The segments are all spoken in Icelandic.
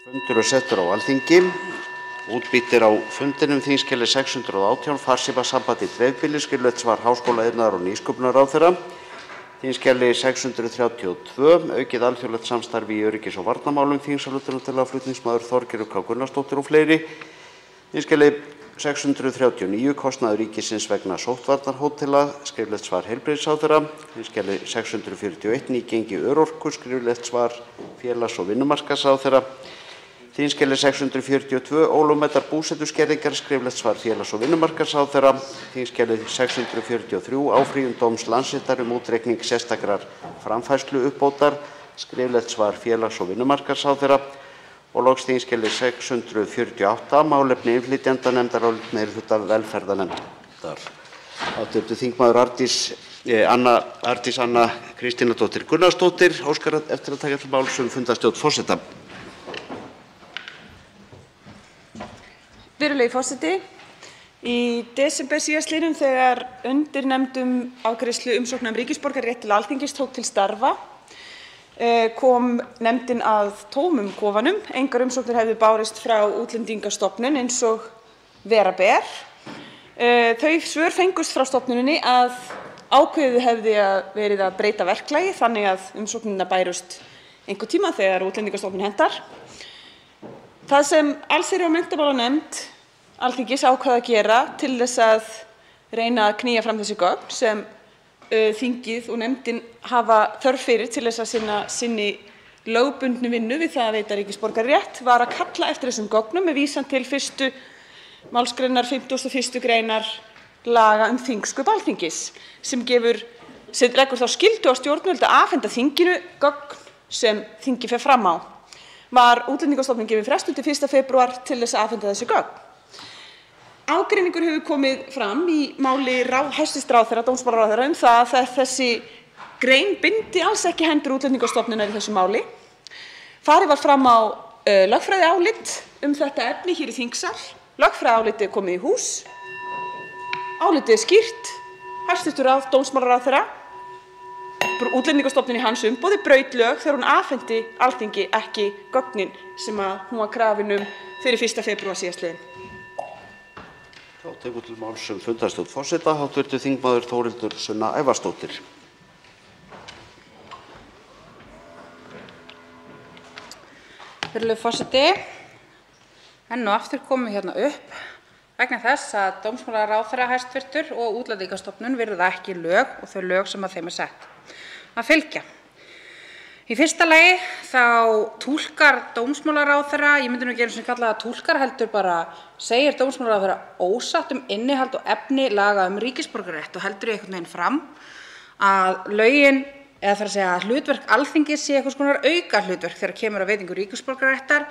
Fundur settur á Alþingi. Útbýttir á fundinum þingskjali 618, farsímasamband í dreifbýli, skriflegt svar háskóla-, iðnaðar- og nýsköpunarráðherra. Þingskjali 632, aukið alþjóðlegt samstarf í öryggis- og varnarmálum, þingsályktunartillaga flutningsmaður Þorgerður K. Gunnarsdóttir og fleiri. Þingskjali 639, kostnaður ríkisins vegna sóttvarnahótela, skriflegt svar heilbrigðisráðherra. Þingskjali 641, nýgengi örorku, skriflegt svar félags- og vinnumarkaðsráðherra. Þingskjali 642, ólögmætar búsetuskerðingar, skriflegt svar félags- og vinnumarkaðsráðherra. Þingskjali 643, áfrýjun dóms Landsréttar útreikning sérstakrar framfærsluuppbótar, skriflegt svar félags- og vinnumarkaðsráðherra. Og loks þingskjali 648, málefni innflytjenda, nefndarálit meirihluta velferðarnefndar. Hv. þingmaður Arndís Anna Kristínardóttir Gunnarsdóttir óskar eftir að taka til máls fundarstjórn forseta. Virðulegi forseti, í desember síðastliðnum þegar undirnefnd afgreiðslu umsókna ríkisborgararétt til Alþingis tók til starfa kom nefndin að tómum kofanum. Engar umsóknir hefðu bárist frá Útlendingastofnun eins og vera ber. Þau svör fengust frá stofnuninni að ákveðið hefði verið að breyta verklagi þannig að umsóknirnar bærust einhvern tíma þegar Útlendingastofnun hentar. Það sem allsherjar- og menntamálanefnd Alþingis ákvað að gera til þess að reyna að knýja fram þessi gögn sem þingið og nefndin hafa þörf fyrir til þess að sinna sinni lögbundnu vinnu við það að veita ríkisborgararétt var að kalla eftir þessum gögnum með vísan til 1. málsgreinar 51. greinar laga þingsköp Alþingis sem leggur þá skyldu á stjórnvöld að afhenda þinginu gögn sem þingið fer fram á. Var Útlendingastofnun gefinn frestur til 1. febrúar til þess að afhenda þessi gögn. Ágreiningur hefur komið fram í máli hæstv. ráðherra, dómsmálaráðherra, það að þessi grein bindi alls ekki hendur Útlendingastofnunar í þessu máli. Farið var fram á lögfræðiálit þetta efni hér í þingsal. Lögfræðiálitið er komið í hús. Álitið er skýrt. Hæstv. dómsmálaráðherra, Útlendingastofnun í hans umboði, braut lög þegar hún afhenti Alþingi ekki gögnin sem hún var krafin fyrir 1. febrúar síðastliðinn. Þá tekur til máls fundarstjórn forseta hv. þingmaður Þórhildur Sunna Ævarsdóttir. Virðulegur forseti, enn og aftur komum við hérna upp vegna þess að dómsmálaráðherra hæstvirtur og Útlendingastofnun virða ekki lög og þau lög sem að þeim er sett að fylgja. Í fyrsta lagi þá túlkar dómsmálaráðherra, ég myndi nú ekki einu sinni kalla það túlkar heldur bara segir dómsmálaráðherra ósatt innihald og efni laga ríkisborgararétt og heldur einhvern veginn fram að lögin, eða þarf að segja að hlutverk Alþingis sé einhvers konar auka hlutverk þegar kemur að veitingu ríkisborgararéttar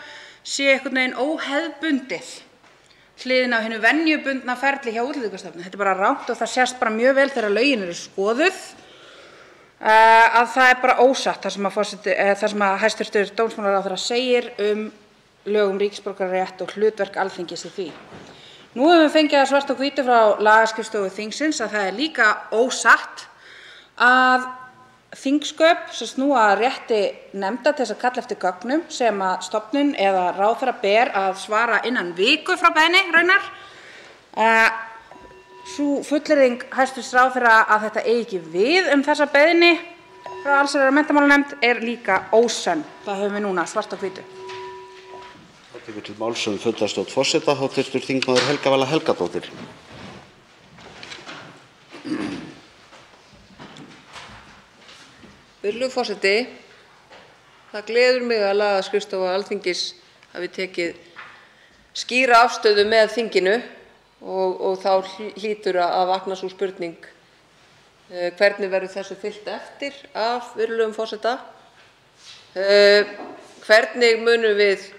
sé einhvern veginn óhefðbundið hliðin á hinu venjubundna ferli hjá Útlendingastofnun. Þetta er bara rangt og það sést bara mjög vel þegar lögin eru skoðuð að það er bara ósatt það sem að hæstv. dómsmálaráðherra segir lög ríkisborgararétt og hlutverk Alþingis í því. Nú höfum við fengið það svart á hvítu frá lagaskrifstofu þingsins að það er líka ósatt að þingsköp sem snúa að rétti nefnda til þess að kalla eftir gögnum sem að stofnun eða ráðherra ber að svara innan viku frá beiðni raunar. Sú fullyrðing hæstv. ráðherra að þetta eigi ekki við þessa beiðni frá allsherjar- og menntamálanefnd er líka ósönn. Það höfum við núna svart á hvítu. Þá tekur til máls fundarstjórn forseta hv. þingmaður Helga Vala Helgadóttir. Virðulegur forseti, það gleður mig að lagaskrifstofa Alþingis hafi tekið skýra afstöðu með þinginu og þá hlýtur að vakna sú spurning hvernig verður þessu fylgt eftir af virðulegum forseta. Hvernig munum við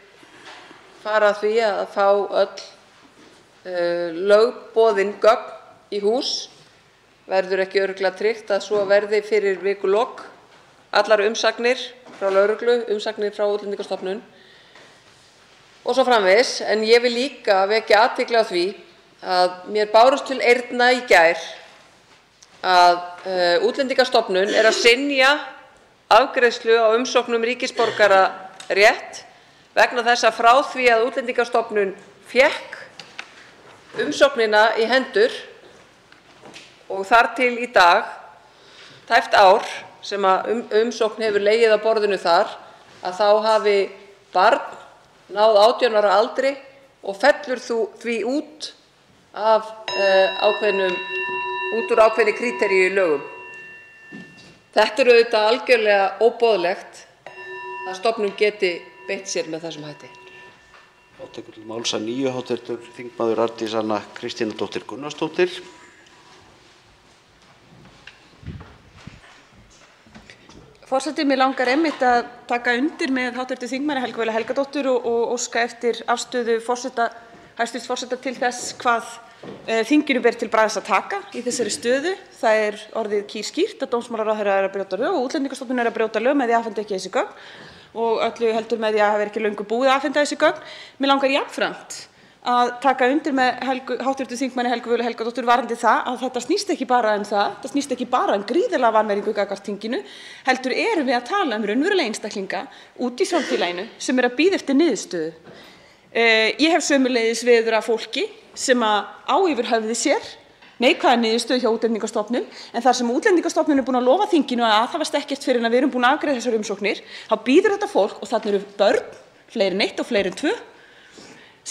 fara að því að fá öll lögboðin gögn í hús? Verður ekki örugglega tryggt að svo verði fyrir vikulok allar umsagnir frá lögreglu, umsagnir frá Útlendingastofnun og svo framvegis. En ég vil líka vekja athygli á því að mér bárust til eyrna í gær að Útlendingastofnun er að synja afgreiðslu á umsóknum ríkisborgararétt vegna þess að frá því að Útlendingastofnun fékk umsóknina í hendur og þar til í dag, tæpt ár sem að umsókn hefur legið á borðinu þar, að þá hafi barn náð 18 ára aldri og fellur því út úr ákveðinni kríteríu í lögum. Þetta auðvitað algjörlega óboðlegt að stofnun geti beitt sér með þessum hætti. Tekur til máls að nýju hv. þingmaður Arndís Anna Kristínardóttir Gunnarsdóttir. Forseti, mig langar einmitt að taka undir með hv. þingmanni Helgu Völu Helgadóttur og óska eftir afstöðu hæstv. forseta til þess hvað þinginu ber til bragðs að taka í þessari stöðu. Það orðið kýrskýrt að dómsmálaráðherra að brjóta lög og Útlendingastofnun að brjóta lög með því að afhenda ekki þessi gögn og öllu heldur með því að hafa ekki löngu búið að afhenda þessi gögn. Mig langar jafnframt að taka undir með hv. þingmanni Helgu Völu Helgadóttur varðandi það að þetta snýst ekki bara um það, þetta snýst ekki bara um gríðarlega vanvirðingu gagnvart þinginu, heldur erum við að tala um raunverulega einstaklinga úti í samfélaginu sem að bíða eftir niðurstöðu. Ég hef sömuleiðis veður af fólki sem á yfir höfði sér neikvæða niðurstöðu hjá Útlendingastofnun, en þar sem Útlendingastofnun búin að lofa þinginu að aðhafast ekkert fyrir en að við erum búin að afgreiða þessar umsóknir, þá bíður þetta fólk, og þarna eru börn, fleiri en 1 og fleiri en 2,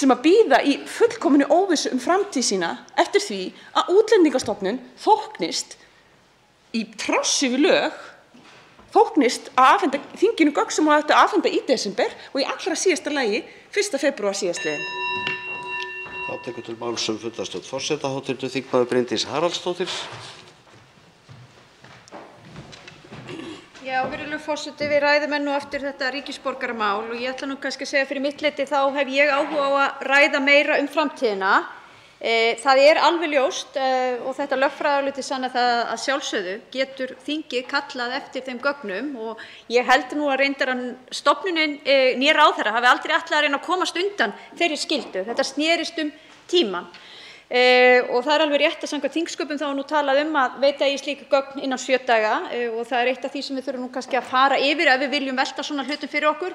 sem að bíða í fullkominni óvissu framtíð sína eftir því að Útlendingastofnun þóknist í trássi við lög, þóknist að afhenda þinginu gögn sem hún átti að afhenda í desember og í allra síðasta lagi 1. febrúar síðastliðinn. Þá tekur til máls fundarstjórn forseta hv. þingmaður Bryndís Haraldsdóttir. Já, virðulegur forseti, við ræðum enn og aftur þetta ríkisborgaramál og ég ætla nú kannski að segja fyrir mitt leyti þá hef ég áhuga á að ræða meira framtíðina. Það alveg ljóst og þetta lögfræðiálitið sannar það að sjálfsögðu getur þingið kallað eftir þeim gögnum og ég held nú að reyndar að stofnunin né ráðherra hafi aldrei ætlað að reyna að komast undan þeirri skyldu. Þetta snerist tímann. Og það alveg rétt að samkvæmt þingsköpum þá nú talað að veita í slík gögn innan 7 daga og það eitt af því sem við þurfum nú kannski að fara yfir ef við viljum velta svona hlutum fyrir okkur,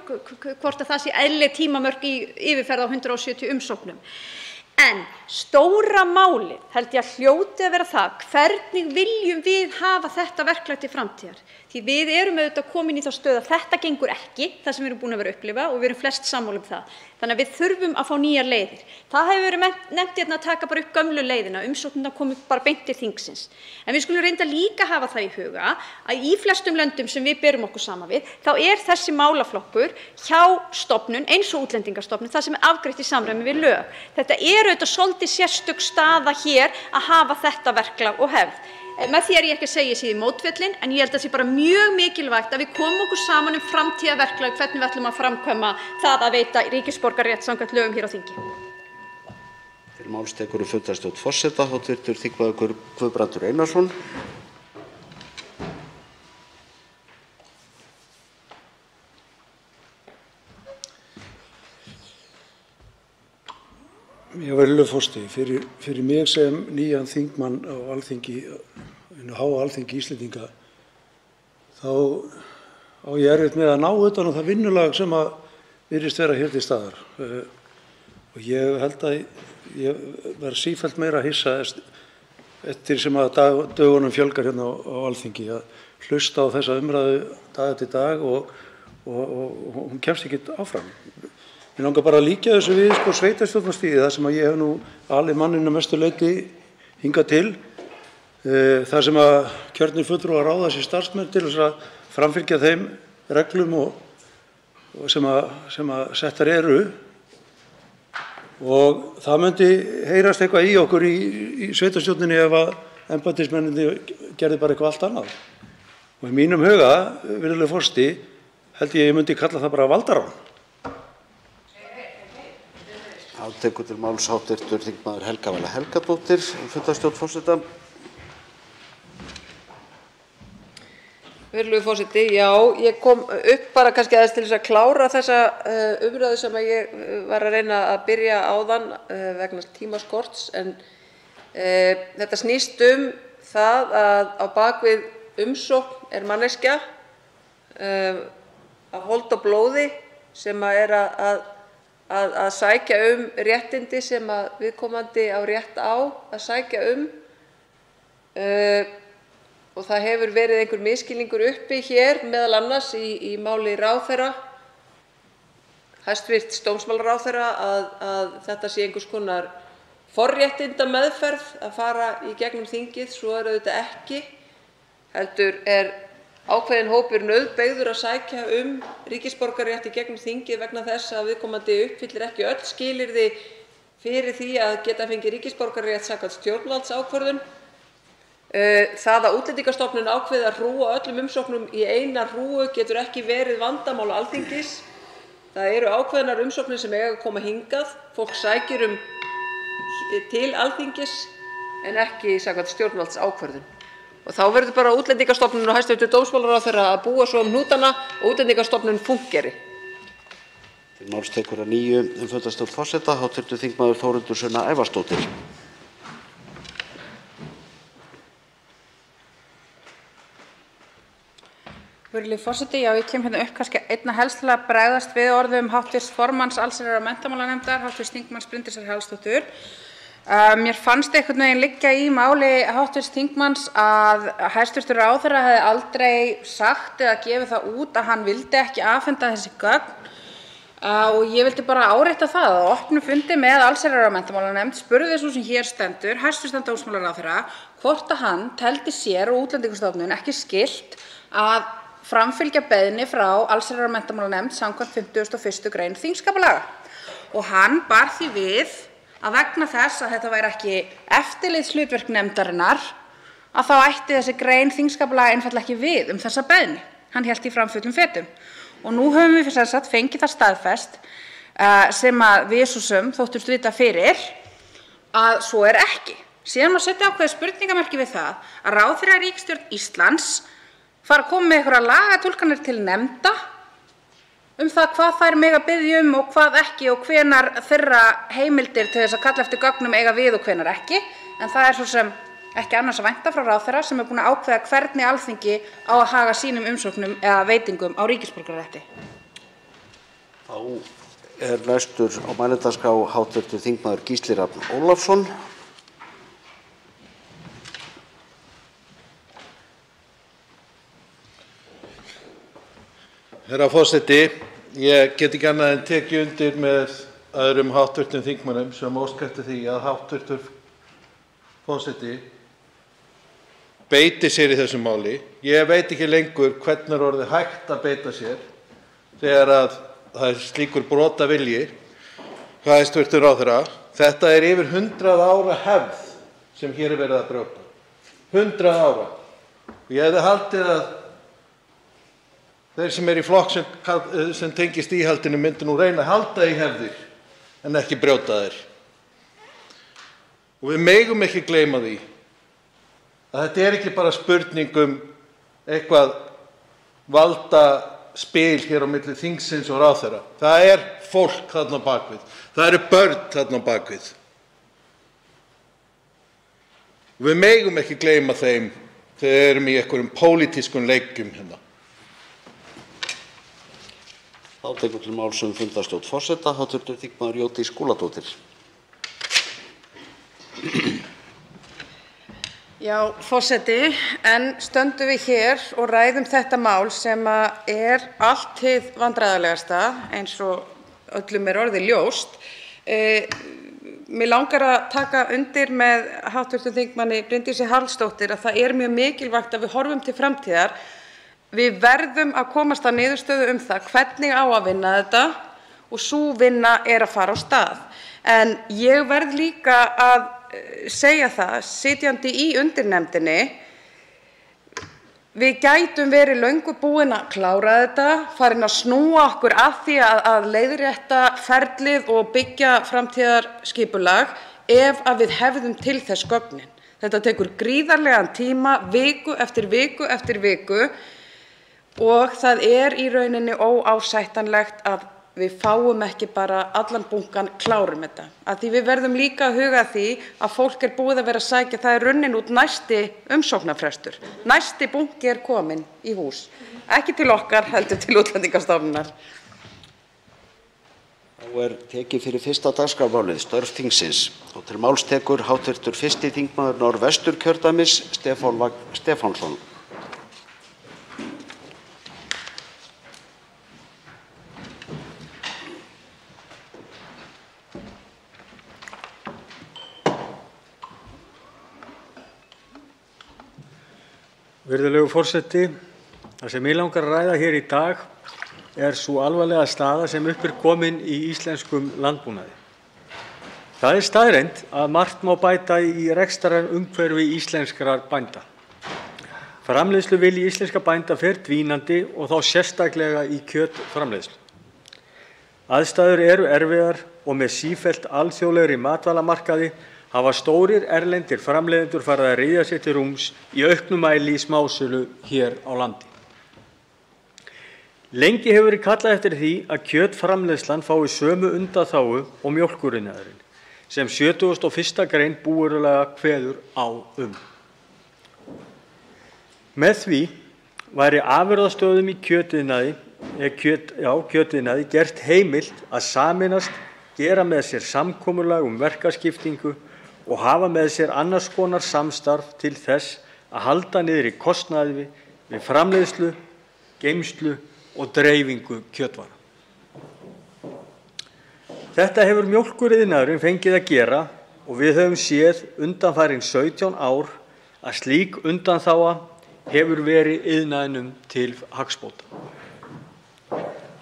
hvort að það sé eðlileg tímamörk í yfirferð á 170 umsóknum. En stóra málið held ég að hljóti að vera það hvernig viljum við hafa þetta verklag til framtíðar. Því við erum auðvitað komin í þá stöðu að þetta gengur ekki, það sem við erum búin að vera að upplifa og við erum flest sammála það. Þannig að við þurfum að fá nýjar leiðir. Það hefur verið nefnt hérna að taka bara upp gömlu leiðina, umsóknirnar komu bara beint til þingsins. En við skulum reynda líka hafa það í huga að í flestum löndum sem við berum okkur saman við, þá þessi málaflokkur hjá stofnun eins og Útlendingastofnun það sem afgreitt í samræmi við lög. Þetta auðvitað svolítið sérstök staða hér að hafa þetta verklag og hefð. Með því ég ekki að segja sér í mótfellin, en ég held að það sé bara mjög mikilvægt að við komum okkur saman framtíðarverklag, hvernig við ætlum að framkvæma það að veita ríkisborgararétt samkvæmt lögum hér á þingi. Til máls tekur fundarstjórn forseta hv. þingmaður Guðbrandur Einarsson. Virðulegur forseti, fyrir mig sem nýjan þingmann á Alþingi, háa Alþingi Íslendinga, þá á ég erfitt með að ná utan á það vinnulag sem að virðist vera hér til staðar. Og ég held að ég verð sífellt meira hissa eftir sem að dögunum fjölgar hérna á Alþingi að hlusta á þessa umræðu dag eftir dag og hún kemst ekki áfram. Mér langar bara að líkja þessu við sveitarstjórnarstigið, þar sem ég hef nú alið manninn að mestu leyti hingað til, þar sem að kjörnir fulltrúar ráða sér starfsmenn til þess að framfylgja þeim reglum og sem að settar eru. Og það myndi heyrast eitthvað í okkur í sveitarstjórninni ef að embættismennirnir gerði bara eitthvað allt annað. Og í mínum huga, virðulegur forseti, held ég myndi kalla það bara valdarán. Þá tekur til máls hv. þingmaður Helga Vala Helgadóttir, fundarstjórn forseta. Virðulegur forseti, já, ég kom upp bara kannski aðeins til þess að klára þessa umræðu sem ég var að reyna að byrja áðan vegna tímaskorts, en þetta snýst það að á bakvið umsókn manneskja af hold og blóði sem að sækja réttindi sem viðkomandi á rétt á að sækja og það hefur verið einhver misskilningur uppi hér, meðal annars í máli ráðherra, hæstv. Dómsmálaráðherra, að þetta sé einhvers konar forréttindameðferð að fara í gegnum þingið. Svo auðvitað ekki, heldur ákveðinn hópur nauðbeygður að sækja ríkisborgararétt í gegnum þingið vegna þess að viðkomandi uppfyllir ekki öll skilyrði fyrir því að geta fengið ríkisborgararétt samkvæmt stjórnvaldsákvörðun. Það að Útlendingastofnun ákveði að hrúga öllum umsóknum í eina hrúgu getur ekki verið vandamál Alþingis. Það eru ákveðnar umsóknir sem eiga að koma hingað. Fólk sækir til Alþingis en ekki samkvæmt stjórnvaldsákvörðun. Og þá verður bara Útlendingastofnun og hæstv. Dómsmálaráðherra að búa svo hnútana og Útlendingastofnun fúnkeri. Til máls tekur að nýju fundarstjórn forseta hv. þingmaður Þórhildur Sunna Ævarsdóttir. Virðulegi forseti, já, ég kem hérna upp kannski einna helst til að bregðast við orðum hv. formanns allsherjar- og menntamálanefndar, hv. þingmanns Bryndísar Haraldsdóttur. Mér fannst einhvern veginn liggja í máli hv. þingmanns að hæstv. ráðherra hefði aldrei sagt eða gefið það út að hann vildi ekki afhenda þessi gögn. Og ég vildi bara árétta það að á opnum fundi með allsherjar- og menntamálanefnd spurði sú sem hér stendur, hæstv. dómsmálaráðherra, hvort að hann teldi sér og Útlendingastofnun ekki skylt að framfylgja beiðni frá allsherjar- og menntamálanefnd samkvæmt 51. grein þingskapalaga. Og hann bar því við að vegna þess að þetta væri ekki eftirlitshlutverk nefndarinnar að þá ætti þessi grein þingskapalaga einfaldlega ekki við þessa beiðni. Hann hélt því fram fullum fetum. Og nú höfum við sem sagt fengið það staðfest sem að við svo sem þóttumst vita fyrir að svo ekki. Síðan má setja ákveðið spurningamerki við það að ráðherra í ríkisstjórn Íslands fara að koma með einhverjar lagatúlkanir til nefnda það hvað þær mega biðja og hvað ekki og hvenær þeirra heimildir til þess að kalla eftir gögnum eiga við og hvenær ekki. En það svo sem ekki annars að vænta frá ráðherra sem búinn að ákveða hvernig Alþingi á að haga sínum umsóknum eða veitingum á ríkisborgararétti. Þá næstur á mælendaskrá hv. þingmaður Gísli Rafn Ólafsson. Herra forseti, ég get ekki annað en tekið undir með öðrum hv. þingmönnum sem óska eftir því að hv. forseti beiti sér í þessu máli. Ég veit ekki lengur hvernig orðið hægt að beita sér þegar að það slíkur brotavilji hjá hæstv. ráðherra. Þetta yfir 100 ára hefð sem hér verið að brjóta. 100 ára. Og ég hefði haldið að þeir sem í flokk sem tengist íhaldinu myndu nú reyna að halda í hefðir en ekki brjóta þær. Og við megum ekki gleyma því að þetta ekki bara spurning eitthvað valdaspil hér á milli þingsins og ráðherra. Það fólk þarna á bakvið. Það eru börn þarna á bakvið. Og við megum ekki gleyma þeim þegar við erum í einhverjum pólitískum leikjum hérna. Þá tekur til máls fundarstjórn forseta hv. þingmaður Jódís Skúladóttir. Já, forseti, en stöndum við hér og ræðum þetta mál sem allt hið vandræðalegasta eins og öllum orðið ljóst. Mig langar að taka undir með hv. þingmanni Bryndísi Haraldsdóttur að það mjög mikilvægt að við horfum til framtíðar. Við verðum að komast að niðurstöðu það hvernig á að vinna þetta og sú vinna að fara á stað. En ég verð líka að segja það, sitjandi í undirnefndinni, við gætum verið löngu búin að klára þetta, farin að snúa okkur að því að leiðrétta ferlið og byggja framtíðarskipulag ef að við hefðum til þess gögnin. Þetta tekur gríðarlegan tíma, viku eftir viku eftir viku. Og það í rauninni óásættanlegt að við fáum ekki bara allan bunkan klárum þetta. Að því við verðum líka að huga að því að fólk búið að vera að sækja, það runnin út næsti umsóknarfrestur. Næsti bunki kominn í hús. Ekki til okkar, heldur til Útlendingastofnunar. er tekið fyrir fyrsta dagskrármálið, störf þingsins. Og til máls tekur hv. 1. þingmaður Norðvesturkjördæmis, Stefán Vagn Stefánsson. Virðulegur forseti, það sem mig langar að ræða hér í dag sú alvarlega staða sem upp komin í íslenskum landbúnaði. Það staðreynd að margt má bæta í rekstrarumhverfi íslenskra bænda. Framleiðsluvilji íslenskra bænda fer dvínandi og þá sérstaklega í kjötframleiðslu. Aðstæður eru erfiðar og með sífellt alþjóðlegri matvælamarkaði hafa stórir erlendir framleiðendur farið að ryðja sér til rúms í auknum mæli í smásölu hér á landi. Lengi hefur verið kallað eftir því að kjötframleiðslan fái sömu undanþágu og mjólkuriðnaðurinn, sem 71. grein búvörulaga kveður á Með því væri afurðastöðvum í kjötiðnaði gert heimilt að sameinast, gera með sér samkomulag verkaskiptingu og hafa með sér annars konar samstarf til þess að halda niðri kostnaði við framleiðslu, geymslu og dreifingu kjötvara. Þetta hefur mjólkuriðnaðurinn fengið að gera og við höfum séð undanfarin 17 ár að slík undanþága hefur verið iðnaðinum til hagsbóta.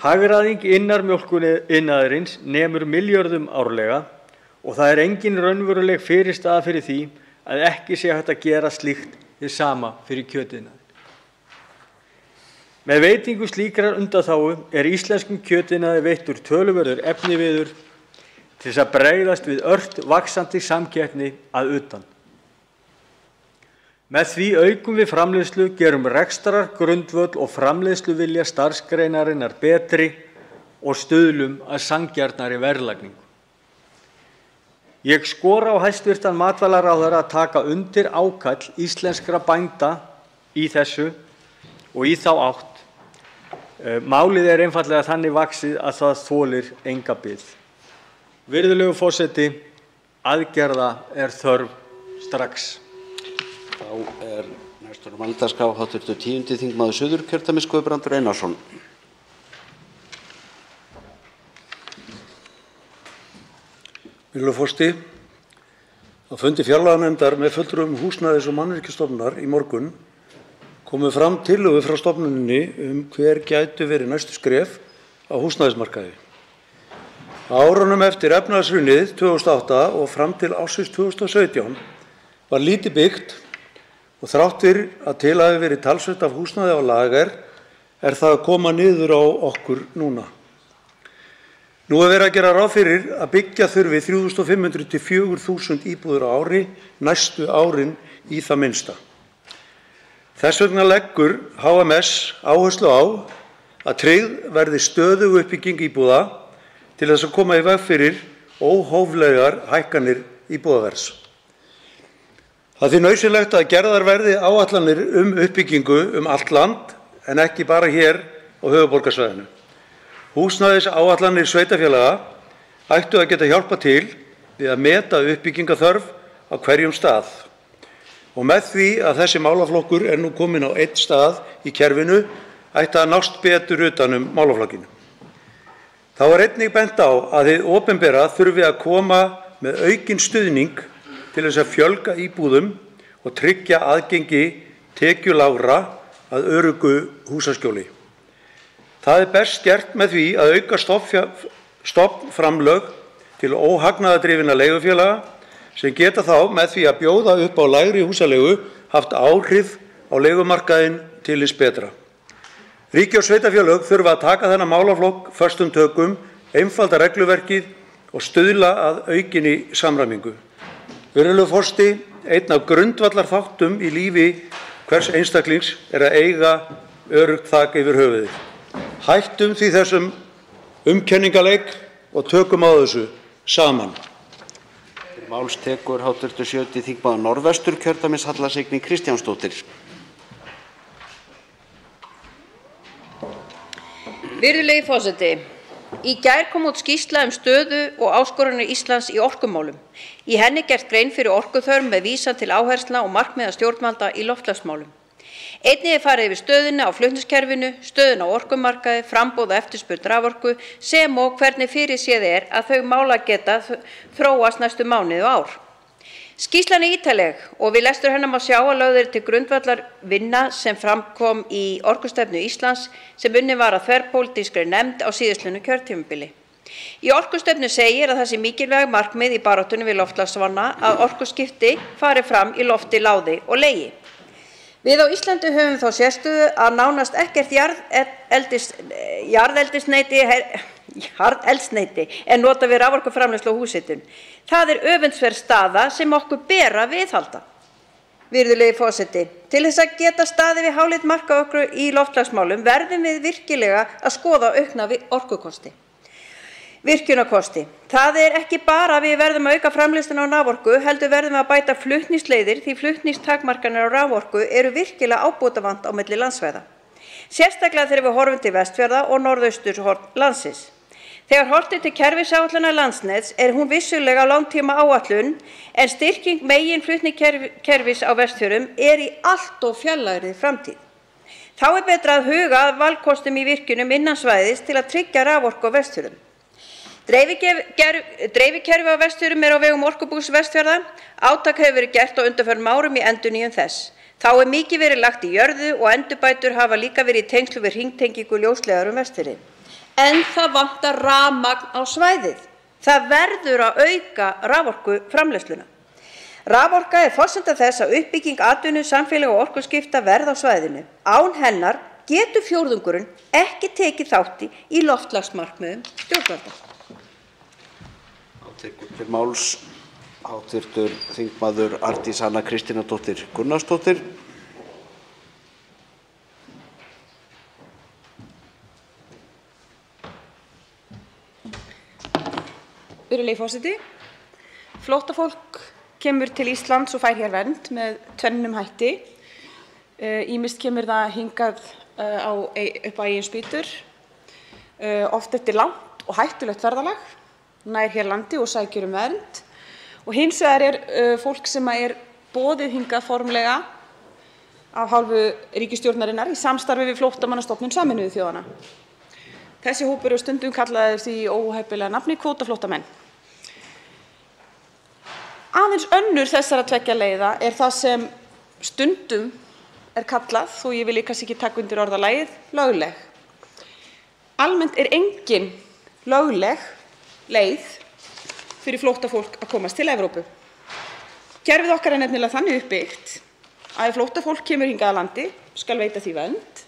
Hagræðing innan mjólkuriðnaðarins nemur milljörðum árlega og það engin raunveruleg fyrirstaða fyrir því að ekki sé hægt að gera slíkt hið sama fyrir kjötiðnaðinn. Með veitingu slíkrar undanþágu íslenskum kjötiðnaði veittur töluverður efniviður til þess að bregðast við ört vaxandi samkeppni að utan. Með því aukum við framleiðslu, gerum rekstrargrundvöll og framleiðsluvilja starfsgreinarinnar betri og stuðlum að sanngjarnari verðlagningu. Ég skora á hæstv. Matvælaráðherra að taka undir ákall íslenskra bænda í þessu og í þá átt. Málið einfaldlega þannig vaxið að það þolir enga bið. Virðulegur forseti, aðgerða þörf strax. Þá næstur mælendaskrá hv. 10. þingmaður Suðurkjördæmis Guðbrandur Einarsson. Virðulegur forseti, á fundi fjárlaganefndar með fulltrúum Húsnæðis- og mannvirkjastofnunar í morgun komu fram tillögur frá stofnuninni hver gætu verið næstu skref á húsnæðismarkaði. Á árunum eftir efnahagshrunið 2008 og fram til ársins 2017 var lítið byggt og þrátt fyrir að til hafi verið talsvert af húsnæði á lager það að koma niður á okkur núna. Nú verið að gera ráð fyrir að byggja þurfi 3.500 til 4.000 íbúðir á ári næstu árin í það minnsta. Þess vegna leggur HMS áherslu á að tryggð verði stöðug uppbygging íbúða til þess að koma í veg fyrir óhóflegar hækkanir íbúðaverðs. Það er því nauðsynlegt að gerðar verði áætlanir uppbyggingu allt land en ekki bara hér á höfuðborgarsvæðinu. Húsnæðisáætlanir sveitarfélaga ættu að geta hjálpað til við að meta uppbyggingarþörf á hverjum stað. Og með því að þessi málaflokkur nú kominn á einn stað í kerfinu ætti að nást betur utan málaflokkinn. Þá einnig bent á að hið opinbera þurfi að koma með aukinn stuðning til þess að fjölga íbúðum og tryggja aðgengi tekjulágra að öruggu húsaskjóli. Það best gert með því að auka stofnframlög til óhagnaðardrifinna leigufélaga sem geta þá með því að bjóða upp á lægri húsaleigu haft áhrif á leigumarkaðinn til hins betra. Ríki og sveitarfélög þurfa að taka þennan málaflokk föstum tökum, einfalda regluverkið og stuðla að aukinni samræmingu. Virðulegur forseti, einn af grundvallarþáttum í lífi hvers einstaklings að eiga öruggt þak yfir höfuðið. Hættum því þessum umkenningaleik og tökum á þessu saman. Máls tekur hv. 7. þingmaður Norðvesturkjördæmis Halla Signý Kristjánsdóttir. Virðulegi forseti, Í gær kom út skýrsla stöðu og áskoranir Íslands í orkumálum. Í henni gert grein fyrir orkuþörf með vísan til áherslna og markmiða stjórnvalda í loftslagsmálum. Einnig farið yfir stöðuna á flutningskerfinu, stöðuna á orkumarkaði, framboð og eftirspurn raforku sem og hvernig fyrirséð að þau mála geta þróast næstu mánuði og ár. Skýrslan ítarleg og við lestur hennar má sjá að lögð til grundvallar vinna sem framkom í orkustefnu Íslands sem unnin var að þverpólitískri nefnd á síðastliðnu kjörtímabili. Í orkustefnu segir að það sé mikilvæg markmið í baráttunni við loftslagsvána að orkuskipti fari fram í lofti, láði og legi. Við á Íslandi höfum þá sérstöðu að nánast ekkert jarðeldsneyti er notað við raforkuframleiðslu og húshitun. Það öfundsverð staða sem okkur ber að viðhalda. Virðulegi forseti, til þess að geta staðið við háleit marka okkur í loftslagsmálum verðum við virkilega að skoða aukna orkukosti. Virkjunarkosti. Það ekki bara að við verðum að auka framleiðsluna á raforku, heldur verðum við að bæta flutningsleiðir því flutningstakmarkanir á raforku eru virkilega ábótavant á milli landsvæða. Sérstaklega þegar við horfum til Vestfjarða og norðausturhorn landsins. Þegar horft til kerfisáætlunar Landsnets hún vissulega á langtíma áætlun en styrking meginflutningskerfis á Vestfjörðum í allt of fjarlægri framtíð. Þá betra að huga að valkostum í virkjunum innan svæðis til að tryggja raforku á Vestfjörðum. Dreifikerfi á Vestfjörðum á vegum Orkubús Vestfjarða. Átak hefur verið gert á undanförnum árum í endurnýjun þess. Þá mikið verið lagt í jörðu og endurbætur hafa líka verið í tengslum við hringtengingu ljósleiðara Vestfirði. En það vantar rafmagn á svæðið. Það verður að auka raforkuframleiðsluna. Raforka forsenda þess að uppbygging atvinnu, samfélaga og orkuskipta verði á svæðinu. Án hennar getur fjórðungurinn ekki tekið þátt í loftslagsmarkmiðum stjórnvalda. Til máls hv. þingmaður Arndís Anna Kristínardóttir Gunnarsdóttir. Virðulegi forseti, flóttafólk kemur til Íslands og fær hér vernd með tvennum hætti. Ýmist kemur það hingað upp á eigin spýtur, oft eftir langt og hættulegt ferðalag, nær hér landi og sækir vernd. Og hins vegar fólk sem boðið hingað formlega af hálfu ríkisstjórnarinnar í samstarfi við Flóttamannastofnun Sameinuðu þjóðanna. Þessi hópur stundum kallaður því óheppilega nafni kvótaflóttamenn. Aðeins önnur þessara tveggja leiða það sem stundum kallað, þó ég vil kannski ekki taka undir orðalagið, lögleg. Almennt engin lögleg leið fyrir flóttafólk að komast til Evrópu. Kerfið okkar nefnilega þannig uppbyggt að ef flóttafólk kemur hingað að landi skal veita því vernd,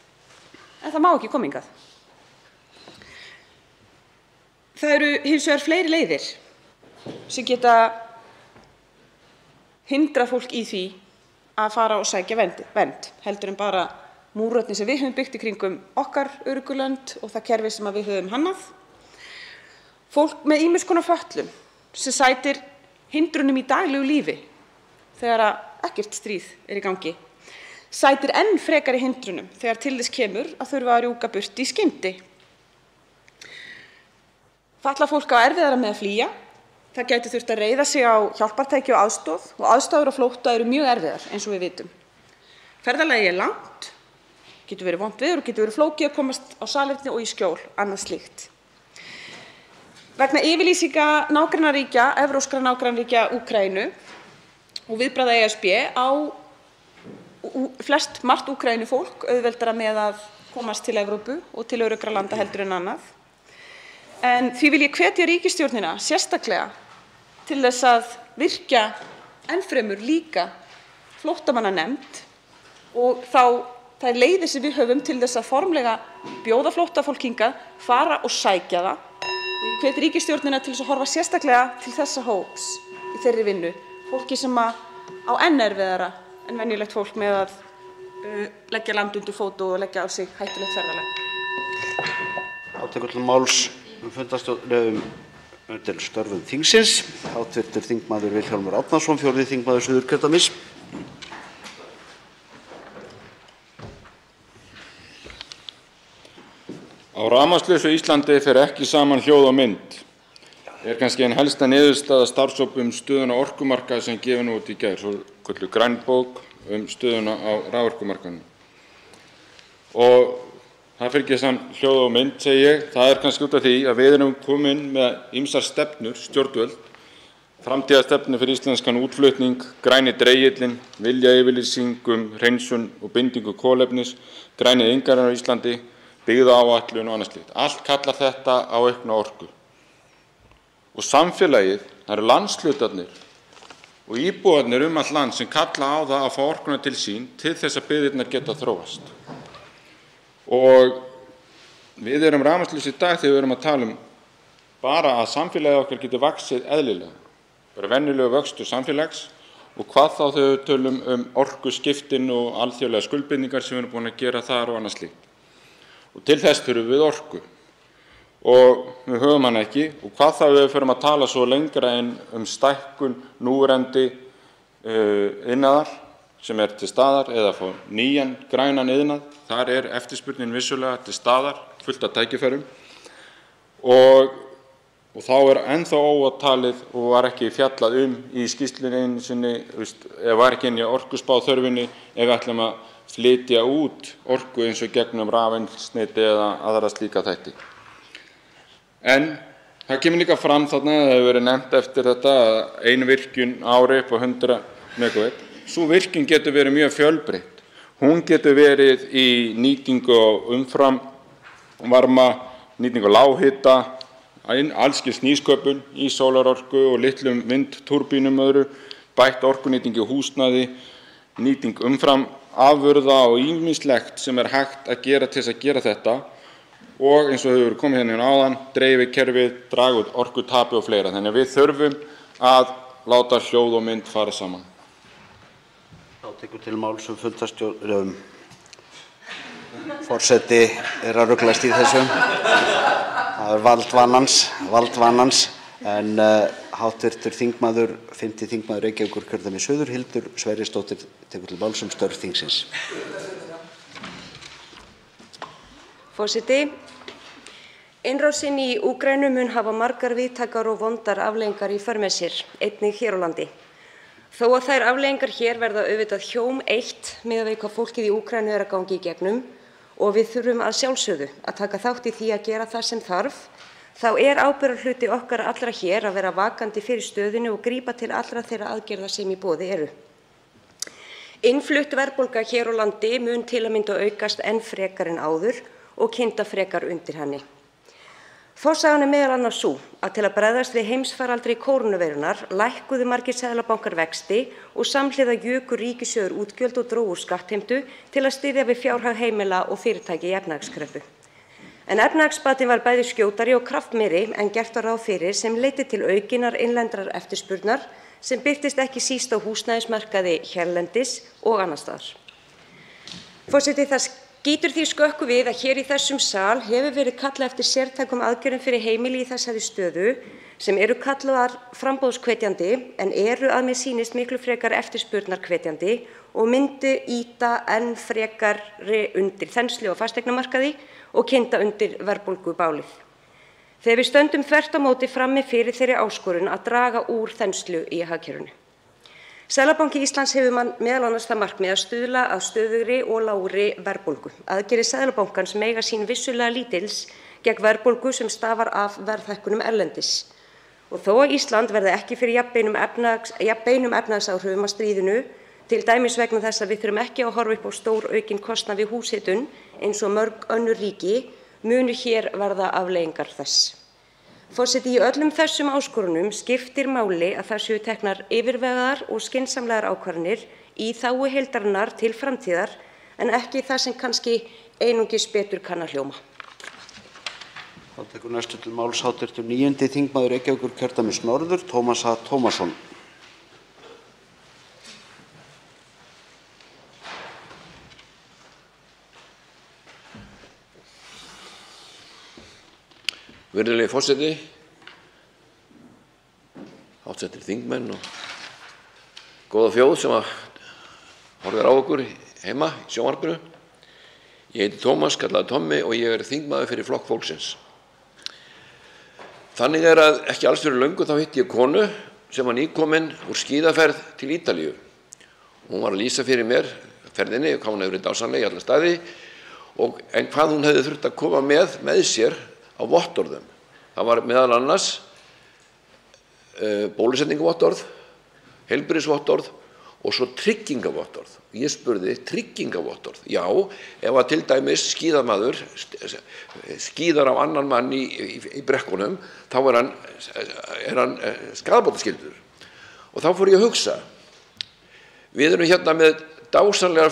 en það má ekki koma hingað. Það eru hins vegar fleiri leiðir sem geta hindrað fólk í því að fara og sækja vernd, heldur en bara múrarnir sem við höfum byggt í kringum okkar öruggu lönd og það kerfi sem við höfum hannað. Fólk með ýmiss konar fötlun sem sætir hindrunum í daglegu lífi þegar ekkert stríð í gangi, sætir enn frekari hindrunum þegar til þess kemur að þurfa að rjúka burt í skyndi. Fatlað fólk á erfiðara með að flýja. Það gæti þurft að reiða sig á hjálpartæki og aðstæður á flótta eru mjög erfiðar eins og við vitum. Ferðalagið langt, getur verið vont veður og getur verið flókið að komast á salerni og í skjól, annað slíkt. Vegna yfirlýsinga nágrannaríkja, evrópskra nágrannaríkja Úkraínu og viðbragða ESB á margt Úkraínufólk auðveldara með að komast til Evrópu og til öruggra landa heldur en annað. En því vil ég hvetja ríkisstjórnina sérstaklega til þess að virkja ennfremur líka flóttamannanefnd og þá þær leiðir sem við höfum til þess að formlega bjóða flóttafólk hingað, fara og sækja það. Ég hvet ríkisstjórnina til þess að horfa sérstaklega til þessa hóps í þeirri vinnu, fólki sem á enn erfiðara en venjulegt fólk með að leggja land undir fót og leggja á sig hættulegt ferðalag. Tekur til máls undir störfum þingsins, hv. þingmaður Vilhjálmur Árnason, 4. þingmaður Suðurkjördæmis. Á rafmagnslausu Íslandi fer ekki saman hljóð og mynd er kannski ein helsta niðurstaða starfshóps um stöðuna á orkumarkaði sem gefin út í gær, svokölluð grænbók um stöðuna á raforkumarkaðnum. Og það fer ekki saman hljóð og mynd, segi ég. Það er kannski út af því að við erum komin með ýmsar stefnur, stjórnvöld, framtíðarstefnu fyrir íslenskan útflutning, græni dregill, viljayfirlýsing hreinsun og bindingu kolefnis, græni iðngarður á Íslandi, byggðaáætlun og annað slíkt. Allt kallar þetta á aukna orku. Og samfélagið, það eru landshlutarnir og íbúarnir allt land sem kalla á það að fá orkuna til sín til þess að byggðirnar geta þróast. Og við erum rafmagnslaus í dag þegar við erum að tala bara að samfélagið okkar getur vaxið eðlilega. Bara venjulegu vöxtur samfélags og hvað þá þegar við tölum orkuskiptin og alþjóðlega skuldbindingar sem við erum búin að gera þar og annað slíkt. Og til þess þurfum við orku. Og við höfum hana ekki og hvað þá við förum að tala svo lengra en stækkun núverandi iðnaðar sem til staðar eða fá nýjan grænan iðnað. Þar eftirspurnin vissulega til staðar, fullt af tækifærum. Og þá ennþá ótalið og var ekki fjallað í skýrslunni einu sinni, var ekki inn í orkuspáþörfinni ef við ætlum að flytja út orku eins og gegnum rafeldsneyti eða aðra slíka þætti. En það kemur líka fram þarna, það hefur verið nefnt eftir þetta, ein virkjun ári upp á 100 megawatt. Sú virkjun getur verið mjög fjölbreytt. Hún getur verið í nýtingu og umframvarma, nýtingu og lághita, allskyns nýsköpun í sólarorku og litlum vindtúrbínum öðru, bætt orkunýting í húsnæði, nýting umfram afurða og ýmislegt sem hægt að gera til þess að gera þetta og eins og hefur komið hérna áðan, dreifikerfið, draga út orkutapi og fleira. Þannig að við þurfum að láta hljóð og mynd fara saman. Þá tekur til máls fundarstjórn. Forseti að ruglast í þessu. Það valdvannans, en háttvirtur þingmaður, 5. þingmaður Reykjavíkurkjördæmis suður, Hildur Sverrisdóttir, tekur til máls störf þingsins. Forseti, innrásin í Úkraínu mun hafa margar víðtækar og vondar afleiðingar í för með sér, einnig hér á landi. Þó að þær afleiðingar hér verða auðvitað hjóm eitt miðað við hvað fólkið í Úkraínu að gangi í gegnum og við þurfum að sjálfsögðu að taka þátt í því að gera það sem þarf, þá ábyrgðarhluti okkar allra hér að vera vakandi fyrir stöðunni og grípa til allra þeirra aðgerða sem í boði eru. Innflutt verðbólga hér á landi mun til að mynda aukast enn frekar en áður og kynda frekar undir henni. Forsagan meðal annars sú að til að bregðast við heimsfaraldri kórónuveirunnar lækkuðu margir seðlabankar vexti og samhliða juku ríkissjóður útgjöld og drógu úr skattheimtu til að styðja við fjárhag heimila og fyrirtæki í efnahagskreppu. En efnahagsbatinn var bæði skjótari og kraftmeiri en gert var ráð fyrir sem leiddi til aukinnar innlendrar eftirspurnar sem birtist ekki síst á húsnæðismarkaði hérlendis og annars staðar. Forseti, það skýtur því skökku við að hér í þessum sal hefur verið kallað eftir sértækum aðgerðum fyrir heimili í þessari stöðu sem eru kallaðar framboðshvetjandi en eru að mér sýnist miklu frekar eftirspurnarhvetjandi og myndu ýta enn frekari undir þenslu á fasteignamarkaði og kynda undir verðbólgubálið. Þegar við stöndum þvert á móti frammi fyrir þeirri áskorun að draga úr þenslu í hagkerfinu. Seðlabanki Íslands hefur meðal annars það markmið að stuðla að stöðugri og lágri verðbólgu. Aðgerðir Seðlabankans mega sín vissulega lítils gegn verðbólgu sem stafar af verðhækkunum erlendis. Og þó að Ísland verði ekki fyrir jafnbeinum efnahagsáhrifum af stríðinu, til dæmis vegna þess að við þurfum ekki að horfa upp á stór aukinn kostnað við húshitun eins og mörg önnur ríki, munu hér verða afleiðingar þess. Forseti, í öllum þessum áskorunum skiptir máli að það séu teknar yfirvegaðar og skynsamlegar ákvarðanir í þágu heildarinnar til framtíðar en ekki það sem kannski einungis betur kann að hljóma. Þá tekur næstu til máls háttvirtur 9. þingmaður Reykjavíkurkjördæmis norður, Tómas A. Tómasson. Virðulegi forseti, háttsettir þingmenn og góða þjóð sem horfir á okkur heima í sjónvarpinu. Ég heiti Tómas, kallaður Tommi, og ég þingmaður fyrir Flokk fólksins. Þannig að ekki alls fyrir löngu þá hitti ég konu sem var nýkomin úr skíðaferð til Ítalíu. Hún var að lýsa fyrir mér ferðinni, hvað hún hefur verið dásamleg í alla staði, en hvað hún hefði þurft að koma með sér á vottorðum. Það var meðal annars bólusetningavottorð, heilbrigðisvottorð og svo tryggingavottorð. Ég spurði, tryggingavottorð? Já, ef að til dæmis skíðamaður skíðar á annan mann í brekkunum, þá er hann skaðabótaskyldur. Og þá fór ég að hugsa, við erum hérna með dásamlegar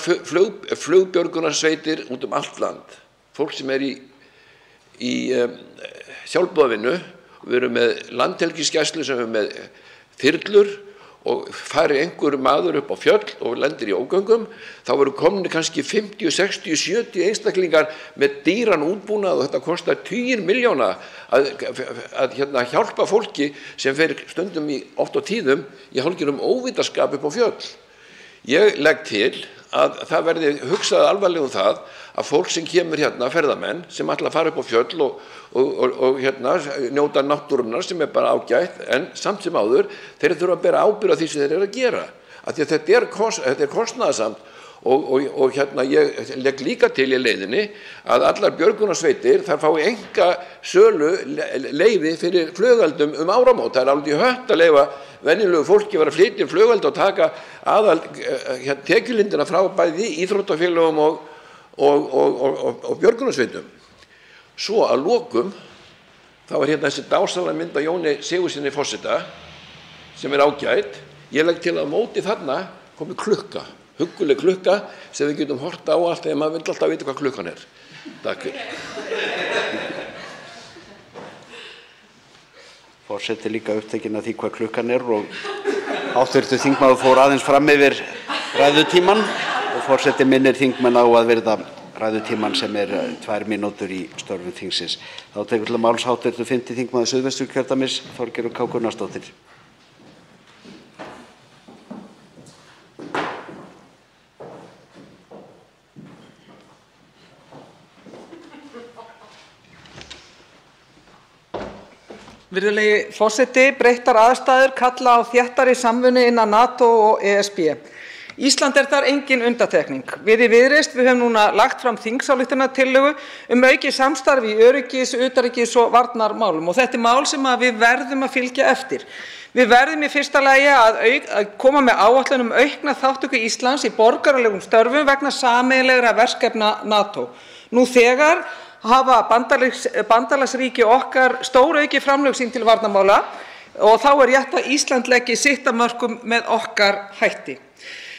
flugbjörgunarsveitir út allt land. Fólk sem í sjálfboðavinnu, við erum með landhelgisgæslu sem er með þyrlur og fari einhver maður upp á fjöll og lendir í ógöngum, þá eru komni kannski 50, 60, 70 einstaklingar með dýran útbúnað og þetta kostar 10 milljóna að hjálpa fólki sem fer stundum oft á tíðum í hálfgerðum óvitaskap upp á fjöll. Ég legg til að það verði hugsað alvarlega það að fólk sem kemur hérna, ferðamenn, sem ætla að fara upp á fjöll og njóta náttúrunnar sem er bara ágætt, en samt sem áður, þeir þurfa að bera ábyrgð á því sem þeir eru að gera. Af því að þetta er kostnaðarsamt og ég legg líka til í leiðinni að allar björgunarsveitir þar fái enga sölu leyfi fyrir flugöldum áramót. Það er alveg hött að leyfa venjulegu fólki að flytja flugöld og taka aðal tekjulindina frá bæði íþróttafélögum og björgunarsveitum. Svo að lokum þá er hérna þessi dásamlega mynd af Jóni Sigurðssyni forseta sem er ágætt. Ég legg til að móti þarna komi klukka, hugguleg klukka sem við getum hort á allt þegar maður vill alltaf vita hvað klukkan er. Takk fyrir. Forseti líka upptekinn af því hvað klukkan er og hv. þingmaður fór aðeins fram yfir ræðutímann og forseti minnir þingmenn á að virða ræðutímann sem er 2 mínútur í störfum þingsins. Þá tekur til máls hv. 5. þingmaður Suðvesturkjördæmis, Þorgerður K. Gunnarsdóttir. Virðulegi forseti, breyttar aðstæður kalla á þéttari samvinnu innan NATO og ESB. Ísland er þar engin undantekning. Við í Viðreisn höfum núna lagt fram þingsályktunartillögu aukið samstarf í öryggis-, utanríkis- og varnarmálum og þetta er mál sem við verðum að fylgja eftir. Við verðum í fyrsta lagi að koma með áætlun aukna þátttöku Íslands í borgaralegum störfum vegna sameiginlegra verkefna NATO. Nú þegar hafa bandalagsríki okkar stóraukið framlög sín til varnarmála og þá er rétt að Ísland leggi sitt af mörkum með okkar hætti.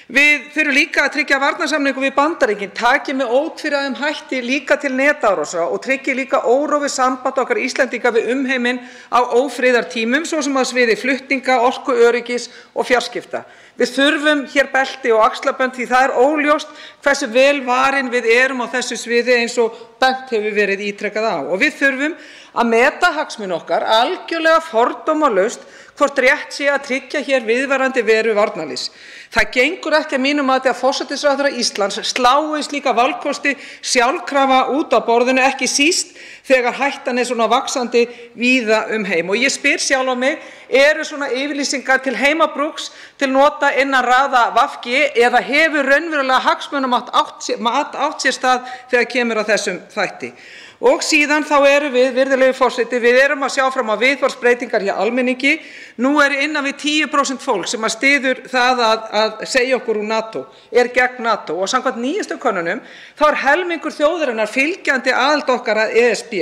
Við þurfum líka að tryggja að varnarsamningur við Bandaríkin taki með ótvíræðum hætti líka til netárása og tryggi líka órofið samband okkar Íslendinga við umheiminn á ófriðartímum, svo sem á sviði flutninga, orkuöryggis og fjarskipta. Við þurfum hér belti og axlabönd því það er óljóst hversu vel varin við erum á þessu sviði eins og bent hefur verið ítrekað á. Og við þurfum að meta hagsmuni okkar algjörlega fordómalaust hvort rétt sé að tryggja hér viðvarandi veru varnarliðs. Það gengur ekki að mínu mati að forsætisráðherra Íslands slái slíka valkosti sjálfkrafa út á borðinu, ekki síst þegar hættan er svona vaxandi víða heim. Og ég spyr sjálfa mig, eru svona yfirlýsingar til heimabrúks til nota innan raða VG eða hefur raunverulega hagsmunamat átt sér stað þegar kemur að þessum þætti? Og síðan þá erum við, virðulegi forseti, við erum að sjá fram á viðhorfsbreytingar hjá almenningi. Nú innan við 10% fólk sem styður það að segja okkur úr NATO, er gegn NATO og samkvæmt nýjustu könnunum þá er helmingur þjóðarinnar fylgjandi aðild okkar að ESB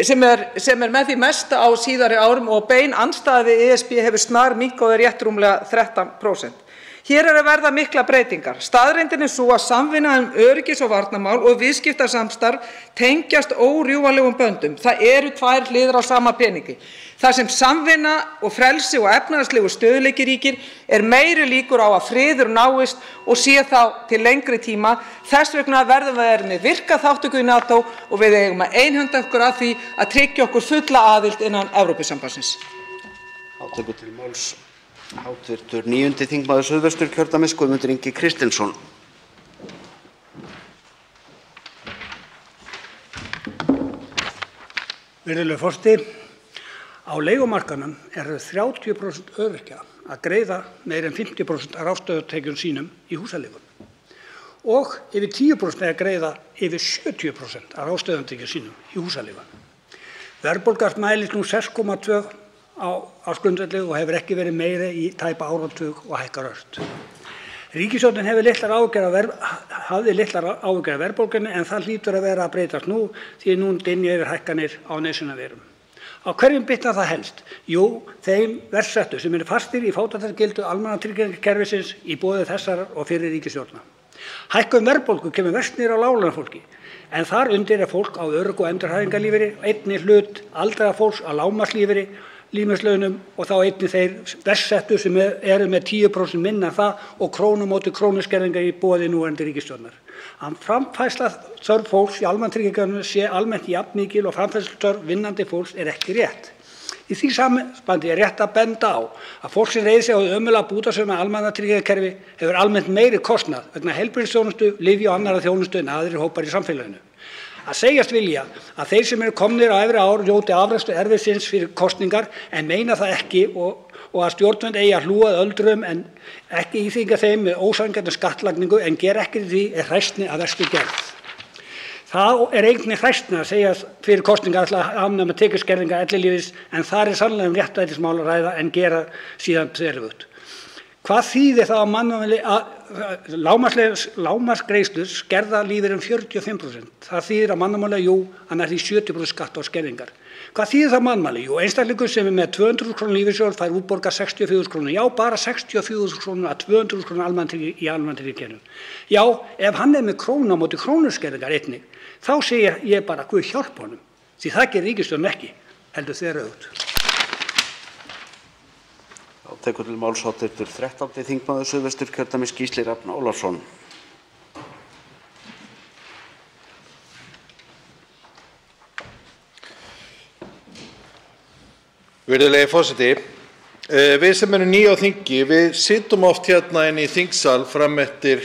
sem er með því mesta á síðari árum og bein andstaða við ESB hefur snarminnkað og er rétt rúmlega 13%. Hér að verða mikla breytingar. Staðreyndin er sú að samvinna öryggis- og varnarmál og viðskiptasamstarf tengjast órjúfanlegum böndum. Það eru 2 hliðar á sama peningi. Þar sem samvinna og frelsi og efnahagslegur stöðugleiki ríkir er meiri líkur á að friður náist og sé þá til lengri tíma. Þess vegna verðum við með virka þátttöku í NATO og við eigum að einhenda okkur að því að tryggja okkur fulla aðild innan Evrópusambandsins. Tekur til máls hv. 9. þingmaður Suðvesturkjördæmis, Guðmundur Ingi Kristinsson. Virðulegur forseti. Á leigumarkaðnum eru 30% öryrkja að greiða meira en 50% af ráðstöfunartekjum sínum í húsaleigu og yfir 10% að greiða yfir 70% af ráðstöfunartekjum sínum í húsaleigu. Verðbólga mælist nú 6,2 á ársgrundvelli og hefur ekki verið meiri í tæpa áratug og hækkar ört. Ríkisstjórnin hafði litlar áhyggjur af verðbólgunni en það hlýtur að vera að breytast nú því nú dynja yfir hækkanir á nauðsynjavörum. Á hverjum bitnar það helst? Jú, þeim verst settu sem eru fastir í fátæktargildi almannatryggingakerfisins í boði þessarar og fyrri ríkisstjórna. Hækkun verðbólgu kemur verst niður á láglaunafólki en þar undir er fólk á örorku- og endurhæfingarlífeyri, einnig hlut aldraða fólks á lágmarkslífeyri, lífeyrislaunum og þá einnig þeir verst settu sem eru með 10% minna en það og krónu móti krónu skerðingar í boði núverandi ríkisstjórnar. Að framfærsluþörf fólks í almannatryggingunum sé almennt jafn mikil og framfærsluþörf vinnandi fólks er ekki rétt. Í því sambandi er rétt að benda á að fólk sem reiðir sig á ömurlega bútasaumu almannatryggingakerfi hefur almennt meiri kostnað vegna heilbrigðisþjónustu, lyfja og annarra þjónustu en aðrir hópar í samfélaginu. Að segjast vilja að þeir sem eru komnir á efri ár njóti afrakstur erfiðisins fyrir kosningar en meina það ekki og að stjórnvöld eigi að hlúa að öldruðum en ekki íþynja þeim með ósanngjörnu skattlagningu en gera ekki því er hræsni að verstu gerð. Það er einnig hræsni að segja fyrir kosningar að afnema tekjuskerðingar ellilífeyris en þar er sannlega réttlætismál að ræða en gera síðan þveröfugt. Hvað þýðir það að lágmarksgreiðslur skerða lífeyri 45%? Það þýðir að mannamáli, jú, hann er því 70% skatt á skerðingar. Hvað þýðir það mannamáli? Jú, einstaklingur sem er með 200.000 kr. lífeyrissjóð fær útborgað 64.000 kr. Já, bara 64.000 kr. að 200.000 kr. í almannatryggingakerfinu. Já, ef hann er með krónu á móti krónu skerðingar einnig, þá segi ég bara Guð hjálp honum, því það gerir ríkisstjórnin ekki, heldur þveröfugt. Tekur til máls hv. 13. þingmaður Suðvesturkjördæmis Gísli Rafn Ólafsson. Virðulegi forseti, við sem erum ný á þingi, við sitjum oft hérna inn í þingsal fram eftir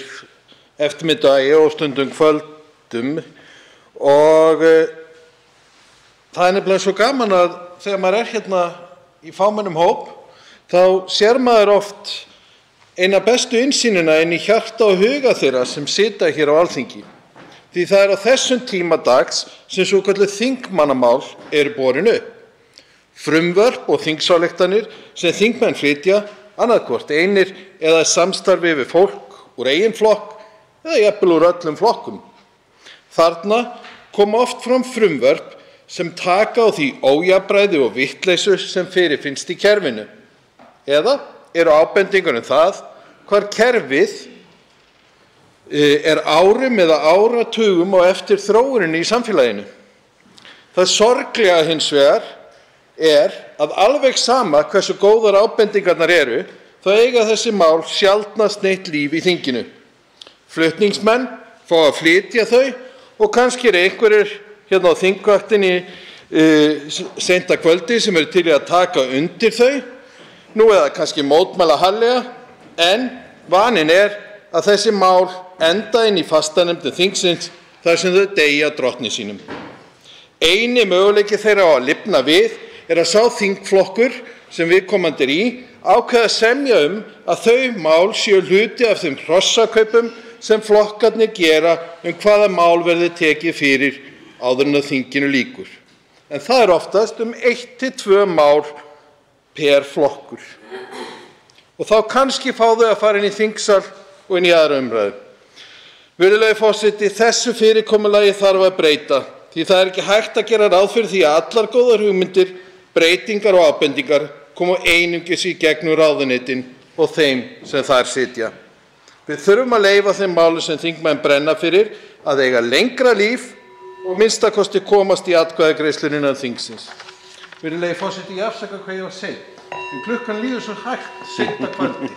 eftirmiddagi og stundum kvöldum og það er nefnilega svo gaman að þegar maður er hérna í fámennum hóp þá sér maður oft eina bestu innsýnina inn í hjarta og huga þeirra sem sita hér á Alþingi. Því það er á þessum tíma dags sem svokölluð þingmannamál eru borin upp. Frumvörp og þingsályktanir sem þingmenn flytja annaðhvort einir eða í samstarfi við fólk úr eigin flokk eða jafnvel úr öllum flokkum. Þarna koma oft fram frumvörp sem taka á því ójafnræði og vitleysu sem fyrirfinnst í kerfinu. Eða eru ábendingar það hvar kerfið er árum eða áratugum á eftir þróuninni í samfélaginu. Það sorglega hins vegar er að alveg sama hversu góðar ábendingarnar eru, þá eiga þessi mál sjaldnast neitt líf í þinginu. Flutningsmenn fá að flytja þau og kannski eru einhverjir hérna á þingvaktinni seint að kvöldi sem eru til í að taka undir þau, nú eða kannski mótmæla harðlega, en vaninn er að þessi mál enda inn í fastanefndum þingsins þar sem þau deyja drottni sínum. Eini möguleiki þeirra á að lifna við er að sá þingflokkur sem viðkomandi er í ákveða að semja að þau mál séu hluti af þeim hrossakaupum sem flokkarnir gera hvaða mál verði tekið fyrir áður en að þinginu lýkur. En það er oftast 1 til 2 mál per flokkur. Og þá kannski fá þau að fara inn í þingsal og inn í aðra umræðu. Virðulegi forseti, þessu fyrirkomulagi þarf að breyta því það er ekki hægt að gera ráð fyrir því að allar góðar hugmyndir, breytingar og ábendingar koma einungis í gegnum ráðuneytin og þeim sem þar sitja. Við þurfum að leyfa þeim málum sem þingmenn brenna fyrir að eiga lengra líf og minnstakosti komast í atkvæðagreiðslur innan þingsins. Virðulegi forseti, ég afsaka hvað ég var seinn, en klukkan líður svo hægt seint að kvöldi.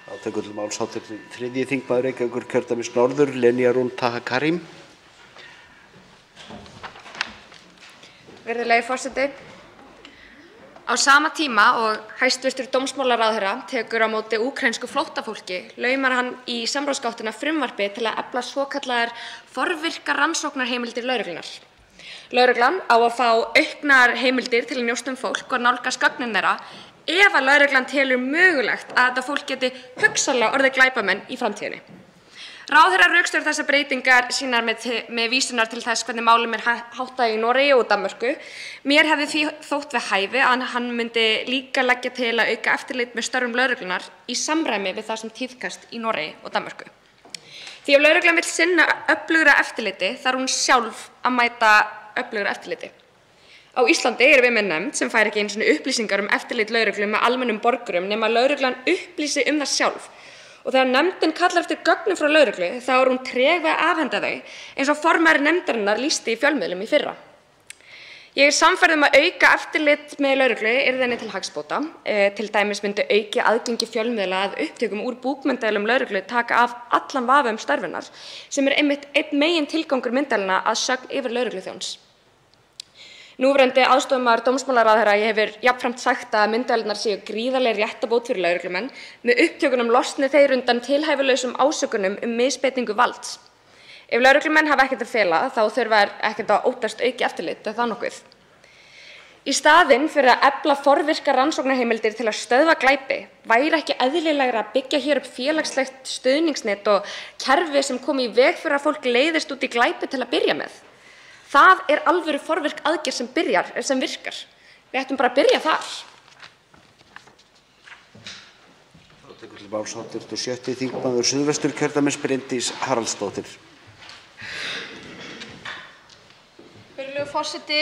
Þá tekur til máls hv. 3. þingmaður Reykjavíkurkjördæmis norður, Lenya Rún Taha Karim. Virðulegi forseti, á sama tíma og hæstv. Dómsmálaráðherra tekur á móti úkraínsku flóttafólki laumar hann í samráðsgáttina frumvarpi til að efla svokallaðar forvirkar rannsóknarheimildir lögreglunnar. Lögreglan á að fá auknar heimildir til að njósna fólk og nálgast gögnin þeirra ef að lögreglan telur mögulegt að þetta fólk geti hugsanlega orðið glæpamenn í framtíðinni. Ráðherra rökstyður þessar breytingar sínar með vísunar til þess hvernig málum háttað í Noregi og Danmörku. Mér hefði því þótt við hæfi að hann myndi líka leggja til að auka eftirlit með störfum lögreglunar í samræmi við það sem tíðkast í Noregi og Danmörku. Því ef lögreglan vill sinna öflugra eftirliti þarf hún sjálf að mæta öflugra eftirliti. Á Íslandi erum við með nefnd sem fær ekki einu sinni upplýsingar eftirlit lögreglu með almennum borgurum nema lögreglan upplýsi það sjálf. Og þegar nefndin kallar eftir gögnum frá lögreglu þá hún treg við að afhenda þau eins og formaður nefndarinnar lýsti í fjölmiðlum í fyrra. Ég sannfærð að auka eftirlit með lögreglu yrði til hagsbóta. Til dæmis myndi auki aðgengi fjölmiðla að upptökum úr búkmyndavélarm lögreglu taka af allan vafa störfunnar sem einmitt einn megin tilgangur myndavélanna að sögn yfirlögregluþjóns. Núverandi aðstoðarmaður dómsmálaráðherra hefur jafnframt sagt að myndavélarnar séu gríðarleg réttarbót fyrir lögreglumenn. Með upptökunum losni þeir undan tilhæfulausum ásökunum misbeitingu valds. Ef lögreglumenn hafa ekkert að fela þá þurfa þeir ekkert að óttast auki eftirlit það nokkuð. Í staðinn fyrir að efla forvirkar rannsóknarheimildir til að stöðva glæpi væri ekki eðlilegra að byggja hér upp félagslegt stuðningsnet og kerfi sem komi í veg fyrir að fólk leiðist út í glæpi til að byrja með. Það alvöru forvirk aðgerð sem virkar. Við ættum bara að byrja þar. Þá tekur til máls hv. 7. þingmaður Suðvesturkjördæmis Bryndís Haraldsdóttir. Virðulegur forseti,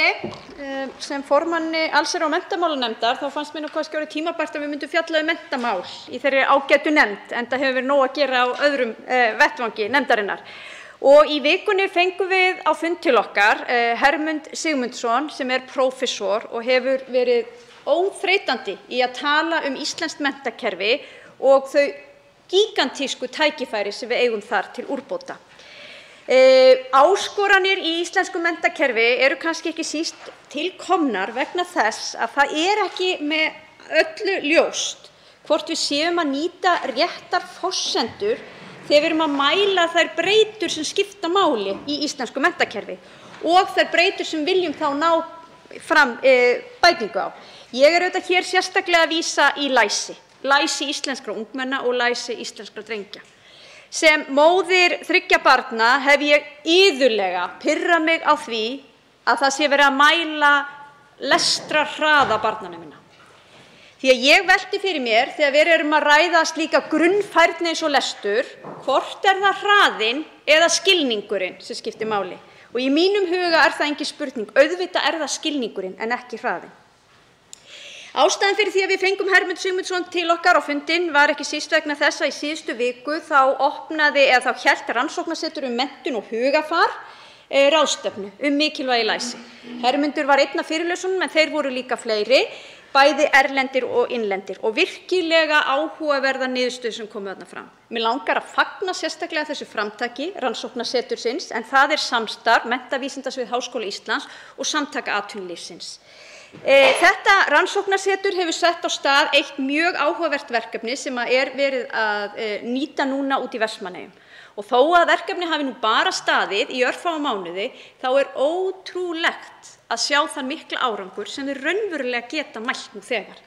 sem formanni allsherjar- og menntamálanefndar þá fannst mér kannski orðið tímabært að við myndum fjalla menntamál í þeirri ágætu nefnd, enda hefur verið nóg að gera á öðrum vettvangi nefndarinnar. Og í vikunni fengum við á fund til okkar Hermund Sigmundsson sem prófessor og hefur verið óþreytandi í að tala íslenskt menntakerfi og þau gigantísku tækifæri sem við eigum þar til úrbóta. Áskoranir í íslensku menntakerfi eru kannski ekki síst tilkomnar vegna þess að það ekki með öllu ljóst hvort við séum að nýta réttar forsendur þegar við erum að mæla þær breytur sem skipta máli í íslensku menntakerfi og þær breytur sem viljum þá ná fram bætingu á. Ég auðvitað hér sérstaklega að vísa í læsi íslenskra ungmenna og læsi íslenskra drengja. Sem móðir 3 barna hef ég iðulega pirrað mig á því að það sé verið að mæla lestrarhraða barnanna minna. Því að ég velti fyrir mér þegar við erum að ræða slíka grunnfærni eins og lestur, hvort það hraðinn eða skilningurinn sem skiptir máli. Og í mínum huga það engin spurning, auðvitað það skilningurinn en ekki hraðinn. Ástæðan fyrir því að við fengum Hermund Sigmundsson til okkar á fundinn var ekki síst vegna þess að í síðustu viku þá hélt Rannsóknasetur menntun og hugafar ráðstefnu mikilvægi læsi. Hermundur var einn af fyrirlesurunum en þeir voru líka fleiri, bæði erlendir og innlendir og virkilega áhugaverðar niðurstöður sem komu þarna fram. Mig langar að fagna sérstaklega þessu framtaki Rannsóknasetursins en það samstarf Menntavísindasvið Háskóla Íslands og Samtaka atvinnulífsins. Þetta rannsóknarsetur hefur sett á stað eitt mjög áhugavert verkefni sem verið að nýta núna út í Vestmannaeyjum. Og þó að verkefni hafi nú bara staðið í örfáa mánuði, þá ótrúlegt að sjá þann mikla árangur sem við raunverulega geta mælt nú þegar.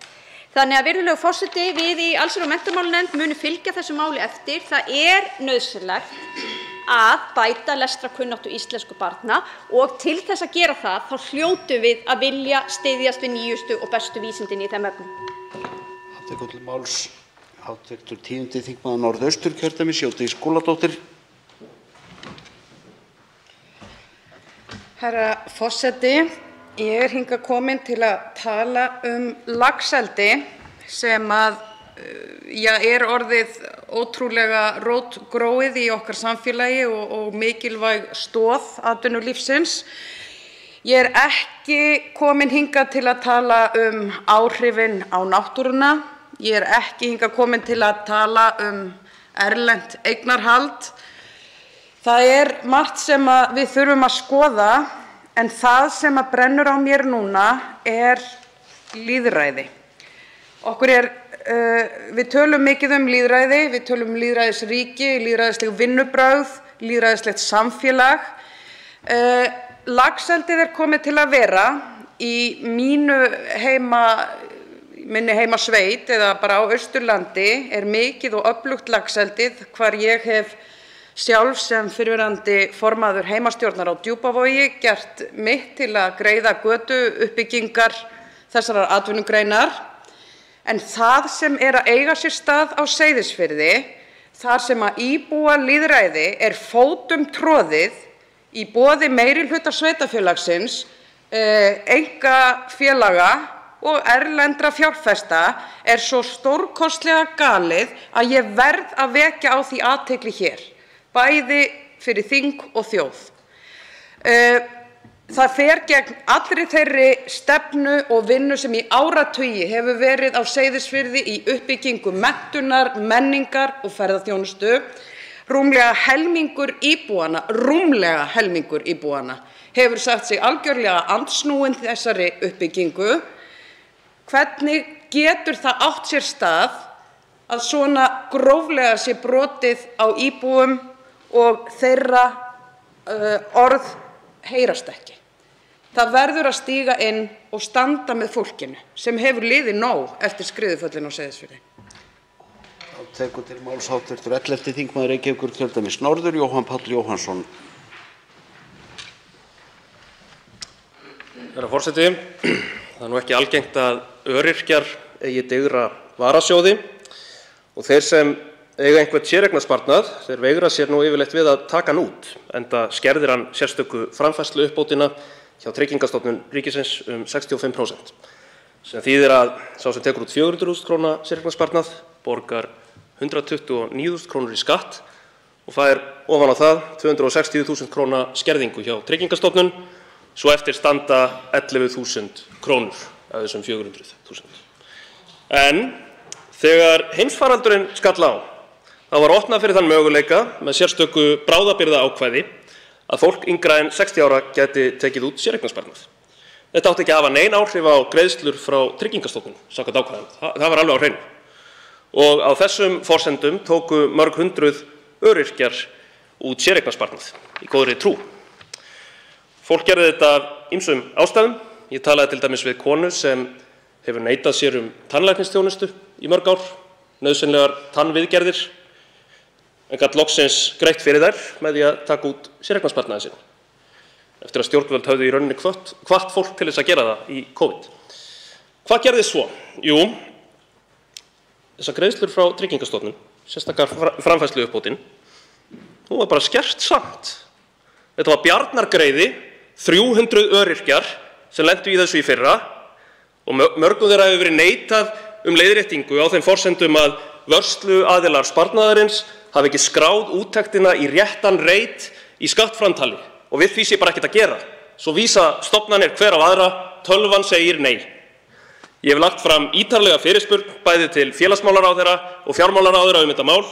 Þannig að virðulegur forseti, við í allsherjar- og menntamálanefnd munum fylgja þessu máli eftir. Það nauðsynlegt að bæta lestrarkunnáttu íslensku barna og til þess að gera það þá hljótum við að vilja styðjast við nýjustu og bestu vísindin í þeim efnum. Tekur til máls hv. 10. þingmaður Norðausturkjördæmis Jódís Skúladóttir. Herra forseti, ég hingað komin til að tala laxeldi sem orðið ótrúlega rótgróið í okkar samfélagi og mikilvæg stoð atvinnulífsins. Ég ekki komin hingað til að tala áhrifin á náttúruna. Ég ekki hingað komin til að tala erlent eignarhald. Það margt sem við þurfum að skoða en það sem brennur á mér núna lýðræði. Við tölum mikið lýðræði, við tölum lýðræðisríki, lýðræðisleg vinnubrögð, lýðræðislegt samfélag. Laxeldið er komið til að vera í minni heimasveit eða bara á Austurlandi er mikið og öflugt laxeldið hvar ég hef sjálf sem fyrrverandi formaður heimastjórnar á Djúpavogi gert mitt til að greiða götu uppbyggingar þessarar atvinnugreinar. En það sem er að eiga sér stað á Seyðisfirði, þar sem að íbúalýðræði er fótum troðið í boði meirihluta sveitarfélagsins, einkafélaga og erlendra fjárfesta, er svo stórkostlega galið að ég verð að vekja á því athygli hér, bæði fyrir þing og þjóð. Það fer gegn allri þeirri stefnu og vinnu sem í áratugi hefur verið á Seyðisfirði í uppbyggingu menntunar, menningar og ferðaþjónustu. Rúmlega helmingur íbúanna hefur sagt sig algjörlega andsnúinn þessari uppbyggingu. Hvernig getur það átt sér stað að svona gróflega sé brotið á íbúum og þeirra orð heyrast ekki? Það verður að stíga inn og standa með fólkinu sem hefur liðið nóg eftir skriðuföllin á Seyðisfirði. Tekur til máls hv. 11. þingmaður Reykjavíkurkjördæmis norður, Jóhann Páll Jóhannsson. Herra forseti, það nú ekki algengt að öryrkjar eigi digra varasjóði og þeir sem eiga einhvern séreignarsparnað, þeir veigra sér nú yfirleitt við að taka hann út, enda skerðir hann sérstöku framfærsluuppbótina hjá Tryggingastofnun ríkisins 65%, sem þýðir að sá sem tekur út 400.000 kr. séreignarsparnað borgar 129.000 kr. í skatt og fær ofan á það 260.000 kr. skerðingu hjá Tryggingastofnun, svo eftir standa 11.000 kr. af þessum 400.000. En þegar heimsfaraldurinn skall á, þá var opnað fyrir þann möguleika með sérstöku bráðabirgðaákvæði að fólk yngra en 60 ára gæti tekið út séreignarsparnað. Þetta átti ekki að hafa nein áhrif á greiðslur frá Tryggingastofnun samkvæmt ákvæðinu. Það var alveg á hreinu. Og á þessum forsendum tóku mörg hundruð öryrkjar út séreignarsparnað í góðri trú. Fólk gerði þetta af ýmsum ástæðum. Ég talaði til dæmis við konu sem hefur neitað sér tannlæknisþjónustu í mörg ár, nauðsynlegar tannviðgerðir, en gat loksins greitt fyrir þær með því að taka út séreignarsparnaðinn sinn, eftir að stjórnvöld höfðu í rauninni hvatt fólk til þess að gera það í COVID. Hvað gerðist svo? Jú, þessar greiðslur frá Tryggingastofnun, sérstakar framfærsluuppbótin, hún var bara skert samt. Þetta var bjarnargreiði, 300 öryrkjar sem lentu í þessu í fyrra og mörgum þeirra hefur verið neitað leiðréttingu á þeim forsendum að vörsluaðilar sparnaðarins hafi ekki skráð úttektina í réttan reit í skattframtali og við því sé bara ekkert að gera. Svo vísa stofnanir hver á aðra, tölvan segir nei. Ég hef lagt fram ítarlega fyrirspurn bæði til félagsmálaráðherra og fjármálaráðherra þetta mál,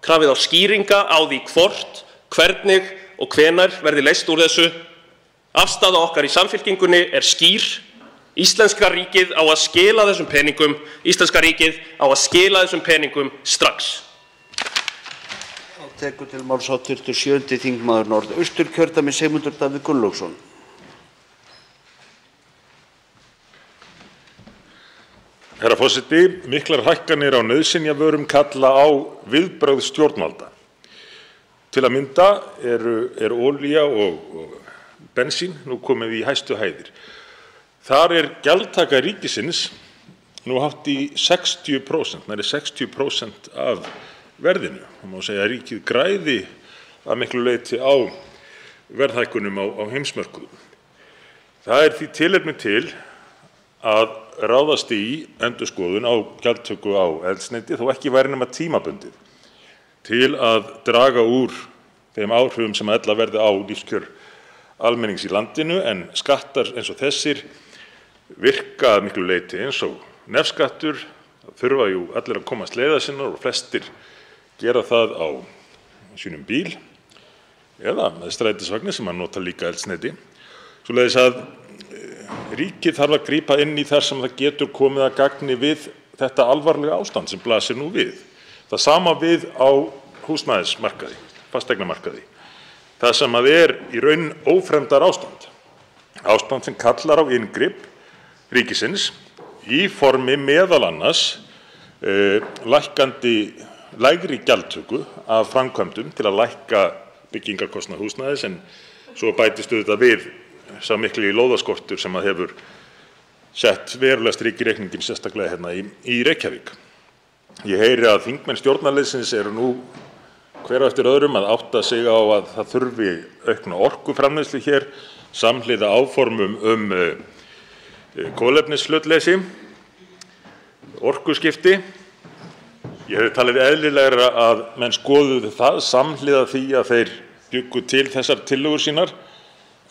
krafið á skýringa á því hvort, hvernig og hvenær verði leyst úr þessu. Afstaða okkar í Samfylkingunni er skýr. Íslenska ríkið á að skila þessum peningum. Íslenska ríkið á að skila þessum peningum strax. Tekur til máls hv. 7. þingmaður Norðausturkjördæmis Sigmundur Davíð Gunnlaugsson. Herra forseti, miklar hækkanir á nauðsynjavörum kalla á viðbrögð stjórnvalda. Til að mynda er olía og bensín nú komið í hæstu hæðir. Þar er gjaldtaka ríkisins nú hátt í 60%, nærri 60% af verðinu. Það má segja að ríkið græði að miklu leyti á verðhækkunum á heimsmörkuðum. Það er því tilefni til að ráðast í endurskoðun á gjaldtöku á eldsneyti, þó ekki væri nema tímabundið, til að draga úr þeim áhrifum sem ella verði á lífskjör almennings í landinu, en skattar eins og þessir virka að miklu leyti eins og nefskattur. Það þurfa jú allir að komast leiðar sinnar og flestir gera það á sínum bíl eða með strætisvagni sem að nota líka eldsneyti. Svoleiðis að ríkið þarf að grípa inn í þar sem það getur komið að gagni við þetta alvarlega ástand sem blasir nú við. Það sama við á húsnæðismarkaði, fasteignamarkaði. Það sem að er í raun ófremdar ástand. ástand sem kallar á inngrip ríkisins í formi meðal annars lægri gjaldtöku af framkvæmdum til að lækka byggingarkostnað húsnæðis, en svo bætist auðvitað við sá mikli lóðaskortur sem hefur sett verulega strik í reikninginn, sérstaklega hérna í Reykjavík. Ég heyri að þingmenn stjórnarliðsins eru nú hver á eftir öðrum að átta sig á að það þurfi aukna orkuframleiðslu hér samhliða áformum kolefnishlutleysi, orkuskipti. Ég hefði talið eðlilegra að menn skoðuðu það samhliða því að þeir bjuggu til þessar tillögur sínar,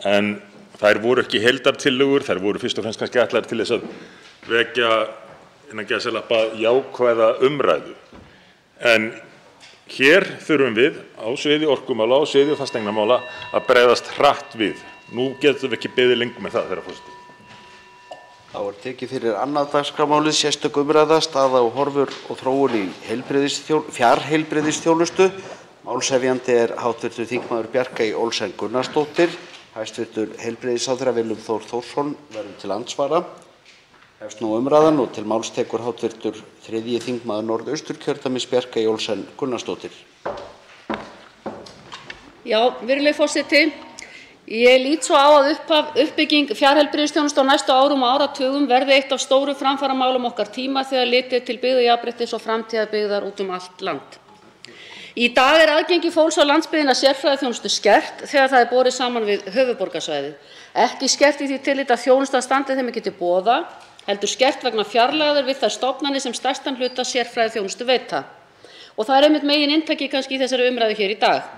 en þær voru ekki heildartillögur, þær voru fyrst og fremst kannski ætlaðar til þess að vekja innan gæsalappa jákvæða umræðu. En hér þurfum við á sviði orkumála og sviði fasteignamála að bregðast hratt við. Nú getum við ekki beðið lengur með það, herra forseti. Þá tekið fyrir annað dagskrármálið, sérstök umræða, staða og horfur og þróun í fjarheilbrigðisþjónustu. Málshefjandi hv. þingmaður Bjarkey Olsen Gunnarsdóttir. Hæstv. heilbrigðisráðherra Willum Þór Þórsson verður til andsvara. Hefst nú umræðan og til máls tekur hv. 3. þingmaður Norðausturkjördæmis Bjarkey Olsen Gunnarsdóttir. Já, virðulegi forseti. Ég lít svo á að uppbygging fjarheilbrigðisþjónustu á næstu árum og áratugum verði eitt af stóru framfaramálum okkar tíma þegar litið til byggðajafnréttis og framtíðarbyggðar út allt land. Í dag aðgengi fólks á landsbyggðinni að sérfræðiþjónustu skert þegar það borið saman við höfuðborgarsvæðið. Ekki skert í því tilliti að þjónustan standi þeim ekki til boða, heldur skert vegna fjarlægðar við þær stofnanir sem stærstan hluta sérfræðiþjónustu veita. Og það einmitt megininntakið kannski í þessari umræðu hér í dag.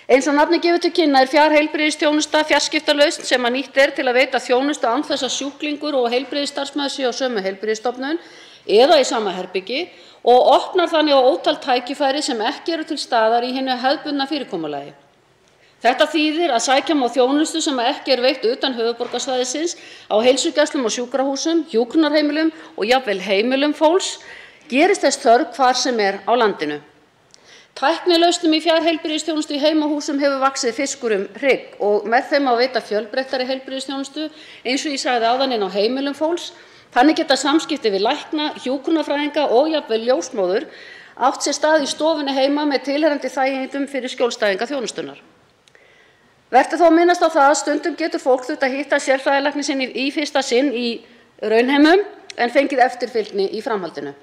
Eins og nafnið gefur til kynna fjarheilbrigðisþjónusta fjarskiptalausn sem nýtt til að veita þjónustu án þess að sjúklingur og heilbrigðisstarfsmaður séu á sömu heilbrigðisstofnun eða í sama herbergi og opnar þannig á ótal tækifæri sem ekki eru til staðar í hinu hefðbundna fyrirkomulagi. Þetta þýðir að sækja má þjónustu sem ekki veitt utan höfuðborgarsvæðisins á heilsugæslum og sjúkrahúsum, hjúkrunarheimilum og jafnvel heimilum fólks, gerist þess þörf hvar sem á landinu. Tæknilausnum í fjarheilbrigðisþjónustu í heimahúsum hefur vaxið fiskur hrygg og með þeim að veita fjölbreyttari heilbrigðisþjónustu eins og ég sagði áðan inn á heimilum fólks. Þannig geta samskipti við lækna, hjúkrunarfræðinga og jafnvel ljósmóður átt sér stað í stofunni heima með tilheyrandi þægindum fyrir skjólstæðinga þjónustunnar. Vert þó að minnast á það að stundum getur fólk þurft að hitta sérfræðilækni sinn í fyrsta sinn í raunheimum en fengið eftirfylgni í framhaldinu.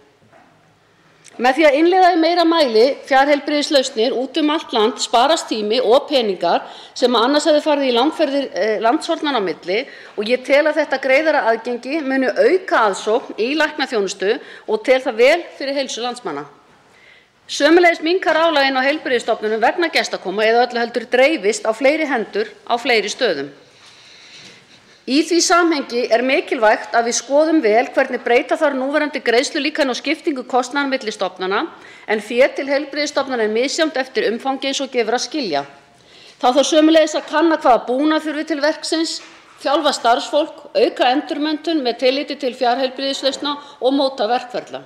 Með því að innleiða í meira mæli fjarheilbrigðislausnir út allt land sparast tími og peningar sem annars hefði farið í langferðir landshornanna á milli og ég tel að þetta greiðara aðgengi muni auka aðsókn í læknaþjónustu og tel það vel fyrir heilsu landsmanna. Sömuleiðis minnkar álagið á heilbrigðisstofnunum vegna gestakoma eða öllu heldur dreifist á fleiri hendur á fleiri stöðum. Í því samhengi mikilvægt að við skoðum vel hvernig breyta þarf núverandi greiðslulíkani og skiptingu kostnaðar milli stofnana en fé til heilbrigðisstofnana misjafnt eftir umfangi eins og gefur að skilja. Þá þarf sömuleiðis að kanna hvaða búnað þurfi til verksins, þjálfa starfsfólk, auka endurmenntun með tilliti til fjarheilbrigðislausna og móta verkferla.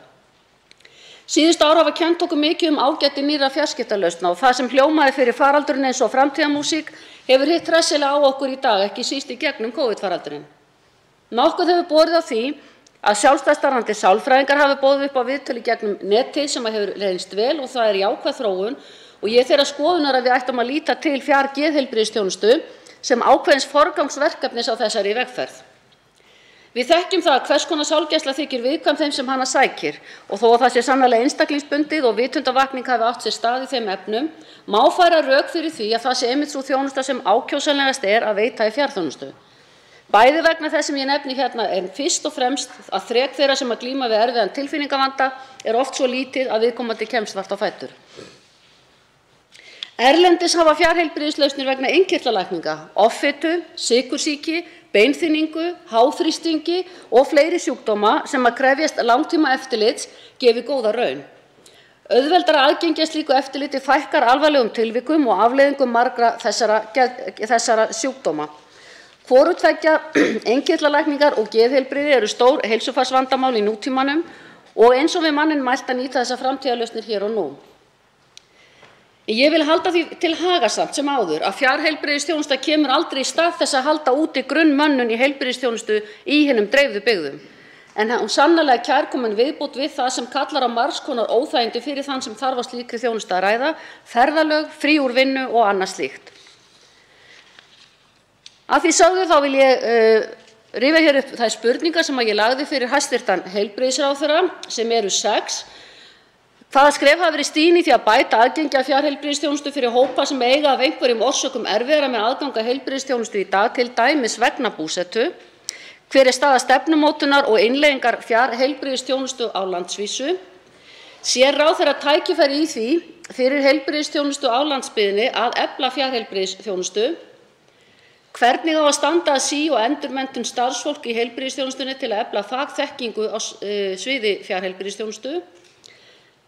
Síðustu ár hafa kennt okkur mikið ágæti nýrra fjarskiptalausna og það sem hljómaði fyrir faraldurinn eins og framtíðarmúsík hefur hitt hressilega á okkur í dag, ekki síst í gegnum COVID-faraldurinn. Nokkuð hefur borið á því að sjálfstætt starfandi sálfræðingar hafi boðið upp á viðtöl í gegnum netið sem hefur reynst vel og það jákvæð þróun og ég þeirrar skoðunar að við ættum að líta til fjargeðheilbrigðisþjónustu sem ákveðins forgangsverkefnis á þessari vegferð. Við þekkjum það að hvers konar sálgæsla þykir viðkvæm þeim sem hana sækir og þó að það sé sannarlega einstaklingsbundið og vitundavakning hafi átt sér stað í þeim efnum, má færa rök fyrir því að það sé einmitt sú þjónusta sem ákjósanlegast að veita í fjarþjónustu. Bæði vegna þess sem ég nefni hérna fyrst og fremst að þrek þeirra sem að glíma við erfiðan tilfinningavanda oft svo lítið að viðkomandi kemst vart á fætur. Erlendis hafa fjarheilbrigðislausnir vegna innkirtlalækninga, offitu, sykursýki, beinþynningu, háþrýstingi og fleiri sjúkdóma sem að krefjast langtíma eftirlits gefið góða raun. Auðveldara aðgengi að slíku eftirliti fækkar alvarlegum tilvikum og afleiðingum margra þessara sjúkdóma. Hvoru tveggja innkirtlalækningar og geðheilbrigði eru stór heilsufarsvandamál í nútímanum og eins og við manninn mælt að nýta þessar framtíðarlausnir hér og nú. Ég vil halda því til haga samt sem áður að fjarheilbrigðisþjónusta kemur aldrei í stað þess að halda úti grunnmönnun í heilbrigðisþjónustu í hinum dreifðu byggðum. En hún sannarlega kærkomin viðbót við það sem kallar á margs konar óþægindi fyrir þann sem þarf á slíkri þjónustu að ræða, ferðalög, frí úr vinnu og annað slíkt. Að því sögðu þá vil ég rifja hér upp þær spurningar sem ég lagði fyrir hæstv. Heilbrigðisráðherra sem eru 6. Hvaða skref hafa verið stigin í því að bæta aðgengi að fjarheilbrigðisþjónustu fyrir hópa sem eiga af einhverjum orsökum erfiðara með aðgang að heilbrigðisþjónustu í dag, til dæmis vegna búsetu? Hver er staða stefnumótunar og innleiðingar fjarheilbrigðisþjónustu á landsvísu? Sér ráðherra tækifæri í því fyrir heilbrigðisþjónustu á landsbyggðinni að efla fjarheilbrigðisþjónustu? Hvernig á að standa að sí- og endurmenntun starfsfólk í heilbrigðisþjónustunni til að efla fagþekkingu á sviði fjarheilbrigðisþjónustu?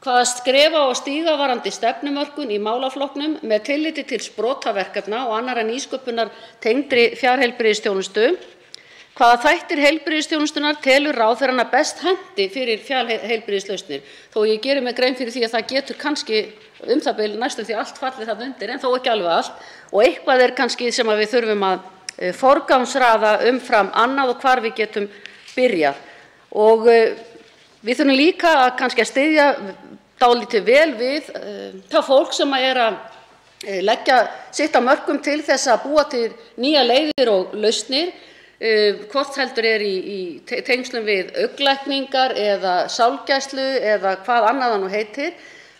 Hvaða skref á að stíga varðandi stefnumörkun í málaflokknum með tilliti til sprotaverkefna og annarra nýsköpunar tengdri fjarheilbrigðisþjónustu? Hvaða þættir heilbrigðisþjónustunnar telur ráðherranna best henti fyrir fjarheilbrigðislausnir? Þó ég geri mig grein fyrir því að það getur kannski það bil næstum því allt fallið þarna undir, en þó ekki alveg allt. Og eitthvað er kannski sem við þurfum að forgangsraða umfram annað og hvar við getum byrjað. Og við þurfum líka að kannski að styðja dálítið vel við það fólk sem er að leggja sitt af mörkum til þess að búa til nýja leiðir og lausnir, hvort heldur er í tengslum við augnlækningar eða sálgæslu eða hvað annað það nú heitir.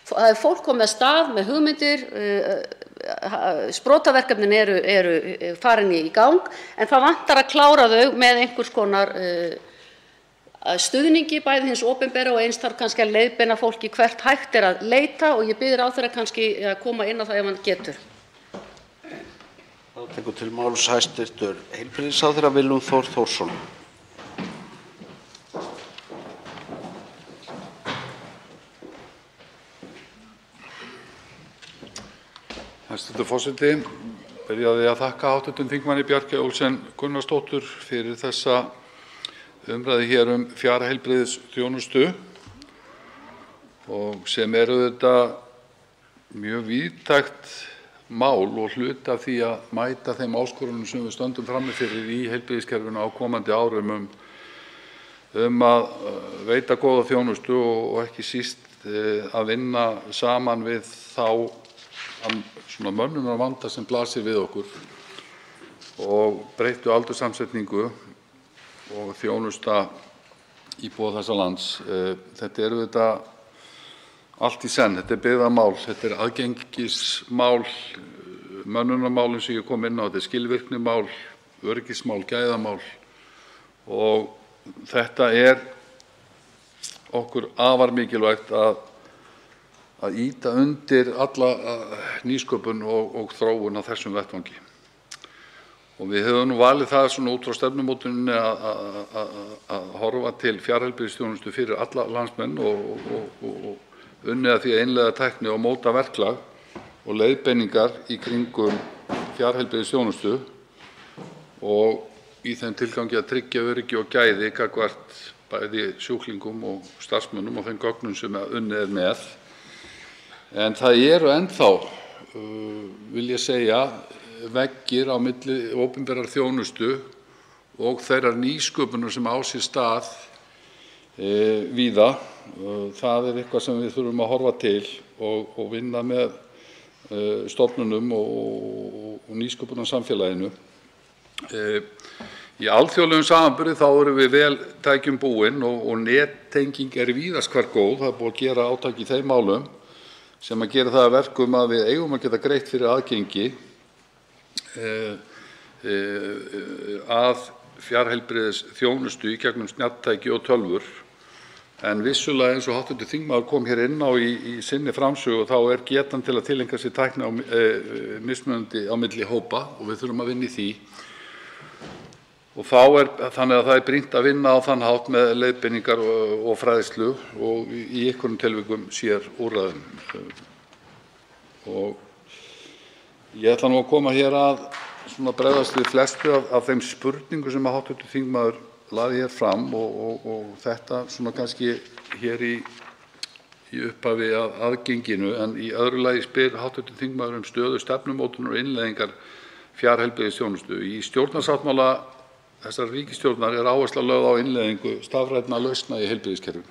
Það er fólk komið af stað með hugmyndir, sprotaverkefnin eru farin í gang, en það vantar að klára þau með einhvers konar stuðningi bæði hins opinbera og eins þarf kannski að leiðbeina fólki hvert hægt er að leita, og ég biður ráðherra kannski að koma inn á það ef hann getur. Þá tekur til máls hæstv. Heilbrigðisráðherra Willum Þór Þórsson. Hæstv. forseti, byrjaði að þakka hv. þingmanni Bjarkeyju Olsen Gunnarsdóttur fyrir þessa umræðu hér fjarheilbrigðisþjónustu, og sem auðvitað mjög víðtækt mál og hluti af því að mæta þeim áskorunum sem við stöndum frammi fyrir í heilbrigðiskerfinu á komandi árum að veita góða þjónustu og ekki síst að vinna saman við þá mönnunarvanda sem blasir við okkur og breyttu aldurssamsetningu og þjónusta íbúa þessa lands. Þetta er auðvitað allt í senn. Þetta er byggðamál, þetta er aðgengismál, mönnunarmál eins og ég kom inn á, þetta er skilvirknimál, öryggismál, gæðamál, og þetta er okkur afar mikilvægt að ýta undir alla nýsköpun og þróun á þessum vettvangi. Og við höfum nú valið það út frá stefnumótuninni að horfa til fjarheilbrigðisþjónustu fyrir alla landsmenn og unnið að því að innleiða tækni og móta verklag og leiðbeiningar í kringum fjarheilbrigðisþjónustu, og í þeim tilgangi að tryggja öryggi og gæði gagnvart bæði sjúklingum og starfsmönnum og þeim gögnum sem unnið er með. En það eru ennþá, vil ég segja, veggir á milli opinberrar þjónustu og þeirrar nýsköpunar sem á sér stað víða. Það er eitthvað sem við þurfum að horfa til og vinna með stofnunum og nýsköpunarsamfélaginu. Í alþjóðlegum samanburði þá erum við vel tækjum búin og nettenging er víðast hvar góð. Það er búið að gera átak í þeim málum sem að gera það að verkum að við eigum að geta greitt fyrir aðgengi að fjarheilbrigðisþjónustu í gegnum snjalltæki og tölvur. En vissulega, eins og hv. þingmaður kom hér inn á í sinni framsögu, þá er getan til að tileinka sér tækni mismunandi á milli hópa og við þurfum að vinna í því. Og þannig að það er brýnt að vinna á þann hátt með leiðbeiningar og fræðslu og í einhverjum tilvikum sér úrræðum. Og ég ætla nú að koma hér að bregðast við flestu af þeim spurningum sem hv. þingmaður lagði hér fram, og þetta kannski hér í upphafi að aðgenginu, en í öðru lagi spyr hv. þingmaður um stöðu stefnumótunar og innleiðingar fjarheilbrigðisþjónustu. Í stjórnarsáttmála þessarar ríkisstjórnar er áhersla lögð á innleiðingu stafrænna lausna í heilbrigðiskerfinu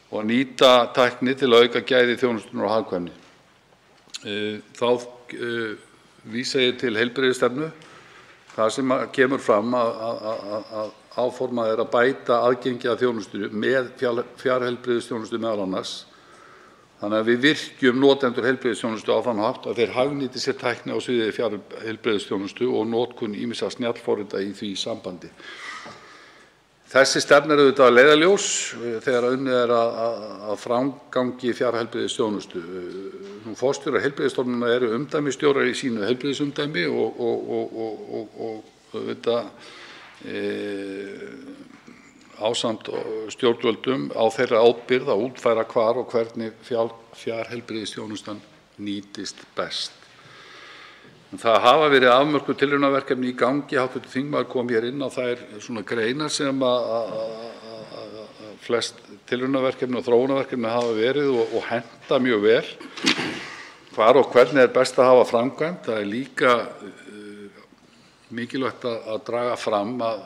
og að nýta tækni til að auka gæði þjónustunnar og hagkvæmni. Þá vísa ég til heilbrigðisstefnu þar sem kemur fram að áformað er að bæta aðgengi að þjónustu með fjarheilbrigðisþjónustu meðal annars, þannig að við virkjum notendur heilbrigðisþjónustu á þann hátt að þeir hagnýti sér tækni á sviði fjarheilbrigðisþjónustu og notkun ýmissa snjallforrita í því sambandi. Þessi stefna er auðvitað leiðarljós þegar unnið er að framgangi fjarheilbrigðisþjónustu. Forstjórar heilbrigðisstofnana eru umdæmisstjórar í sínu heilbrigðisumdæmi og auðvitað ásamt stjórnvöldum á þeirra ábyrgð að útfæra hvar og hvernig fjarheilbrigðisþjónustan nýtist best. Það hafa verið afmörkuð tilraunaverkefni í gangi. Hv. þingmaður kom hér inn á þær greinar sem flest tilraunaverkefni og þróunarverkefni hafa verið og henta mjög vel. Hvar og hvernig er best að hafa framkvæmt. Það er líka mikilvægt að draga fram að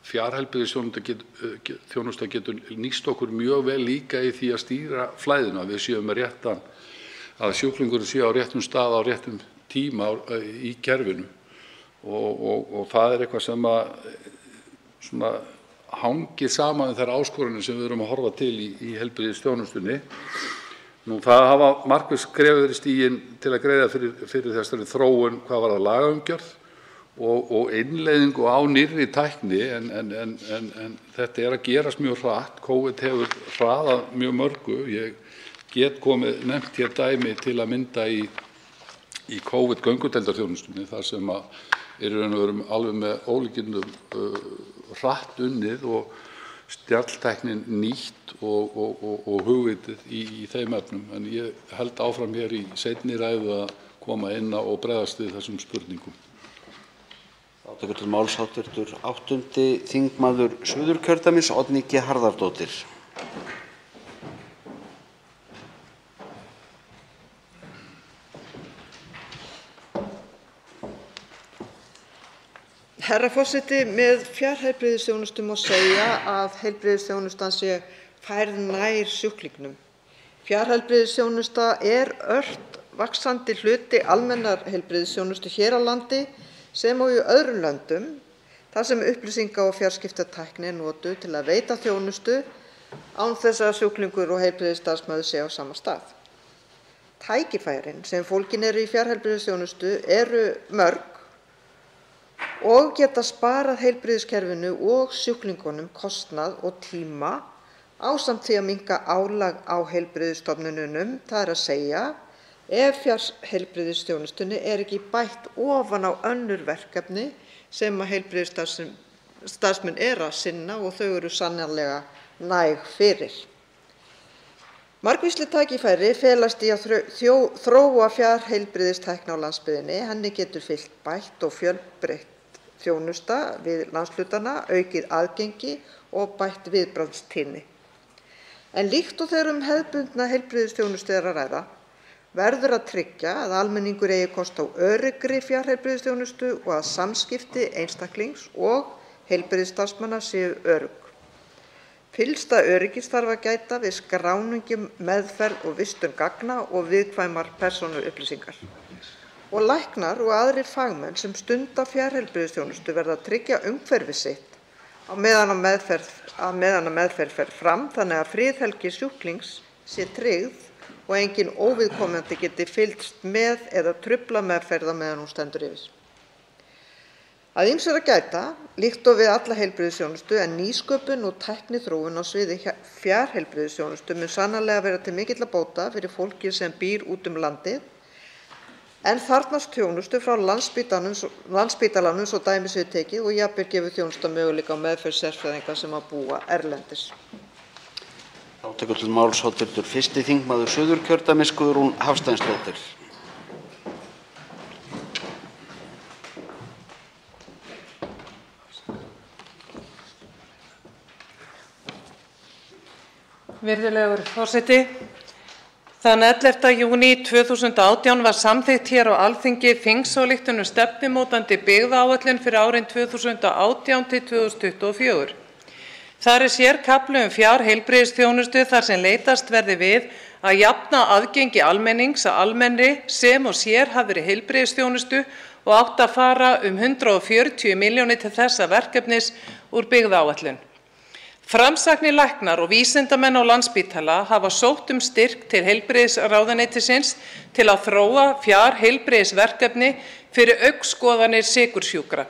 fjarheilbrigðisþjónusta getur nýst okkur mjög vel líka í því að stýra flæðinu, að við séum með réttan, að sjúklingurinn sé á réttum stað á réttum tíma í kerfinu og það er eitthvað sem hangir saman með þær áskoranir sem við erum að horfa til í heilbrigðisþjónustunni. Það hafa markviss skref verið stigin til að greiða fyrir þessari þróun hvað varðar lagaumgjörð og innleiðingu á nýrri tækni, en þetta er að gerast mjög hratt. COVID hefur hraðað mjög mörgu. Ég get nefnt hér dæmi til að mynda í COVID-göngudeildarþjónustunni þar sem er alveg með ólíkindum hratt unnið og snjalltæknin nýtt og hugvitið í þeim efnum. En ég held áfram hér í seinni ræðu að koma inn á og bregðast við þessum spurningum. Þá tekur til máls hv. 8. þingmaður Suðurkjördæmis, Oddný G. Harðardóttir. Herra forseti, með fjarheilbrigðisþjónustu má segja að heilbrigðisþjónustan sé færð nær sjúklingnum. Fjarheilbrigðisþjónusta er ört vaxandi hluti almennrar heilbrigðisþjónustu hér á landi sem og í öðrum löndum þar sem upplýsinga- og fjarskiptatækni er notuð til að veita þjónustu án þess að sjúklingur og heilbrigðisstarfsmaður sé á sama stað. Tækifærin sem fólgin eru í fjarheilbrigðisþjónustu eru mörg og geta sparað heilbrigðiskerfinu og sjúklingunum kostnað og tíma ásamt því að minnka álag á heilbrigðisstofnununum, það er að segja ef fjarheilbrigðisþjónustunni er ekki bætt ofan á önnur verkefni sem að heilbrigðisstarfsmenn eru að sinna og þau eru sannarlega næg fyrir. Margvísleg tækifæri felast í að þróa fjarheilbrigðistækni á landsbyggðinni. Henni getur fylgt bætt og fjölbreytt þjónusta við landshlutana, aukið aðgengi og bætt viðbragðstíðni. En líkt og þegar hefðbundna heilbrigðisþjónustu er að ræða verður að tryggja að almenningur eigi kost á öruggri fjarheilbrigðisþjónustu og að samskipti einstaklings og heilbrigðisstarfsmanna séu örugg. Fyllsta öryggis þarf að gæta við skráningu, meðferð og vistun gagna og viðkvæmar persónuupplýsingar. Og læknar og aðrir fagmenn sem stunda fjarheilbrigðisþjónustu verða að tryggja umhverfi sitt á meðan meðferð fer fram þannig að friðhelgi sjúklings sé tryggð og engin óviðkomandi geti fylgst með eða truflað meðferð á meðan hún stendur yfir. Að ýmsu er að gæta, líkt og við alla heilbrigðisþjónustu, en nýsköpun og tækniþróun á sviði fjarheilbrigðisþjónustu mun sannarlega vera til mikilla bóta fyrir fólkið sem býr út landið, en þarfnast þjónustu frá Landspítalanum svo dæmi séu tekið og jafnvel gefur þjónusta möguleika á meðferð sérfræðinga sem að búa erlendis. Þá tekur til máls hv. 1. þingmaður Suðurkjördæmis, Guðrún Hafsteinsdóttir. Virðulegur forseti. Þann 11. júní 2018 var samþykkt hér á Alþingi þingsályktun um stefnumótandi byggðaáætlun fyrir árin 2018 til 2024. Þar er sérkafli fjárheilbrigðisþjónustu þar sem leitast verði við að jafna aðgengi almennings að almennri sem og sérhæfðri heilbrigðisþjónustu og átti að fara 140 milljónir til þessa verkefnis úr byggðaáætlun. Framsæknir læknar og vísindamenn á Landspítala hafa sótt styrk til heilbrigðisráðuneytisins til að þróa fjárheilbrigðisverkefni fyrir augnskoðanir sykursjúkra.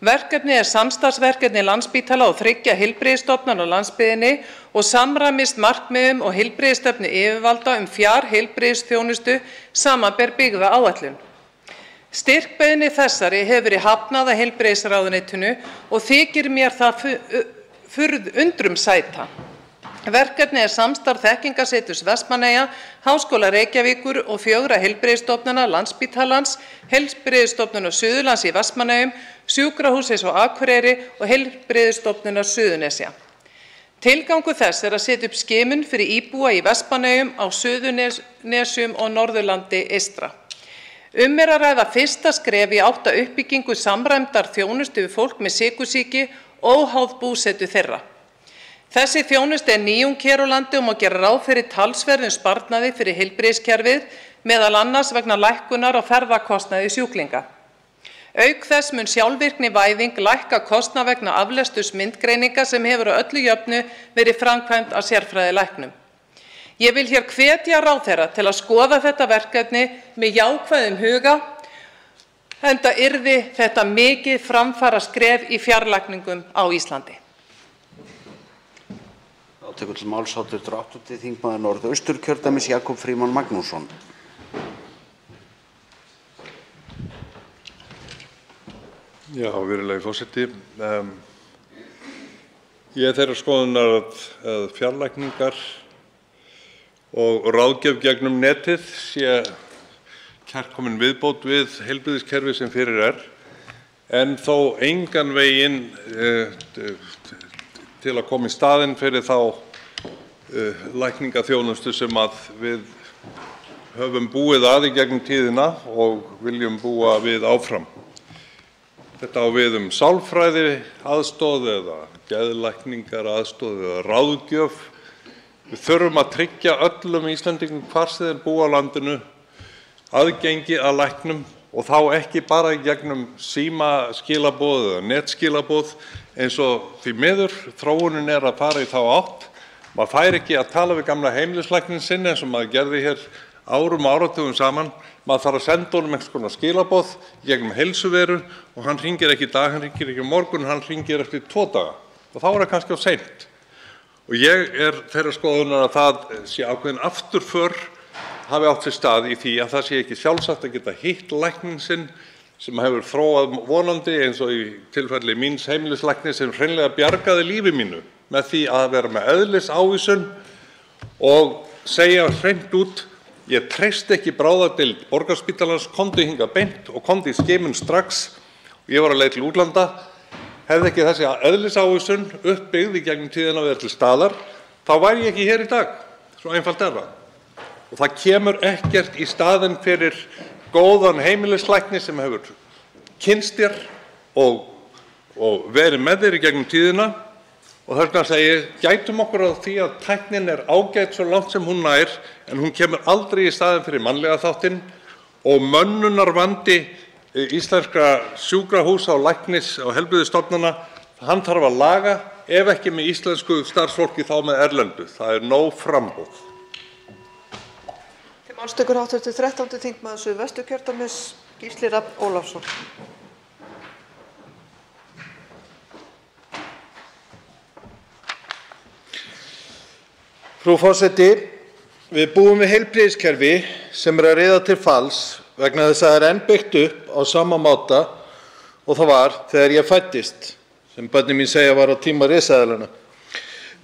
Verkefnið er samstarfsverkefni Landspítala og 3 heilbrigðisstofnana á landsbyggðinni og samræmist markmiðum og heilbrigðisstefnu yfirvalda fjárheilbrigðisþjónustu samanber byggðaáætlun. Styrkbeiðni þessari hefur verið hafnað af heilbrigðisráðuneytinu og þykir mér það undrum sæta. Verkefnið er samstarf Þekkingarseturs Vestmannaeyja, Háskóla Reykjavíkur og 4 heilbrigðisstofnana Landspítalans, Heilbrigðisstofnunar Suðurlands í Vestmannaeyjum, Sjúkrahússins á Akureyri og Heilbrigðisstofnunar Suðurnesja. Tilgangur þess er að setja upp skimun fyrir íbúa í Vestmannaeyjum, á Suðurnesjum og Norðurlandi eystra. Er að ræða fyrsta skref í átt að uppbyggingu samræmdar þjónustu við fólk með sykursýki óháð búsetu þeirra. Þessi þjónusta er nýjung hér á landi og má gera ráð fyrir talsverðum sparnaði fyrir heilbrigðiskerfið, meðal annars vegna lækkunar á ferðakostnaði sjúklinga. Auk þess mun sjálfvirknivæðing lækka kostnað vegna aflesturs myndgreininga sem hefur á öllu jöfnu verið framkvæmd af sérfræðilæknum. Ég vil hér hvetja ráðherra til að skoða þetta verkefni með jákvæðum huga, enda yrði þetta mikið framfara skref í fjarlækningum á Íslandi. Tekur til máls hv. 8. þingmaður Norðausturkjördæmis Jakob Frímann Magnússon. Já, virðulegi forseti. Ég er þeirrar skoðunar að fjarlækningar og ráðgjöf gegnum netið sé kærkomin viðbót við heilbrigðiskerfi sem fyrir en þó engan veginn til að koma í staðinn fyrir þá lækningaþjónustu sem að við höfum búið að í gegnum tíðina og viljum búa við áfram. Þetta á við sálfræði aðstoð eða geðlækningar aðstoð eða ráðgjöf. Við þurfum að tryggja öllum Íslendingum hvar sem þeir búa á landinu aðgengi að læknum og þá ekki bara í gegnum símaskilaboð eða netskilaboð eins og því miður þróunin er að fara í þá átt. Maður fær ekki að tala við gamla heimilislækninn sinn eins og maður gerði hér árum og áratugum saman. Maður þarf að senda honum einhvers konar skilaboð gegnum heilsuveru og hann hringir ekki í dag, hann hringir ekki á morgun, hann hringir eftir 2 daga og þá er það kannski of seint. Og ég er þeirrar skoðunar að það sé ákveðin afturför hafi átt sér stað í því að það sé ekki sjálfsagt að geta hitt lækninn sinn sem hefur þróað vonandi eins og í tilfelli míns heimilislæknis sem hreinlega bjargaði lífi mínu með því að vera með eðlisávísun og segja hreint út: ég treysti ekki bráðadeild Borgarspítalans, komdu hingað beint og komdu í skimun strax. Ég var á leið til útlanda, hefði ekki þessi eðlisávísun uppbyggð í gegnum tíðina verið til staðar, þá væri ég ekki hér í dag. Svo einfalt er það. Og það kemur ekkert í staðinn fyrir góðan heimilislækni sem hefur kynnst þér og verið með þér í gegnum tíðina. Og þess vegna segi ég, gætum okkur á því að tæknin er ágæt svo langt sem hún nær, en hún kemur aldrei í staðinn fyrir mannlega þáttinn og mönnunarvandi íslenskra sjúkrahúsa og læknis og heilbrigðisstofnana, hann þarf að laga, ef ekki með íslensku starfsfólki þá með erlendu. Það er nóg framboð. Til máls tekur hv. 13. þingmaður Suðvesturkjördæmis Gísli Rafn Ólafsson. Frú forseti, við búum við heilbrigðiskerfi sem að riða til falls vegna þess að það enn byggt upp á sama máta og það var þegar ég fæddist, sem börnin mín segja var á tíma risaeðlanna.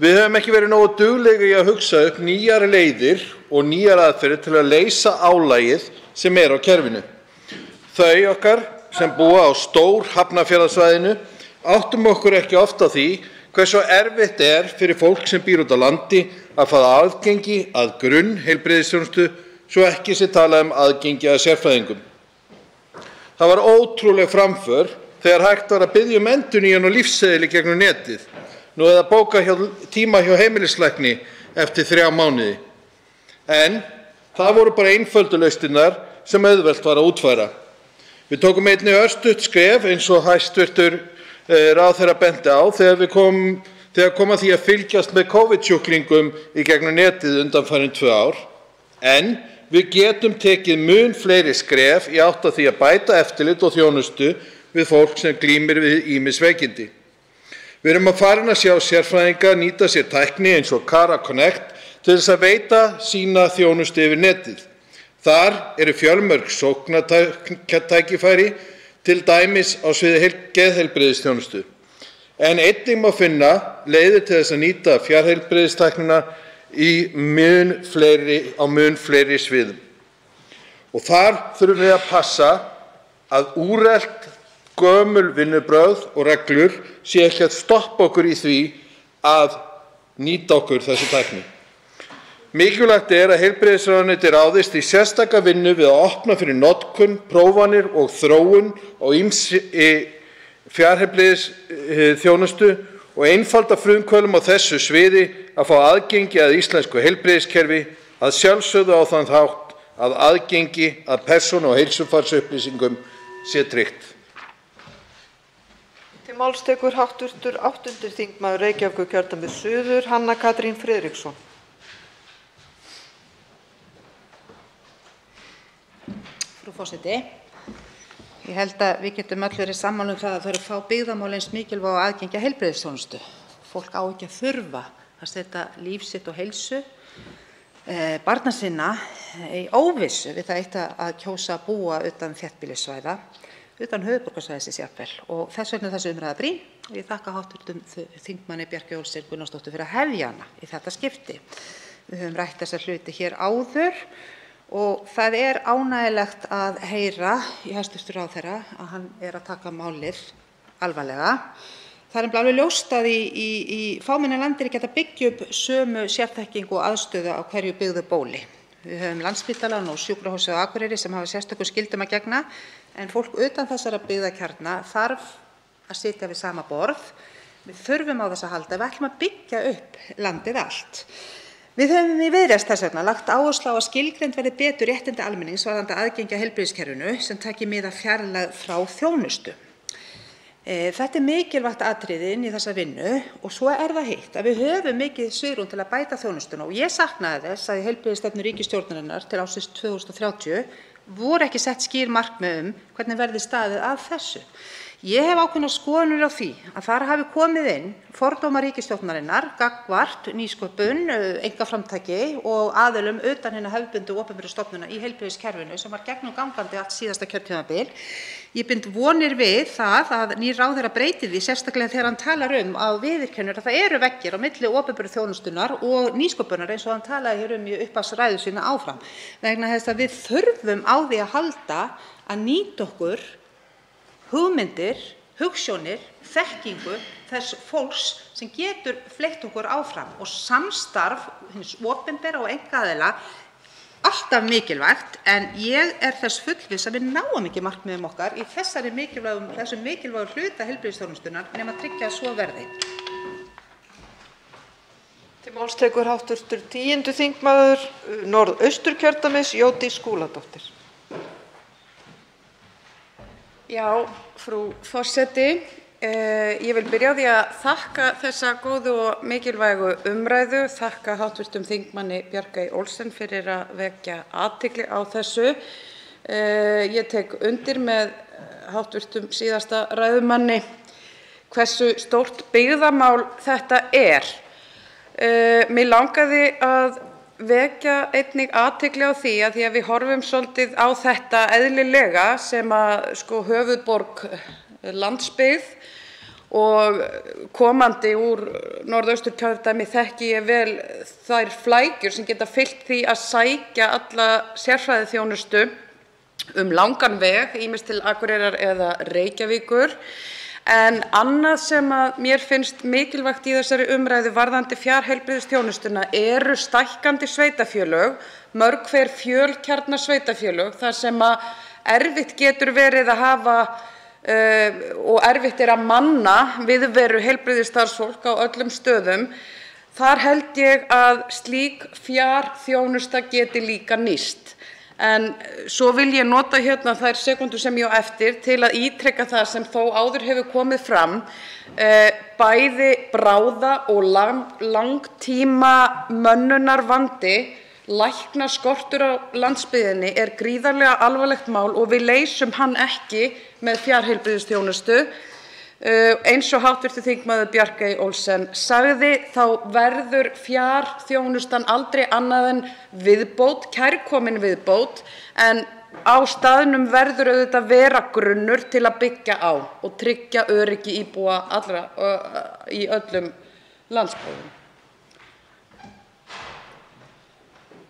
Við höfum ekki verið nógu duglegir í að hugsa upp nýjar leiðir og nýjar aðferðir til að leysa álagið sem er á kerfinu. Þau okkar sem búa á stór Hafnarfjarðarsvæðinu áttum okkur ekki oft á því hversu erfitt fyrir fólk sem býr úti á landi að fá aðgengi að grunnheilbrigðisþjónustu, svo ekki sé talað aðgengi að sérfræðingum. Það var ótrúleg framför þegar hægt var að biðja endurnýjun og lífseðil í gegnum netið, nú eða bóka tíma hjá heimilislækni eftir 3 mánuði. En það voru bara einföldu lausnirnar sem auðvelt var að útfæra. Við tókum einnig örstutt skref eins og hæstv. Ráðherra benti á þegar kom að því að fylgjast með COVID-sjúklingum í gegnum netið undanfarin 2 ár. En við getum tekið mun fleiri skref í átt að því að bæta eftirlit og þjónustu við fólk sem glímir við ýmis veikindi. Við erum farin að sjá sérfræðinga nýta sér tækni eins og Cara Connect til þess að veita sína þjónustu yfir netið. Þar eru fjölmörg sóknartækifæri, til dæmis á sviði geðheilbrigðisþjónustu. En einnig má finna leiðir til þess að nýta fjarheilbrigðistæknina á mun fleiri sviðum. Og þar þurfum við að passa að úrelt gömul vinnubrögð og reglur sé ekki að stoppa okkur í því að nýta okkur þessi tækni. Mikilvægt að heilbrigðisráðuneytið ráðist í sérstaka vinnu við að opna fyrir notkun, prófanir og þróun á fjarheilbrigðisþjónustu og einfalda frumkvöðlum á þessu sviði að fá aðgengi að íslensku heilbrigðiskerfi, að sjálfsögðu á þann hátt að aðgengi að persónu- og heilsufarsupplýsingum sé tryggt. Til máls tekur hv. 8. þingmaður Reykjavíkurkjördæmis suður, Hanna Katrín Friðriksson. Frú forseti, ég held að við getum öll verið sammála það að það fá byggðamál eins mikilvæg og aðgengi að heilbrigðisþjónustu. Fólk á ekki að þurfa að setja líf sitt og heilsu barna sinna í óvissu við það eitt að kjósa að búa utan þéttbýlissvæða, utan höfuðborgarsvæðisins jafnvel. Og þess vegna þessi umræða brýn og ég þakka hv. þingmanni Bjarkeyju Olsen Gunnarsdóttur fyrir að hefja hana í þetta skipti. Við höfum rætt þessa hluti hér áður. Og það ánægjulegt að heyra í hæstv. Ráðherra að hann að taka málið alvarlega. Það nefnilega alveg ljóst að í fámennu landi er ekki hægt að byggja upp sömu sérþekkingu og aðstöðu á hverju byggðu bóli. Við höfum Landspítalann og Sjúkrahúsið á Akureyri sem hafa sérstökum skyldum að gegna, en fólk utan þessara byggðakjarna þarf að sitja við sama borð. Við þurfum á þess að halda ef við ætlum að byggja upp landið allt. Við höfum í Viðreisn þess vegna lagt áherslu á að skilgreind verði betur réttindi almennings varðandi aðgengi að heilbrigðiskerfinu sem taki mið af fjarlægð frá þjónustu. Þetta mikilvægt atriði inn í þessa vinnu og svo það hitt að við höfum mikið svigrúm til að bæta þjónustuna og ég saknaði þess að í heilbrigðisstefnu ríkisstjórnarinnar til ársins 2030 voru ekki sett skýr markmið hvernig verði staðið að þessu. Ég hef ákveðnar skoðanir á því að þar hafi komið inn fordómar ríkisstjórnarinnar gagnvart nýsköpun, einkaframtaki og aðilum utan hinna hefðbundnu opinberu stofnana í heilbrigðiskerfinu sem var gegnumgangandi allt síðasta kjörtímabil. Ég bind vonir við það að nýr ráðherra breyti því, sérstaklega þegar hann talar á viðurkennur að það eru veggir á milli opinberu þjónustunnar og nýsköpunar eins og hann talaði hér í upphafsræðu sína áfram. Vegna þess að við þurfum á því að halda að nýta okkur hugmyndir, hugsjónir, þekkingu þess fólks sem getur fleytt okkur áfram og samstarf hins opinbera og einkaaðila alltaf mikilvægt, en ég þess fullviss að við náum ekki markmiðum okkar í þessum mikilvægu hluta heilbrigðisþjónustunnar nema að tryggja að svo verði. Til máls tekur hv. 10. þingmaður Norðausturkjördæmis Jódís Skúladóttir. Já, frú forseti, ég vil byrja á því að þakka þessa góðu og mikilvægu umræðu, þakka hv. þingmanni Bjarkeyju Olsen fyrir að vekja athygli á þessu. Ég tek undir með hv. síðasta ræðumanni hversu stórt byggðamál þetta er. Mig langaði að vekja einnig athygli á því að við horfum svolítið á þetta eðlilega sem höfuðborg landsbyggð og komandi úr Norðausturkjördæmi þekki ég vel þær flækjur sem geta fylgt því að sækja alla sérfræðiþjónustu langan veg, ýmist til Akureyrar eða Reykjavíkur. En annað sem að mér finnst mikilvægt í þessari umræðu varðandi fjarheilbrigðisþjónustuna eru stækkandi sveitarfélög, mörg hver fjölkjarna sveitarfélög, þar sem að erfitt getur verið að hafa og erfitt er að manna viðveru heilbrigðisstarfsfólk á öllum stöðum. Þar held ég að slík fjarþjónusta geti líka nýst. En svo vil ég nota hérna þær sekúndur sem ég á eftir til að ítreka það sem þó áður hefur komið fram. Bæði bráða og langtíma mönnunarvandi, læknaskortur á landsbyggðinni er gríðarlega alvarlegt mál og við leysum hann ekki með fjarheilbrigðisþjónustu. Eins og hv. þingmaður Bjarkey Olsen sagði, þá verður fjarþjónustan aldrei annað en viðbót, kærkomin viðbót, en á staðnum verður auðvitað vera grunnur til að byggja á og tryggja öryggi íbúa allra í öllum landsbyggðum.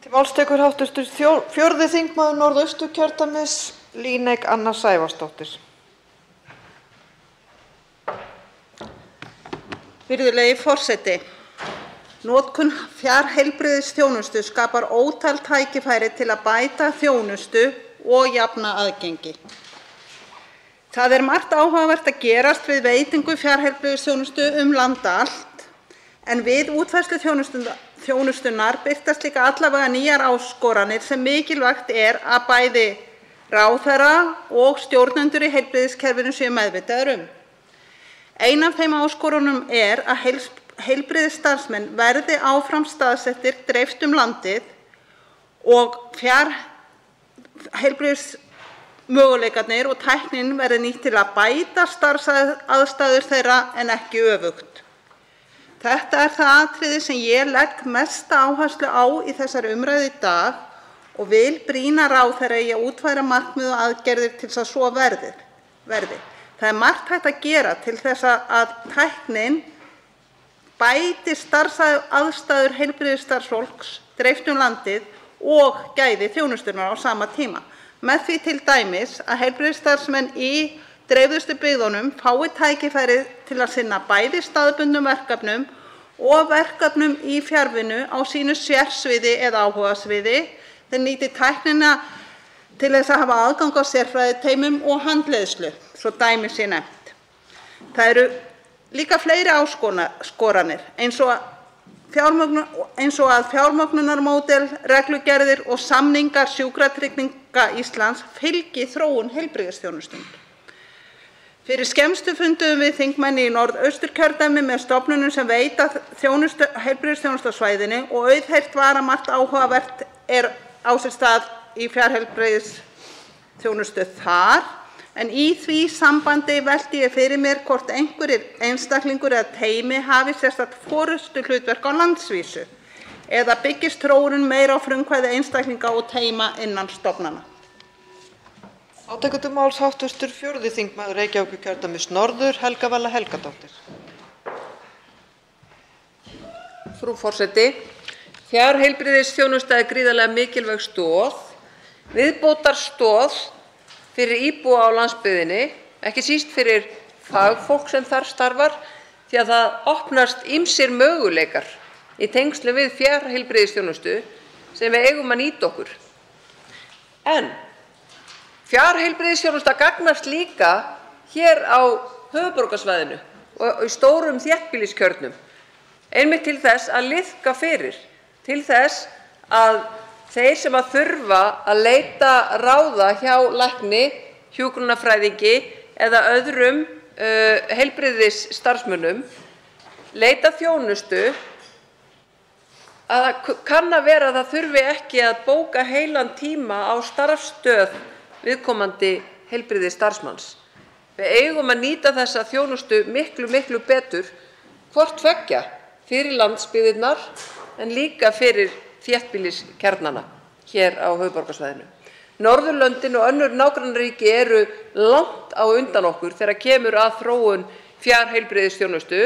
Til máls tekur hv. 4. þingmaður Norðausturkjördæmis, Líneik Anna Sævarsdóttir. Virðulegi forseti. Notkun fjarheilbrigðisþjónustu skapar ótal tækifæri til að bæta þjónustu og jafna aðgengi. Það er margt áhugavert að gerast við veitingu fjarheilbrigðisþjónustu land allt, en við útfærslu þjónustunnar birtast líka allavega nýjar áskoranir sem mikilvægt er að bæði ráðherra og stjórnendur í heilbrigðiskerfinu séu meðvitaðir. Ein af þeim áskorunum er að heilbrigðisstarfsmenn verði áfram staðsettir dreift landið og fjarheilbrigðismöguleikarnir og tæknin verði nýtt til að bæta starfsaðstæður þeirra en ekki öfugt. Þetta er það atriði sem ég legg mesta áherslu á í þessari umræðu í dag og vil brýna ráðherra í að útfæra markmið og aðgerðir til þess að svo verði. Það er margt hægt að gera til þess að tæknin bæti starfsaðstæður heilbrigðisstarfsfólks dreift landið og gæði þjónustunnar á sama tíma. Með því til dæmis að heilbrigðisstarfsmenn í dreifðustu byggðunum fái tækifæri til að sinna bæði staðbundnum verkefnum og verkefnum í fjarvinnu á sínu sérsviði eða áhugasviði. Þeir nýti tæknina til þess að hafa aðgang að sérfræðiteymum og handleiðslu, svo dæmi sé nefnt. Það eru líka fleiri áskoranir eins og að fjármögnunarmódel, reglugerðir og samningar Sjúkratrygginga Íslands fylgi þróun heilbrigðisþjónustunnar. Fyrir skemmstu funduðum við þingmenn í Norðausturkjördæmi með stofnunum sem veita heilbrigðisþjónustu á svæðinu og auðheyrt var að margt áhugavert er á sér stað í fjarheilbrigðisþjónustu þar, en í því sambandi velti ég fyrir mér hvort einhverjir einstaklingur eða teymi hafi sérstakt forystuhlutverk á landsvísu eða byggist þróunin meira á frumkvæði einstaklinga og teyma innan stofnana. Tekur til máls hv. 4. þingmaður Reykjavíkurkjördæmis norður, Helga Vala Helgadóttir. Frú forseti. Fjarheilbrigðisþjónusta er gríðarlega mikilvæg stoð, viðbótarstoð fyrir íbúa á landsbyggðinni, ekki síst fyrir fagfólk sem þar starfar, því að það opnast ýmsir möguleikar í tengslum við fjarheilbrigðisþjónustu sem við eigum að nýta okkur. En fjarheilbrigðisþjónusta gagnast líka hér á höfuðborgarsvæðinu og í stórum þéttbýliskjörnum, einmitt til þess að liðka fyrir, til þess að þeir sem að þurfa að leita ráða hjá lækni, hjúkrunarfræðingi eða öðrum heilbrigðisstarfsmönnum leita þjónustu, að það kann að vera að það þurfi ekki að bóka heilan tíma á starfsstöð viðkomandi heilbrigðisstarfsmanns. Við eigum að nýta þessa þjónustu miklu betur, hvort tveggja fyrir landsbyggðirnar en líka fyrir þéttbýliskjarnana hér á höfuðborgarsvæðinu. Norðurlöndin og önnur nágrannaríki eru langt á undan okkur þegar kemur að þróun fjarheilbrigðisþjónustu.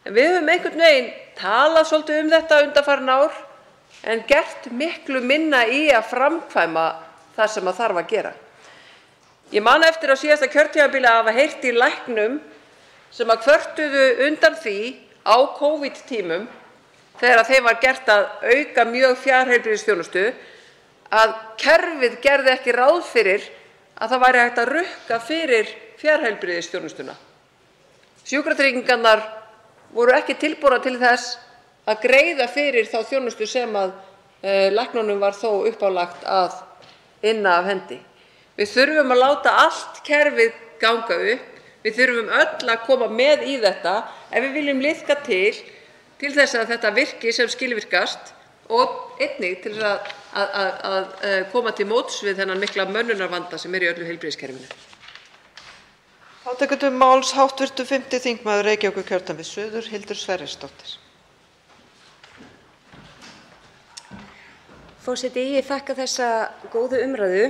En við höfum einhvern veginn talað svolítið þetta undanfarin ár en gert miklu minna í að framkvæma það sem að þarf að gera. Ég man eftir á síðasta kjörtímabili að hafa heyrt í læknum sem kvörtuðu undan því á Covid-tímum, þegar þeim var gert að auka mjög fjarheilbrigðisþjónustu, að kerfið gerði ekki ráð fyrir að það væri hægt að rukka fyrir fjarheilbrigðisþjónustuna. Sjúkratryggingarnar voru ekki tilbúnar til þess að greiða fyrir þá þjónustu sem læknunum var þó uppálagt að inna af hendi. Við þurfum að láta allt kerfið ganga upp. Við þurfum öll að koma með í þetta ef við viljum liðka til þess að þetta virki sem skilvirkast og einnig til þess að koma til móts við þennan mikla mönnunarvanda sem í öllu heilbrigðiskerfinu. Þá tekur til máls hv. 5. þingmaður Reykjavíkurkjördæmis suður, Hildur Sverrisdóttir. Forseti, ég þakka þessa góðu umræðu.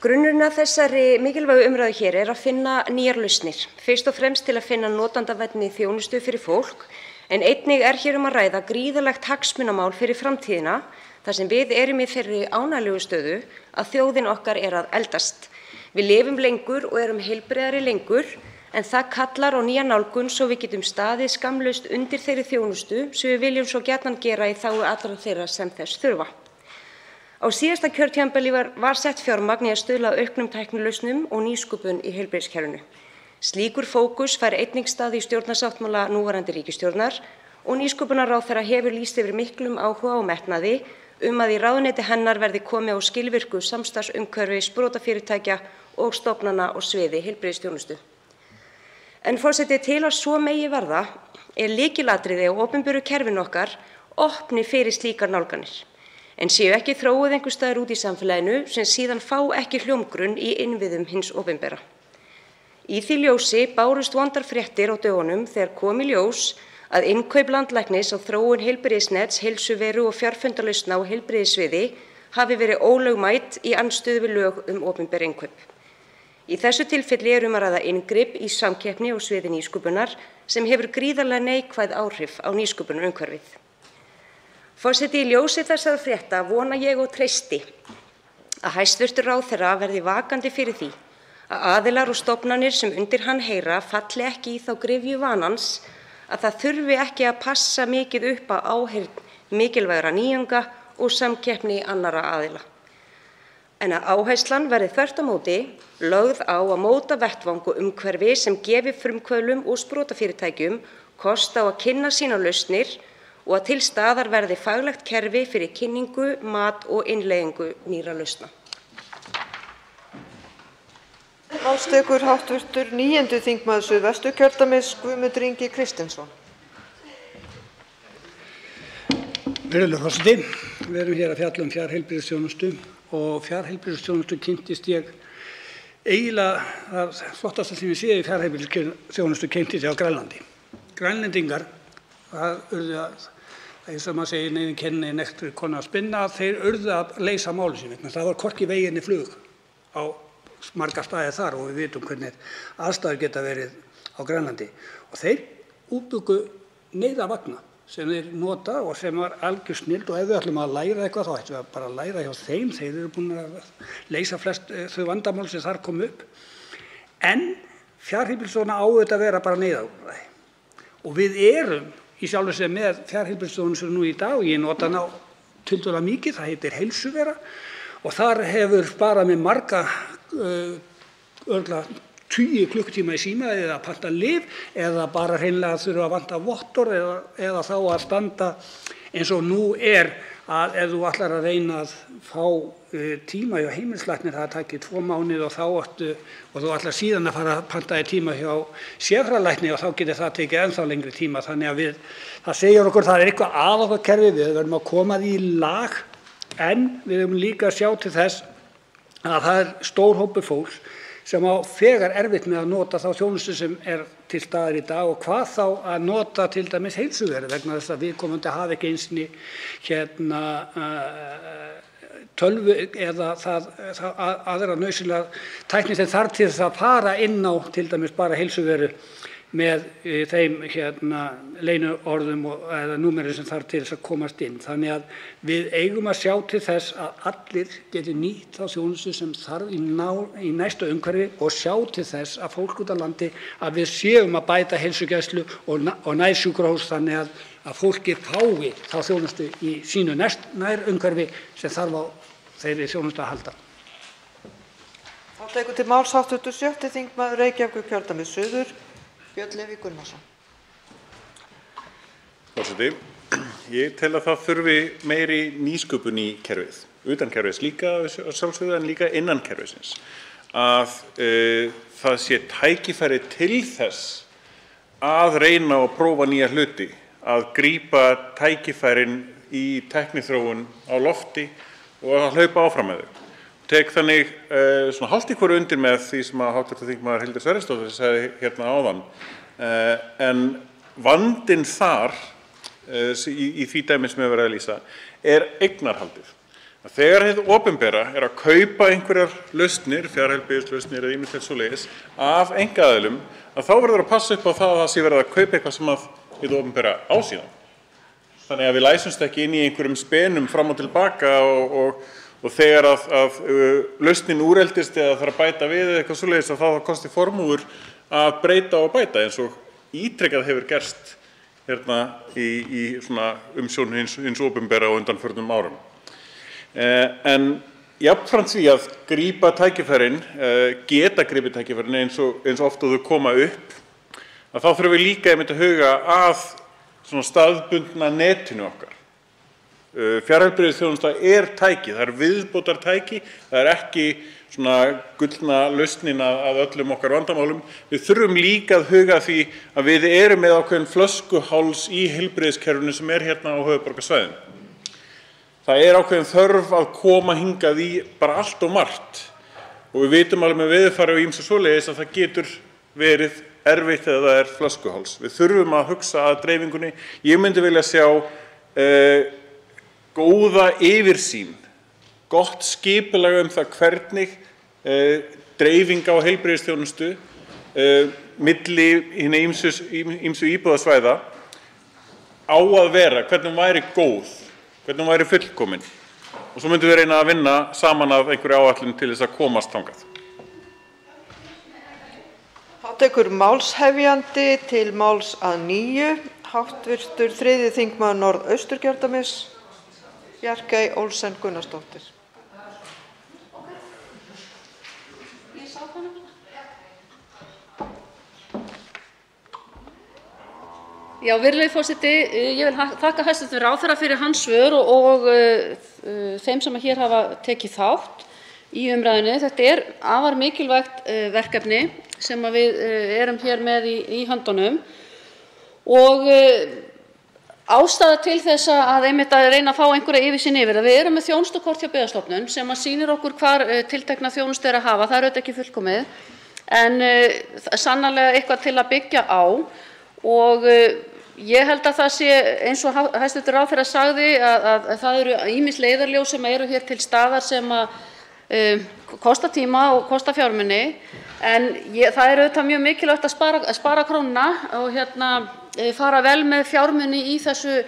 Grunnurinn að þessari mikilvægu umræðu hér að finna nýjar lausnir, fyrst og fremst til að finna notendavænni þjónustu fyrir fólk, en einnig hér að ræða gríðarlegt hagsmunamál fyrir framtíðina, þar sem við erum í þeirri ánægjulegu stöðu að þjóðin okkar að eldast. Við lifum lengur og erum heilbrigðari lengur, en það kallar á nýja nálgun svo við getum staðið skammlaust undir þeirri þjónustu sem við viljum svo gjarnan gera í þágu allra þeirra sem þess þurfa. Á síðasta kjörtímabili var sett fjármagn í að stuðla að auknum tæknilausnum og nýsköpun í heilbrigðiskerfinu. Slíkur fókus fær einnig stað í stjórnarsáttmála núverandi ríkisstjórnar og nýsköpunarráðherra hefur lýst yfir miklum áhuga og metnaði að í ráðuneyti hennar verði komið á skilvirku samstarfsumhverfi sprotafyrirtækja og stofnana á sviði heilbrigðisþjónustu. En forseti, til að svo megi verða lykilatriði á opinberu kerfinu okkar opni fyrir slíkar nálganir, en séu ekki þróuð einhvers staðar út í samfélaginu sem síðan fá ekki hljómgrunn í innviðum hins opinbera. Í því ljósi bárust vondar fréttir á dögunum þegar kom í ljós að innkaup landlæknis á þróun heilbrigðisnets, heilsuveru og fjarfundalausna á heilbrigðissviði hafi verið ólögmæt í andstöðu við lög opinber innkaup. Í þessu tilfelli að ræða inngrip í samkeppni á sviði nýsköpunar sem hefur gríðarlega neikvæð áhrif á nýsköpunarumhverfið. Forseti, í ljósi þessara frétta vona ég og treysti að hæstv. Ráðherra verði vakandi fyrir því að aðilar og stofnanir sem undir hann heyra falli ekki í þá gryfju vanans að það þurfi ekki að passa mikið upp á áheyrn mikilvægra nýjunga og samkeppni annarra aðila. En að áherslan verði þvert á móti lögð á að móta vettvang og umhverfi sem gefi frumkvöðlum og sprotafyrirtækjum kost á að kynna sínar lausnir og að til staðar verði faglegt kerfi fyrir kynningu, mat og innleiðingu nýrra lausna. Máls tekur hv. 9. þingmaður Suðvesturkjördæmis Guðmundur Ingi Kristinsson. Virðulegur forseti, við erum hér að fjalla fjarheilbrigðisþjónustu og fjarheilbrigðisþjónustu kynntist ég eiginlega það flottasta sem ég séð í fjarheilbrigðisþjónustu kynntist ég á Grænlandi. Grænlendingar, það urðu að eins og maður segir, neyðin kenni nektur konu að spinna, þeir urðu að leysa máli sín. Það var hvorki veginni flug á marga staði þar og við vitum hvernig aðstæður geta verið á Grænlandi. Og þeir útbjuggu neyðarvagna sem þeir nota og sem var algjör snilld, og ef við ætlum að læra eitthvað þá ættum við bara að læra hjá þeim. Þeir eru búin að leysa flest þau vandamál sem þar kom upp. En fjarheilbrigðisþjónusta á auðvitað að vera bara neyðarúrræði. Og við erum í sjálfu sér með fjarheilbrigðisþjónustu nú í dag og ég nota hana tiltölulega mikið, það heitir Heilsuvera og þar hefur sparað mig marga örugglega 20 klukkutíma í síma eða að panta lyf eða bara hreinlega þurfa að vanta vottorð eða þá að standa eins og nú að ef þú ætlar að reyna að fá tíma hjá heimilislækni það taki 2 mánuði og þú ætlar síðan að fara að panta þér tíma hjá sérfræðilækni og þá getur það tekið ennþá lengri tíma. Þannig að það segir okkur það eitthvað að okkar kerfi, við verðum að koma því í lag, en við verðum líka að sjá til þess að það stór hópur fólks sem á þegar erfitt með að nota þá þjónustu sem til staðar í dag og hvað þá að nota til dæmis Heilsuveru vegna þess að viðkomandi hafi ekki eins og tölvu eða aðra nauðsynlega tækni sem þarf til þess að fara inn á til dæmis bara Heilsuveru með þeim leyniorðum eða númerin sem þarf til þess að komast inn. Þannig að við eigum að sjá til þess að allir geti nýtt þá þjónustu sem þarf í næsta umhverfi og sjá til þess að fólk út á landi að við séum að bæta heilsugæslu og nærsjúkrahús þannig að fólki fái þá þjónustu í sínu nær umhverfi sem þarf á þeirri þjónustu að halda. Þá tekur til máls hv. 7. þingmaður Reykjavíkurkjördæmis suður, Björn Leví Gunnarsson. Forseti, ég tel að það þurfi meiri nýsköpun í kerfið, utan kerfis líka að sjálfsögðu en líka innan kerfisins. Að það sé tækifæri til þess að reyna og prófa nýja hluti, að grípa tækifærin í tækniþróun á lofti og að hlaupa áfram með þau. Tek þannig svona hálft í hvoru undir með því sem að hv. þingmaður Hildur Sverrisdóttir sagði hérna áðan. En vandinn þar í því dæmi sem við verðum að lýsa er eignarhaldið. Þegar hið opinbera er að kaupa einhverjar lausnir, fjarheilbrigðislausnir eða ýmislegt svoleiðis af einkaaðilum, að þá verður að passa upp á það að það sé verið að kaupa eitthvað sem að hið opinbera á síðan. Þannig að við læsumst ekki inn í einhverjum spenum fram og tilbaka og þegar að lausnin úreldist eða þarf að bæta við eða eitthvað svoleiðis að það kosti formúur að breyta og bæta eins og ítrekað hefur gerst hérna í svona umsjón hins opinbera á undanförnum árum. En jafnframt því að grípa tækifærin, geta gripið tækifærin eins og oft og þau koma upp, að þá þurfum við líka einmitt að huga að svona staðbundna netinu okkar. Fjarheilbrigðisþjónusta er tæki, það er viðbótartæki, það er ekki svona gullna lausnin að öllum okkar vandamálum. Við þurfum líka að huga því að við erum með ákveðin flöskuháls í heilbrigðiskerfinu sem er hérna á höfuðborgarsvæðinu. Það er ákveðin þörf að koma hingað í bara allt og margt og við vitum alveg með veðurfari og ýmsu svoleiðis að það getur verið erfitt eða það er flöskuháls. Við þurfum að hugsa að dreifingunni. Ég myndi vilja sjá góða yfirsýn, gott skipulag það hvernig dreifing á heilbrigðisþjónustu milli hinna ýmsu íbúðasvæða á að vera, hvernig hún væri góð, hvernig hún væri fullkomin. Og svo myndum við reyna að vinna saman af einhverju áætlun til þess að komast þangað. Þá tekur málshefjandi til máls að nýju, hv. 3. þingmaður Norðausturkjördæmis, Bjarkey Olsen Gunnarsdóttir. Já, virðulegi forseti, ég vil þakka hæstv. Ráðherra fyrir hans svör og þeim sem hér hafa tekið þátt í umræðunni. Þetta er afar mikilvægt verkefni sem við erum hér með í höndunum og ástæða til þess að einmitt að reyna að fá einhverja yfirsýn yfir það. Við erum með þjónustukort hjá Byggðastofnun sem sýnir okkur hvar tiltekna þjónustu er að hafa. Það er auðvitað ekki fullkomið en sannarlega eitthvað til að byggja á og ég held að það sé eins og hæstv. Ráðherra sagði að það eru ýmis leiðarljós sem eru hér til staðar sem að kosta tíma og kosta fjármuni en það er auðvitað mjög mikilvægt að spara krónuna og fara vel með fjármuni í þessu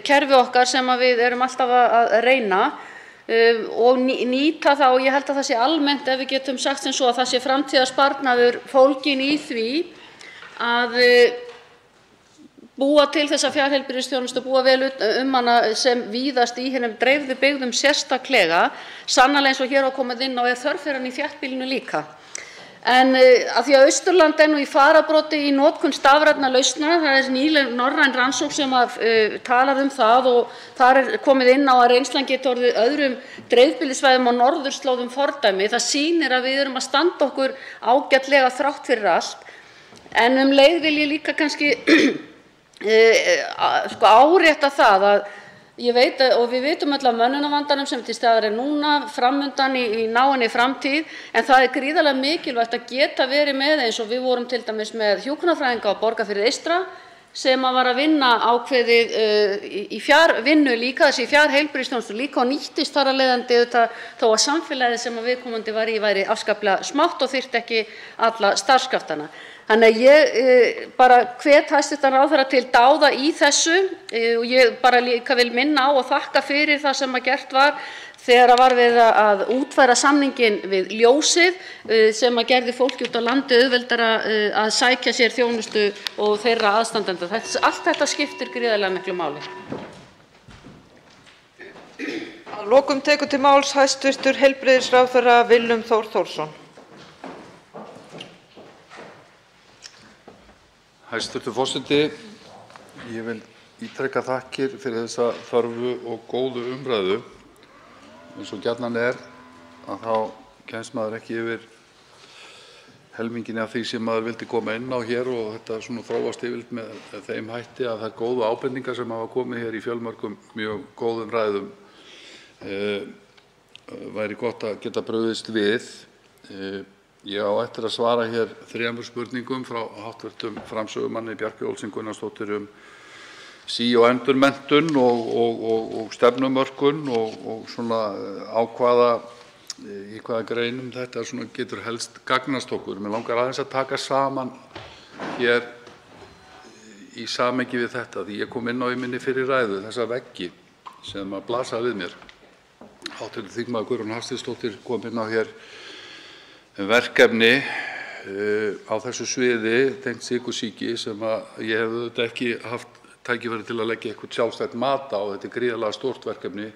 kerfi okkar sem við erum alltaf að reyna og nýta það og ég held að það sé almennt ef við getum sagt sem svo að það sé framtíðarsparnaður fólginn í því að búa til þessa fjarheilbrigðisþjónustu og búa vel hana sem víðast í hinum dreifðu byggðum sérstaklega. Sannarlega eins og hér á komið inn á er þörf fyrir hann í þéttbýlinu líka. En að því að Austurland er nú í fararbroddi í notkun stafrænna lausna, það er nýleg norræn rannsókn sem talar það og þar er komið inn á að reynslan geti orðið öðrum dreifbýlisvæðum og norðurslóðum fordæmi. Það sýnir að við erum að standa okkur ágætlega þrátt fyrir allt. En leið vil ég líka kannski árétta það að ég veit og við vitum öll af mönnunarvandanum sem til staðar er núna framundan í náinni framtíð en það er gríðarlega mikilvægt að geta verið með eins og við vorum til dæmis með hjúkrunarfræðinga á Borgarfirði eystra sem var að vinna ákveðið í fjarvinnu líka, þessi fjarheilbrigðisþjónustu líka og nýttist þar að leiðandi þó að samfélagið sem viðkomandi var í væri afskaplega smátt og þyrfti ekki alla starfskraftana. Þannig að ég bara hvet hæstv. Ráðherra til dáða í þessu og ég bara líka vil minna á og þakka fyrir það sem gert var þegar var við að útfæra samninginn við Ljósið sem gerði fólki út á landi auðveldara að sækja sér þjónustu og þeirra aðstandenda. Allt þetta skiptir gríðarlega miklu máli. Að lokum tekur til máls hæstv. Heilbrigðisráðherra Willum Þór Þórsson. Hæstv. Forseti, ég vil ítreka þakkir fyrir þessa þörfu og góðu umræðu. Eins og gjarnan að þá kemst maður ekki yfir helminginn af því sem maður vildi koma inn á hér og þetta svona þróast yfirleitt með þeim hætti að þær góðu ábendingar sem hafa komið hér í fjölmörgum mjög góðum ræðum væri gott að geta brugðist við. Ég á eftir að svara hér 3 spurningum frá hv. framsögumanni Bjarkeyju Olsen Gunnarsdóttur sí- og endurmenntun og stefnumörkun og svona í hvaða greinum þetta svona getur helst gagnast okkur. Mig langar aðeins að taka saman hér í samhengi við þetta því ég kom inn á í minni fyrri ræðu þessa veggi sem að blasa við mér. Hv. þingmaður Guðrún Hafsteinsdóttir kom inn á hér verkefni á þessu sviði tengt sykursýki sem að ég hef auðvitað ekki haft tækifæri til að leggja eitthvað sjálfstætt mat á. Þetta gríðarlega stórt verkefni,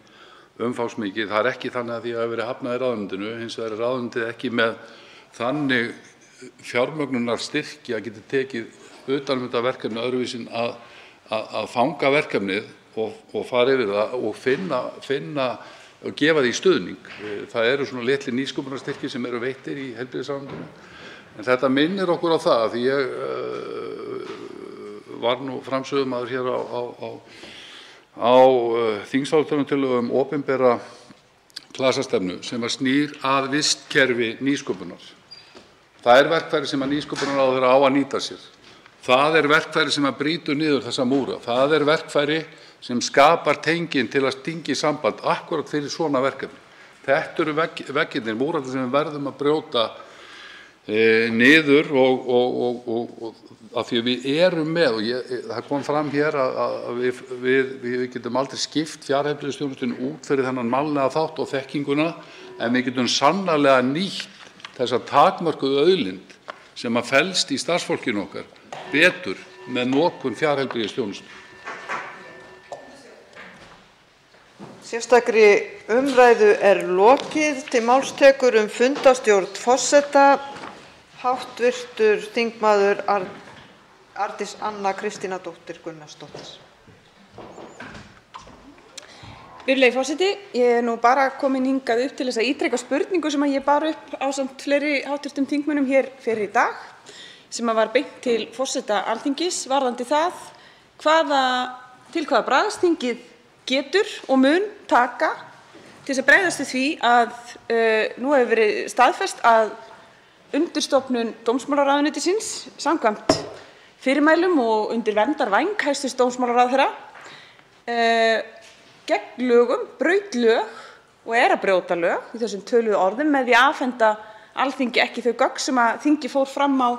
umfangsmikið. Það ekki þannig að því að það hafi verið hafnað í ráðuneytinu, hins vegar ráðuneytið ekki með þannig fjármögnunarstyrki að geta tekið utan þetta verkefni öðruvísi að fanga verkefnið og fara yfir það og finna og gefa því stuðning. Það eru svona litlir nýsköpunarstyrkir sem eru veittir í heilbrigðisráðuneytinu. En þetta minnir okkur á það því ég var nú framsögumaður hér á þingsályktunartillögu opinbera klasastefnu sem snýr að vistkerfi nýsköpunar. Það er verkfæri sem að nýsköpunarráðherra á að nýta sér. Það er verkfæri sem að brýtur niður þessa múra. Það er verkfæri sem skapar tengin til að stinga í samband akkúrat fyrir svona verkefni. Þetta eru veggirnir, múrarnir sem við verðum að brjóta niður og af því að við erum með og það kom fram hér að við getum aldrei skipt fjarheilbrigðisþjónustunni út fyrir þennan mannlega þátt og þekkinguna en við getum sannarlega nýtt þessa takmörkuðu auðlind sem að felst í starfsfólkinu okkar betur með notkun fjarheilbrigðisþjónustu. Sérstakri umræðu er lokið. Til máls tekur fundarstjórn forseta hv. þingmaður Arndís Anna Kristínardóttir Gunnarsdóttir. Virðulegi forseti, ég nú bara komin hingað upp til þess að ítreka spurningu sem ég bar upp ásamt fleiri hv. þingmönnum hér fyrir í dag sem var beint til forseta Alþingis varðandi það til hvaða bragðs þingið getur og mun taka til þess að bregðast við því að nú hefur verið staðfest að undirstofnun dómsmálaráðuneytisins samkvæmt fyrirmælum og undir verndarvæng hæstv. Dómsmálaráðherra gegn lögum braut lög og að brjóta lög í þessum töluðu orðum með því að afhenda Alþingi ekki þau gögn sem að þingið fór fram á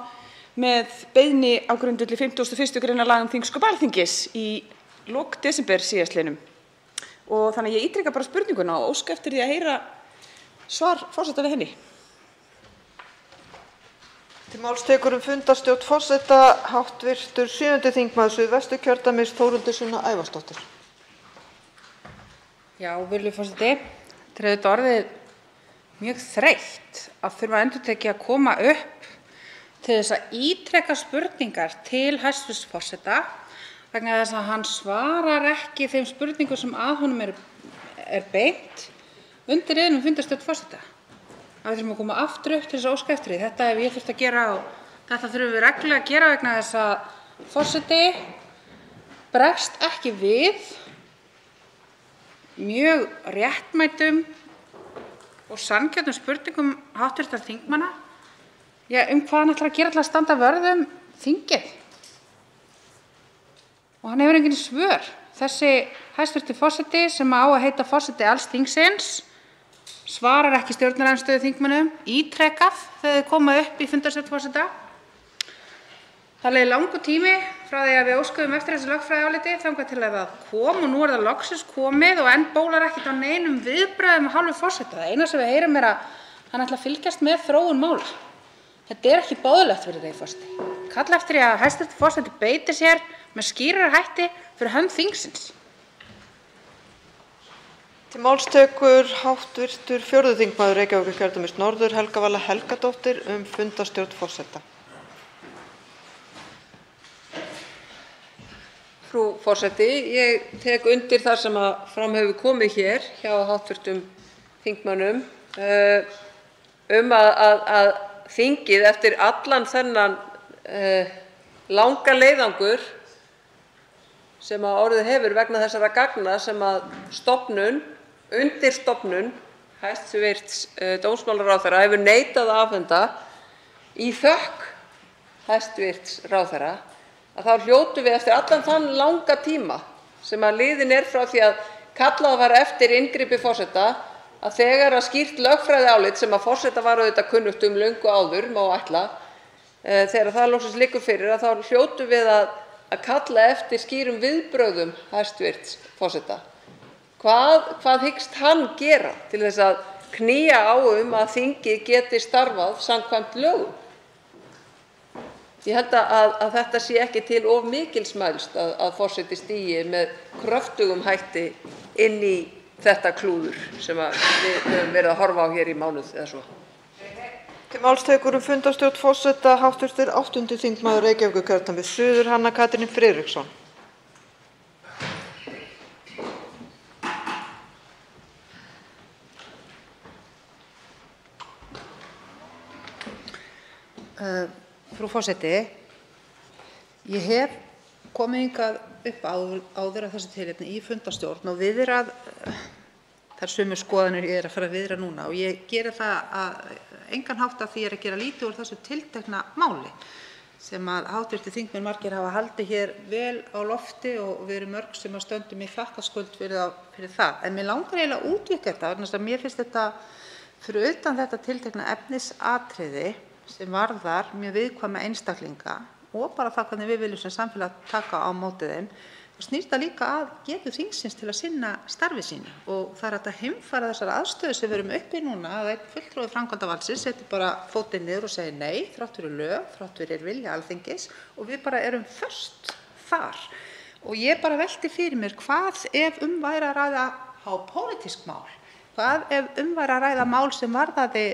með beiðni á grundvelli 51. gr. laga um þingsköp Alþingis í lok desember síðastliðnum. Og þannig að ég ítreka bara spurninguna og óska eftir því að heyra svar forseta við henni. Til máls tekur fundarstjórn forseta hv. 7. þingmaður Suðvesturkjördæmis Þórhildur Sunna Ævarsdóttir. Já, virðulegur forseti, þetta er auðvitað orðið mjög þreytt að þurfa endurtekið að koma upp til þess að ítreka spurningar til hæstv. forseta vegna þess að hann svarar ekki þeim spurningum sem að honum er beint undir riðlinum fundarstjórn forseta. Að við þurfum að koma aftur upp til þess að óska eftir því. Þetta hef ég þurft að gera og þetta þurfum við reglulega að gera vegna þess að forseti bregst ekki við mjög réttmætum og sanngjörnum spurningum hv. þingmanna hvað hann ætlar að gera til að standa vörð þingið. Og hann hefur engin svör. Þessi hæstv. forseti sem á að heita forseti alls þingsins svarar ekki stjórnarandstöðu þingmönnum ítrekað þegar þau koma upp í fundarstjórn forseta. Það leið langur tími frá því að við óskuðum eftir þessu lögfræðiáliti þangað til að það kom og nú er það loksins komið og enn bólar ekkert á neinum viðbrögðum af hálfu forseta. Það eina sem við heyrum er að hann ætla að fylgjast með þróun mála. Þetta er ekki boðlegt virðulegi forseti. Kalla eftir því að hæstv. Forseti beiti sér með skýrari hætti fyrir hönd þingsins. Til máls tekur hv. 4. þingmaður Reykjavíkurkjördæmis norður, Helga Vala Helgadóttir, fundarstjórn forseta. Frú forseti, ég tek undir það sem fram hefur komið hér hjá hv. þingmönnum að þingið eftir allan þennan langa leiðangur sem orðið hefur vegna þessara gagna sem undirstofnun hæstv. Dómsmálaráðherra hefur neitað að afhenda í þökk hæstv. ráðherra, að þá hljótum við eftir allan þann langa tíma sem liðinn er frá því að kallað var eftir inngripi forseta, að þegar skýrt lögfræðiálit sem forseta var auðvitað kunnugt löngu áður, má ætla, þegar það loksins liggur fyrir, að þá hljótum við að kalla eftir skýrum viðbrögðum hæstv. forseta. Hvað hyggst hann gera til þess að knýja á að þingið geti starfað samkvæmt lögum? Ég held að þetta sé ekki til of mikils mælst að forseti stígi með kröftugum hætti inn í þetta klúður sem við höfum verið að horfa á hér í mánuð eða svo. Til máls tekur fundarstjórn forseta hv. 8. þingmaður Reykjavíkurkjördæmis suður, Hanna Katrín Friðriksson. Frú forseti, ég hef komið hingað upp áður af þessu tilefni í fundarstjórn og viðrað þær sömu skoðanir ég er að fara að viðra núna, og ég geri það að engan hátt af því að gera lítið úr þessu tiltekna máli sem hv. þingmenn margir hafa haldið hér vel á lofti og við erum mörg sem stöndum í þakkarskuld fyrir það. En mér langar eiginlega að útvíkka þetta vegna þess að mér finnst þetta fyrir utan þetta tiltekna efnisatriði sem varðar mjög viðkvæma einstaklinga og bara það hvernig við viljum sem samfélag taka á móti þeim, þá snýr það líka að getu þingsins til að sinna starfi sínu. Og það er hægt að heimfæra þessar aðstöðu sem við erum uppi núna, að einn fulltrúi framkvæmdarvaldsins setur bara fótinn niður og segir nei, þrátt fyrir lög, þrátt fyrir vilja Alþingis, og við bara erum föst þar. Og ég bara velti fyrir mér, hvað ef væri að ræða hápólitísk mál? Hvað ef væri að ræða mál sem varðaði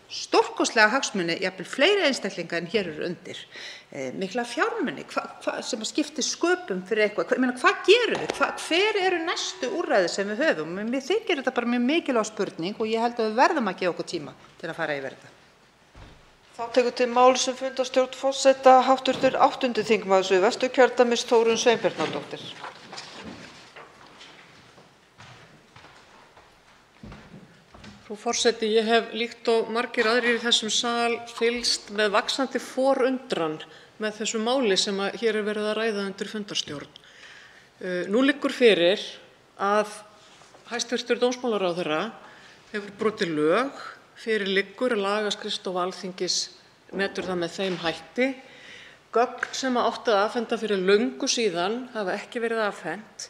stórkostlega hagsmuni, jafnvel fleiri einstaklinga en hér eru undir, mikla fjármuni sem skiptir sköpum fyrir eitthvað? Hvað gerum við? Hver eru næstu úrræði sem við höfum? Mér þykir þetta bara mjög mikilvæg spurning og ég held að við verðum að gefa okkur tíma til að fara yfir þetta. Þá tekur til máls fundarstjórn forseta hv. 8. þingmaður Suðvesturkjördæmis Þórunn Sveinbjarnardóttir. Frú forseti, ég hef líkt og margir aðrir í þessum sal fylgst með vaxandi forundran með þessu máli sem hér er verið að ræða undir fundarstjórn. Nú liggur fyrir að hæstv. Dómsmálaráðherra hefur brotið lög, fyrir liggur að lagaskrifstofa Alþingis metur það með þeim hætti. Gögn sem átti að afhenda fyrir löngu síðan hafa ekki verið afhent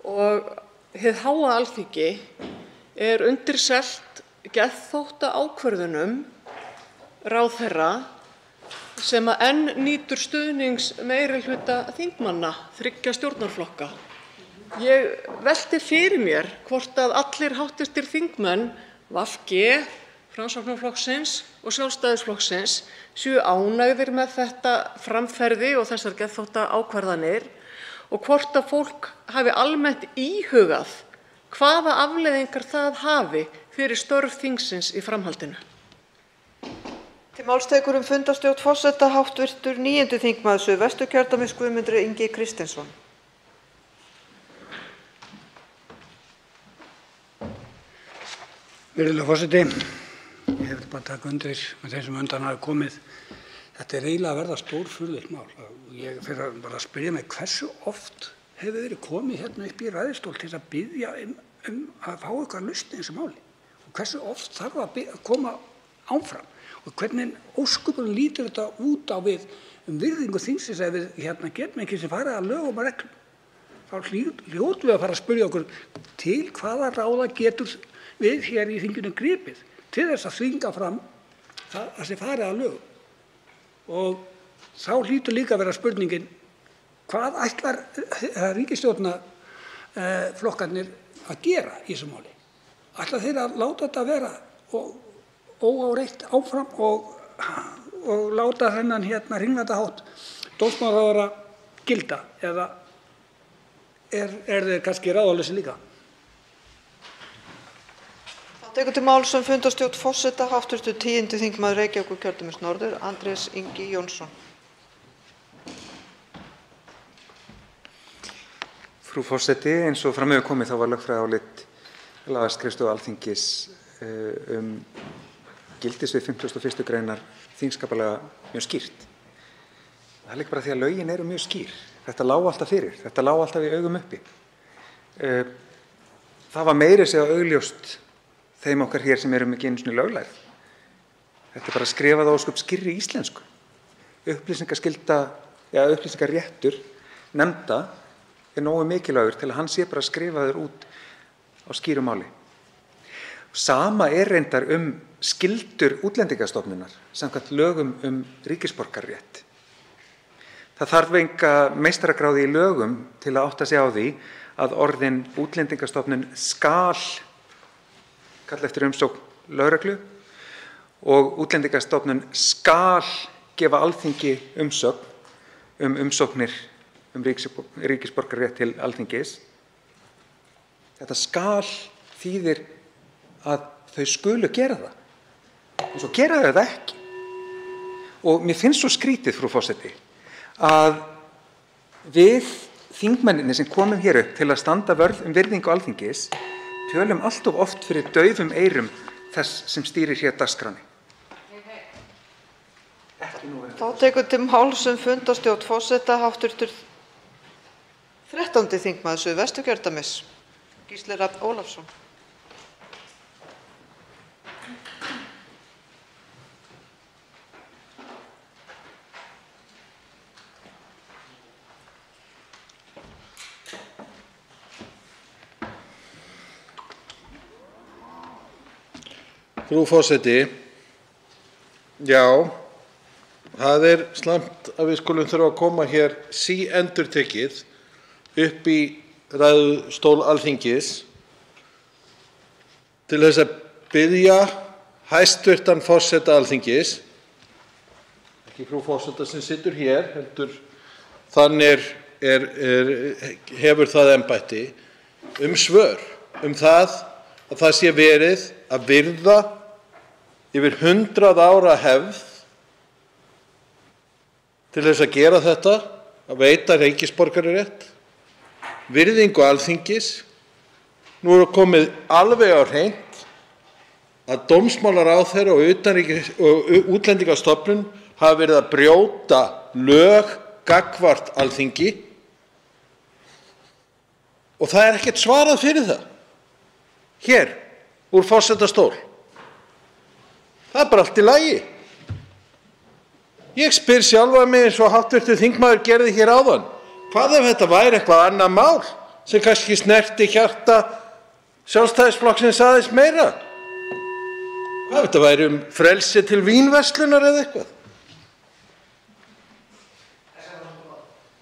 og hið háa Alþingi er undirselt geðþótta ákvörðunum ráðherra sem enn nýtur stuðnings meirihluta þingmanna 3 stjórnarflokka. Ég velti fyrir mér hvort að allir hv. þingmenn VG, Framsóknarflokksins og Sjálfstæðisflokksins séu ánægðir með þetta framferði og þessar geðþótta ákvarðanir og hvort að fólk hafi almennt íhugað hvaða afleiðingar það hafi fyrir störf þingsins í framhaldinu. Til máls tekur fundarstjórn forseta hv. 9. þingmaður Suðvesturkjördæmis Guðmundur Ingi Kristinsson. Virðulegur forseti, ég vil bara taka undir með þeim sem undan hafa komið. Þetta er eiginlega að verða stórfurðulegt mál. Ég fer bara að spyrja mig hversu oft hefur verið komið hérna upp í ræðustól til að biðja að fá eitthvað lausn í þessu máli. Og hversu oft þarf að koma áfram. Og hvernig ósköpunum lítur þetta út á við virðingu þingsins ef við getum ekki sem farið að lögum og reglum? Þá hljótum við að fara að spyrja okkur til hvaða ráða getur við hér í þinginu gripið til þess að þvinga fram það að sé farið að lögum. Og þá hlýtur líka að vera spurningin, hvað ætlar ríkisstjórnarflokkarnir að gera í þessu máli? Ætla þeir að láta þetta vera óáreitt áfram og láta þennan hringlandahátt dómsmálaráðherra gilda, eða þeir kannski ráðalausir líka? Tekur til máls fundarstjórn forseta hv. 10. þingmaður Reykjavíkurkjördæmis norður, Andrés Ingi Jónsson. Frú forseti, eins og fram hefur komið þá var lögfræðiálit lagaskrifstofu Alþingis gildissvið 51. greinar þingskapalaga mjög skýrt. Það er líka bara því að lögin eru mjög skýr. Þetta lá alltaf fyrir, þetta lá alltaf í augum uppi. Það var meira að segja augljóst þeim okkar hér sem erum ekki einu sinni löglærð. Þetta er bara skrifað á ósköp skýrri íslensku. Upplýsingaréttur nefnda er nógu mikilvægur til að hann sé bara skrifaður út á skýru máli. Sama er reyndar skyldur Útlendingastofnunar samkvæmt lögum ríkisborgararétt. Það þarf enga meistaragráðu í lögum til að átta sig á því að orðin Útlendingastofnun skal kalla eftir umsókn lögreglu og Útlendingastofnun skal gefa Alþingi umsögn umsóknir ríkisborgararétt til Alþingis. Þetta skal þýðir að þau skulu gera það. En svo gera þau það ekki. Og mér finnst svo skrítið, frú forseti, að við þingmennirnir sem komum hér upp til að standa vörð virðingu Alþingis tölum allt of oft fyrir daufum eyrum þess sem stýrir hér dagskránni. Þá tekur til máls fundarstjórn forseta hv. 13. þingmaður Suðvesturkjördæmis, Gísli Rafn Ólafsson. Frú forseti, já, það er slæmt að við skulum þurfa að koma hér síendurtekið upp í ræðustól Alþingis til þess að biðja hæstv. forseta Alþingis, ekki frú forseta sem situr hér, heldur þannig hefur það embætti, svör það að það sé verið að virða yfir 100 ára hefð til þess að gera þetta, að veita ríkisborgararétt, virðingu Alþingis. Nú er komið alveg á hreint að dómsmálaráðherra og Útlendingastofnun hafa verið að brjóta lög gagnvart Alþingi og það er ekkert svarað fyrir það hér úr forsetastól. Það er bara allt í lagi. Ég spyr sjálfa mig eins og hv. þingmaður gerði hér áðan, hvað ef þetta væri eitthvað annað mál sem kannski snerti hjarta Sjálfstæðisflokksins aðeins meira? Hvað ef þetta væri frelsi til vínverslunar eða eitthvað?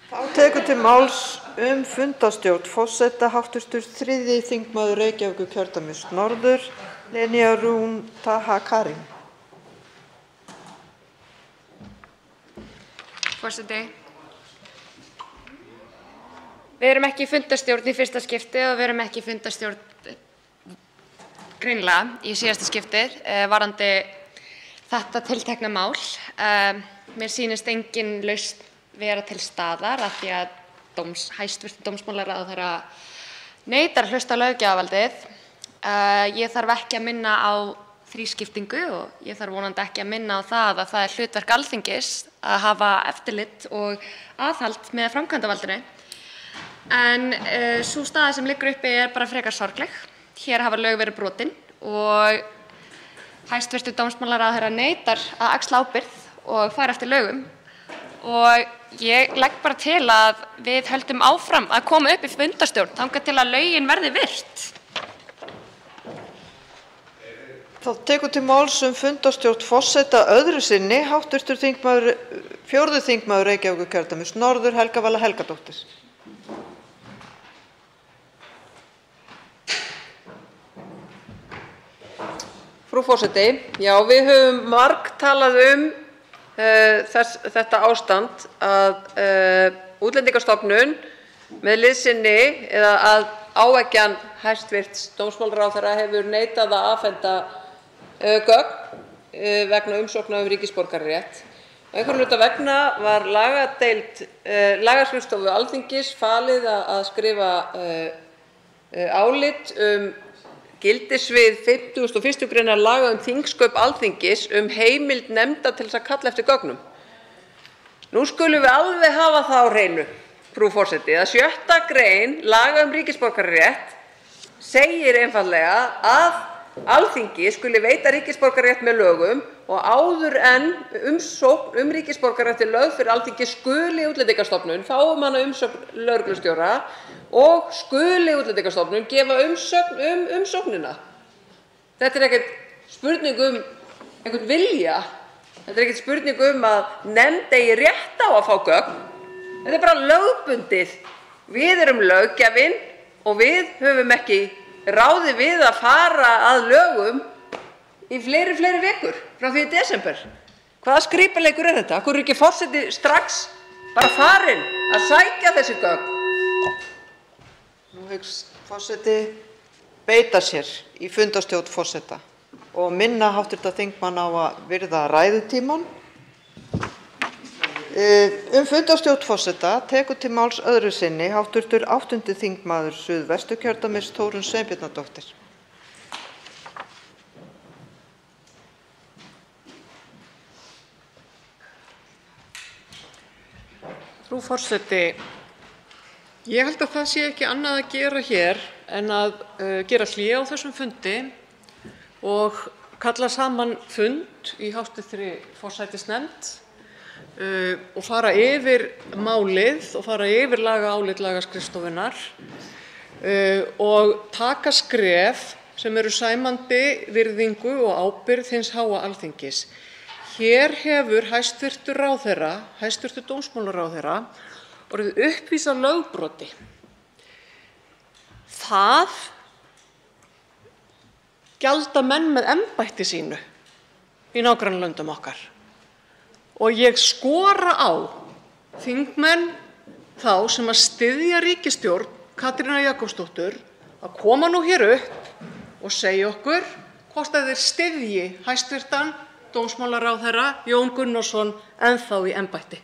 Þá tekur til máls fundarstjórn forseta hv. 3. þingmaður Reykjavíkurkjördæmis norður, Lenya Rún Taha Karim. Forseti. Við erum ekki í fundarstjórn í fyrsta skipti og við erum ekki í fundarstjórn greinilega í síðasta skiptið varðandi þetta tiltekna mál. Mér sýnist engin lausn vera til staðar af því að hæstv. dómsmálaráðherra neitar að hlusta á löggjafarvaldið. Ég þarf ekki að minna á þrískiptingu og ég þarf vonandi ekki að minna á það að það er hlutverk Alþingis að hafa eftirlit og aðhald með framkvæmdarvaldinu. En sú staða sem liggur uppi er bara frekar sorgleg. Hér hafa lög verið brotin og hæstv. Dómsmálaráðherra neitar að axla ábyrgð og fara eftir lögum. Og ég legg bara til að við höldum áfram að koma upp í fundarstjórn þangað til að lögin verði virt. Þá tekur til máls fundarstjórn forseta öðru sinni hv. þingmaður 4. þingmaður Reykjavíkurkjördæmis norður Helga Vala Helgadóttir. Frú forseti, já, við höfum margtalað þetta ástand að Útlendingastofnun með liðsinni eða að áeggjan hæstv. Dómsmálaráðherra hefur neitað að afhenda gögn vegna umsókna ríkisborgararétt. Einhverra hluta vegna var lagaskrifstofu Alþingis falið að skrifa álit gildissvið 51. gr. laga þingsköp Alþingis heimild nefnda til þess að kalla eftir gögnum. Nú skulum við alveg hafa það á hreinu, frú forseti, að 6. gr. laga ríkisborgararétt segir einfaldlega að Alþingi skuli veita ríkisborgararétt með lögum og áður en umsókn ríkisborgararétt er lögð fyrir Alþingi skuli Útlendingastofnun fá hana umsögn lögreglustjóra og skuli Útlendingastofnun gefa umsögn umsóknina. Þetta er ekkert spurning einhvern vilja. Þetta er ekkert spurning að nefnd eigi rétt á að fá gögn. Þetta er bara lögbundið. Við erum löggjafinn og við höfum ekki ráðið við að fara að lögum í fleiri vikur frá því í desember. Hvaða skrípaleikur er þetta? Af hverju er ekki forseti strax bara farinn að sækja þessi gögn? Nú hyggst forseti beita sér í fundarstjórn forseta og minna hv. þingmann á að virða ræðutímann. Fundarstjórn forseta tekur til máls öðru sinni hv. 8. þingmaður Suðvesturkjördæmis Þórunn Sveinbjarnardóttir. Frú forseti, ég held að það sé ekki annað að gera hér en að gera hlé á þessum fundi og kalla saman fund í hv. forsætisnefnd og fara yfir málið og fara yfir lagaálit lagaskrifstofunnar og taka skref sem eru sæmandi virðingu og ábyrgð hins háa Alþingis. Hér hefur hæstv. ráðherra, hæstv. dómsmálaráðherra, orðið uppvís að lögbroti. Það gjalda menn með embætti sínu í nágrannalöndum okkar. Og ég skora á þingmenn þá sem að styðja ríkisstjórn Katrínar Jakobsdóttur að koma nú hér upp og segja okkur hvort að þeir styðji hæstv. Dómsmálaráðherra Jón Gunnarsson ennþá í embætti.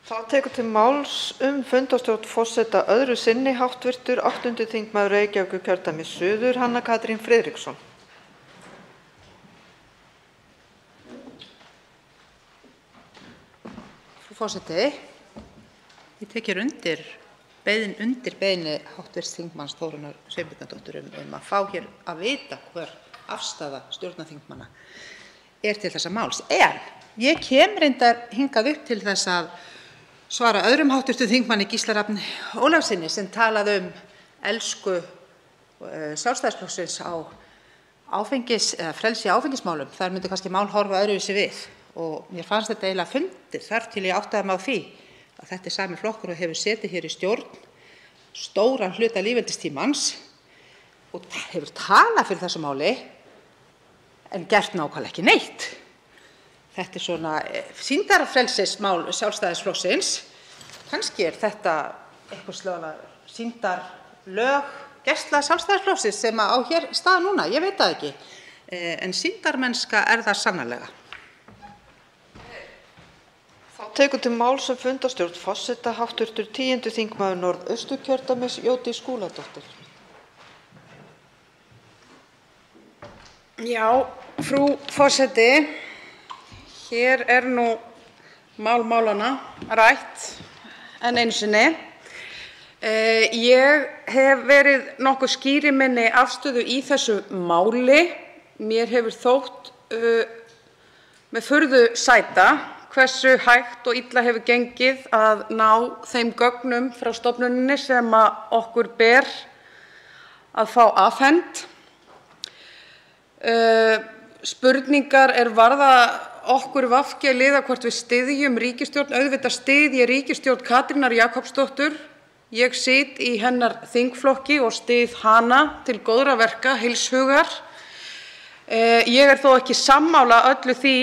Þá tekur til máls fundarstjórn forseta öðru sinni hv. 8. þingmaður Reykjavíkurkjördæmis suður Hanna Katrín Friðriksson. Frú forseti, ég tek hér undir beiðni hv. þingmanns Þórunnar Sveinbjarnardóttur að fá hér að vita hver afstaða stjórnarþingmanna er til þessa máls. En ég kem reyndar hingað upp til þess að svara öðrum hv. þingmanni Gísla Rafni Ólafssyni sem talaði elsku Sjálfstæðisflokksins á frelsi í áfengismálum. Þar myndi kannski mál horfa öðruvísi við. Og mér fannst þetta eiginlega fyndið þar til ég áttaði mig á því að þetta er sami flokkur og hefur setið hér í stjórn stóran hluta lýðveldistímans og hefur talað fyrir þessu máli en gert nákvæmlega ekki neitt. Þetta er svona sýndarfrelsismál Sjálfstæðisflokksins. Kannski er þetta eitthvað slags sýndarlög gæsla Sjálfstæðisflokksins sem á hér stað núna, ég veit það ekki. En sýndarmennska er það sannarlega. Tekur til máls fundarstjórn forseta hv. 10. þingmaður Norðausturkjördæmis Jódís Skúladóttir. Já, frú forseti, hér er nú mál málanna rætt enn einu sinni. Ég hef verið nokkuð skýr í minni afstöðu í þessu máli. Mér hefur þótt með furðu sæta hversu hægt og illa hefur gengið að ná þeim gögnum frá stofnuninni sem okkur ber að fá afhent. Spurningar varða okkur VG liða hvort við styðjum ríkisstjórn. Auðvitað styð ég ríkisstjórn Katrínar Jakobsdóttur. Ég sit í hennar þingflokki og styð hana til góðra verka heils hugar. Ég þó ekki sammála öllu því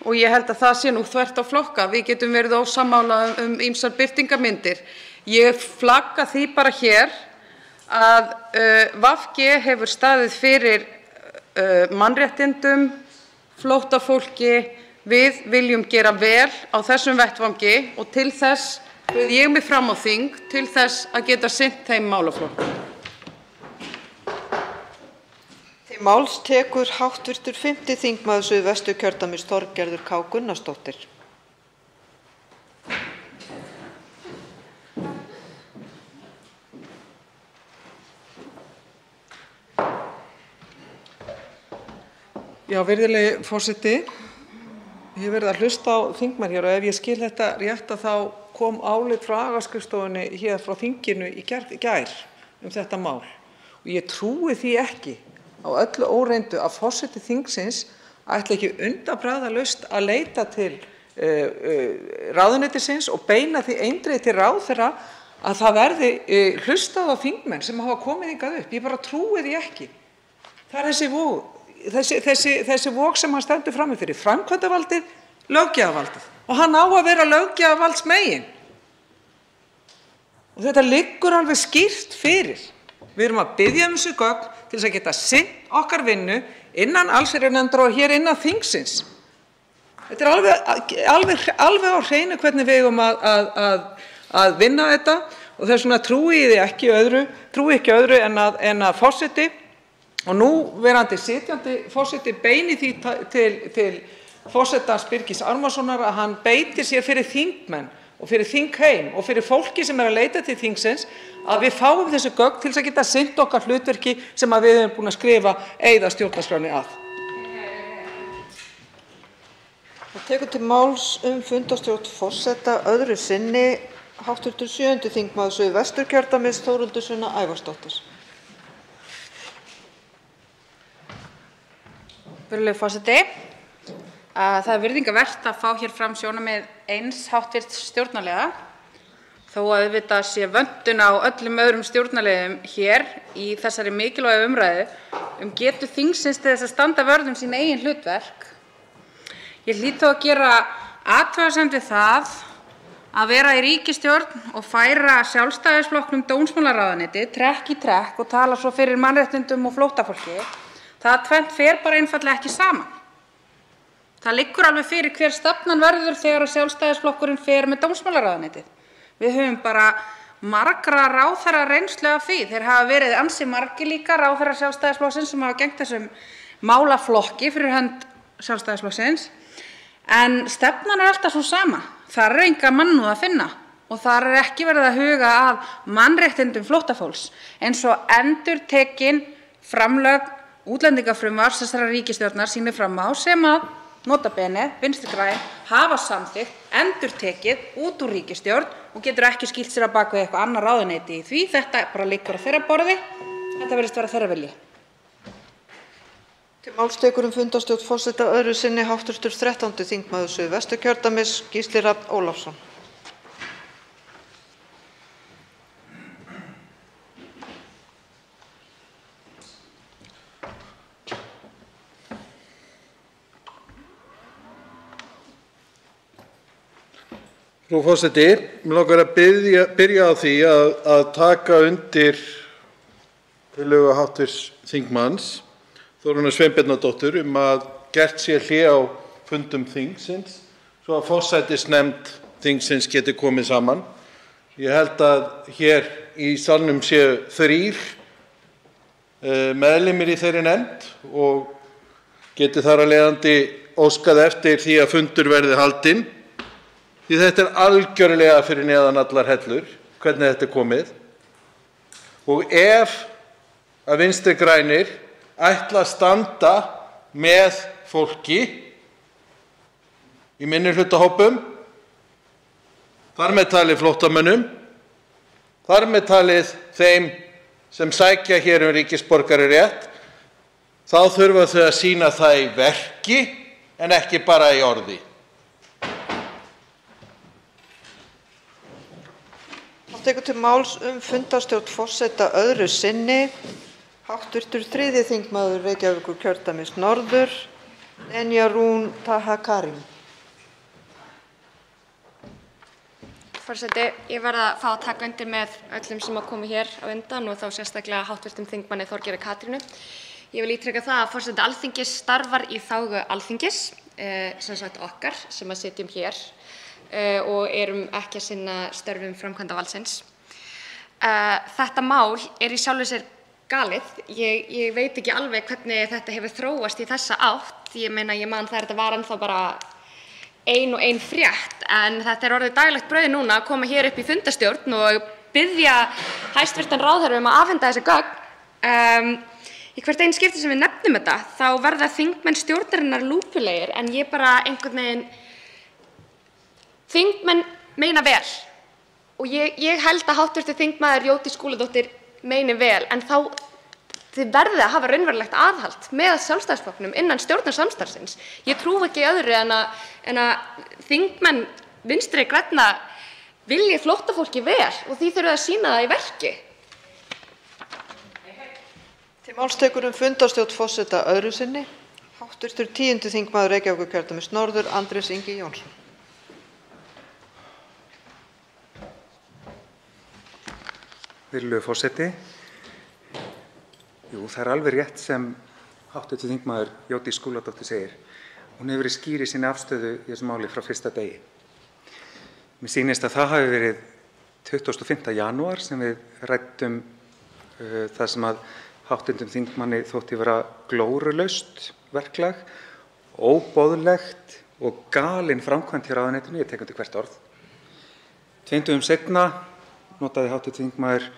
og ég held að það sé nú þvert á flokka. Við getum verið ósammála ýmsar birtingarmyndir. Ég flagga því bara hér að VG hefur staðið fyrir mannréttindum, flóttafólki. Við viljum gera vel á þessum vettvangi og til þess bauð ég mig fram á þing til þess að geta sinnt þeim málaflokkum. Til máls tekur hv. 5. þingmaður Suðvesturkjördæmis Þorgerður K. Gunnarsdóttir. Já, virðulegi forseti, ég hef verið að hlusta á þingmenn hér og ef ég skil þetta rétt þá kom álit frá agaskrifstofunni hér frá þinginu í gær þetta mál. Og ég trúi því ekki á öllu óreyndu að forseti þingsins ætli ekki undanbragðalaust að leita til ráðuneytisins og beina því eindregið til ráðherra að það verði hlustað á þingmenn sem hafa komið hingað upp. Ég bara trúi því ekki. Það er þessi vog sem hann stendur frammi fyrir, framkvæmdarvaldið, löggjafarvaldið og hann á að vera löggjafarvaldsmegin. Og þetta liggur alveg skýrt fyrir. Við erum að biðja þessu gögn til þess að geta sinnt okkar vinnu innan allsherjarnefndar og hér innan þingsins. Þetta alveg á hreinu hvernig við eigum að vinna þetta og þess vegna trúi ég ekki öðru en að forseti og núverandi sitjandi forseti beini því til forsetans Birgis Ármannssonar að hann beiti sér fyrir þingmenn og fyrir þingheim og fyrir fólki sem að leita til þingsins að við fáum þessu gögn til þess að geta sinnt okkar hlutverki sem að við erum búin að skrifa eyða stjórnarskránni að. Það tekur til máls fundarstjórn forseta öðru sinni hv. 7. þingmaður Suðvesturkjördæmis Þórhildur Sunna Ævarsdóttir. Virðulegur forseti, það er virðingarvert að fá hér fram sjónarmið eins hv. stjórnarliða þó að auðvitað sé vöntun á öllum öðrum stjórnarliðum hér í þessari mikilvægu umræðu getu þingsins til þess að standa vörð sín eigin hlutverk. Ég hlýt þó að gera athugasemd við það að vera í ríkisstjórn og færa Sjálfstæðisflokknum dómsmálaráðuneyti trekk í trekk og tala svo fyrir mannréttindum og flóttafólki. Það tvennt fer bara einfaldlega ekki saman. Það liggur alveg fyrir hver stefnan verður þegar Sjálfstæðisflokkurinn fer með dómsmálaráðuneytið. Við höfum bara margra ráðherra reynslu af því. Þeir hafa verið ansi margir líka ráðherra Sjálfstæðisflokksins sem hafa gegnt þessum málaflokki fyrir hönd Sjálfstæðisflokksins. En stefnan alltaf svo sama. Þar enga mannúð að finna og þar ekki verið að huga að mannréttindum flóttafólks eins og endurtekin framlög útlendingafrumvarps þessarar ríkisstjórnar sýnir fram á sem að nota bene Vinstri græn hafa samþykkt endurtekið út úr ríkisstjórn og getur ekki skýlt sér að bak við eitthvað annað ráðuneyti í því. Þetta bara liggur á þeirra borði. Þetta virðist vera þeirra vilji. Til máls tekur fundarstjórn forseta öðru sinni hv. 13. þingmaður Suðvesturkjördæmis Gísli Rafn Ólafsson. Frú forseti, mig langar að byrja á því að taka undir tillögu hv. þingmanns Þórunnar Sveinbjarnardóttur að gert sé hlé á fundum þingsins svo að forsætisnefnd þingsins geti komið saman. Ég held að hér í salnum séu 3 meðlimir í þeirri nefnd og geti þar af leiðandi óskað eftir því að fundur verði haldinn. Því þetta algjörlega fyrir neðan allar hellur, hvernig þetta komið. Og ef að Vinstri grænir ætla að standa með fólki í minnihlutahópum, þar með talið flóttamönnum, þar með talið þeim sem sækja hér ríkisborgararétt, þá þurfa þau að sýna það í verki en ekki bara í orði. Það tekur til máls fundarstjórn forseta öðru sinni hv. 3. þingmaður Reykjavíkurkjördæmis norður, Enja Rún Taha Karim. Forseti, ég verð að fá að taka undir með öllum sem að koma hér á undan og þá sérstaklega hv. þingmanni Þorgerði Katrínu. Ég vil ítreka það að forseti Alþingis starfar í þágu Alþingis, sem sagt okkar sem að sitjum hér og erum ekki að sinna störfum framkvæmdarvaldsins. Þetta mál er í sjálfu sér galið. Ég veit ekki alveg hvernig þetta hefur þróast í þessa átt. Ég man þegar þetta var ennþá bara ein og ein frétt, en þetta er orðið daglegt brauð núna að koma hér upp í fundarstjórn og biðja hæstv. Ráðherra að afhenda þessi gögn. Í hvert einn skipti sem við nefnum þetta, þá verða þingmenn stjórnarinnar lúpulegir, en ég bara einhvern veginn, þingmenn meina vel og ég held að hv. þingmaður Jódís Skúladóttir meini vel, en þá þið verðið að hafa raunverulegt aðhald með Sjálfstæðisflokknum innan stjórnarsamstarfsins. Ég trúi ekki öðru en að þingmenn Vinstri grænna vilji flóttafólki vel og því þurfið að sýna það í verki. Til máls tekur fundarstjórn forseta öðru sinni hv. 10. þingmaður Reykjavíkurkjördæmis norður, Andrés Ingi Jónsson. Virðulegur forseti. Jú, það er alveg rétt sem hv. þingmaður Jódís Skúladóttir segir. Hún hefur verið skýr í sinni afstöðu í þessu máli frá fyrsta degi. Mér sýnist að það hafi verið 25. janúar sem við ræddum það sem að hv. þingmanni þótti vera glórulaust verklag, óboðlegt og galin framkvæmd hjá ráðuneytinu, ég tek undir hvert orð. 2 dögum seinna notaði hv. þingmaður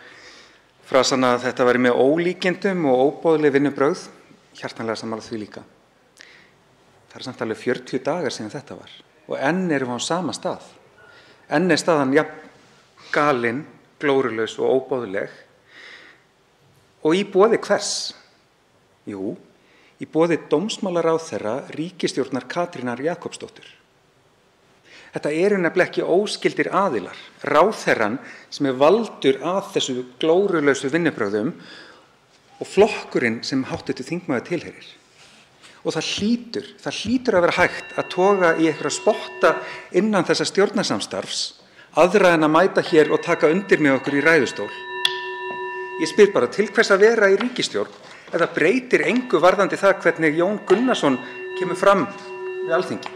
frasana að þetta væri með ólíkindum og óboðleg vinnubrögð, hjartanlega sammála því líka. Það er samt alveg 40 dagar síðan þetta var og enn erum við á sama stað. Enn er staðan jafn galin, glórulaus og óboðleg. Og í boði hvers? Jú, í boði dómsmálaráðherra ríkisstjórnar Katrínar Jakobsdóttur. Þetta eru nefnilega ekki óskyldir aðilar. Ráðherrann sem er valdur að þessu glórulausu vinnubrögðum og flokkurinn sem hv. þingmaður tilheyrir. Og það hlýtur að vera hægt að toga í einhverja spotta innan þessa stjórnarsamstarfs aðra en að mæta hér og taka undir með okkur í ræðustól. Ég spyr bara, til hvers að vera í ríkisstjórn ef það breytir engu varðandi það hvernig Jón Gunnarsson kemur fram við Alþingi?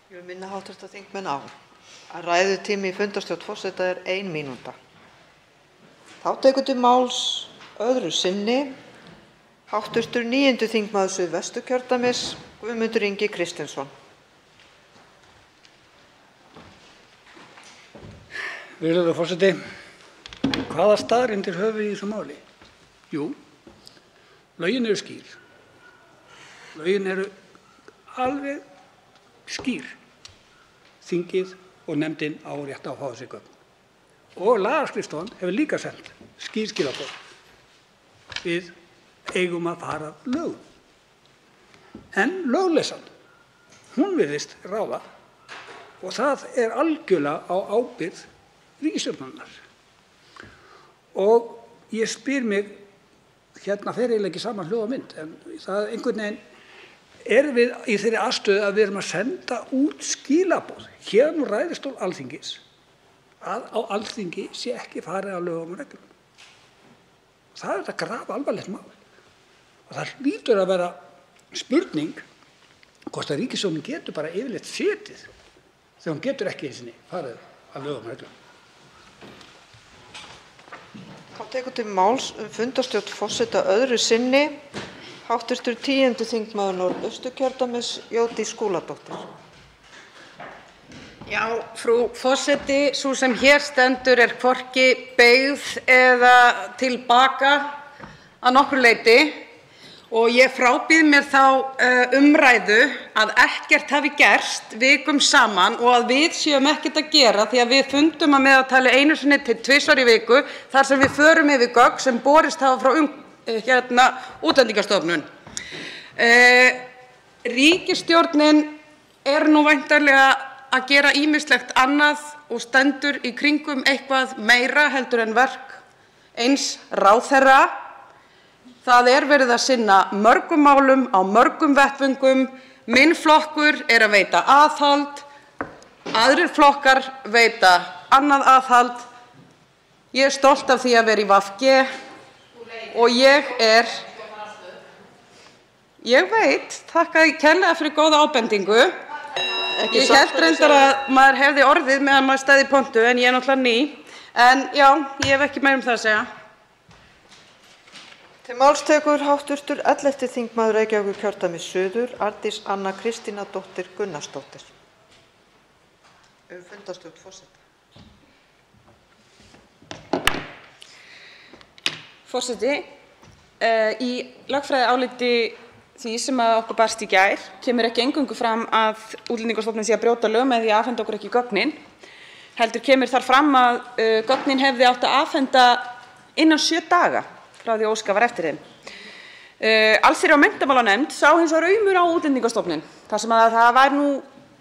Ég vil minna hv. þingmenn á að ræðutími í fundarstjórn forseta er 1 mínúta. Þá tekur til máls öðru sinni hv. 9. þingmaður Suðvesturkjördæmis, Guðmundur Ingi Kristinsson. Virðulegur forseti, hvaða staðreyndir höfum við í þessu máli? Jú, lögin eru skýr. Lögin eru alveg skýr. Þingið og nefndin á rétt á að fá þessi gögn. Og lagaskrifstofan hefur líka sent skýr skilaboð. Við eigum að fara lögum. En lögleysan, hún virðist ráða og það er algjörlega á ábyrgð ríkisstjórnarinnar. Og ég spyr mig, hérna fer eiginlega ekki saman hljóð og mynd, en það einhvern veginn erum við í þeirri aðstöðu að við erum að senda út skilaboð héðan úr ræðustól Alþingis að á Alþingi sé ekki farið að lögum og reglum. Það er þetta grafalvarlegt mál. Og það hlýtur að vera spurning hvort að ríkisstjórnin getur bara yfirleitt setið þegar hún getur ekki einu sinni farið að lögum og reglum. Þá tekur til máls fundarstjórn forseta öðru sinni hv. 10. þingmaður Norðausturkjördæmis, Jódís Skúladóttir. Já, frú forseti, sú sem hér stendur er hvorki beygð eða til baka að nokkru leyti og ég frábið mér þá umræðu að ekkert hafi gerst vikum saman og að við séum ekkert að gera því að við fundum að meðaltali einu sinni til 2 í viku þar sem við förum yfir gögn sem borist hafa frá Útlendingastofnun. Ríkisstjórnin er nú væntanlega að gera ýmislegt annað og stendur í kringum eitthvað meira heldur en verk eins ráðherra. Það er verið að sinna mörgum málum á mörgum vettvöngum. Minn flokkur er að veita aðhald, aðrir flokkar veita annað aðhald. Ég er stolt af því að vera í VG og ég veit, þakka kærlega fyrir góða ábendingu. Ég hélt reyndar að maður hefði orðið meðan maður stæði í pontu en ég er náttúrulega ný. En já, ég hef ekki meira það að segja. Til máls tekur hv. 11. þingmaður Reykjavíkurkjördæmis suður, Arndís Anna Kristínardóttir Gunnarsdóttir. Fundarstjórn forseta. Forseti, í lögfræðiáliti því sem okkur barst í gær kemur ekki eingöngu fram að Útlendingastofnun sé að brjóta lög með því að afhenda okkur ekki gögnin, heldur kemur þar fram að gögnin hefði átt að afhenda innan 7 daga frá því að óskað var eftir þeim. Allsherjar- og menntamálanefnd sá hins vegar aumur á Útlendingastofnun þar sem að það væri nú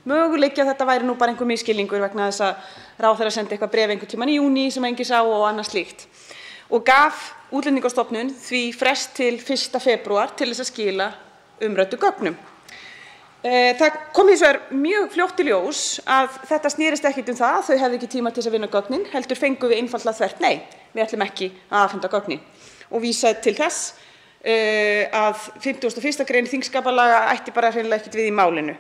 möguleiki að þetta væri nú bara einhver misskilningur vegna þess að ráðherra sendi eitthvað bréf einhvern tímann í júní sem enginn sá og annað slíkt og gaf Útlendingastofnun því frest til 1. febrúar til þess að skila umræddu gögnum. Það kom hins vegar mjög fljótt í ljós að þetta snerist ekkert um það að þau hefðu ekki tíma til þess að vinna gögnin, heldur fengum við einfaldlega þvert nei, við ætlum ekki að afhenda gögnin og vísaði til þess að 51. grein þingskapalaga ætti bara hreinlega ekkert við í málinu.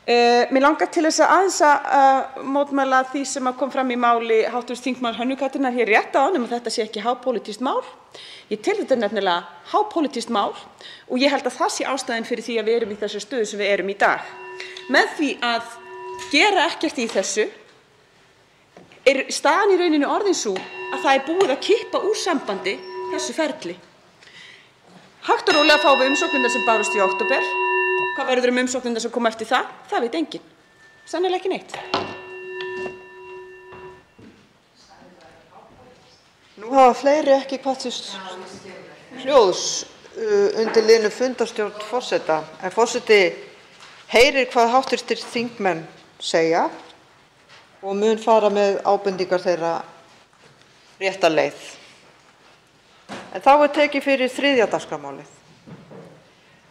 Mig langar til þess að aðeins að mótmæla því sem kom fram í máli hv. þingmanns Hönnu Katrínar hér rétt áðan að þetta sé ekki hápólitískt mál. Ég tel þetta nefnilega hápólitískt mál og ég held að það sé ástæðan fyrir því að við erum í þessu stöðu sem við erum í dag. Með því að gera ekkert í þessu er staðan í rauninni orðin sú að það er búið að kippa úr sambandi þessu ferli. Hægt og rólega fáum við umsóknirnar sem bárust í október. Hvað verður umsóknirnar sem koma eftir það? Það veit enginn. Sennilega ekki neitt. Nú hafa fleiri ekki hvatt sér hljóðs undir liðnum fundarstjórn forseta, en forseti heyrir hvað hv. þingmenn segja og mun fara með ábendingar þeirra rétta leið. En þá er tekið fyrir 3. dagskrármálið.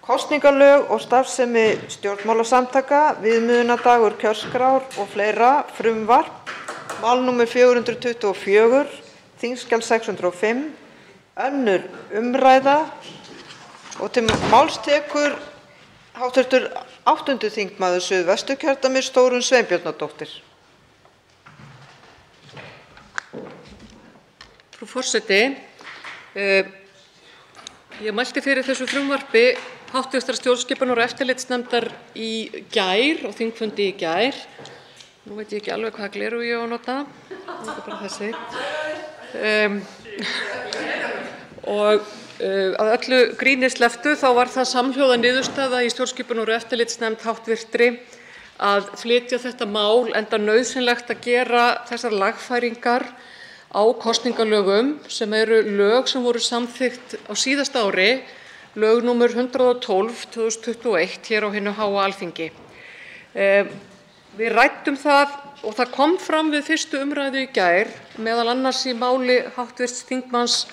Kosningalög og starfsemi stjórnmálasamtaka, viðmiðunardagur kjörskrár og fleira, frumvarp, mál nr. 424, þingskjal 605, önnur umræða og til máls tekur hv. 8. þingmaður Suðvesturkjördæmis Þórunn Sveinbjarnardóttir. Frú forseti, ég mælti fyrir þessu frumvarpi hv. stjórnskipunar- og eftirlitsnefndar í gær og þingfundi í gær. Nú veit ég ekki alveg hvaða gleraugu ég á að nota. Þetta er bara þessi. Og að öllu gríni sleftu þá var það samhljóða niðurstaða í stjórnskipunar- og eftirlitsnefnd háttvirtri að flytja þetta mál enda nauðsynlegt að gera þessar lagfæringar á kosningalögum sem eru lög sem voru samþykkt á síðasta ári, lög nr. 112/2021 hér á hinu háa Alþingi. Við ræddum það og það kom fram við fyrstu umræðu í gær, meðal annars í máli hv. þingmanns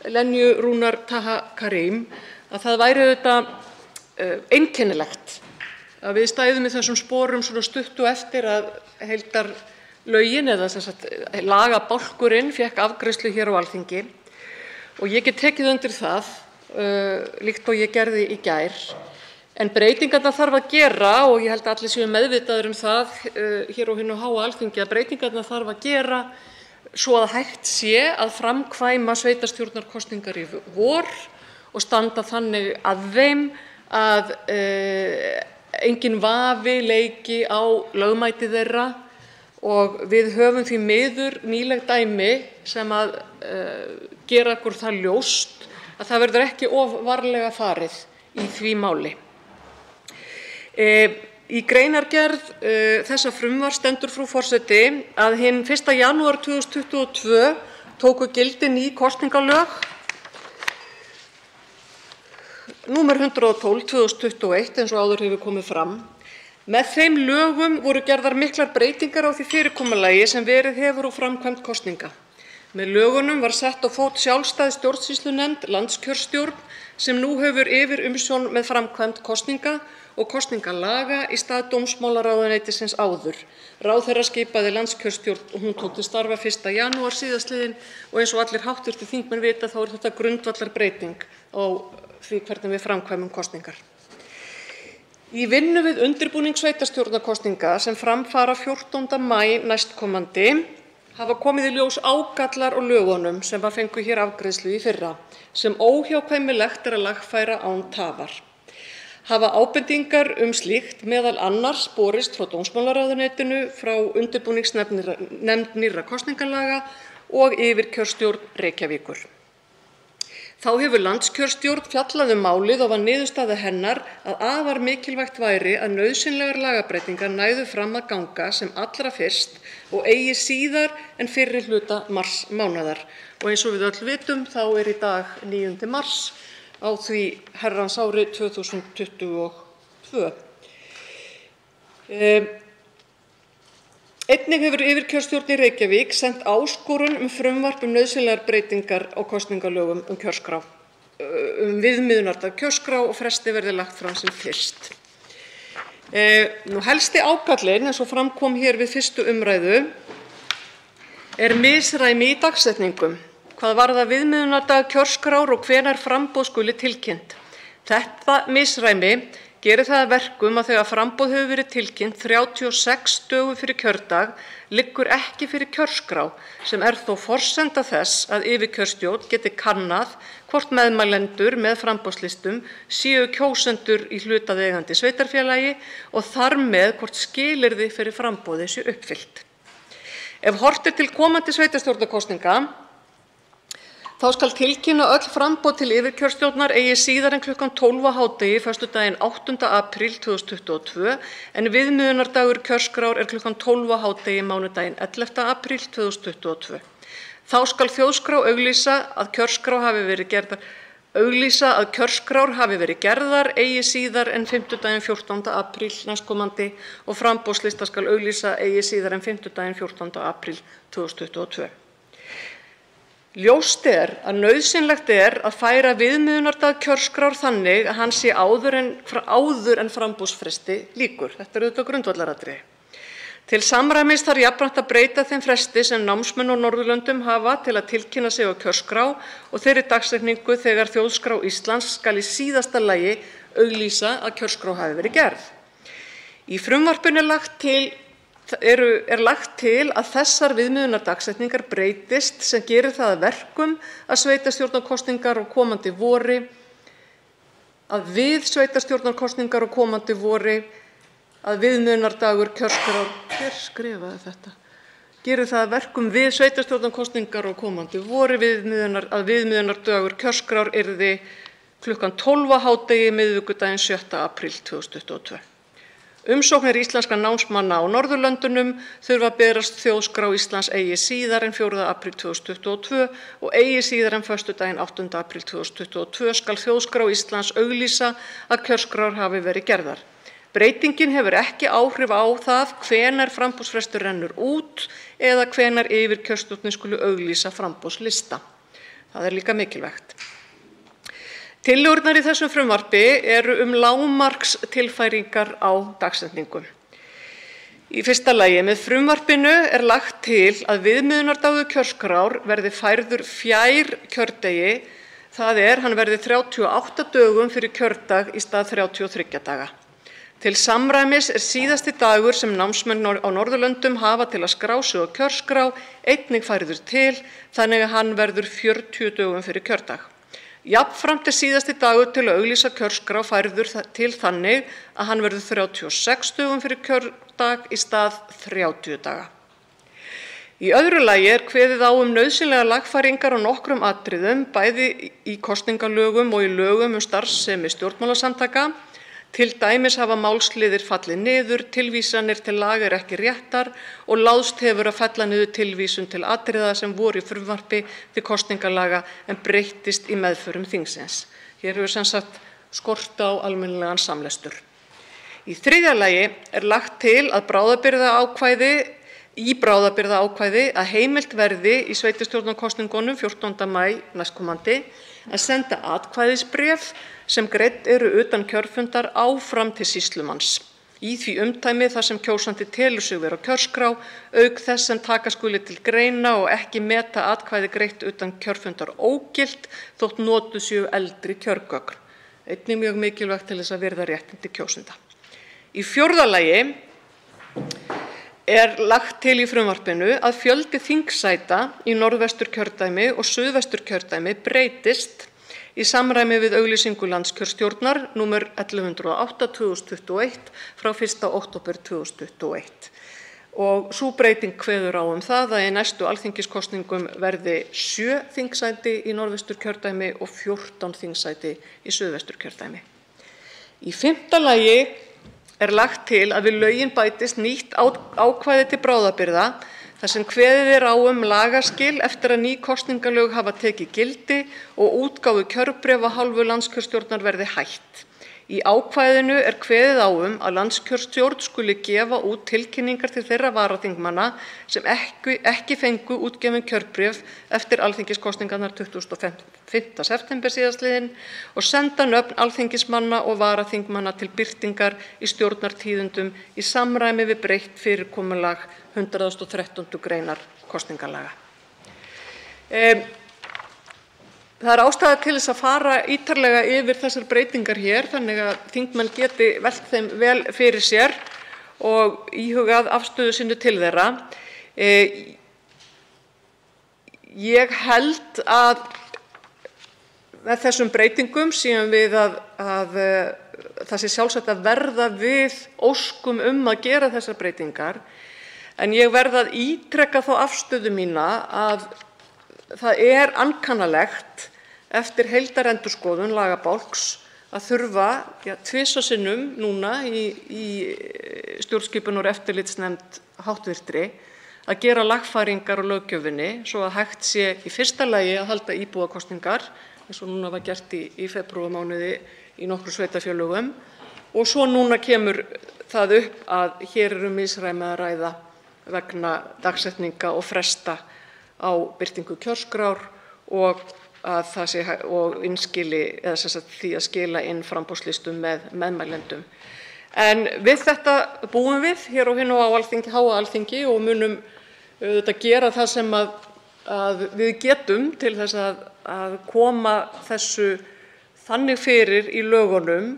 Lenju Rúnar Taha Karim, að það væri auðvitað einkennilegt að við stæðum í þessum sporum svona stuttu eftir að heildarlögin eða lagabálkurinn fékk afgreiðslu hér á Alþingi og ég get tekið undir það líkt og ég gerði í gær. En breytingarnar þarf að gera og ég held að allir séu meðvitaðir það hér á hinu háa Alþingi að breytingarnar þarf að gera svo að hægt sé að framkvæma sveitarstjórnarkosningar í vor og standa þannig að þeim að enginn vafi leiki á lögmæti þeirra og við höfum því miður nýleg dæmi sem að gera okkur það ljóst að það verður ekki of varlega farið í því máli. Í greinargerð þessa frumvarps stendur, frú forseti, að hinn 1. janúar 2022 tóku gildi ný kosningalög númer 112/2021 eins og áður hefur komið fram. Með þeim lögum voru gerðar miklar breytingar á því fyrirkomulagi sem verið hefur á framkvæmd kosninga. Með lögunum var sett á fót sjálfstæð stjórnsýslunefnd, landskjörstjórn, sem nú hefur yfirumsjón með framkvæmd kosninga og kosningalaga í stað dómsmálaráðuneytisins áður. Ráðherra skipaði landskjörstjórn og hún tók til starfa 1. janúar síðastliðinn og eins og allir hv. þingmenn vita þá er þetta grundvallarbreyting á því hvernig við framkvæmum kosningar. Í vinnu við undirbúning sveitarstjórnarkosninga sem fram fara 14. maí næstkomandi hafa komið í ljós ágallar á lögunum sem fengu hér afgreiðslu í fyrra, sem óhjákvæmilegt er að lagfæra án tafar. Hafa ábendingar slíkt meðal annars borist frá dómsmálaráðuneytinu, frá undirbúningsnefnd nýrra kosningalaga og yfirkjörstjórn Reykjavíkur. Þá hefur landskjörstjórn fjallað málið og var niðurstaða hennar að afar mikilvægt væri að nauðsynlegar lagabreytingar næðu fram að ganga sem allra fyrst og eigi síðar en fyrri hluta marsmánaðar. Og eins og við öll vitum þá er í dag 9. mars á því herrans ári 2022. Einnig hefur yfirkjörstjórn í Reykjavík sent áskorun frumvarp nauðsynlegar breytingar á kosningalögum kjörskrá, viðmiðunardag kjörskrá og fresti verði lagt fram sem fyrst. Helsti ágallinn, eins og fram kom hér við 1. umræðu, er misræmi í dagsetningum hvað varðar viðmiðunardag kjörskrár og hvenær framboð skuli tilkynnt. Þetta misræmi gerir það að verkum að þegar framboð hefur verið tilkynnt 36 dögum fyrir kjördag liggur ekki fyrir kjörskrá, sem er þó forsenda þess að yfirkjörstjórn geti kannað hvort meðmælendur með framboðslistum séu kjósendur í hlutaðeigandi sveitarfélagi og þar með hvort skilyrði fyrir framboði séu uppfyllt. Ef horft er til komandi sveitarstjórnarkosninga þá skal tilkynna öll framboð til yfirkjörstjórnar eigi síðar en klukkan 12 á hádegi föstudaginn 8. apríl 2022 en viðmiðunardagur kjörskrár er klukkan 12 á hádegi mánudaginn 11. apríl 2022. Þá skal þjóðskrá auglýsa að kjörskrár hafi verið gerðar eigi síðar en fimmtudaginn 14. apríl næstkomandi og framboðslista skal auglýsa eigi síðar en fimmtudaginn 14. apríl 2022. Ljóst er að nauðsynlegt er að færa viðmiðunardag kjörskrár þannig að hann sé áður en framboðsfresti lýkur. Þetta er auðvitað grundvallaratriði. Til samræmis þarf jafnframt að breyta þeim fresti sem námsmenn á Norðurlöndum hafa til að tilkynna sig á kjörskrá og þeirri dagsetningu þegar Þjóðskrá Íslands skal í síðasta lagi auglýsa að kjörskrá hafi verið gerð. Í frumvarpinu er lagt til að þessar viðmiðunardagsetningar breytist sem gerir það að verkum að sveitarstjórnarkosningar á komandi vori að viðmiðunardagur kjörskrár gerir það að verkum við sveitarstjórnarkosningar á komandi vori að viðmiðunardagur kjörskrár yrði klukkan 12 á hádegi miðvikudaginn 7. apríl 2022. Umsóknir íslenskra námsmanna á Norðurlöndunum þurfa að berast Þjóðskrá Íslands eigi síðar en 4. apríl 2022 og eigi síðar en föstudaginn 8. apríl 2022 skal Þjóðskrá Íslands auglýsa að kjörskrár hafi verið gerðar. Breytingin hefur ekki áhrif á það hvenær framboðsfrestur rennur út eða hvenær yfirkjörstjórnin skuli auglýsa framboðslista. Það er líka mikilvægt. Tillögurnar í þessum frumvarpi eru lágmarkstilfæringar á dagsetningum. Í fyrsta lagi, með frumvarpinu er lagt til að viðmiðunardagur kjörskrár verði færður fjær kjördegi, það er hann verði 38 dögum fyrir kjördag í stað 33 daga. Til samræmis er síðasti dagur sem námsmenn á Norðurlöndum hafa til að skrá sig á kjörskrá einnig færður til, þannig að hann verður 40 dögum fyrir kjördag. Jafnframt er síðasti dagur til að auglýsa kjörskrá færður til þannig að hann verður 36 dögum fyrir kjördag í stað 30 daga. Í öðru lagi er kveðið á nauðsynlegar lagfæringar á nokkrum atriðum, bæði í kosningalögum og í lögum starfsemi stjórnmálasamtaka. Til dæmis hafa málsliðir fallið niður, tilvísanir til laga eru ekki réttar og láðst hefur að fella niður tilvísun til atriða sem voru í frumvarpi til kosningalaga en breyttist í meðförum þingsins. Hér hefur sem sagt skort á almennilegan samlestur. Í þriðja lagi er lagt til að bráðabirgðaákvæði að heimilt verði í sveitarstjórnarkosningunum 14. maí næstkomandi að senda atkvæðisbréf sem greidd eru utan kjörfundar áfram til sýslumanns í því umdæmi þar sem kjósandi telur sig vera á kjörskrá, auk þess sem taka skuli til greina og ekki meta atkvæði greitt utan kjörfundar ógilt þótt notuð séu eldri kjörgögn. Einnig mjög mikilvægt til þess að virða réttindi kjósenda. Í fjórða lagi er lagt til í frumvarpinu að fjöldi þingsæta í Norðvesturkjördæmi og Suðvesturkjördæmi breytist í samræmi við auglýsingu landskjörstjórnar nr. 1108/2021 frá 1. október 2021. Og sú breyting kveður á það að í næstu alþingiskosningum verði 7 þingsæti í Norðvesturkjördæmi og 14 þingsæti í Suðvesturkjördæmi. Í 5. lagi er lagt til að við lögin bætist nýtt ákvæði til bráðabirgða þar sem kveðið er á lagaskil eftir að ný kosningalög hafa tekið gildi og útgáfu kjörbréfa af hálfu landskjörstjórnar verði hætt. Í ákvæðinu er kveðið á að landskjörstjórn skuli gefa út tilkynningar til þeirra varaþingmanna sem ekki fengu útgefin kjörbréf eftir alþingiskosningarnar 25. september síðastliðinn og senda nöfn alþingismanna og varaþingmanna til birtingar í stjórnartíðindum í samræmi við breytt fyrirkomulag 113. greinar kosningalaga. Það er ástæða til þess að fara ítarlega yfir þessar breytingar hér þannig að þingmenn geti velt þeim vel fyrir sér og íhugað afstöðu sinni til þeirra. Ég held að með þessum breytingum séum við að það sé sjálfsagt að verða við óskum að gera þessar breytingar en ég verð að ítreka þá afstöðu mína að það er ankannalegt eftir heildarendurskoðun lagabálks að þurfa tvisvar sinnum núna í stjórnskipunar- og eftirlitsnefnd háttvirtri að gera lagfæringar á löggjöfinni svo að hægt sé í fyrsta lagi að halda íbúakosningar eins og núna var gert í febrúarmánuði í nokkrum sveitarfélögum og svo núna kemur það upp að hér misræmi að ræða vegna dagsetninga og fresta á birtingu kjörskrár og að það sé og innskili eða sem sagt því að skila inn framboðslistum með meðmælendum. En við þetta búum við hér á hinu háa Alþingi og munum auðvitað gera það sem að við getum til þess að koma þessu þannig fyrir í lögunum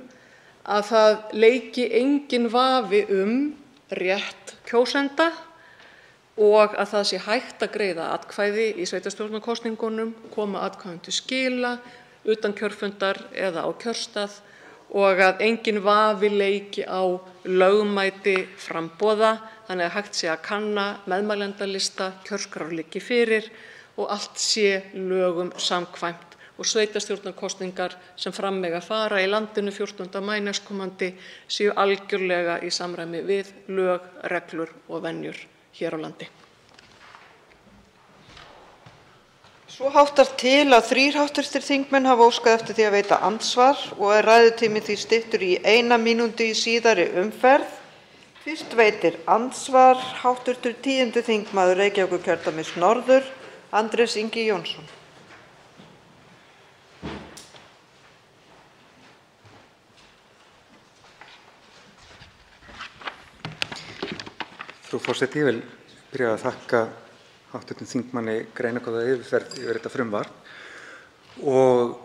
að það leiki enginn vafi rétt kjósenda og að það sé hægt að greiða atkvæði í sveitarstjórnarkosningunum, koma atkvæðum til skila utan kjörfundar eða á kjörstað og að enginn vafi leiki á lögmæti framboða þannig að hægt sé að kanna meðmælendalista, kjörskrár liggi fyrir og allt sé lögum samkvæmt og sveitarstjórnarkosningar sem fram mega fara í landinu 14. maí næstkomandi séu algjörlega í samræmi við lög, reglur og venjur hér á landi. Svo háttar til að 3 hv. þingmenn hafa óskað eftir því að veita andsvar og er ræðutími því styttur í 1 mínútu í síðari umferð. Fyrst veitir andsvar hv. 10. þingmaður Reykjavíkurkjördæmis norður, Andrés Ingi Jónsson. Frú forseti, ég vil byrja að þakka hv. þingmanni greinargóða yfirferð yfir þetta frumvarp og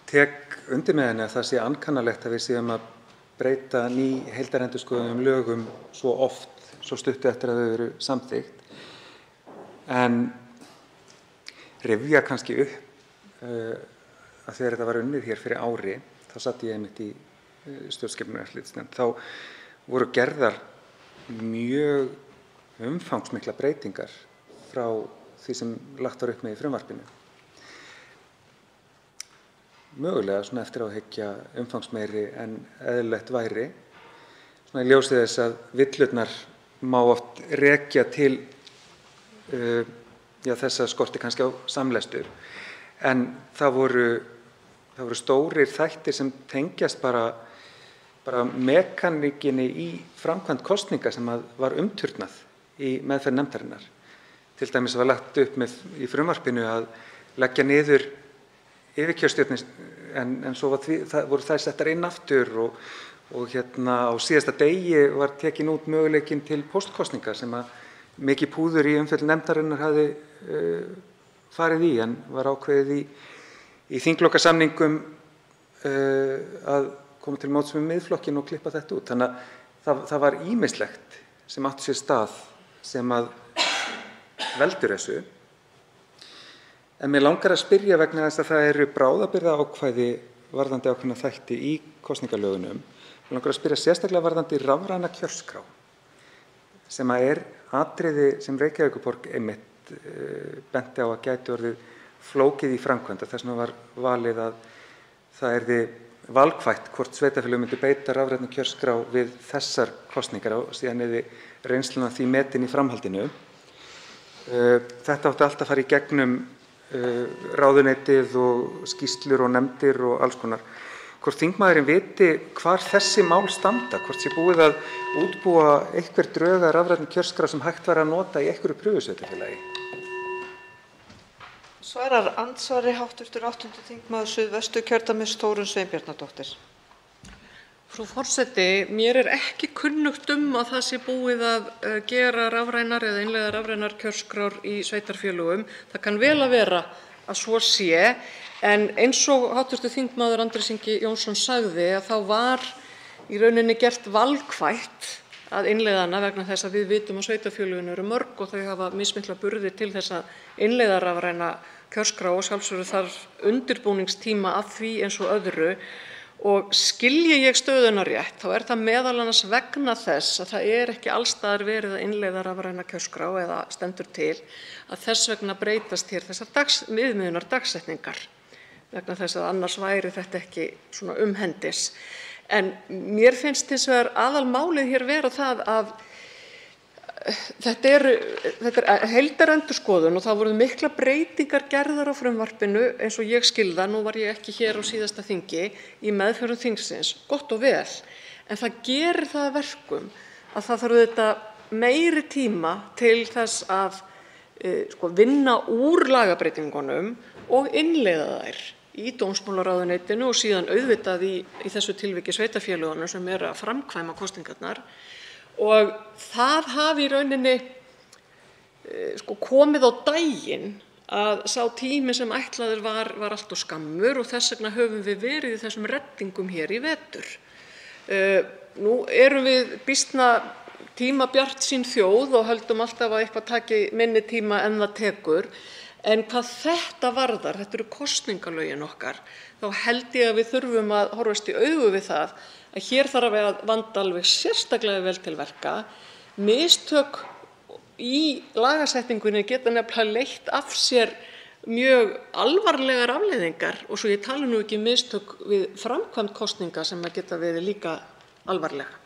tek undir með henni að það sé ankannalegt að við séum að breyta heildarendurskoðuðum lögum svo oft, svo stuttu eftir að þau eru samþykkt. En rifja kannski upp að þegar þetta var unnið hér fyrir ári, þá satt ég einmitt í stjórnskipunar- og eftirlitsnefnd, þá voru gerðar mjög umfangsmiklar breytingar frá því sem lagt var upp með í frumvarpinu. Mögulega svona eftir á að hyggja umfangsmeiri en eðlilegt væri, svona í ljósi þess að villurnar má oft rekja til þess að skorti kannski á samlestur, en það voru stórir þættir sem tengjast bara mekanikinni í framkvæmd kosninga sem var umturnað í meðferð nefndarinnar. Til dæmis var lagt upp með í frumvarpinu að leggja niður yfirkjörstjórnir, en svo voru þær settar inn aftur og á síðasta degi var tekin út möguleikinn til póstkosninga sem að mikið púður í umfjöllun nefndarinnar hafði farið í, en var ákveðið í þinglokasamningum að koma til móts með Miðflokkinn og klippa þetta út. Þannig að það var ýmislegt sem átti sér stað sem að veldur þessu. En mér langar að spyrja vegna þess að það eru bráðabirgðaákvæði varðandi ákveðna þætti í kosningalögunum. Mér langar að spyrja sérstaklega varðandi rafræna kjörskrá, sem er atriði sem Reykjavíkurborg einmitt benti á að gæti orðið flókið í framkvæmd. Þess vegna var valið að það yrði valkvætt hvort sveitarfélög myndu beita rafrænni kjörskrá við þessar kosningar og síðan yrði reynslan af því metin í framhaldinu. Þetta átti allt að fara í gegnum ráðuneytið og skýrslur og nefndir og alls konar. Hvort þingmaðurinn viti hvar þessi mál standa, hvort sé búið að útbúa einhver drög að rafrænni kjörskrá sem hægt var að nota í einhverju prufusveitarfélagi. Svarar andsvari hv. 8. þingmaður Suðvesturkjördæmis Þórunn Sveinbjarnardóttir. Frú forseti, mér ekki kunnugt að það sé búið að gera rafrænar eða innleiða rafrænar kjörskrár í sveitarfélögum. Það kann vel að vera að svo sé, en eins og hv. þingmaður Andrés Ingi Jónsson sagði að þá var í rauninni gert valkvætt að innleiða hana vegna þess að við vitum að sveitarfélögin eru mörg og þau hafa mismikla burði til þess að innleiða rafræna kjörskrá og sjálfsögðu þarf undirbúningstíma að því eins og öðru. Og skilji ég stöðuna rétt, þá það meðal annars vegna þess að það ekki alls staðar verið að innleiða rafræna kjörskrá eða stendur til að þess vegna breytast hér þessar viðmiðunar dagsetningar, vegna þess að annars væri þetta ekki svona umhendis. En mér finnst hins vegar aðalmálið hér vera það að þetta er heildarendurskoðun og það voru miklar breytingar gerðar á frumvarpinu eins og ég skil það, nú var ég ekki hér á síðasta þingi, í meðferðum þingsins, gott og vel, en það gerir það að verkum að það þarf auðvitað meiri tíma til þess að vinna úr lagabreytingunum og innleiða þær í dómsmálaráðuneytinu og síðan auðvitað í þessu tilviki sveitarfélögunum sem eru að framkvæma kosningarnar. Og það hafi í rauninni komið á daginn að sá tími sem ætlaður var allt of skammur og þess vegna höfum við verið í þessum reddingum hér í vetur. Nú erum við býsna tímabjartsýn þjóð og höldum alltaf að eitthvað taki minni tíma en það tekur, en hvað þetta varðar, þetta eru kosningalögin okkar, þá held ég að við þurfum að horfast í augu við það að hér þarf að vanda alveg sérstaklega vel til verka. Mistök í lagasetningunni geta nefnilega leitt af sér mjög alvarlegar afleiðingar og svo ég tala nú ekki mistök við framkvæmd kosninga sem geta verið líka alvarlega.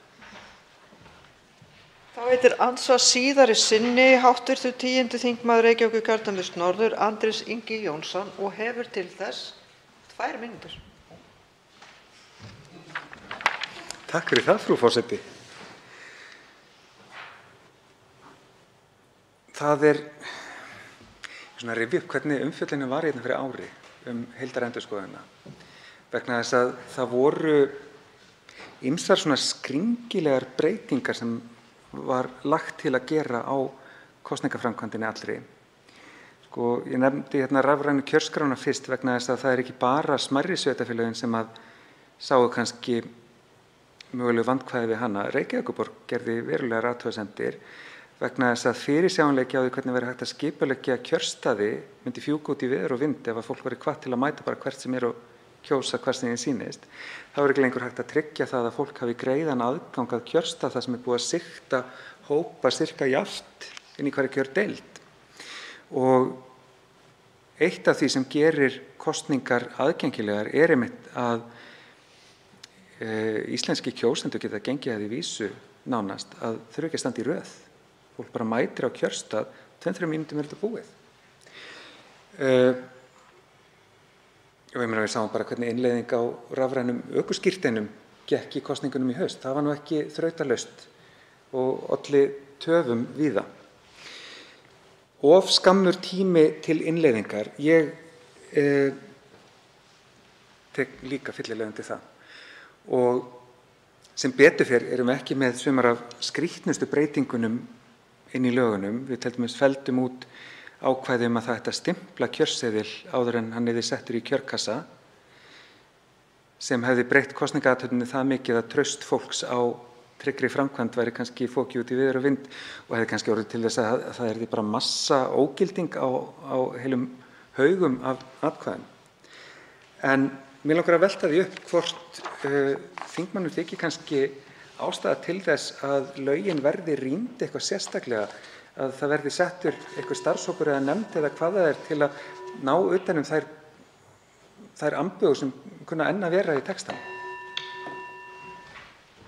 Þá veitir andsvar síðari sinni hv. 10. þingmaður Reykjavíkurkjördæmis norður Andrés Ingi Jónsson og hefur til þess 2 mínútur. Takk fyrir það, frú forseti. Það svona að rifja upp hvernig umfjöllunum var hérna fyrir ári heildarendurskoðunina. Vegna þess að það voru ýmsar svona skringilegar breytingar sem var lagt til að gera á kosningaframkvæmdinni allri. Ég nefndi hérna rafrænu kjörskrána fyrst vegna þess að það ekki bara smærri sveitarfélögin sem að sáu kannski mögulegu vandkvæði við hana. Reykjavíkurborg gerði verulegar athugasemdir vegna þess að fyrirsjáanleiki á því hvernig verið hægt að skipuleggja kjörstaði myndi fjúka út í veður og vind ef að fólk væri hvatt til að mæta bara hvert sem og kjósa hvert sem því sýnist. Það var ekki lengur hægt að tryggja það að fólk hafi greiðan aðgang að kjörstað þar sem búið að sigta hópa sirka jafnt inn í hverja kjördeild. Og eitt af því sem gerir kosningar aðgengilegar einmitt að íslenski kjósendur geta gengið að því vísu nánast að þurfa ekki að standa í röð. Fólk bara mætir á kjörstað, 2-3 mínútum þetta búið. Og ég meina við sáum bara hvernig innleiðing á rafrænum ökuskírteinum gekk í kosningunum í haust. Það var nú ekki þrautalaust og olli töfum víða. Of skammur tími til innleiðingar. Ég tek líka fyllilega undir það. Og sem betur fer erum við ekki með sumar af skrýtnustu breytingunum inn í lögunum. Við til dæmis felldum út ákvæði að það ætti að stimpla kjörseðil áður en hann yrði settur í kjörkassa, sem hefði breytt kosningaathöfninni það mikið að traust fólks á tryggri framkvæmd væri kannski fokið út í veður og vind og hefði kannski orðið til þess að það yrði bara massa ógilding á heilum haugum af atkvæðum. En mér langar að velta því upp hvort þingmönnum þykir kannski ástæða til þess að lögin verði rýnd eitthvað sérstaklega, að það verði settur eitthvað starfshópur eða nefnd eða hvað það er til að ná utan um þær ambögur sem kunna enn að vera í textanum.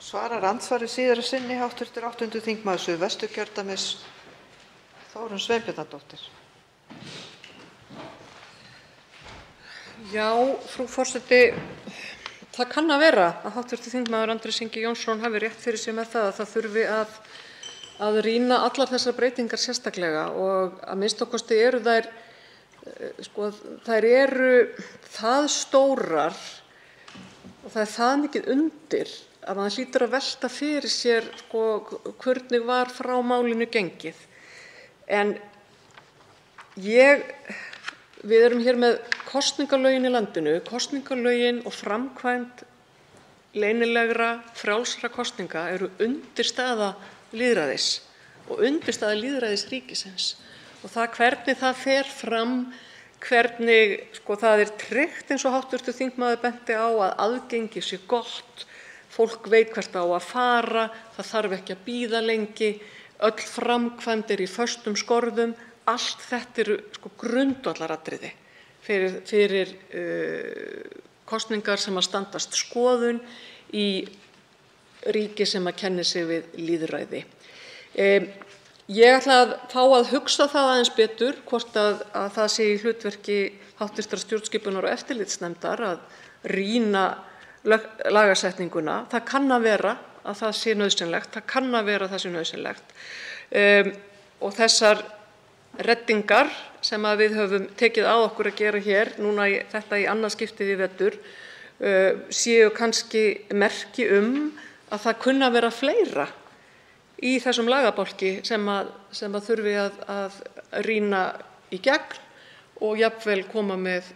Svarar andsvari síðara sinni hv. 8. þingmaður Suðvesturkjördæmis Þórunn Sveinbjarnardóttir. Já, frú forseti, það kann að vera að hv. þingmaður Andrés Ingi Jónsson hafi rétt fyrir sér með það að það þurfi að rýna allar þessar breytingar sérstaklega og að minnsta kosti eru þær eru það stórar og það er það mikið undir að maður hlýtur að velta fyrir sér hvernig var frá málinu gengið. En við erum hér með kosningalögin í landinu, kosningalögin og framkvæmd leynilegra, frjálsra kosninga eru undirstaða lýðræðis og undirstaða lýðræðisríkisins. Og það hvernig það fer fram, hvernig það er tryggt eins og hv. þingmaður benti á að aðgengi sé gott, fólk veit hvert á að fara, það þarf ekki að bíða lengi, öll framkvæmd er í föstum skorðum, allt þetta eru grundvallaratriði fyrir kosningar sem að standast skoðun í ríki sem að kenni sig við lýðræði. Ég ætla að fá að hugsa það aðeins betur hvort að það sé í hlutverki hv. stjórnskipunar- og eftirlitsnefndar að rýna lagasetninguna. Það kann að vera að það sé nauðsynlegt, það kann að vera að það sé nauðsynlegt. Og þessar reddingar sem að við höfum tekið á okkur að gera hér, núna þetta í annað skiptið í vetur, séu kannski merki að það kunna að vera fleira í þessum lagabálki sem að þurfi að rýna í gegn og jafnvel koma með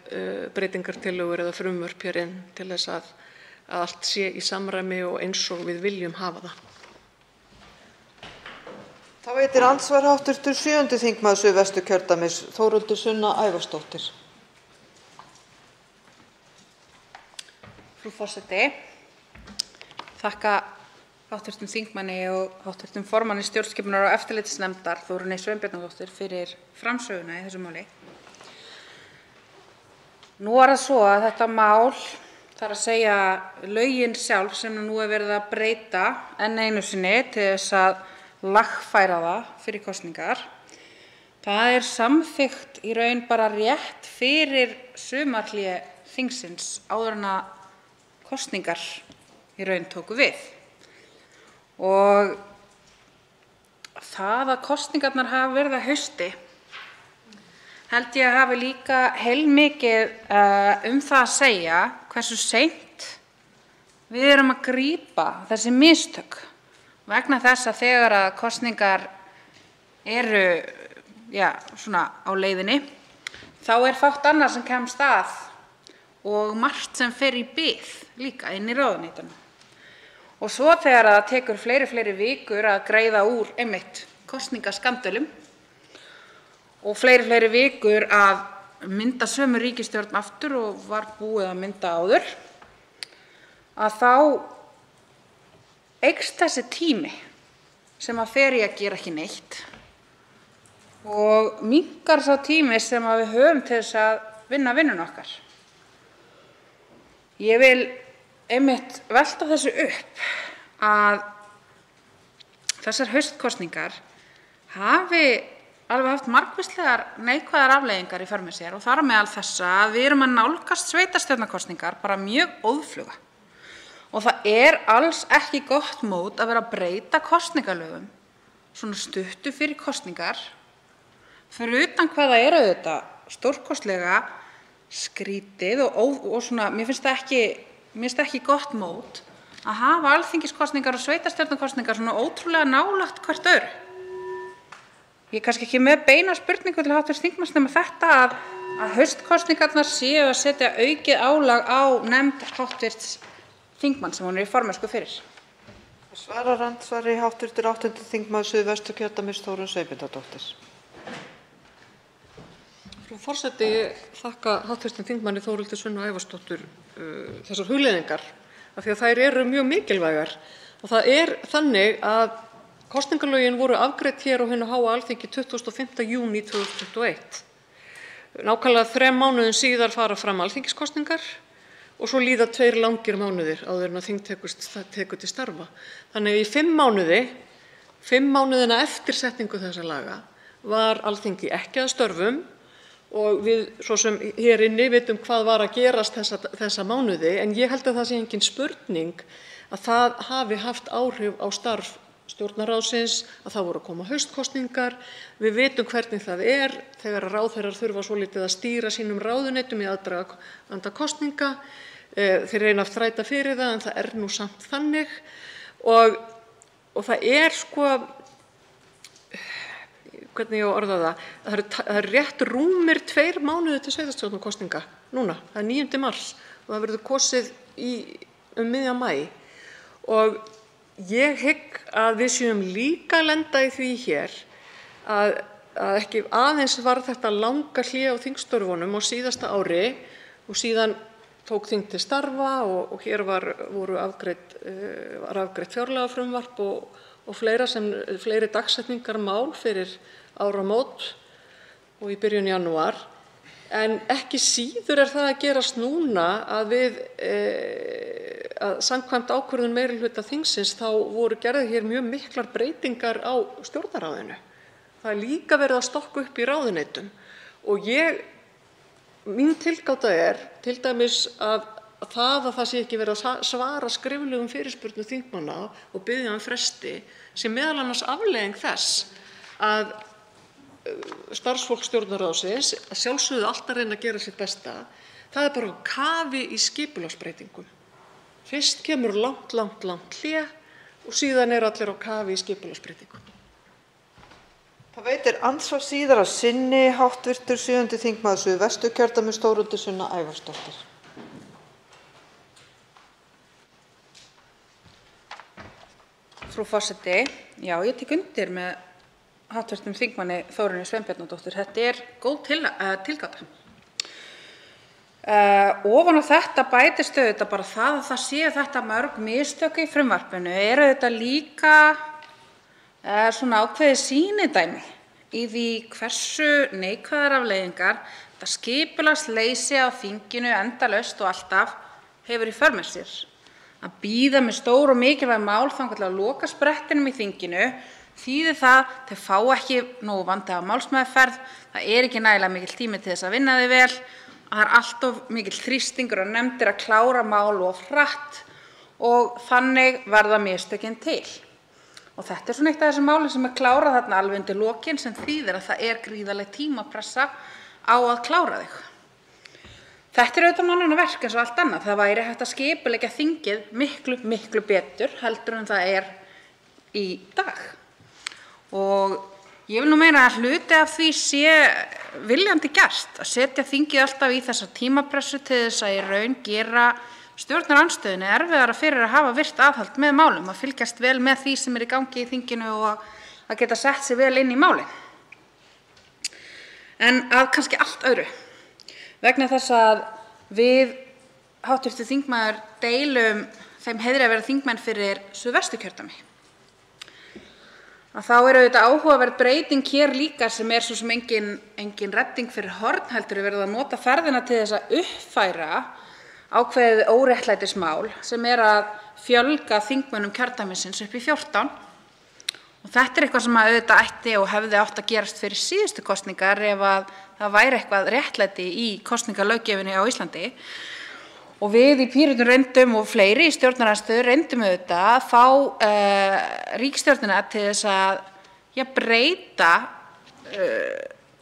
breytingartillögur eða frumvörp hér inn til þess að allt sé í samræmi og eins og við viljum hafa það. Þá veitir andsvar hv. 7. þingmaður Suðvesturkjördæmis Þórhildur Sunna Ævarsdóttir. Frú forseti, þakka hv. þingmanni og hv. formanni stjórnskipunar- og eftirlitsnefndar Þórunni Sveinbjarnardóttur fyrir framsöguna í þessu máli. Nú er það svo að þetta mál, þar að segja lögin sjálf sem nú er verið að breyta enn einu sinni til þess að lagfæra það fyrir kosningar, það er samþykkt í raun bara rétt fyrir sumarhlé þingsins áður en að kosningar í raun tóku við. Og það að kosningarnar hafa verið að hausti held ég að hafi líka heilmikið það að segja hversu seint við erum að grípa þessi mistök, vegna þess að þegar að kosningar eru svona á leiðinni, þá er fátt annað sem kemst að og margt sem fer í bið líka inn í ráðuneytunum. Og svo þegar það tekur fleiri vikur að greiða úr einmitt kosningaskandölum og fleiri vikur að mynda sömu ríkisstjórn aftur og var búið að mynda áður, að þá eykst þessi tími sem að fer í að gera ekki neitt og minnkar sá tími sem við höfum til þess að vinna vinnuna okkar. Ég vil einmitt velta þessu upp að þessar haustkosningar hafi alveg haft margvíslegar neikvæðar afleiðingar í för með sér og þar á meðal þessa að við erum að nálgast sveitarstjórnarkosningar bara mjög óðfluga. Og það alls ekki gott mót að vera að breyta kosningalögum svona stuttu fyrir kosningar, fyrir utan hvað það auðvitað stórkostlega skrítið og svona, mér finnst það ekki gott mót að hafa alþingiskosningar og sveitarstjórnarkosningar svona ótrúlega nálægt hvert öðru. Ég er kannski ekki með beina spurningu til hv. þingmanns nema þetta að haustkosningarnar séu að setja aukið álag á nefnd hv. þingmanns sem hún í formennsku fyrir. Svarar andsvari hv. 8. þingmaður Suðvesturkjördæmis Þórunn Sveinbjarnardóttir. Frú forseti, ég þakka hv. þingmanni Þórhildi Sunnu Ævarsdóttur þessar hugleiðingar af því að þær eru mjög mikilvægar. Og það þannig að kosningalögin voru afgreidd hér á hinu háa Alþingi 25. júní 2021. Nákvæmlega 3 mánuðum síðar fara fram alþingiskosningar og svo líða 2 langir mánuðir áður en að þing tekur til starfa. Þannig að í 5 mánuðina eftir setningu þessa laga var Alþingi ekki að störfum og við svo sem hér inni vitum hvað var að gerast þessa mánuði, en ég held að það sé engin spurning að það hafi haft áhrif á starf Stjórnarráðsins, að það voru að koma haustkosningar. Við vitum hvernig það þegar ráðherrar þurfa svolítið að stýra sínum ráðuneytum í aðdraganda kosninga. Þeir reyna að þræta fyrir það, en það nú samt þannig. Og það hvernig ég á að orða það, það rétt rúmir 2 mánuðir til sveitarstjórnarkosninga núna. Það 9. mars og það verður kosið miðjan maí. Og ég hygg að við séum líka að lenda í því hér að ekki aðeins var þetta langa hlé á þingstörfunum á síðasta ári og síðan tók þing til starfa og hér var afgreitt fjárlagafrumvarp og fleiri dagsetningar mál fyrir áramót og í byrjun janúar. En ekki síður það að gerast núna að samkvæmt ákvörðun meirihluta þingsins þá voru gerðar hér mjög miklar breytingar á Stjórnarráðinu. Það líka verið að stokka upp í ráðuneytum og mín tilgáta til dæmis að það sé ekki verið að svara skriflegum fyrirspurnum þingmanna og biðja fresti sé meðal annars afleiðing þess að starfsfólk Stjórnarráðsins, að sjálfsögðu alltaf reyna að gera sitt besta, það bara á kafi í skipulagsbreytingum. Fyrst kemur langt hlé og síðan allir á kafi í skipulagsbreytingum. Það veitir andsvar síðar að sinni hv. 7. þingmaður Suðvesturkjördæmis Þórhildur Sunna Ævarsdóttir. Frú forseti, já, ég tek undir með hv. þingmanni Þórunni Sveinbjarnardóttur. Þetta góð tilgáta. Ofan á þetta bætist auðvitað bara það að það séu þetta mörg mistök í frumvarpinu auðvitað líka svona ákveðið sýnidæmi í því hversu neikvæðar afleiðingar þetta skipulagsleysi á þinginu endalaust og alltaf hefur í för með sér. Að bíða með stór og mikilvæg mál þangað til að loka sprettinum í þinginu þýðir það þeir fá ekki nógu vandaða málsmeðferð, það ekki nægilega mikill tími til þess að vinna þau vel, að það allt of mikill þrýstingur á nefndir að klára mál of hratt og þannig verða mistökin til. Og þetta svona eitt af þessum málum sem klárað þarna alveg undir lokin sem þýðir að það gríðarleg tímapressa á að klára þau. Þetta auðvitað mannanna verk eins og allt annað. Það væri hægt að skipuleggja þingið miklu betur heldur en það í dag. Og ég vil nú meina að hluti af því sé viljandi gert að setja þingið alltaf í þessa tímapressu til þess að í raun gera stjórnarandstöðunni erfiðara fyrir að hafa virkt aðhald með málum, að fylgjast vel með því sem í gangi í þinginu og að geta sett sig vel inn í málin. En að kannski allt öðru. Vegna þess að við hv. þingmaður deilum þeim heiðri að vera þingmenn fyrir Suðvesturkjördæmi. að þá er auðvitað áhugaverð breyting hér líka sem er svo sem engin redding fyrir horn, heldur er verið að nota ferðina til þess að uppfæra ákveðið óréttlætismál sem er að fjölga þingmönnum kjördæmisins upp í 14. Og þetta er eitthvað sem auðvitað ætti og hefði átt að gerast fyrir síðustu kosningar ef að það væri eitthvað réttlæti í kosningalöggjöfinni á Íslandi. Og við í Pírötum reyndum og fleiri í stjórnarandstöðu reyndum auðvitað að fá ríkisstjórnina til þess að breyta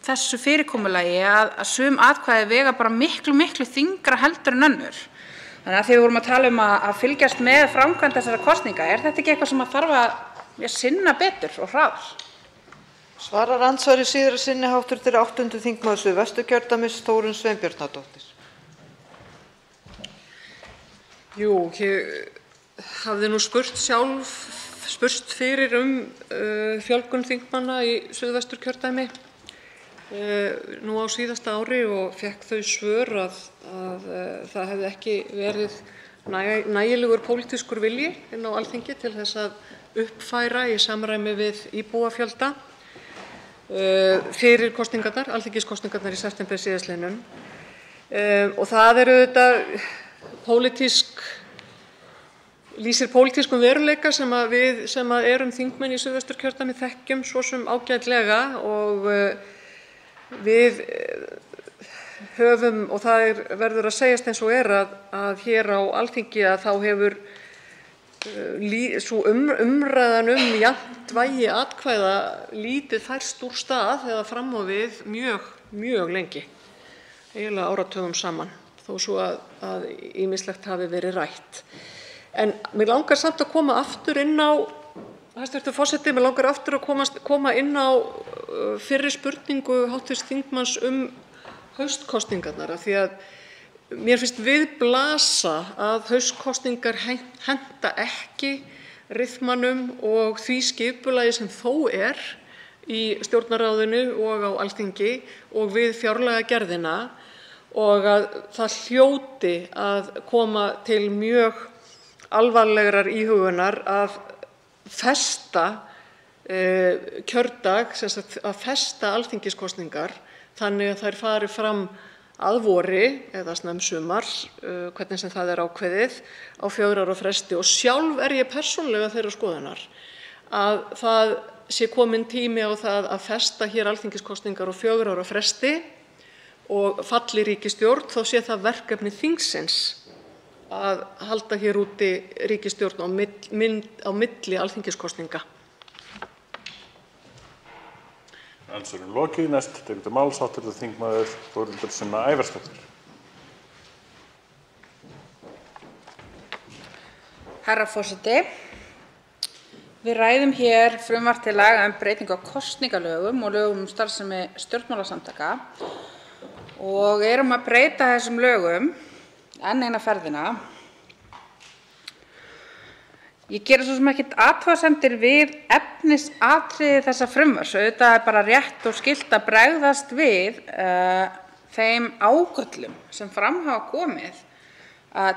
þessu fyrirkomulagi að sum atkvæði vega bara miklu þyngra heldur en önnur. Þannig að þegar við vorum að tala um að fylgjast með framkvæmd þessara kosninga, er þetta ekki eitthvað sem að þarf að sinna betur og hraðar? Svarar andsvari síðara sinni hv. 8. þingmaður Suðvesturkjördæmis, Þórunn Sveinbjarnardóttir. Jú, ég hafði nú spurst fyrir fjölgun þingmanna í Suðvesturkjördæmi nú á síðasta ári og fékk þau svör að það hefði ekki verið nægilegur pólitískur vilji inn á Alþingi til þess að uppfæra í samræmi við íbúafjölda fyrir kosningarnar, alþingiskosningarnar í september síðastliðnum. Og það er auðvitað lýsir pólitískum veruleika sem við sem erum þingmenn í Suðvesturkjördæmi þekkjum svo sem ágætlega og við höfum, og það verður að segjast eins og er að hér á Alþingi að þá hefur sú umræðan jafnt vægi atkvæða lítið færst úr stað eða fram á við mjög lengi, eiginlega áratugum saman, þó svo að ýmislegt hafi verið rætt. En mig langar samt að koma aftur inn á, hæstv. Forseti, mig langar aftur að koma inn á fyrri spurningu hv. þingmanns haustkosningarnar, af því að mér finnst við blasa að haustkosningar henta ekki ryþmanum og því skipulagi sem þó er í Stjórnarráðinu og á Alþingi og við fjárlagagerðina og að það hljóti að koma til mjög alvarlegrar íhugunar að festa kjördag, sem sagt að festa alþingiskosningar þannig að þær fari fram að vori eða snemmsumars, hvernig sem það er ákveðið, á 4 ára fresti. Og sjálf er ég persónulega þeirrar skoðunar að það sé kominn tími á það að festa hér alþingiskosningar á 4 ára fresti og falli ríkisstjórn, þá sé það verkefni þingsins að halda hér úti ríkisstjórn á milli alþingiskosninga. Andsvörum lokið. Næst tekur til máls hv. þingmaður Þórhildur Sunna Ævarsdóttir. Herra forseti, við ræðum hér frumvarp til laga um breytingu á kosningalögum og lögum um starfsemi stjórnmálasamtaka og erum að breyta þessum lögum enn eina ferðina. Ég geri svo sem ekkert athugasemdir við efnisatriði þessa frumvarps. Auðvitað er bara rétt og skylt að bregðast við þeim ágöllum sem fram hafa komið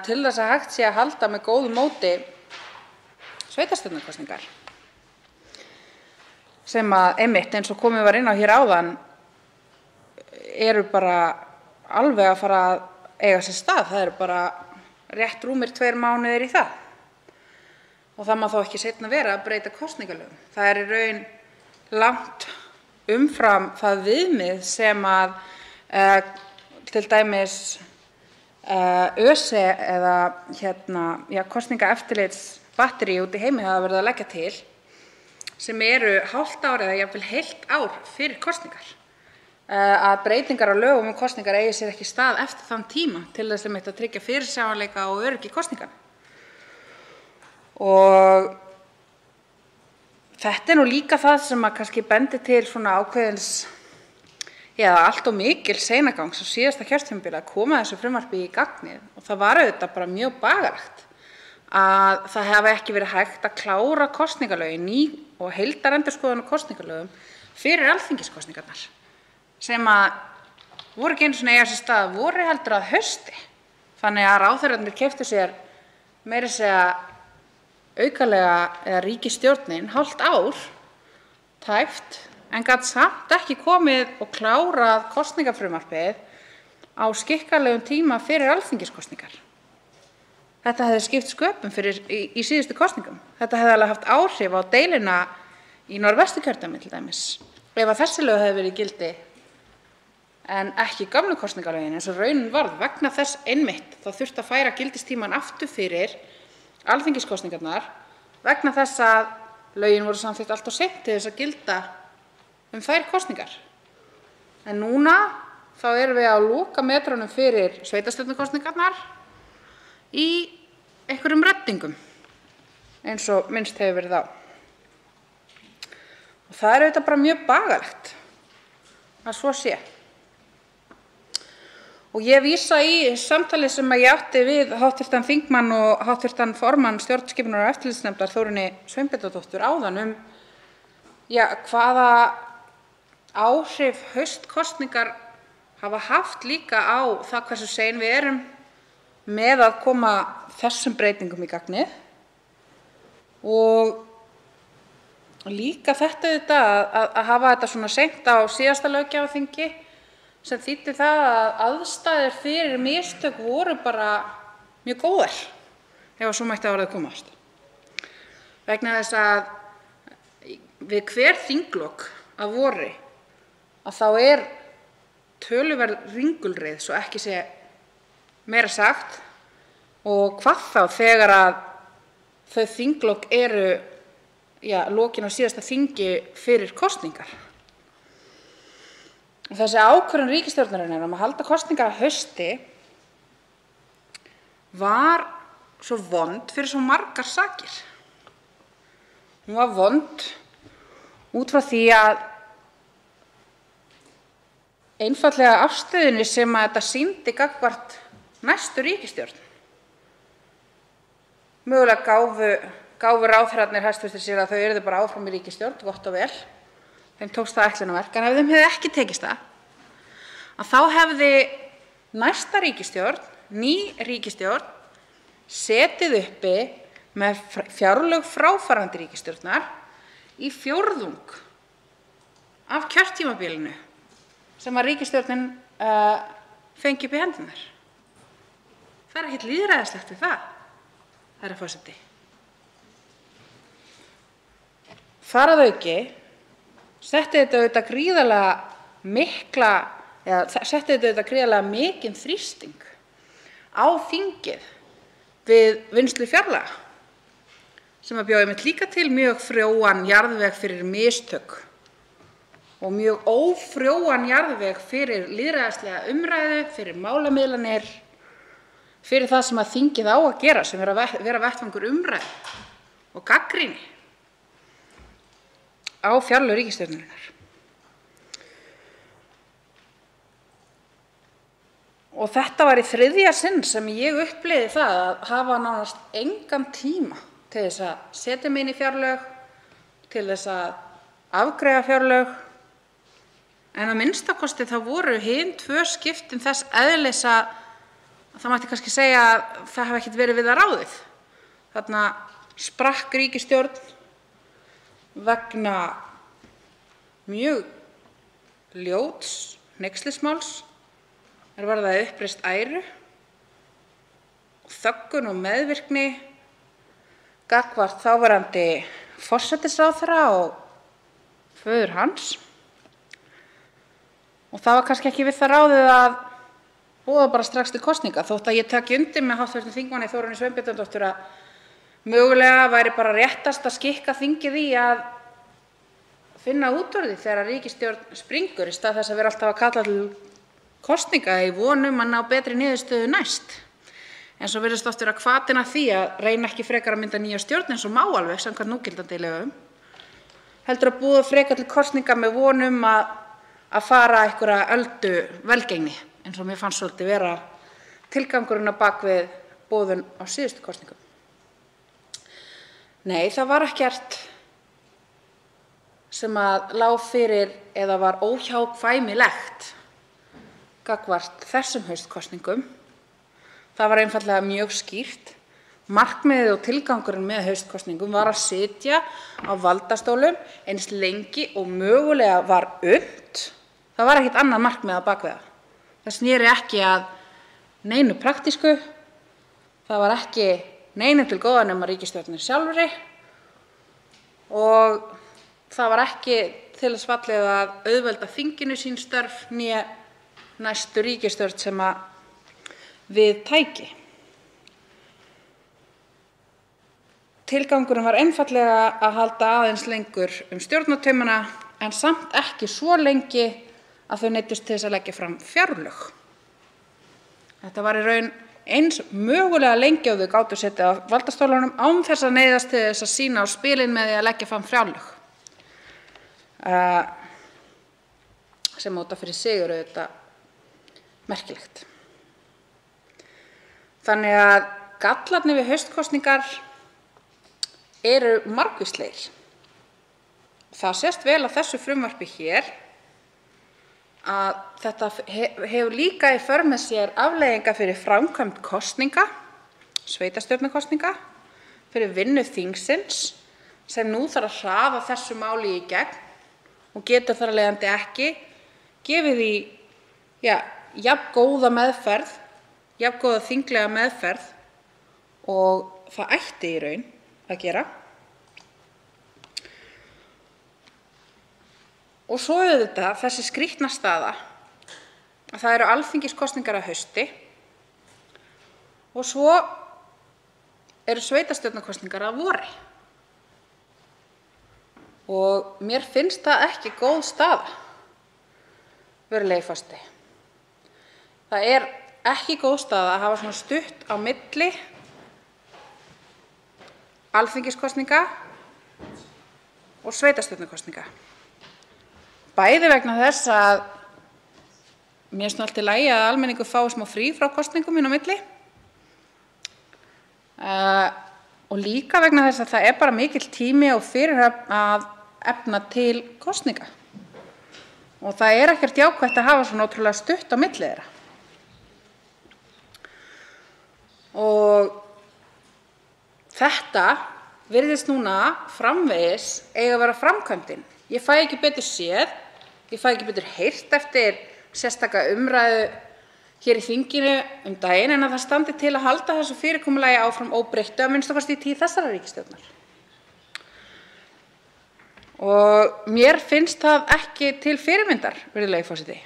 til þess að hægt sé að halda með góðu móti sveitarstjórnarkosningar sem einmitt eins og komið var inn á hér áðan eru bara alveg að fara að eiga sér stað. Það eru bara rétt rúmir 2 mánuðir í það. Og það má þá ekki seinna vera að breyta kosningalögum. Það er í raun langt umfram það viðmið sem að til dæmis ÖSE eða kosningaeftirlitsbatterí úti í heimi hafa verið að leggja til sem eru hálft ár eða jafnvel heilt ár fyrir kosningar. Að breytingar á lögum um kosningar eigi sér ekki stað eftir þann tíma til þess að tryggja fyrirsjáanleika og öryggi kosninganna. Og þetta nú líka það sem að kannski bendi til svona ákveðins eða allt og mikil seinagangs á síðasta kjörtímabili að koma þessu frumvarpi í gagnið og það var auðvitað bara mjög bagalegt að það hafi ekki verið hægt að klára kosningalögin og heildarendurskoðun á kosningalögum fyrir alþingiskosningarnar sem að voru ekki einu sinni eiga sér stað voru heldur að hausti. Þannig að ráðherrarnir keyptu sér meira að segja aukalega eða ríkisstjórnin hálft ár tæpt en gat samt ekki komið og klárað kosningafrumvarpið á skikkanlegum tíma fyrir alþingiskosningar. Þetta hefði skipt sköpum í síðustu kosningum. Þetta hefði alveg haft áhrif á deiluna í Norðvesturkjördæmi til dæmis. Ef að þessi lög hefði verið í gildi en ekki gömlu kosningalögin eins og raunin varð vegna þess einmitt þá þurfti að færa gildistímann aftur fyrir alþingiskosningarnar vegna þess að lögin voru samþykkt allt of seint til þess að gilda þær kosningar. En núna þá erum við á lokametrunum fyrir sveitarstjórnarkosningarnar í einhverjum reddingum eins og minnst hefur verið á. Og það er auðvitað bara mjög bagalegt að svo sé. Og ég vísa í samtali sem ég átti við hv. þingmann og hv. formann stjórnskipunar- og eftirlitsnefndar Þórunni Sveinbjarnardóttur áðan hvaða áhrif haustkosningar hafa haft líka á það hversu sein við erum með að koma þessum breytingum í gagnið og líka þetta að hafa þetta svona seint á síðasta löggjafarþingi sem þýddi það að aðstæður fyrir mistök voru bara mjög góðar ef svo mætti að orðið komast. Vegna þess að við hver þinglok að vori að þá er töluverð ringulreið svo ekki sé meira sagt og hvað þá þegar að þau þinglok eru lokin á síðasta þingi fyrir kosningar. Og þessi ákvörðun ríkisstjórnarinnar að halda kosningar að hausti var svo vond fyrir svo margar sakir. Hún var vond út frá því að einfaldlega afstöðunni sem að þetta sýndi gagnvart næstu ríkisstjórn. Mögulega gáfu ráðherrarnir hæstv. Sér að þau yrðu bara áfram í ríkisstjórn, gott og vel. Þeim tókst það ætlunarverk, en ef þeim hefði ekki tekist það, að þá hefði næsta ríkisstjórn, ný ríkisstjórn, setið uppi með fjárlög fráfarandi ríkisstjórnar í fjórðung af kjörtímabilinu sem að ríkisstjórnin fengi upp í hendurnar. Það er ekkert lýðræðislegt við það, herra forseti. Þar að auki setti þetta auðvitað gríðarlega mikinn þrýsting á þingið við vinnslu fjárlaga sem að bjóði einmitt líka til mjög frjóan jarðveg fyrir mistök og mjög ófrjóan jarðveg fyrir lýðræðislega umræðu, fyrir málamiðlanir, fyrir það sem að þingið á að gera sem vera vettvangur umræðu og gagnrýni á fjárlög ríkisstjórnarinnar. Og þetta var í þriðja sinn sem ég upplifði það að hafa nánast engan tíma til þess að setja mig inn í fjárlög, til þess að afgreiða fjárlög, en að minnstakosti þá voru hin tvö skiptin þess eðlis að það mætti kannski segja að það hafi ekkert verið við það ráðið. Þarna sprakk ríkisstjórn vegna mjög ljóts hneykslismáls varðaði uppreist æru, þöggun og meðvirkni gagnvart þáverandi forsætisráðherra og föður hans. Og það var kannski ekki við það ráðið að boða bara strax til kosninga, þótt að ég taki undir með hv. þingmanni Þórunni Sveinbjarnardóttur að mögulega væri bara réttast að skikka þingið í að finna út úr því þegar ríkisstjórn springur í stað þess að vera alltaf að kalla til kosninga í vonum að ná betri niðurstöðu næst. En svo virðist oft vera hvatinn að því að reyna ekki frekar að mynda nýja stjórn eins og má alveg samkvæmt núgildandi lögum, heldur að boða frekar til kosninga með vonum að fara einhverja öldu velgengni, eins og mér fannst svolítið vera tilgangurinn á bak við boðun á síðustu kosningum. Nei, það var ekkert sem að lá fyrir eða var óhjákvæmilegt gagnvart þessum haustkosningum. Það var einfaldlega mjög skýrt Markmiðið og tilgangurinn með haustkosningum var að sitja á valdastólum eins lengi og mögulega var unnt. Það var ekkert annað markmið á bak við það. Það sneri ekki að neinu praktísku. Það var ekki neinu til góða nema ríkisstjórninni sjálfri og það var ekki til þess fallið að auðvelda þinginu sín störf né næstu ríkisstjórn sem við tæki. Tilgangurinn var einfaldlega að halda aðeins lengur stjórnartaumana en samt ekki svo lengi að þau neyddust til þess að leggja fram fjárlög. Þetta var í raun eins mögulega lengi og þau gátu setið á valdastólunum án þess að neyðast til þess að sýna á spilin með því að leggja fram fjárlög. Sem út af fyrir sig eru auðvitað merkilegt. Þannig að gallarnir við haustkosningar eru margvíslegir. Það sést vel á þessu frumvarpi hér að þetta hefur líka í för með sér afleiðingar fyrir framkvæmd kosninga, sveitarstjórnarkosninga, fyrir vinnu þingsins sem nú þarf að hraða þessu máli í gegn og getur þar af leiðandi ekki gefið því jafn góða meðferð, jafn góða þinglega meðferð og það ætti í raun að gera. Og svo auðvitað þessi skrýtna staða að það eru alþingiskosningar að hausti og svo eru sveitarstjórnarkosningar að vori. Og mér finnst það ekki góð staða, virðulegi forseti. Það er ekki góð staða að hafa svona stutt á milli alþingiskosninga og sveitarstjórnarkosninga. Bæði vegna þess að mér finnst allt í lagi að almenningur fái smá frí frá kosningum inn á milli og líka vegna þess að það er bara mikill tími og fyrirhöfn að efna til kosninga. Og það er ekkert jákvætt að hafa svona ótrúlega stutt á milli þeirra. Og þetta virðist núna framvegis eiga að vera framkvæmdin. Ég fæ ekki betur séð, ég fæ ekki betur heyrt eftir sérstaka umræðu hér í þinginu daginn en að það standi til að halda þessu fyrirkomulagi áfram óbreyttu að minnsta kosti í tíð þessarar ríkisstjórnar. Og mér finnst það ekki til fyrirmyndar, virðulegi forseti.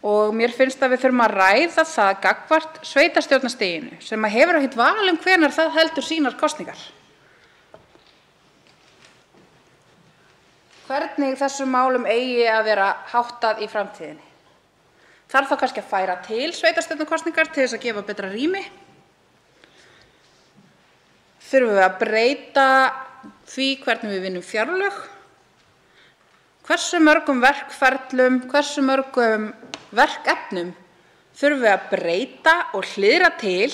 Og mér finnst að við þurfum að ræða það gagnvart sveitarstjórnarstiginu sem hefur ekkert val hvenær það heldur sínar kosningar. Hvernig þessum málum eigi að vera háttað í framtíðinni. Þarf þá kannski að færa til sveitarstjórnarkosningar til þess að gefa betra rými? Þurfum við að breyta því hvernig við vinnum fjárlög? Hversu mörgum verkferlum, hversu mörgum verkefnum þurfum við að breyta og hliðra til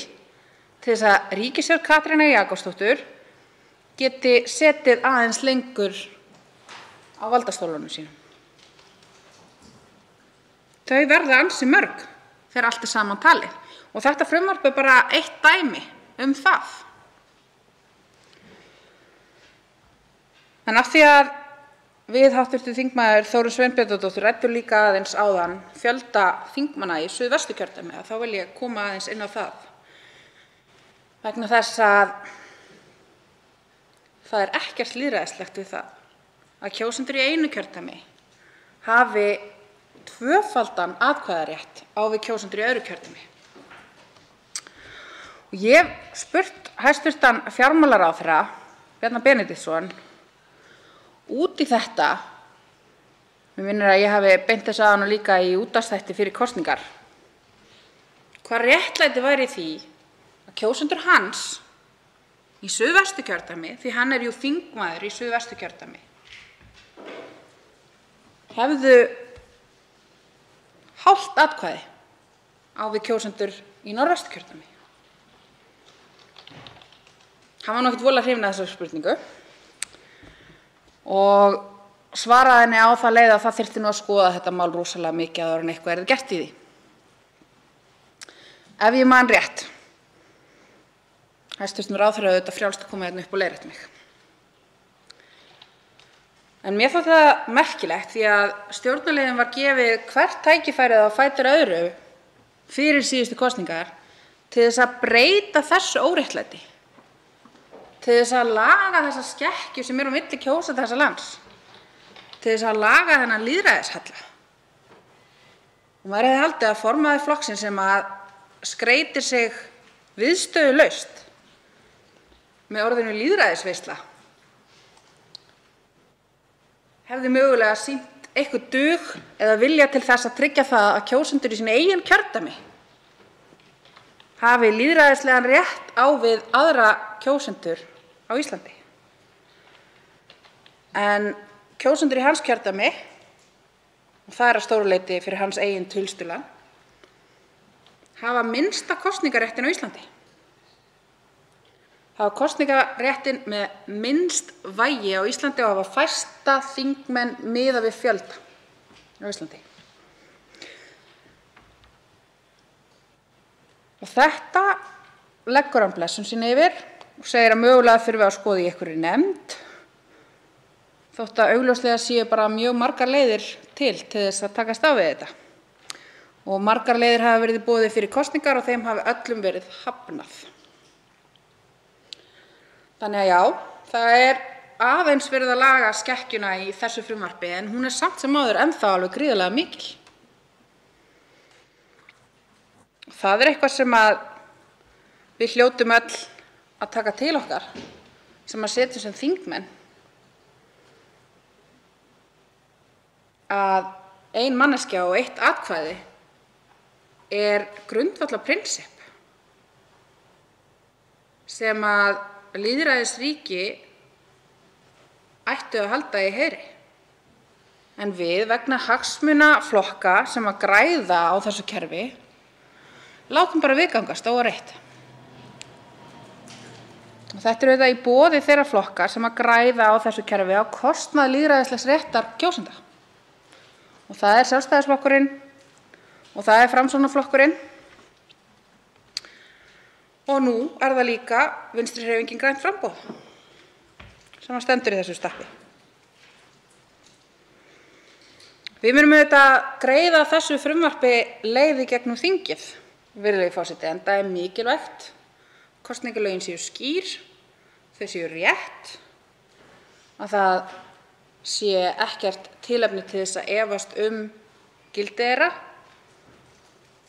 þess að ríkisstjórn Katrínar Jakobsdóttur geti setið aðeins lengur á valdastólunum sínum. Þau verða ansi mörg þegar allt er saman talið og þetta frumvarp er bara eitt dæmi það. En af því að við hv. þingmaður Þórunn Sveinbjarnardóttir ræddum líka aðeins áðan fjölda þingmanna í Suðvesturkjördæmi þá vil ég koma aðeins inn á það. Vegna þess að það er ekkert lýðræðislegt við það að kjósendur í einu kjördæmi hafi tvöfaldan atkvæðarétt á við kjósendur í öðru kjördæmi. Og ég hef spurt hæstv. Fjármálaráðherra Bjarna Benediktsson út í þetta, mér minnir að ég hafi beint þess að hann líka í útvarpsþætti fyrir kosningar, hvað réttlæti væri því að kjósendur hans í Suðvesturkjördæmi, því hann er jú þingmaður í Suðvesturkjördæmi, hefðu hálft atkvæði á við kjósendur í Norðvesturkjördæmi. Hann var nú ekkert voðalega hrifinn af þessari spurningu og svaraði henni á það leið að það þyrfti nú að skoða þetta mál rosalega mikið áður en eitthvað yrði gert í því. Ef ég man rétt hæstv. ráðherra auðvitað frjálst að koma hérna upp og leiðrétta mig. En mér þótti það merkilegt því að stjórnarliðum var gefið hvert tækifærið á fætur öðru fyrir síðustu kosningar til þess að breyta þessu óréttlæti, til þess að laga þessa skekkju sem er á milli kjósenda þessa lands, til þess að laga þennan lýðræðishalla. Og maður hefði haldið að formaður flokksins sem að skreytir sig viðstöðulaust með orðinu lýðræðisveisla hefði mögulega sýnt eitthvað dug eða vilja til þess að tryggja það að kjósendur í sínu eigin kjördæmi hafi lýðræðislegan rétt á við aðra kjósendur á Íslandi. En kjósendur í hans kjördæmi, og það er að stóru leyti fyrir hans eigin tilstuðlan, hafa minnsta kosningaréttin á Íslandi. Hafa kosningaréttin með minnst vægi á Íslandi og hafa fæsta þingmenn miðað við fjölda á Íslandi. Og þetta leggur hann blessun sína yfir og segir að mögulega þurfi að skoða í einhverri nefnd, þótt að augljóslega séu bara mjög margar leiðir til þess að takast á við þetta. Og margar leiðir hafa verið í boði fyrir kosningar og þeim hafi öllum verið hafnað. Þannig að já, það er aðeins verið að laga skekkjuna í þessu frumvarpi en hún er samt sem áður ennþá alveg gríðarlega mikil. Það er eitthvað sem að við hljótum öll að taka til okkar sem að setjum sem þingmenn, að ein manneskja og eitt atkvæði er grundvallarprinsipp sem að lýðræðisríki ættu að halda í heiðri. En við, vegna hagsmuna flokka sem að græða á þessu kerfi, látum bara viðgangast óáreitt. Þetta er auðvitað í boði þeirra flokka sem að græða á þessu kerfi á kostnað lýðræðislegs réttar kjósenda. Og það er Sjálfstæðisflokkurinn og það er Framsóknarflokkurinn og nú er það líka Vinstrihreyfingin – grænt framboð sem stendur í þessu stappi. Við munum auðvitað greiða þessu frumvarpi leið í gegnum þingið, virðulegi forseti, enda er mikilvægt kosningalögin séu skýr, þau séu rétt, að það sé ekkert tilefni til þess að efast gildi þeirra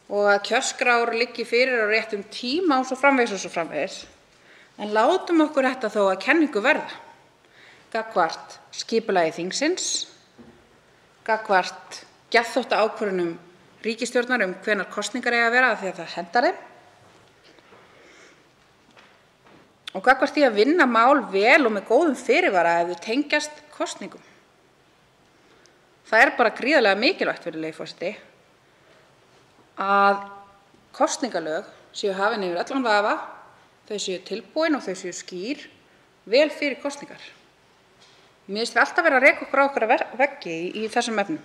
og að kjörskrár liggi fyrir á réttum tíma og svo framvegis. En látum okkur þetta þó að kenningu verða gagnvart skipulagi þingsins, gagnvart geðþóttaákvörðunum ríkisstjórnar hvenær kosningar eiga að vera af því að það hentar þeim og gagnvart því að vinna mál vel og með góðum fyrirvara ef þau tengjast kosningum. Það er bara gríðarlega mikilvægt, virðulegi forseti, að kosningalög séu hafin yfir allan vafa, þau séu tilbúin og þau séu skýr vel fyrir kosningar. Mér finnst við alltaf vera að reka okkur á okkar veggi í þessum efnum.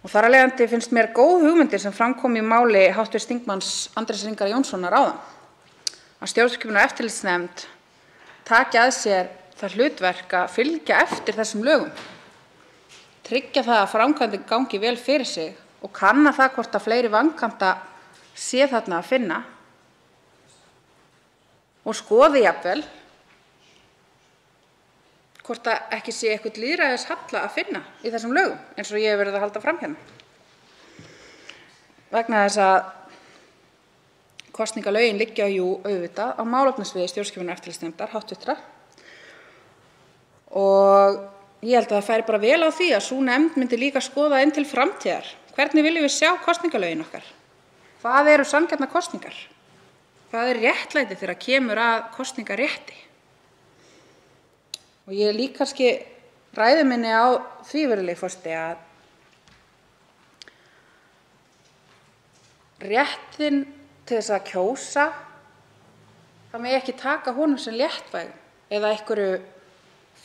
Og þar af leiðandi finnst mér góð hugmyndir sem fram kom í máli hv. þingmanns Andrésar Inga Jónssonar áðan, að stjórnskipunar- og eftirlitsnefnd taki að sér það hlutverk að fylgja eftir þessum lögum, tryggja það að framkvæmdin gangi vel fyrir sig og kanna það hvort að fleiri vankanta sé þarna að finna og skoði jafnvel hvort að ekki sé eitthvað lýðræðishalla að finna í þessum lögum, eins og ég hef verið að halda fram hérna. Vegna þess að kosningalögin liggja jú auðvitað á málefnasviði stjórnskipunar- og eftirlitsnefndar hv. Og ég held að það færi bara vel á því að sú nefnd myndi líka skoða inn til framtíðar. Hvernig viljum við sjá kosningalögin okkar? Hvað eru sanngjarnar kosningar? Hvað er réttlæti þegar kemur að kosningarétti? Og ég líka kannski ræðu minni á því, virðulegi forseti, að réttin til þess að kjósa, það megi ekki taka honum sem léttvægum eða einhverju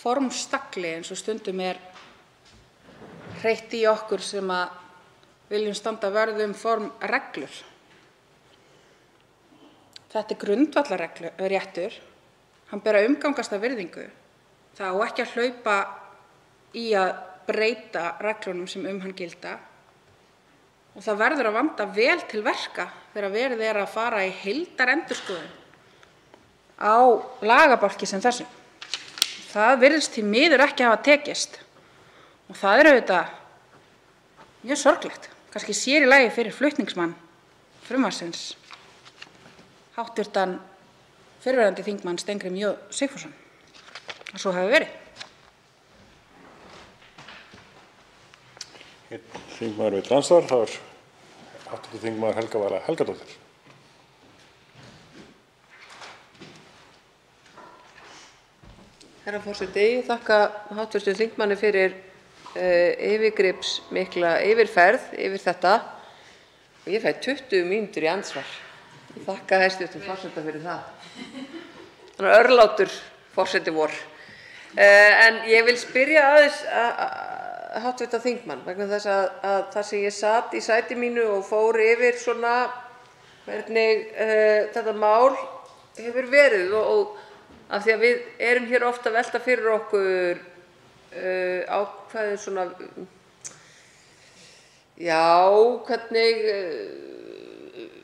formstagli eins og stundum er hreytt í okkur sem að viljum standa vörð formreglur. Þetta er grundvallarréttur. Hann ber að umgangast af virðingu. Það á ekki að hlaupa í að breyta reglunum sem hann gilda. Og það verður að vanda vel til verka þegar verið er að fara í heildarendurskoðun á lagabálki sem þessum. Það virðist því miður ekki hafa tekist. Og það er auðvitað mjög sorglegt, kannski sér í lagi fyrir flutningsmann frumvarpsins, hv. fyrrverandi þingmann Steingrím J. Sigfússon, að svo hafi verið. Þingmaður við andsvar, það er hv. þingmaður Helga Vala Helgadóttir. Herra forseti, ég þakka hv. þingmanni fyrir yfirgripsmikla yfirferð yfir þetta og ég fæ 20 mínútur í andsvar. Ég þakka hæstv. forseta fyrir það. Hann er örlátur forseti vor. En ég vil spyrja aðeins hv. þingmann vegna þess að þar sem ég sat í sæti mínu og fór yfir svona hvernig þetta mál hefur verið og af því að við erum hér ofta að velta fyrir okkur ákveðin svona, hvernig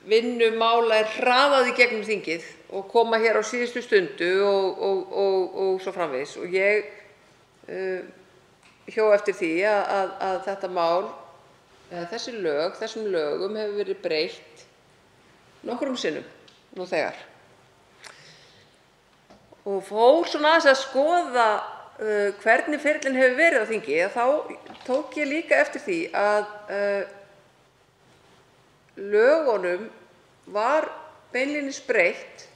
vinnu mála er hraðað í gegnum þingið og koma hér á síðustu stundu og svo framvegis. Og ég hjó eftir því að þetta mál, þessum lögum hefur verið breytt nokkrum sinnum nú þegar. Og fór svona aðeins að skoða hvernig ferillinn hefur verið á þingi, þá tók ég líka eftir því að lögunum var beinlínis breytt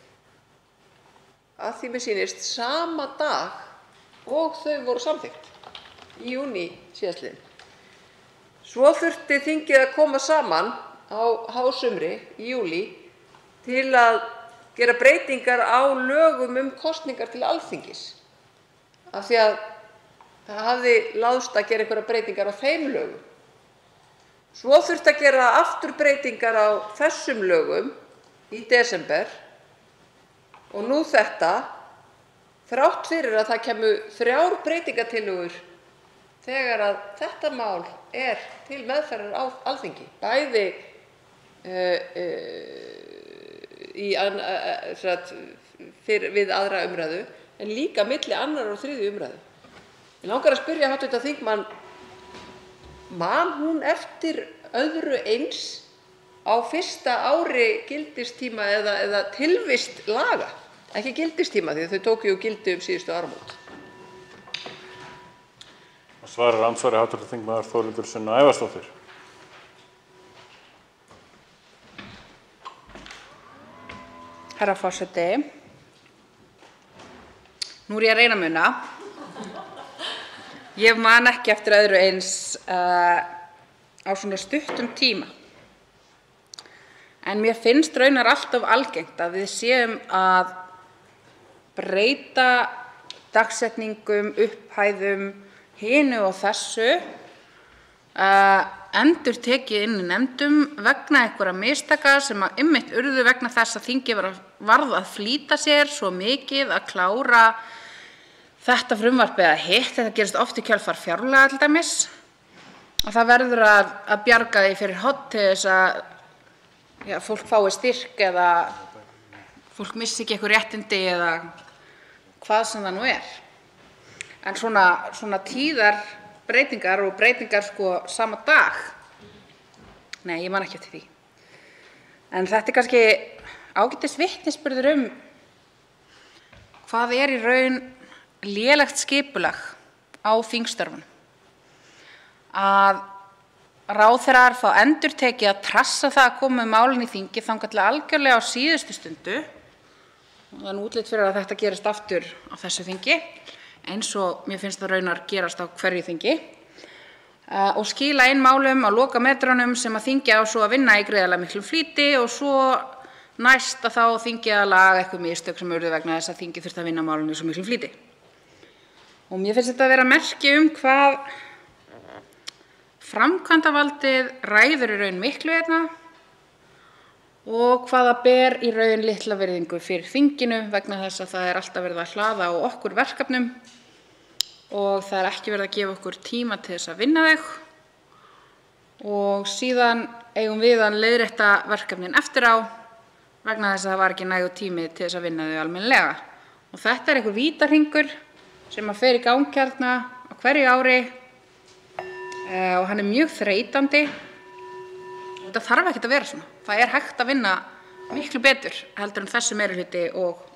að því mér sýnist sama dag og þau voru samþykkt í júní síðastliðinn. Svo þurfti þingið að koma saman á hásumri í júlí til að gera breytingar á lögum kosningar til Alþingis. Af því að það hafði láðst að gera einhverjar breytingar á þeim lögum. Svo þurfti að gera aftur breytingar á þessum lögum í desember og nú þetta, þrátt fyrir að það kæmu 3 breytingartillögur þegar að þetta mál er til meðferðar á Alþingi, bæði við 2. umræðu en líka milli 2. og 3. umræðu. Mig langar að spyrja hv. þingmann, man hún eftir öðru eins á fyrsta ári gildistíma eða tilvist laga? Ekki gildistíma því að þau tóku gildi síðustu áramót. Svarar andsvari hv. þingmaður Þórhildur Sunna Ævarsdóttir. Herra forseti, nú er ég að reyna að muna. Ég man ekki eftir öðru eins á svona stuttum tíma. En mér finnst raunar alltaf algengt að við séum að breyta dagsetningum, upphæðum, hinu og þessu, endurtekið inn í nefndum vegna einhverra mistaka sem einmitt urðu vegna þess að þingið varð að flýta sér svo mikið að klára þetta frumvarp eða hitt. Þetta gerist oft í kjölfar fjárlaga til dæmis. Og það verður að bjarga því fyrir horn til þess að fólk fái styrk eða fólk missi ekki eitthvað réttindi eða hvað sem það nú er. En svona tíðar breytingar og breytingar sama dag, nei, ég man ekki eftir því. En þetta er kannski ágætis vitnisburður hvað er í raun lélegt skipulag á þingstörfunum. Að ráðherrar fá endurtekið að trassa það að koma með málin í þingi þangað til algjörlega á síðustu stundu. Og það er útlit fyrir að þetta gerist aftur á þessu þingi, eins og mér finnst það raunar gerast á hverju þingi, og skila inn málum á lokametrunum sem að þingið á svo að vinna í gríðarlega miklum flýti og svo næst að þá þingið að laga eitthvað mistök sem urðu vegna þess að þingið þurfti að vinna málum í svo miklum flýti. Og mér finnst þetta að vera merki hvað framkvæmdarvaldið ræður í raun miklu hérna og hvað það ber í raun litla virðingu fyrir þinginu vegna þess að það er alltaf verið að hlaða á okkur verkefnum og það er ekki verið að gefa okkur tíma til þess að vinna þau og síðan eigum við að leiðrétta verkefnin eftir á vegna þess að það var ekki nægur tími til þess að vinna þau almennilega. Og þetta er einhver vítahringur sem að fer í gang hérna á hverju ári og hann er mjög þreytandi. Þetta þarf ekkert að vera svona. Það er hægt að vinna miklu betur heldur en þessi meirihluti og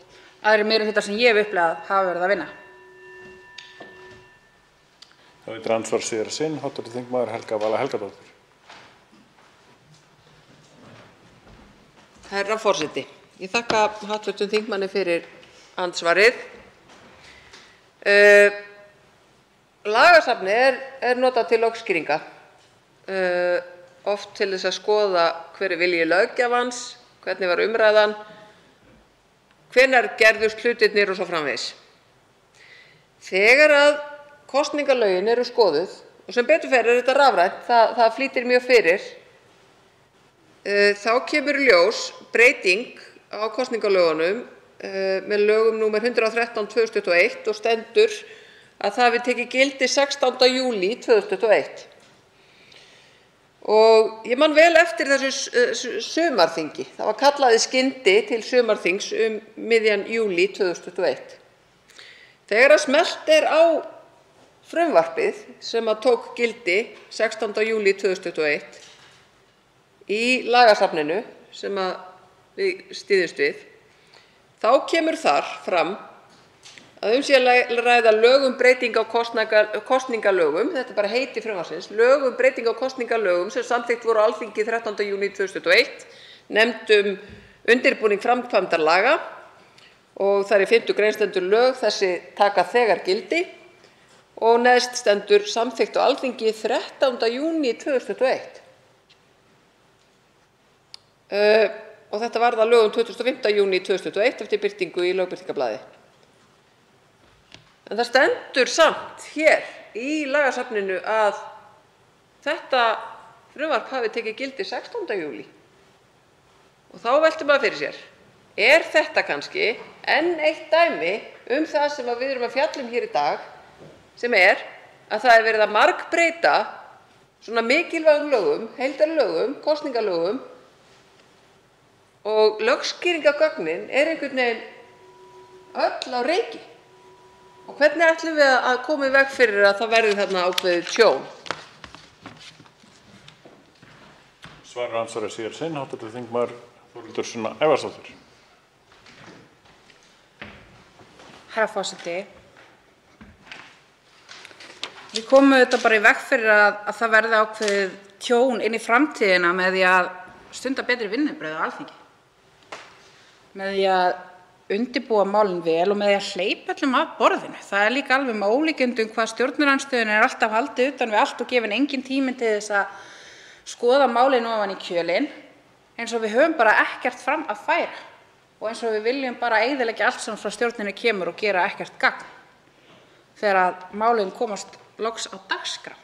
aðrir meirihlutar sem ég hef upplifað hafa verið að vinna. Þá er andsvar síðar sinn, hv. þingmaður Helga Vala Helgadóttir. Herra forseti, ég þakka hv. þingmanni fyrir andsvarið. Lagasafnið er notað til lögskýringa, oft til þess að skoða hver er vilji löggjafans, hvernig var umræðan, hvenær gerðust hlutirnir og svo framvegis. Þegar að kosningalögin eru skoðuð, og sem betur fer er þetta rafrænt, það flýtir mjög fyrir, þá kemur í ljós breyting á kosningalögunum með lögum númer 113/2021 og stendur að það hafi tekið gildi 16. júlí 2021. Og ég man vel eftir þessu sumarþingi. Það var kallað í skyndi til sumarþings miðjan júlí 2021. Þegar að smellt er á frumvarpið sem að tók gildi 16. júlí 2021 í lagasafninu sem að við styðjumst við, þá kemur þar fram að sé að ræða lög breyting á kosningalögum, þetta er bara heiti frumvarpsins, lög breyting á kosningalögum sem samþykkt voru á Alþingi 13. júní 2021, nefnd undirbúning framkvæmdar laga og þar í 5. grein stendur lög þessi taka þegar gildi og neðst stendur samþykkt á Alþingi 13. júní 2021. Og þetta varð að lögum 25. júní 2021 eftir birtingu í Lögbirtingablaði. En það stendur samt hér í lagasafninu að þetta frumvarp hafi tekið gildi 16. júlí. Og þá veltir maður fyrir sér, er þetta kannski enn eitt dæmi það sem við erum að fjalla hér í dag, sem er að það er verið að margbreyta svona mikilvægum lögum, heildarlögum, kosningalögum og lögskýringargögnin er einhvern veginn öll á reiki. Og hvernig ætlum við að koma í veg fyrir að það verði þarna ákveðið tjón? Svarar andsvari síðar sinn, hv. þingmaður Þórhildur Sunna Ævarsdóttir. Herra forseti, við komum auðvitað bara í veg fyrir að það verði ákveðið tjón inn í framtíðina með því að stunda betri vinnubrögð á Alþingi. Með því að undirbúa málin vel og með því að hleypa öllum af borðinu. Það er líka alveg með ólíkindum hvað stjórnarandstöðin er alltaf haldið utan við allt og gefin engin tími til þess að skoða málin ofan í kjölinn, eins og við höfum bara ekkert fram að færa og eins og við viljum bara eyðileggja allt sem frá stjórninni kemur og gera ekkert gagn þegar að málin komast loks á dagskrá.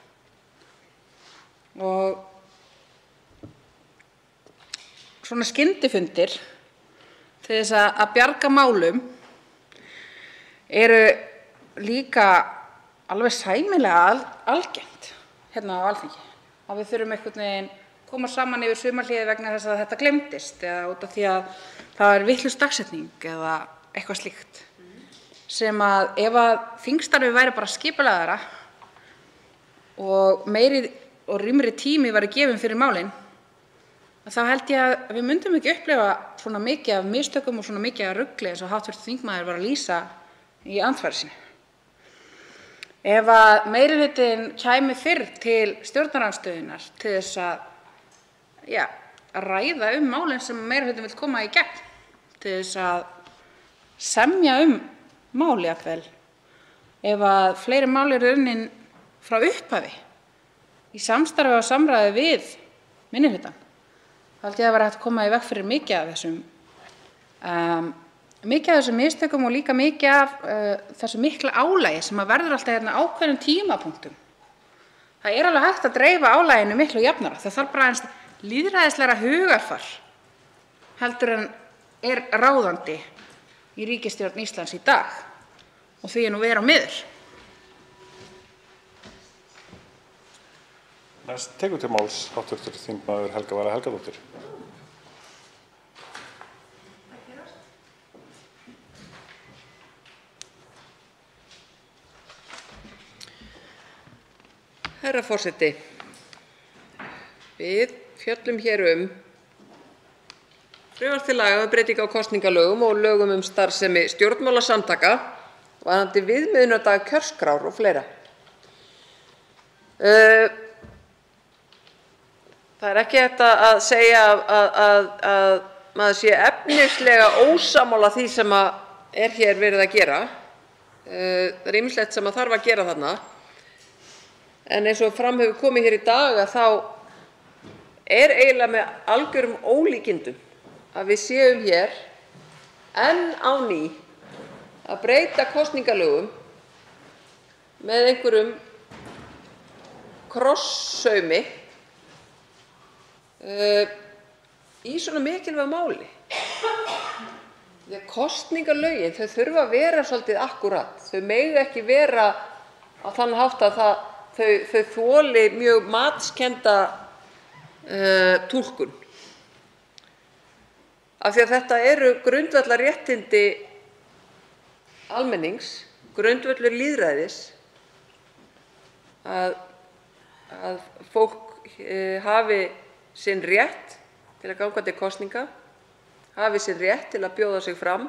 Og svona skyndifundir til þess að bjarga málum eru líka alveg sæmilega algengt hérna á Alþingi. Að við þurfum einhvern veginn koma saman yfir sumarhléið vegna þess að þetta gleymdist eða út af því að það er vitlaus dagsetning eða eitthvað slíkt. Sem að ef að þingstarfið væri bara skipulagðara og meiri og rýmri tími væri gefinn fyrir málin, þá held ég að við myndum ekki upplifa svona mikið af mistökum og svona mikið af rugli eins og hv. þingmaður var að lýsa í andsvari sínu. Ef að meirihlutinn kæmi fyrr til stjórnarandstöðunnar til þess að ræða málin sem meirihlutinn vill koma í gegn, til þess að semja mál jafnvel, ef að fleiri mál eru unnin frá upphafi í samstarfi og samræði við minnihlutann, þá held ég að vera hægt að koma í veg fyrir mikið af þessum mistökum og líka mikið af þessu mikla álagi sem að verður alltaf hérna ákveðnum tímapunktum. Það er alveg hægt að dreifa álaginu miklu jafnara. Það þarf bara eins lýðræðislegra hugarfar heldur en er ráðandi í ríkisstjórn Íslands í dag og því nú vera miður. Næst tekur til máls hv. þingmaður Helga Vala Helgadóttir. Herra forseti, við fjöllum hér frumvarp til laga um breytingu á kosningalögum og lögum um starfsemi stjórnmálasamtaka varðandi viðmiðunardag kjörskrár og fleira. Það er ekki hægt að segja að maður sé efnislega ósammála því sem er hér verið að gera. Það er ýmislegt sem þarf að gera þarna. En eins og fram hefur komið hér í dag að þá er eiginlega með algjörum ólíkindum að við séum hér enn á ný að breyta kosningalögum með einhverjum krossaumi í svona mikilvægu máli. Þegar kosningalögin þau þurfa að vera svolítið akkúrat. Þau mega ekki vera á þann hátt að þau þoli mjög matskennda túlkun. Af því að þetta eru grundvallarréttindi almennings, grundvöllur lýðræðis, að fólk hafi sinn rétt til að ganga til kosninga, hafi sinn rétt til að bjóða sig fram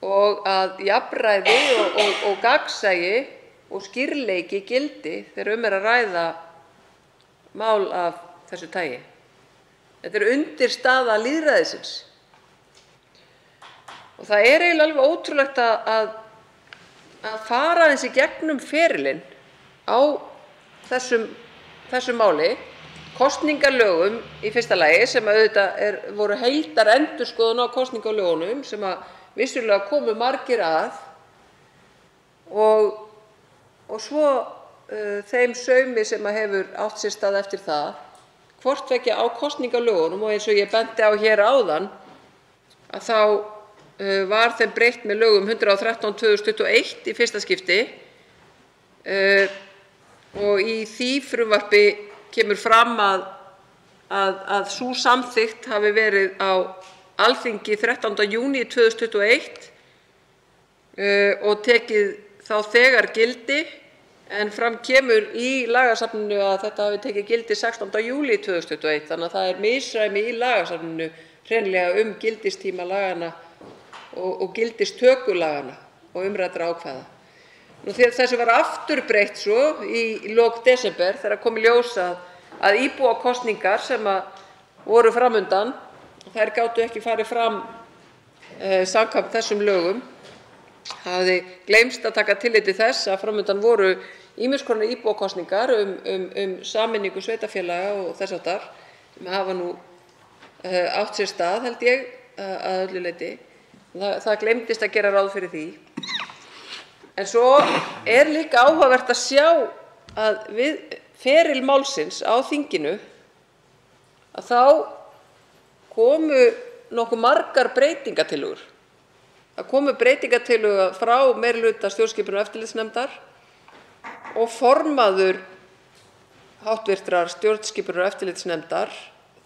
og að jafnræði og gagnsæi og skýrleiki gildi þegar er að ræða mál af þessu tagi. Þetta er undirstaða lýðræðisins. Og það er eiginlega alveg ótrúlegt að fara aðeins í gegnum ferilinn á þessu máli, kosningalögum í fyrsta lagi sem auðvitað voru heildarendurskoðun á kosningalögunum sem vissulega komu margir að og svo þeim saumi sem hefur átt sér stað eftir það, hvort tveggja á kosningalögunum og eins og ég benti á hér áðan að þá var þeim breytt með lögum 113/2021 í fyrsta skipti og í því frumvarpi kemur fram að sú samþykkt hafi verið á Alþingi 13. júní 2021 og tekið þá þegar gildi, en fram kemur í lagasafninu að þetta hafi tekið gildi 16. júlí 2021, þannig að það er misræmi í lagasafninu hreinlega gildistíma laganna og gildistöku laganna og umræddra ákvæða. Þessu var aftur breytt svo í lok desember þegar kom í ljós að íbúakosningar sem voru framundan, þær gátu ekki farið fram samkvæmt þessum lögum. Hafði gleymst að taka tillit til þess að framundan voru ýmiss konar íbúakosningar sameiningu sveitarfélaga og þess háttar sem hafa nú átt sér stað, held ég, að öllu leyti. Það gleymdist að gera ráð fyrir því. En svo er líka áhugavert að sjá að við feril málsins á þinginu að þá komu nokkuð margar breytingatillögur. Það komu breytingatillögur frá meirihluta stjórnskipunar- og eftirlitsnefndar og formaður háttvirtrar stjórnskipunar- og eftirlitsnefndar,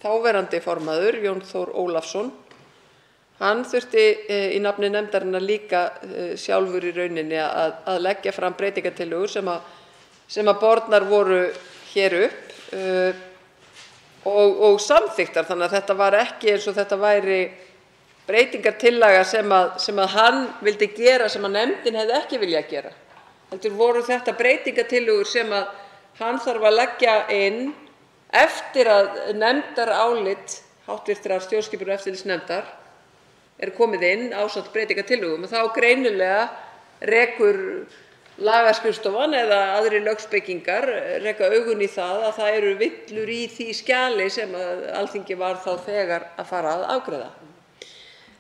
þáverandi formaður Jón Þór Ólafsson, hann þurfti í nafni nefndarinnar líka sjálfur í rauninni að leggja fram breytingatillögur sem bornar voru hér upp og samþykktar, þannig að þetta var ekki eins og þetta væri breytingartillaga sem hann vildi gera sem að nefndin hefði ekki viljað gera. Heldur voru þetta breytingartillögur sem að hann þarf að leggja inn eftir að nefndarálit háttvirtrar stjórnskipunar- og eftirlitsnefndar er komið inn ásamt breytingartillögum og þá greinilega rekur lagaskrifstofan eða aðrir lögspekingar reka augun í það að það eru villur í því skjali sem Alþingi var þá þegar að fara að afgreiða.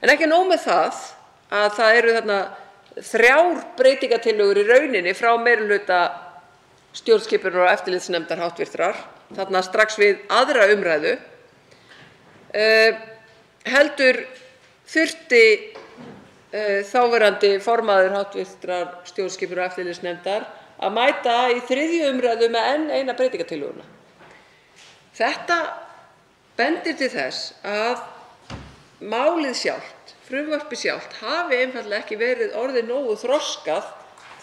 En ekki nóg með að það eru þarna 3 breytingartillögur í rauninni frá meirihluta stjórnskipunar- og eftirlitsnefndar háttvirtrar, þarna strax við aðra umræðu. heldur þurfti þáverandi formaður hv. stjórnskipunar- og eftirlitsnefndar að mæta í 3. umræðu með enn eina breytingartillöguna. Þetta bendir til þess að málið sjálft, frumvarpið sjálft, hafi einfaldlega ekki verið orðið nógu þroskað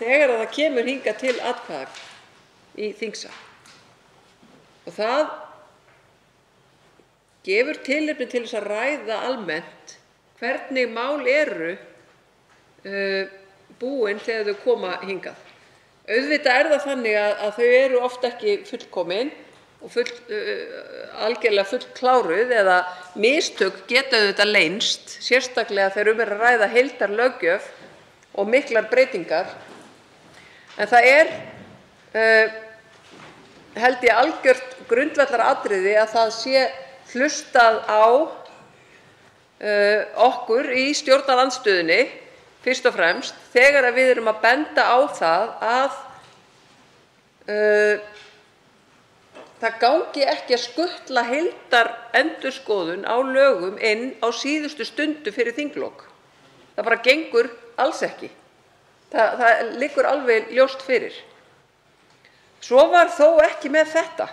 þegar það kemur hingað til atkvæða í þingsal. Og það gefur tilefni til þess að ræða almennt hvernig mál eru búin þegar þau koma hingað. Auðvitað er það þannig að þau eru oft ekki fullkomin og algjörlega fullkláruð eða mistök geta auðvitað leynst, sérstaklega þegar að ræða heildarlöggjöf og miklar breytingar. En það held ég algjört grundvallaratriði að það sé hlustað á okkur í stjórnarandstöðunni fyrst og fremst þegar við erum að benda á það að það gangi ekki að skutla heildarendurskoðun á lögum inn á síðustu stundu fyrir þinglok. Það bara gengur alls ekki. Það liggur alveg ljóst fyrir. Svo var þó ekki með þetta.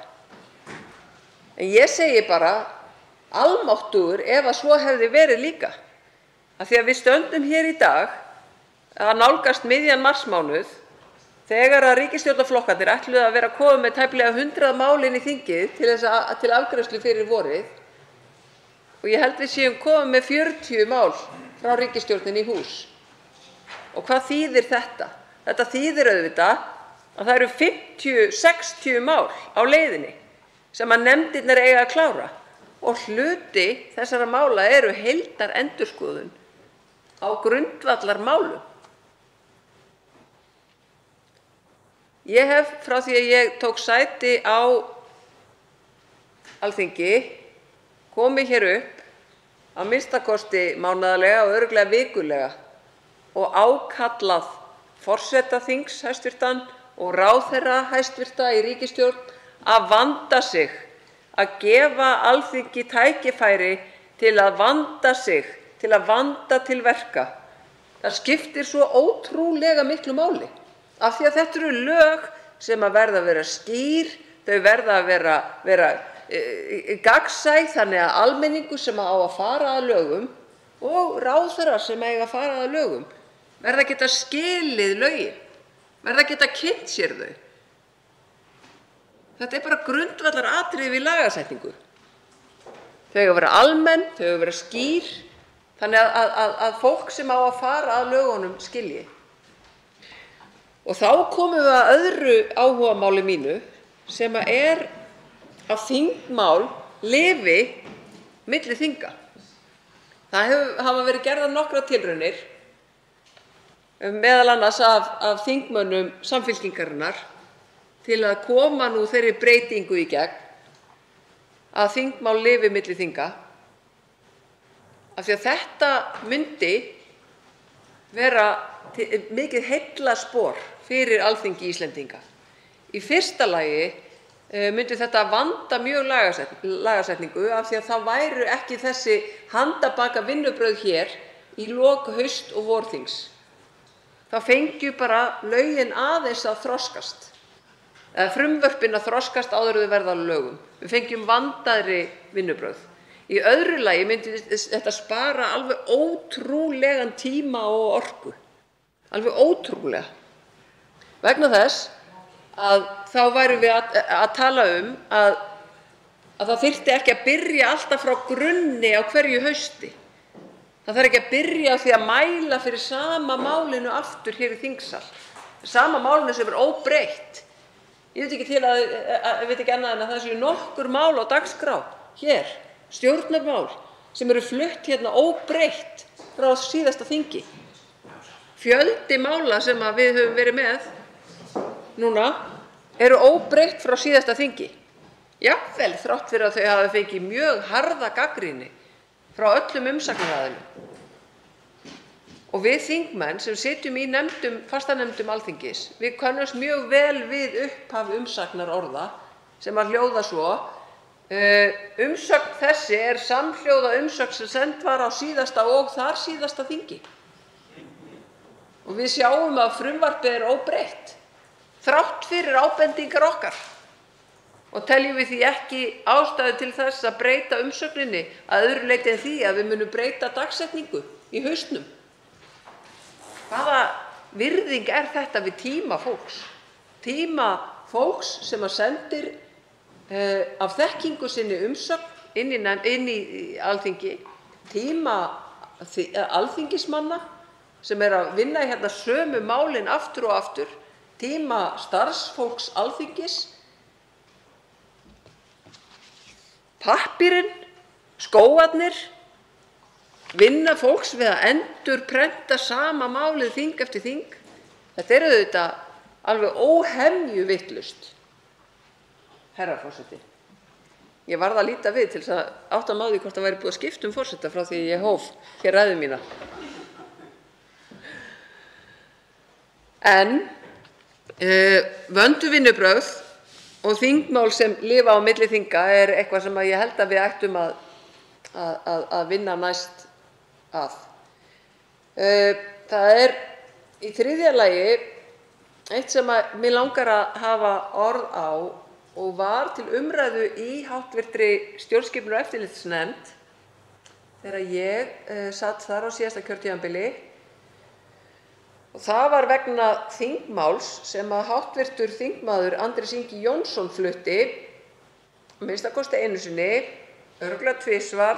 En ég segi bara almáttugur ef að svo hefði verið líka. Af því að við stöndum hér í dag að nálgast miðjan marsmánuð þegar að ríkisstjórnarflokkarnir ætluðu að vera komið með tæplega 100 mál inn í þingið til afgreiðslu fyrir vorið og ég held við séum komið með 40 mál frá ríkisstjórninni í hús. Og hvað þýðir þetta? Þetta þýðir auðvitað að það eru 50-60 mál á leiðinni sem að nefndirnar eiga að klára og hluti þessara mála eru heildarendurskoðun á grundvallarmálum. Ég hef frá því að ég tók sæti á Alþingi komið hér upp að minnsta kosti mánaðarlega og örugglega vikulega og ákallað forseta þings hæstvirtan og ráðherra hæstvirta í ríkisstjórn að vanda sig, að gefa Alþingi tækifæri til að vanda sig, til að vanda til verka. Það skiptir svo ótrúlega miklu máli. Af því að þetta eru lög sem að verða að vera skýr, þau verða að vera gagnsæ þannig að almenningur sem á að fara að lögum og ráðherrar sem eiga að fara að lögum verða að geta skilið lögin, verða að geta kynnt sér þau. Þetta er bara grundvallaratriði við lagasetningu. Þau eiga að vera almenn, þau eiga að vera skýr, þannig að fólk sem á að fara að lögunum skilji. Og þá komum við að öðru áhugamáli mínu sem er að þingmál lifi milli þinga. Það hafa verið gerðar nokkrar tilraunir, meðal annars af þingmönnum Samfylkingarinnar, til að koma nú þeirri breytingu í gegn að þingmál lifi milli þinga. Af því að þetta myndi vera mikið heillaspor fyrir Alþingi Íslendinga. Í fyrsta lagi myndi þetta vanda mjög lagasetningu af því að það væru ekki þessi handabaka vinnubrögð hér í lok haust- og vorþings. Það fengju bara lögin aðeins að þroskast, eða frumvörpin að þroskast áður en þau verða að lögum. Við fengjum vandaðri vinnubrögð. Í öðru lagi myndi þetta spara alveg ótrúlegan tíma og orku. Alveg ótrúlega. Vegna þess að þá værum við að tala að það þyrfti ekki að byrja alltaf frá grunni á hverju hausti. Það þarf ekki að byrja á því að mæla fyrir sama málinu aftur hér í þingsal. Sama málinu sem er óbreytt. Ég veit ekki annað en að það séu nokkur mál á dagskrá hér, stjórnarmál, sem eru flutt hérna óbreytt frá síðasta þingi. Fjöldi mála sem við höfum verið með núna eru óbreytt frá síðasta þingi. Jafnvel þrátt fyrir að þau hafi fengið mjög harða gagnrýni frá öllum umsagnaraðilum. Og við þingmenn sem sitjum í fastanefndum Alþingis, við könnumst mjög vel við upphaf umsagnarorða sem að hljóða svo: Umsögn þessi er samhljóða umsögn sem send var á síðasta og þar síðasta þingi. Og við sjáum að frumvarpið er óbreytt, þrátt fyrir ábendingar okkar. Og teljum við því ekki ástæðu til þess að breyta umsögninni að öðru leyti en því að við munum breyta dagsetningu í haustnum. Hvaða virðing er þetta við tíma fólks? Tíma fólks sem að sendir af þekkingu sinni umsögn inn í Alþingi, tíma alþingismanna sem er að vinna í hérna sömu málin aftur og aftur, tíma starfsfólks Alþingis, pappírinn, skóarnir, vinna fólks við að endurprenta sama málið þing eftir þing. Þetta er auðvitað alveg óhemju vitlaust. Herra forseti, ég varð að líta við til þess að átta mig á því hvort það væri búið að skipta forseta frá því ég hóf hér ræðu mína. En vönduð vinnubrögð og þingmál sem lifa á milli þinga er eitthvað sem ég held að við ættum að vinna næst að. Það er í þriðja lagi eitt sem mig langar að hafa orð á og var til umræðu í hv. stjórnskipunar- og eftirlitsnefnd þegar ég sat þar á síðasta kjörtímabili. Og það var vegna þingmáls sem að hv. þingmaður Andrés Ingi Jónsson flutti, að minnsta kosti einu sinni, örugglega tvisvar,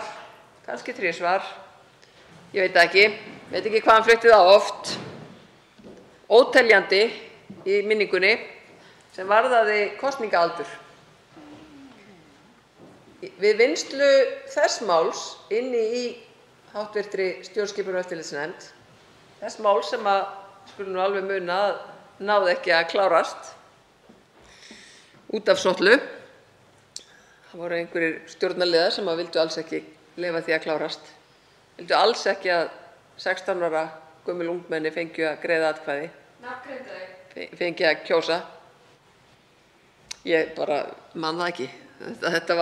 kannski þrisvar, ég veit ekki hvað hann flutti það oft, óteljandi í minningunni, sem varðaði kosningaaldur. Við vinnslu þess máls inni í hv. stjórnskipunar- og eftirlitsnefnd, þess máls sem að skulum nú alveg muna að náði ekki að klárast út af sótlu. Það voru einhverjir stjórnarliðar sem vildu alls ekki leyfa því að klárast, vildu alls ekki að 16 ára gömul ungmenni fengju að greiða atkvæði, fengju að kjósa. Ég bara man það ekki. Það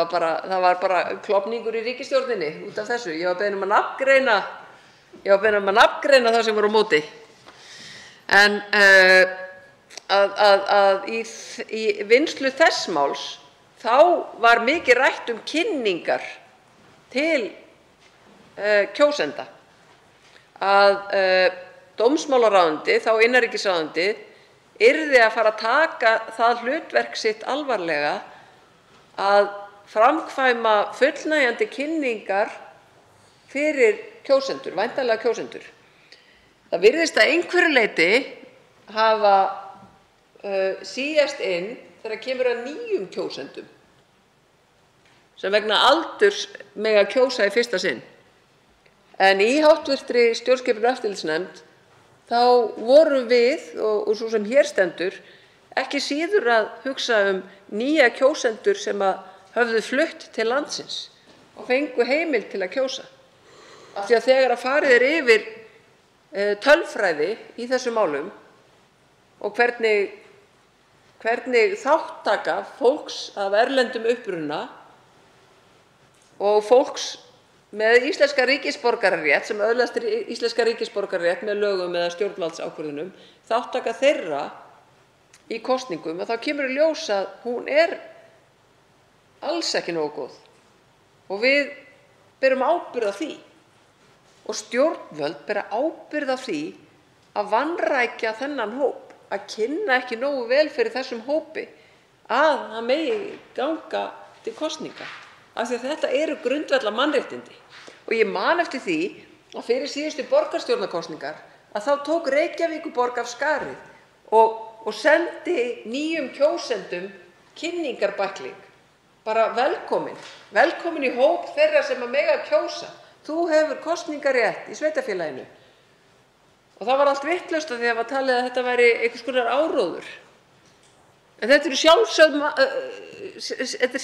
var bara klofningur í ríkisstjórninni út af þessu. Ég var beðin um að nafngreina þá sem voru á móti. En í vinnslu þess máls þá var mikið rætt kynningar til kjósenda. Að dómsmálaráðuneytið, þá innanríkisráðuneytið, yrði að fara að taka það hlutverk sitt alvarlega að framkvæma fullnægjandi kynningar fyrir kjósendur, væntanlega kjósendur. Það virðist að einhverju leyti hafa síast inn þegar kemur að nýjum kjósendum sem vegna aldurs mega kjósa í fyrsta sinn. En í hv. stjórnskipunar- og eftirlitsnefnd þá vorum við og svo sem hér stendur ekki síður að hugsa nýja kjósendur sem höfðu flutt til landsins og fengu heimild til að kjósa. Af því að þegar að farið er yfir tölfræði í þessum málum og hvernig þáttaka fólks af erlendum uppruna og fólks með íslenska ríkisborgararétt sem öðlast íslenska ríkisborgararétt með lögum eða stjórnvaldsákvörðunum, þáttaka þeirra í kosningum, að þá kemur í ljós að hún er alls ekki nógu góð. Og við berum ábyrgð á því og stjórnvöld bera ábyrgð á því að vanrækja þennan hóp, að kynna ekki nógu vel fyrir þessum hópi að það megi ganga til kosninga. Af því að þetta eru grundvallar mannréttindi. Og ég man eftir því að fyrir síðustu borgarstjórnarkosningar að þá tók Reykjavíkurborg af skarið og sendi nýjum kjósendum kynningarbækling. Bara velkomin í hóp þeirra sem að mega kjósa. Þú hefur kosningarétt í sveitarfélaginu. Og það var allt vitlaust af því að það var talið að þetta væri einhvers konar áróður. En þetta er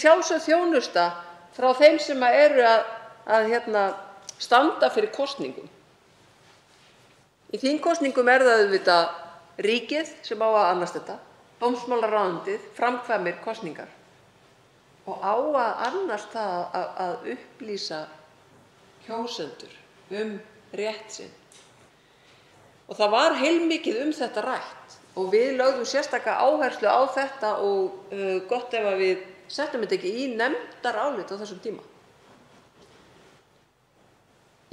sjálfsögð þjónusta frá þeim sem eru að standa fyrir kosningum. Í þingkosningum er það auðvitað ríkið sem á að annast þetta, dómsmálaráðuneytið framkvæmir kosningar. og á að annast það að upplýsa kjósendur rétt sinn. Og það var heilmikið þetta rætt og við lögðum sérstaka áherslu á þetta og gott ef að við settum þetta ekki í nefndarálit á þessum tíma.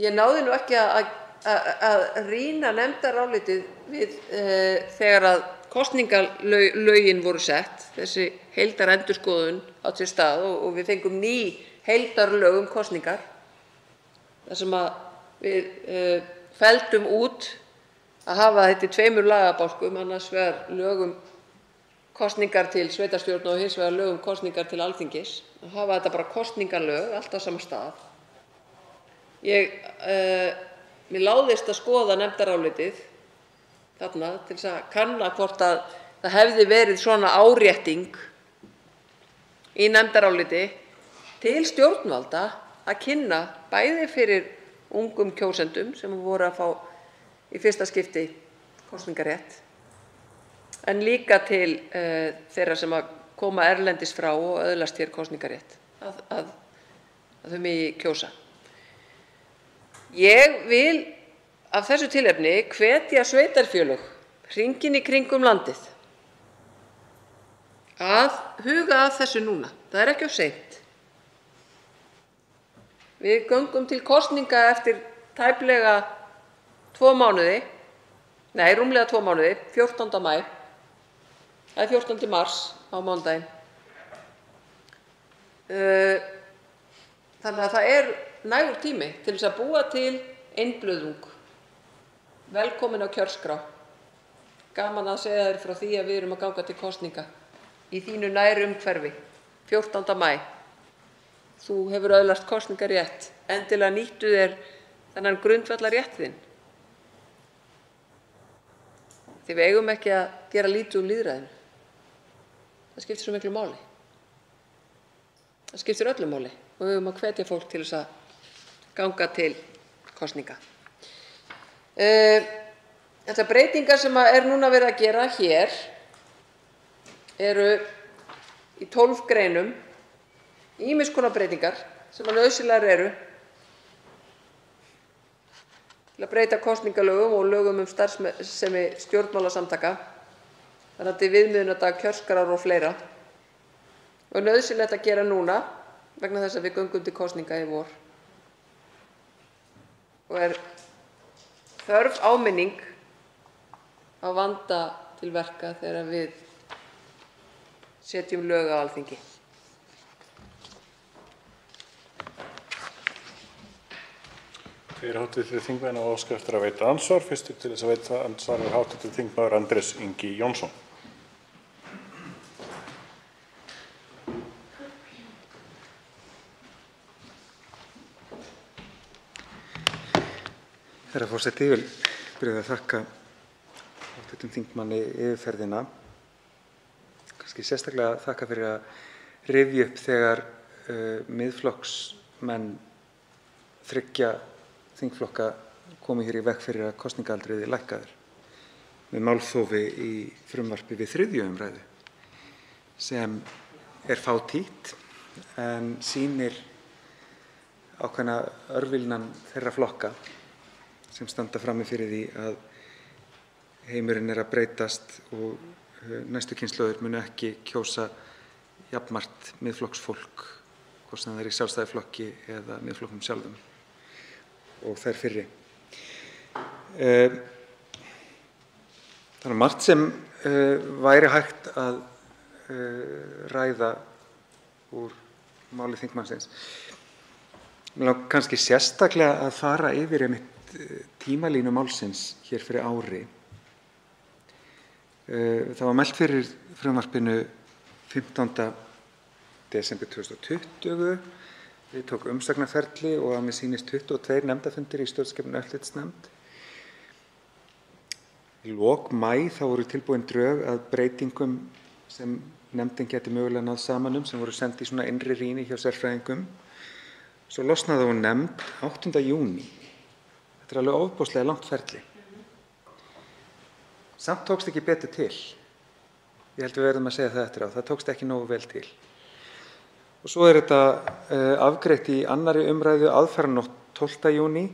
Ég náði nú ekki að rýna nefndarálitið við þegar að kosningalögin voru sett, þessi heildarendurskoðun átti sér stað og við fengum ný heildarlög kosningar þar sem að við felldum út að hafa þetta í tveimur lagabálkum, annars vegar lög kosningar til sveitarstjórna og hins vegar lög kosningar til Alþingis, að hafa þetta bara kosningalög, allt á sama stað. Mér láðist að skoða nefndarálitið þarna til þess að kanna hvort að það hefði verið svona árétting í nefndaráliti til stjórnvalda að kynna bæði fyrir ungum kjósendum sem voru að fá í fyrsta skipti kosningarétt en líka til þeirra sem að koma erlendis frá og öðlast hér kosningarétt að þau megi kjósa. Ég vil af þessu tilefni hvetja sveitarfélög hringinn í kringum landið að huga að þessu núna. Það er ekki of seint. Við göngum til kosninga eftir tæplega 2 mánuði, rúmlega 2 mánuði, 14. maí, það er 14. mars á mánudaginn. Þannig að það er nægur tími til þess að búa til einblöðung. Velkomin á kjörskrá. Gaman að segja þér frá því að við erum að ganga til kosninga í þínu nærumhverfi, 14. maí. Þú hefur öðlast kosningarétt, endilega nýttu þér þennan grundvallarrétt þinn. Því við eigum ekki að gera lítið úr lýðræðinu. Það skiptir svo miklu máli. Það skiptir öllu máli og við eigum að hvetja fólk til þess að ganga til kosninga. Þessar breytingar sem er núna verið að gera hér eru í 12 greinum, ýmiss konar breytingar sem nauðsynlegar eru til að breyta kosningalögum og lögum starfsemi stjórnmálasamtaka, varðandi viðmiðunardag, kjörskrár og fleira. Og nauðsynlegt að gera núna vegna þess að við göngum til kosninga í vor. Og þörf áminning á vanda til verka þegar við setjum lög á Alþingi. Fyrir hv. þingmenn og óska eftir að veita andsvar. Fyrstur til þess að veita andsvar er hv. þingmaður Andrés Ingi Jónsson. Herra forseti, ég vil byrja að þakka hv. þingmanni yfirferðina. Kannski sérstaklega þakka fyrir að rifja upp þegar Miðflokksmenn 3 þingflokka komu hér í veg fyrir að kosningaaldrið lækkaður með málþófi í frumvarpi við 3. umræðu sem er fátítt en sýnir ákveðna örvilnan þeirra flokka sem standa frammi fyrir því að heimurinn er að breytast og næstu kynslóðir munu ekki kjósa jafnmargt Miðflokksfólk, hvort sem það er í Sjálfstæðisflokki eða Miðflokknum sjálfum og þær fyrri. Það er margt sem væri hægt að ræða úr máli þingmannsins. Mér langar kannski sérstaklega að fara yfir tímalínu málsins hér fyrir ári. Það var mælt fyrir frumvarpinu 15. desember 2020. Við tók umsagnarferli og að mér sýnist 22 nefndarfundir í stjórnskipunar- og eftirlitsnefnd. Í lok maí þá voru tilbúin drög að breytingum sem nefndin gæti mögulega náð saman sem voru send í svona innri rýni hjá sérfræðingum. Svo losnaði hún nefnd 8. júní. Þetta er alveg ofboðslega langt ferli. Samt tókst ekki betur til. Ég held við verðum að segja það eftir á. Það tókst ekki nógu vel til. og svo er þetta afgreitt í 2. umræðu aðfaranótt 12. júní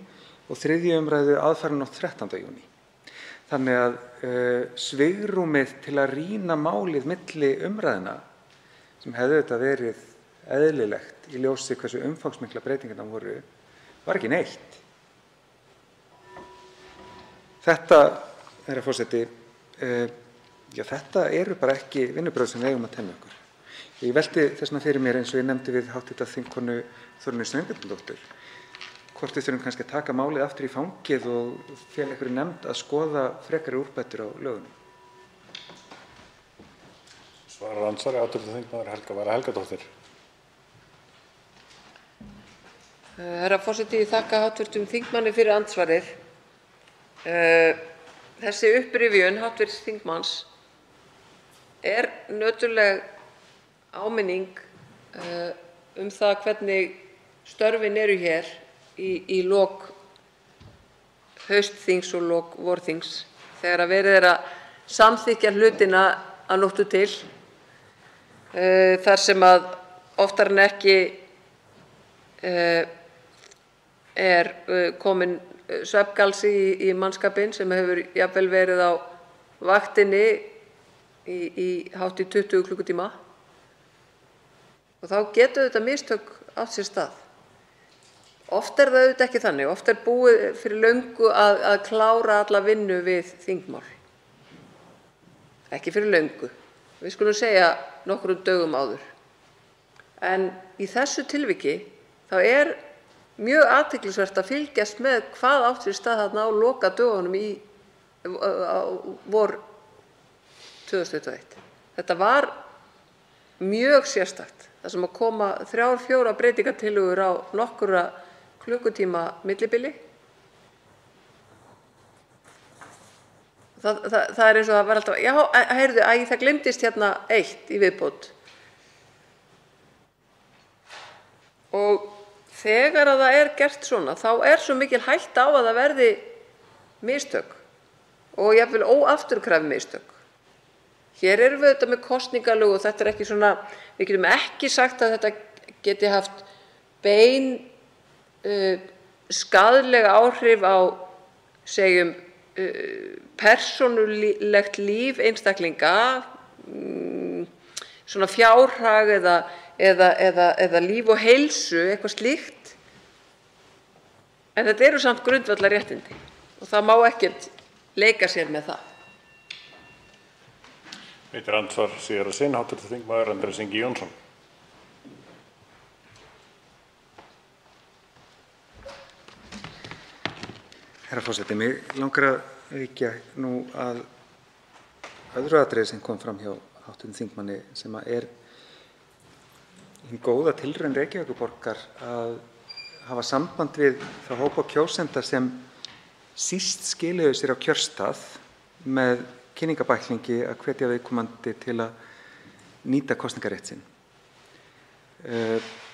og 3. umræðu aðfaranótt 13. júní. Þannig að svigrúmið til að rýna málið milli umræðna, sem hefði þetta verið eðlilegt í ljósi hversu umfangsmikla breytingarnar voru, var ekki neitt. Þetta, herra forseti, þetta eru bara ekki vinnubrögð sem við eigum að temja okkur. Ég velti þess vegna fyrir mér, eins og ég nefndi við hv. þingkonu Þórunni Sveinbjarnardóttur, hvort við þurfum kannski að taka málið aftur í fangið og fela einhverju nefnd að skoða frekari úrbætur á lögunum. Svarar andsvari hv. þingmaður Helga Vala Helgadóttir. Herra forseti, ég þakka hv. þingmanni fyrir andsvarið. Þessi upprifjun hv. þingmanns er nöturleg áminning það hvernig störfin eru hér í lok haustþings og lok vorþings, þegar verið er að samþykkja hlutina að nóttu til, þar sem að oftar en ekki er komin svefngalsi í mannskapinn sem hefur jafnvel verið á vaktinni í hátt í 20 klukkutíma. Og þá getur þetta mistök átt sér stað. Oft er það auðvitað ekki þannig. Oft er búið fyrir löngu að klára alla vinnu við þingmál. Ekki fyrir löngu. Við skulum segja nokkrum dögum áður. En í þessu tilviki þá er mjög athyglisvert að fylgjast með hvað átt sér stað þarna á lokadögunum á vor 2021. Þetta var mjög sérstakt. Það sem að koma 3-4 breytingartillögur á nokkurra klukkutíma millibili. Það er eins og það var alltaf, já, heyrðu, það gleymdist hérna eitt í viðbót. Og þegar að það er gert svona, þá er svo mikil hætta á að það verði mistök og jafnvel óafturkræf mistök. Hér erum við auðvitað með kosningalög og þetta er ekki svona, við getum ekki sagt að þetta geti haft bein skaðleg áhrif á, segjum, persónulegt líf einstaklinga, svona fjárhag eða líf og heilsu, eitthvað slíkt. En þetta eru samt grundvallarréttindi og það má ekkert leika sér með það. Veitir andsvar síðar að sinn hv. þingmaður Andrés Ingi Jónsson. Herra forseti, mig langar að víkja nú að öðru atriði sem kom fram hjá hv. þingmanni, sem er hin góða tilraun Reykjavíkurborgar að hafa samband við þá hópa kjósenda sem síst skiluðu sér á kjörstað með kynningabæklingi að hvetja viðkomandi til að nýta kosningarétt sinn.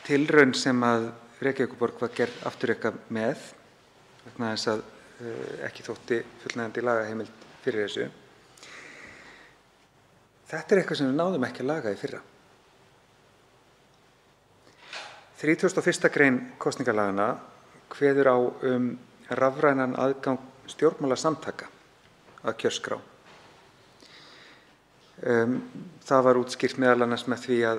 Tilraun sem að Reykjavíkurborg var gerð afturreka með vegna þess að ekki þótti fullnægjandi lagaheimild fyrir þessu. Þetta er eitthvað sem við náðum ekki að laga í fyrra. 31. grein kosningalagana kveður á rafrænan aðgang stjórnmálasamtaka að kjörskrá. Það var útskýrt meðal annars með því að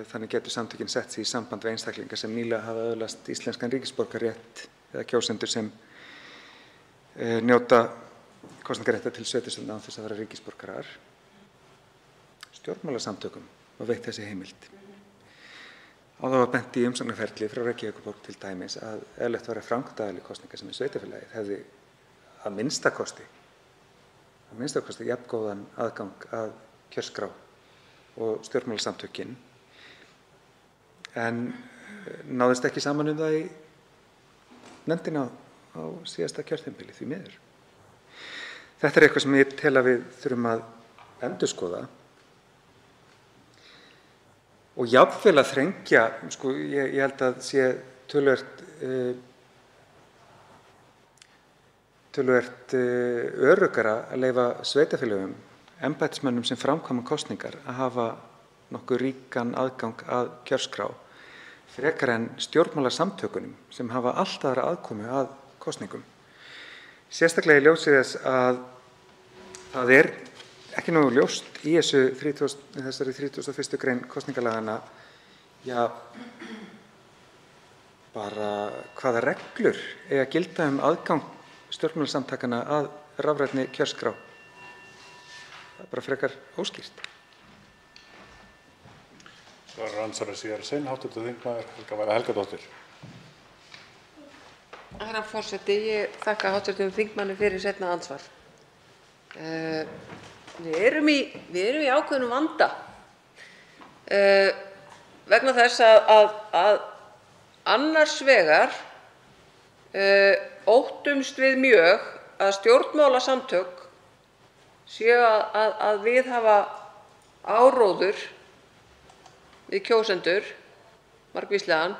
þannig getur samtökin sett sig í samband við einstaklinga sem nýlega hafa öðlast íslenskan ríkisborgararétt eða kjósendur sem njóta kosningaréttar til sveitarstjórna án þess að vera ríkisborgarar. Stjórnmálasamtökum var veitt þessi heimild. Á það var bent í umsóknarferli frá Reykjavíkurborg til dæmis að eðlilegt væri að framkvæmdaraðili kosninga sem í sveitarfélagið hefði að minnsta kosti jafngóðan aðgang að kjörskrá og stjórnmálasamtökin, en náðist ekki saman það í nefndinni á síðasta kjörtímabili, því miður. Þetta er eitthvað sem ég tel að við þurfum að endurskoða og jafnvel að þrengja, ég held að sé töluvert öruggara að leyfa sveitarfélögum, embættismönnum sem framkvæma kosningar, að hafa nokkuð ríkan aðgang að kjörskrá frekar en stjórnmálasamtökunum sem hafa allt aðra aðkomu að kosningum. Sérstaklega í ljósi þess að það er ekki nógu ljóst í þessari 31. grein kosningalaganna bara hvaða reglur eiga að gilda aðgang stjórnmálasamtakana að rafrænni kjörskrá. Það er bara frekar óskýrt. Svarar andsvara síðar sinn, hv. þingmaður Helga Vala Helgadóttir. Herra forseti, ég þakka hv. þingmanni fyrir seinna andsvar. Við erum í ákveðnum vanda vegna þess að annars vegar óttumst við mjög að stjórnmálasamtök séu að viðhafa áróður við kjósendur, margvíslegan,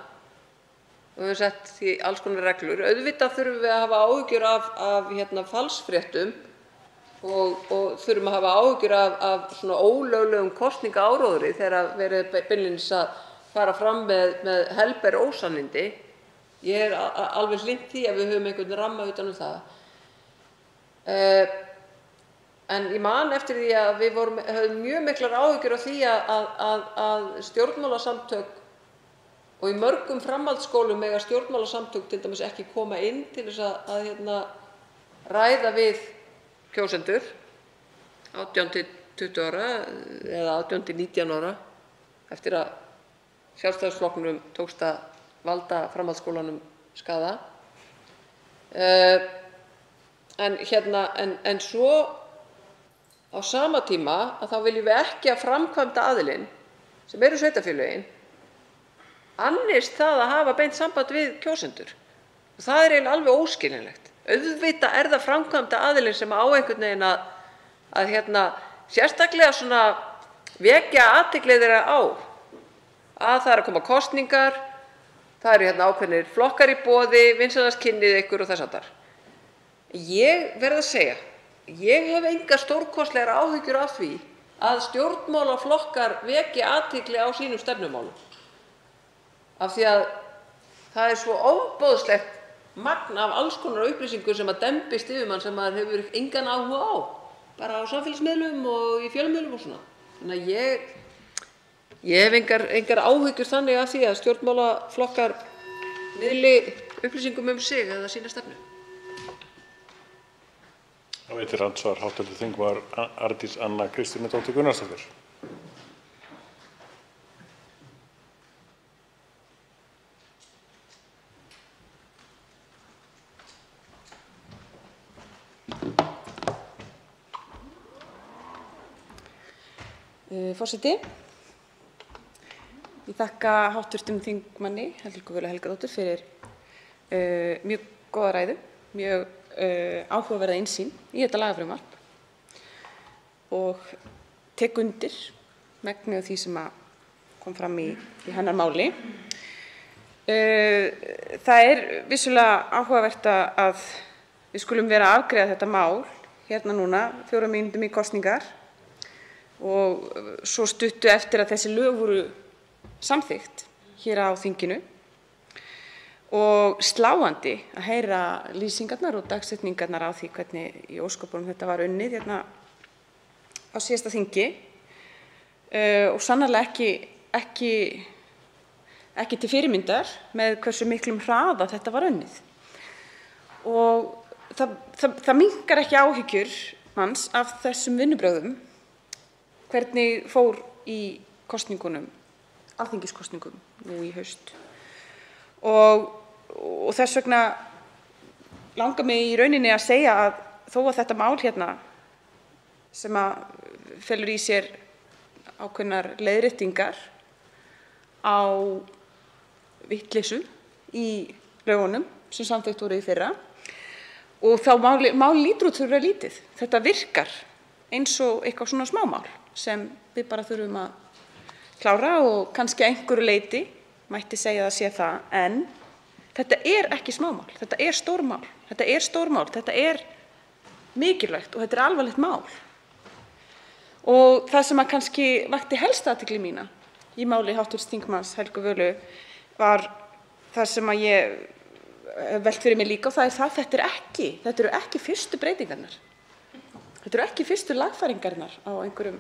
og við höfum sett því alls konar reglur. Auðvitað þurfum við að hafa áhyggjur af falsfréttum og þurfum að hafa áhyggjur af svona ólöglegum kosningaáróðri þegar verið beinlínis að fara fram með helber ósannindi. Ég alveg hlynnt því að við höfum einhvern ramma utan það. En ég man eftir því að við höfum mjög miklar áhyggjur af því að stjórnmálasamtök, og í mörgum framhaldsskólum mega stjórnmálasamtök til dæmis ekki koma inn til þess að ræða við kjósendur 18 til 20 ára eða 18 til 19 ára eftir að Sjálfstæðisflokknum tókst að valda framhaldsskólanum skaða. En svo á sama tíma að þá viljum við ekki að framkvæmda aðilinn, sem eru sveitarfélögin, annist það að hafa beint samband við kjósendur. Og það er eiginlega alveg óskiljanlegt. Auðvitað er það framkvæmda aðilinn sem á einhvern veginn að sérstaklega svona vekja athygli þeirra á að það er að koma kosningar, það eru ákveðnir flokkar í boði, vinsælaskynnið ykkur og þess háttar. Ég verð að segja, ég hef engar stórkostlegar áhyggjur af því að stjórnmálaflokkar veki athygli á sínum stefnumálum. Af því að það er svo ofboðslegt magn af alls konar upplýsingum sem að dembist yfir mann sem maður hefur engan áhuga á, bara á samfélagsmiðlum og í fjölmiðlum og svona. Þannig að ég hef engar áhyggjur þannig af því að stjórnmálaflokkar miðli upplýsingum sig eða sína stefnu. Þá veitir andsvar hv. þingmaður Arndís Anna Kristínardóttir Gunnarsdóttir. Forseti, ég þakka hv. þingmanni Helgu Völu Helgadóttur fyrir mjög góða ræðu, mjög áhugaverða innsýn í þetta lagafrumvarp og tek undir megnið af því sem kom fram í hennar máli. Það er vissulega áhugavert að við skulum vera að afgreiða þetta mál hérna núna 4 mínútum í kosningar og svo stuttu eftir að þessi lög voru samþykkt hér á þinginu, og sláandi að heyra lýsingarnar og dagsetningarnar á því hvernig í ósköpunum þetta var unnið hérna á síðasta þingi, og sannarlega ekki til fyrirmyndar með hversu miklum hraða þetta var unnið. Og það minnkar ekki áhyggjur manns af þessum vinnubrögðum hvernig fór í kosningunum, alþingiskosningum nú í haust. Og þess vegna langar mig í rauninni að segja að þó að þetta mál hérna sem felur í sér ákveðnar leiðréttingar á vitleysu í lögunum sem samþykkt voru í fyrra, og þá mál lítur út fyrir að lítið. Þetta virkar eins og eitthvað svona smámál sem við bara þurfum að klára, og kannski að einhverju leyti mætti segja að sé það, en þetta er ekki smámál, þetta er stórmál, þetta er mikilvægt og þetta er alvarlegt mál. Og það sem kannski vakti helst athygli mína í máli hv. þingmanns Helgu Völu var það sem að ég velt fyrir mig líka, og það er það að þetta eru ekki fyrstu breytingarnar. Þetta eru ekki fyrstu lagfæringarnar á einhverjum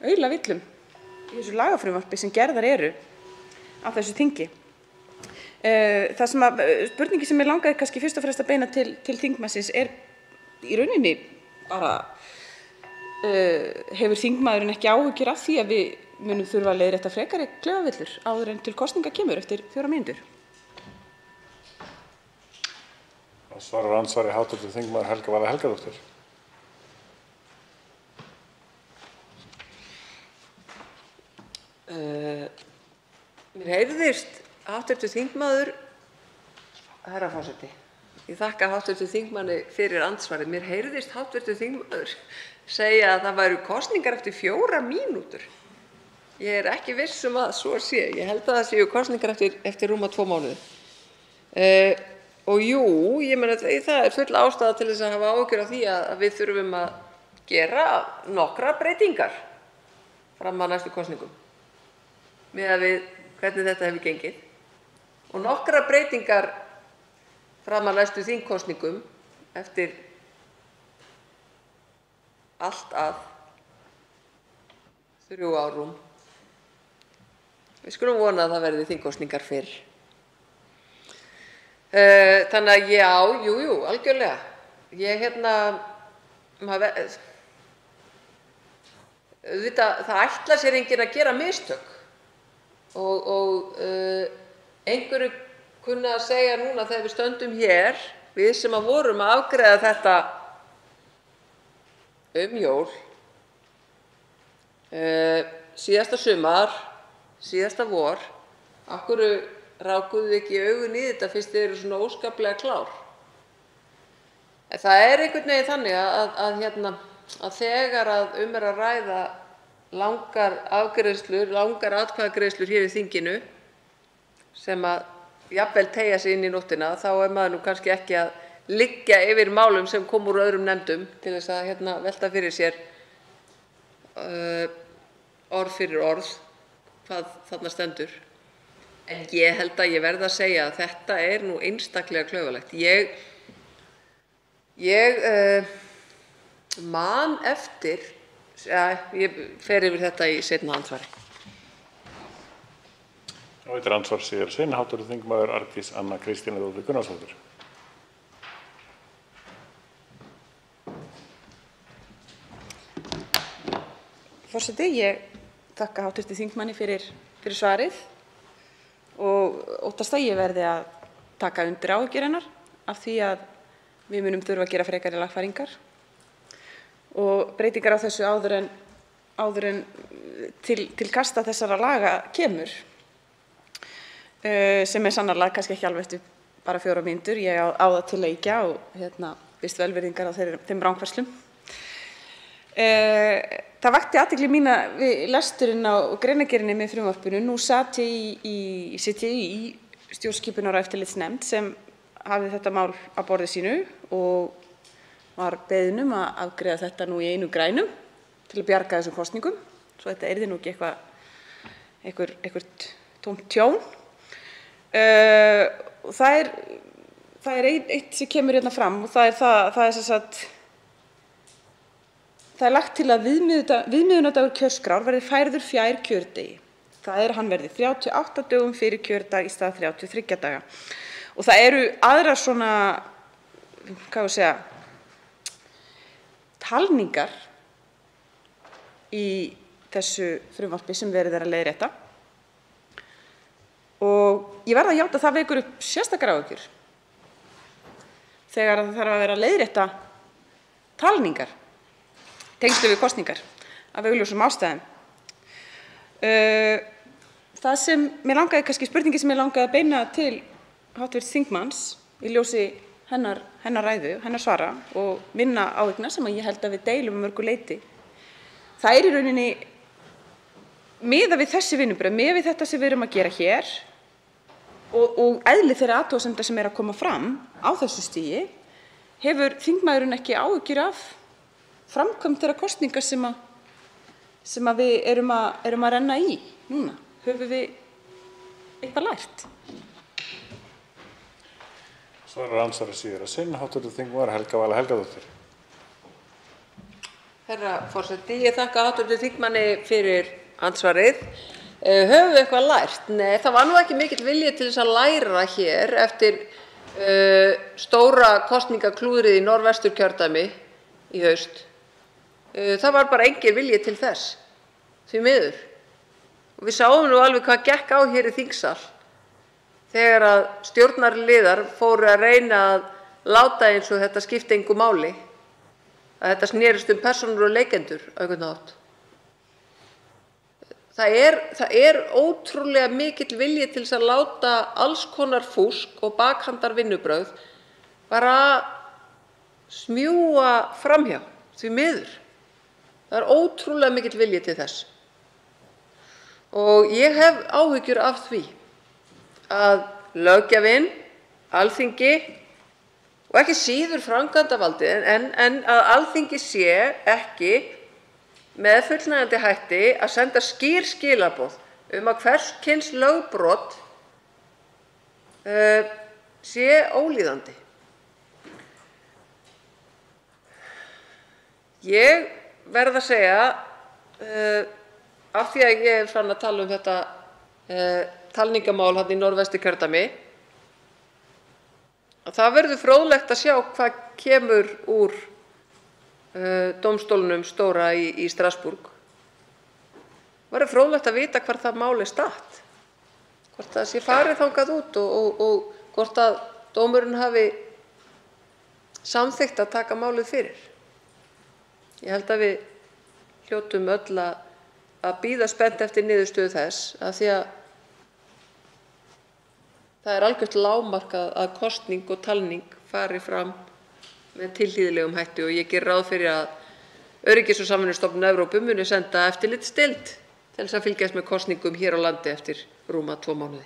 auðlavillum í þessu lagafrumvarpi sem gerðar eru á þessu þingi. Það sem spurningi sem ég langaði kannski fyrst og fremst að beina til þingmannsins er í rauninni bara hefur þingmaðurinn ekki áhyggjur af því að við munum þurfa að leiðrétta frekari klaufavillur áður en til kosninga kemur eftir 4 mínútur? Svarar andsvari hv. þingmaður Helga Vala Helgadóttir. Mér heyrðist hv. þingmaður, herra forseti, ég þakka hv. þingmanni fyrir andsvarið, mér heyrðist hv. þingmaður segja að það væru kosningar eftir 4 mínútur. Ég er ekki viss að svo sé. Ég held að það séu kosningar eftir rúma 2 mánuði. Og jú, ég meina það er full ástæða til þess að hafa áhyggjur af því að við þurfum að gera nokkrar breytingar fram að næstu kosningum miðað við hvernig þetta hefur gengið, og nokkrar breytingar fram að næstu þingkosningum eftir allt að 3 árum. Við skulum vona að það verði þingkosningar fyrr. Þannig að já, jú, algjörlega. Það ætlar sér enginn að gera mistök og einhverju kunna að segja núna þegar við stöndum hér, við sem að vorum að afgreiða þetta jól, síðasta sumar, síðasta vor, af hverju rákuðu þið ekki augun í þetta fyrst þið eru svona óskaplega klár? En það er einhvern veginn þannig að þegar að er að ræða langar afgreiðslur, langar atkvæðagreiðslur hér í þinginu sem að jafnvel teygja sig inn í nóttina, þá er maður nú kannski ekki að liggja yfir málum sem kom úr öðrum nefndum til þess að velta fyrir sér orð fyrir orð hvað þarna stendur. En ég held að ég verð að segja að þetta er nú einstaklega klaufalegt. Ég man eftir, ég fer yfir þetta í seinna andsvari. Þetta er andsvar síðar sinn, hv. þingmaður Arndís Anna Kristínardóttir Gunnarsdóttir. Forseti, ég þakka hv. þingmanni fyrir svarið og óttast að ég verði að taka undir áhyggjur hennar af því að við munum þurfa að gera frekari lagfæringar og breytingar á þessu áður en til kasta þessara laga kemur, sem er sannarlega kannski ekki alveg eftir bara 4 mínútur. Ég á það til að íkja og biðst velvirðingar á þeim rangfærslum. Það vakti athygli mína við lesturinn á greinargerðinni með frumvarpinu. Nú sit ég í stjórnskipunar- og eftirlitsnefnd sem hafði þetta mál á borði sínu og var beðin að afgreiða þetta nú í einu grænum til að bjarga þessum kosningum, svo þetta yrði nú ekki eitthvert tómt tjón. Það er eitt sem kemur hérna fram og það er lagt til að viðmiðunardagur kjörskrár verði færður fjær kjördegi. Það er að hann verði 38 dögum fyrir kjördag í stað 33 daga. Og það eru aðrar svona, talningar í þessu frumvarpi sem verið er að leiðrétta. Og ég verð að játa að það vekur upp sérstakar áhyggjur þegar það þarf að vera að leiðrétta talningar tengslu við kosningar af augljósum ástæðum. Það sem mér langaði, kannski spurningi sem mér langaði að beina til hv. þingmanns í ljósi hennar ræðu, hennar svara og minna áhyggjna sem ég held að við deilum mörgu leyti. Það er í rauninni miðað við þessi vinnubrögð, miðað við þetta sem við erum að gera hér og eðli þeirra athugasemda sem er að koma fram á þessu stigi, hefur þingmaðurinn ekki áhyggjur af framkvæmd þeirra kosninga sem við erum að renna í núna? eitthvað lært? Svarar andsvara síðara sinn, hv. þingmaður Helga Vala Helgadóttir. Herra forseti, ég þakka hv. þingmanni fyrir andsvarið. Höfum við eitthvað lært? Nei, það var nú ekki mikill vilji til þess að læra hér eftir stóra kosningaklúðrið í Norðvesturkjördæmi í haust. Það var bara engin vilji til þess, því miður. Og við sáum nú alveg hvað gekk á hér í þingsal þegar að stjórnarliðar fóru að reyna að láta eins og þetta skipti engu máli, að þetta snerist persónur og leikendur á einhvern hátt. Það er ótrúlega mikill vilji til þess að láta alls konar fúsk og bakhandar vinnubrögð bara smjúga framhjá, því miður. Það er ótrúlega mikill vilji til þess. Og ég hef áhyggjur af því að löggjafinn, Alþingi og ekki síður framkvæmdarvaldið en að Alþingi sé ekki með fullnægjandi hætti að senda skýr skilaboð að hvers kyns lögbrot sé ólíðandi. Ég verð að segja, af því að ég er farin að tala þetta talningamál hann í Norðvesturkjördæmi, að það verður fróðlegt að sjá hvað kemur úr dómstólnum stóra í Strassborg. Það verður fróðlegt að vita hvar það mál er statt, hvort það sé farið þangað út og hvort að dómurinn hafi samþykkt að taka málið fyrir. Ég held að við hljótum öll að bíða spennt eftir niðurstöðu þess, af því að það er algjört lágmark að kosning og talning fari fram með tilhlýðilegum hætti og ég geri ráð fyrir að Öryggis- og samvinnustofnun Evrópu muni senda eftirlitsdeild til þess að fylgjast með kosningum hér á landi eftir rúma 2 mánuði.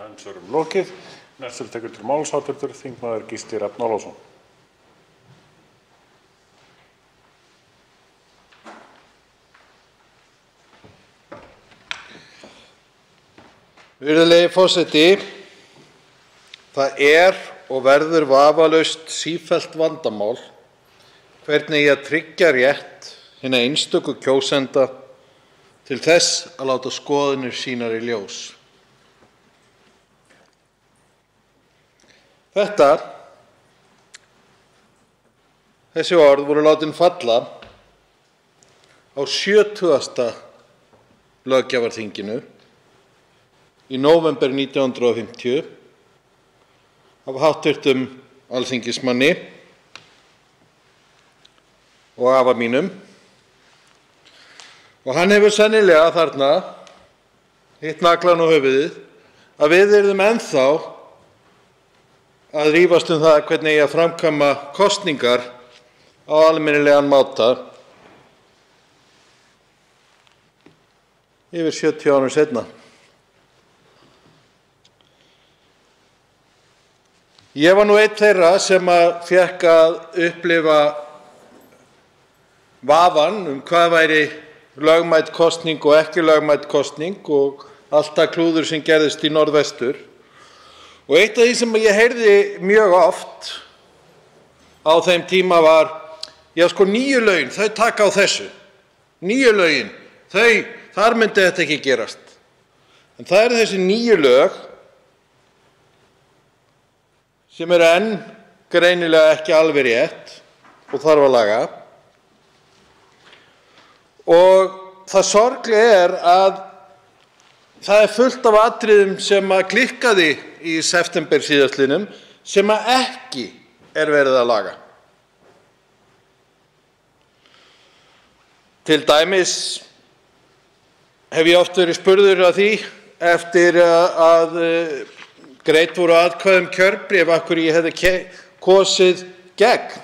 Andsvörum lokið. Næstur tekur til máls hv. þingmaður Gísli Rafn Ólafsson. Virðulegi forseti, það er og verður vafalaust sífellt vandamál hvernig eigi að tryggja rétt hinna einstöku kjósenda til þess að láta skoðanir sínar í ljós. Þessi orð voru látin falla á 70. löggjafarþinginu í nóvember 1950 af hv. alþingismanni og afa mínum, og hann hefur sennilega þarna hitt naglann á höfuðið að við yrðum ennþá að rífast það hvernig eigi að framkvæma kosningar á almennilegan máta yfir 70 árum seinna. Ég var nú einn þeirra sem fékk að upplifa vafann hvað væri lögmæt kosning og ekki lögmæt kosning og allt það klúður sem gerðist í Norðvestur. Og eitt af því sem ég heyrði mjög oft á þeim tíma var, já sko, nýju lögin, þau taka á þessu. Nýju lögin, þar myndi þetta ekki gerast. En það eru þessi nýju lög sem eru enn greinilega ekki alveg rétt og þarf að laga. Og það sorglega er að það er fullt af atriðum sem klikkaði í september síðastliðnum sem ekki er verið að laga. Til dæmis hef ég oft verið spurður að því eftir að greitt voru atkvæði kjörbréf af hverju ég hefði kosið gegn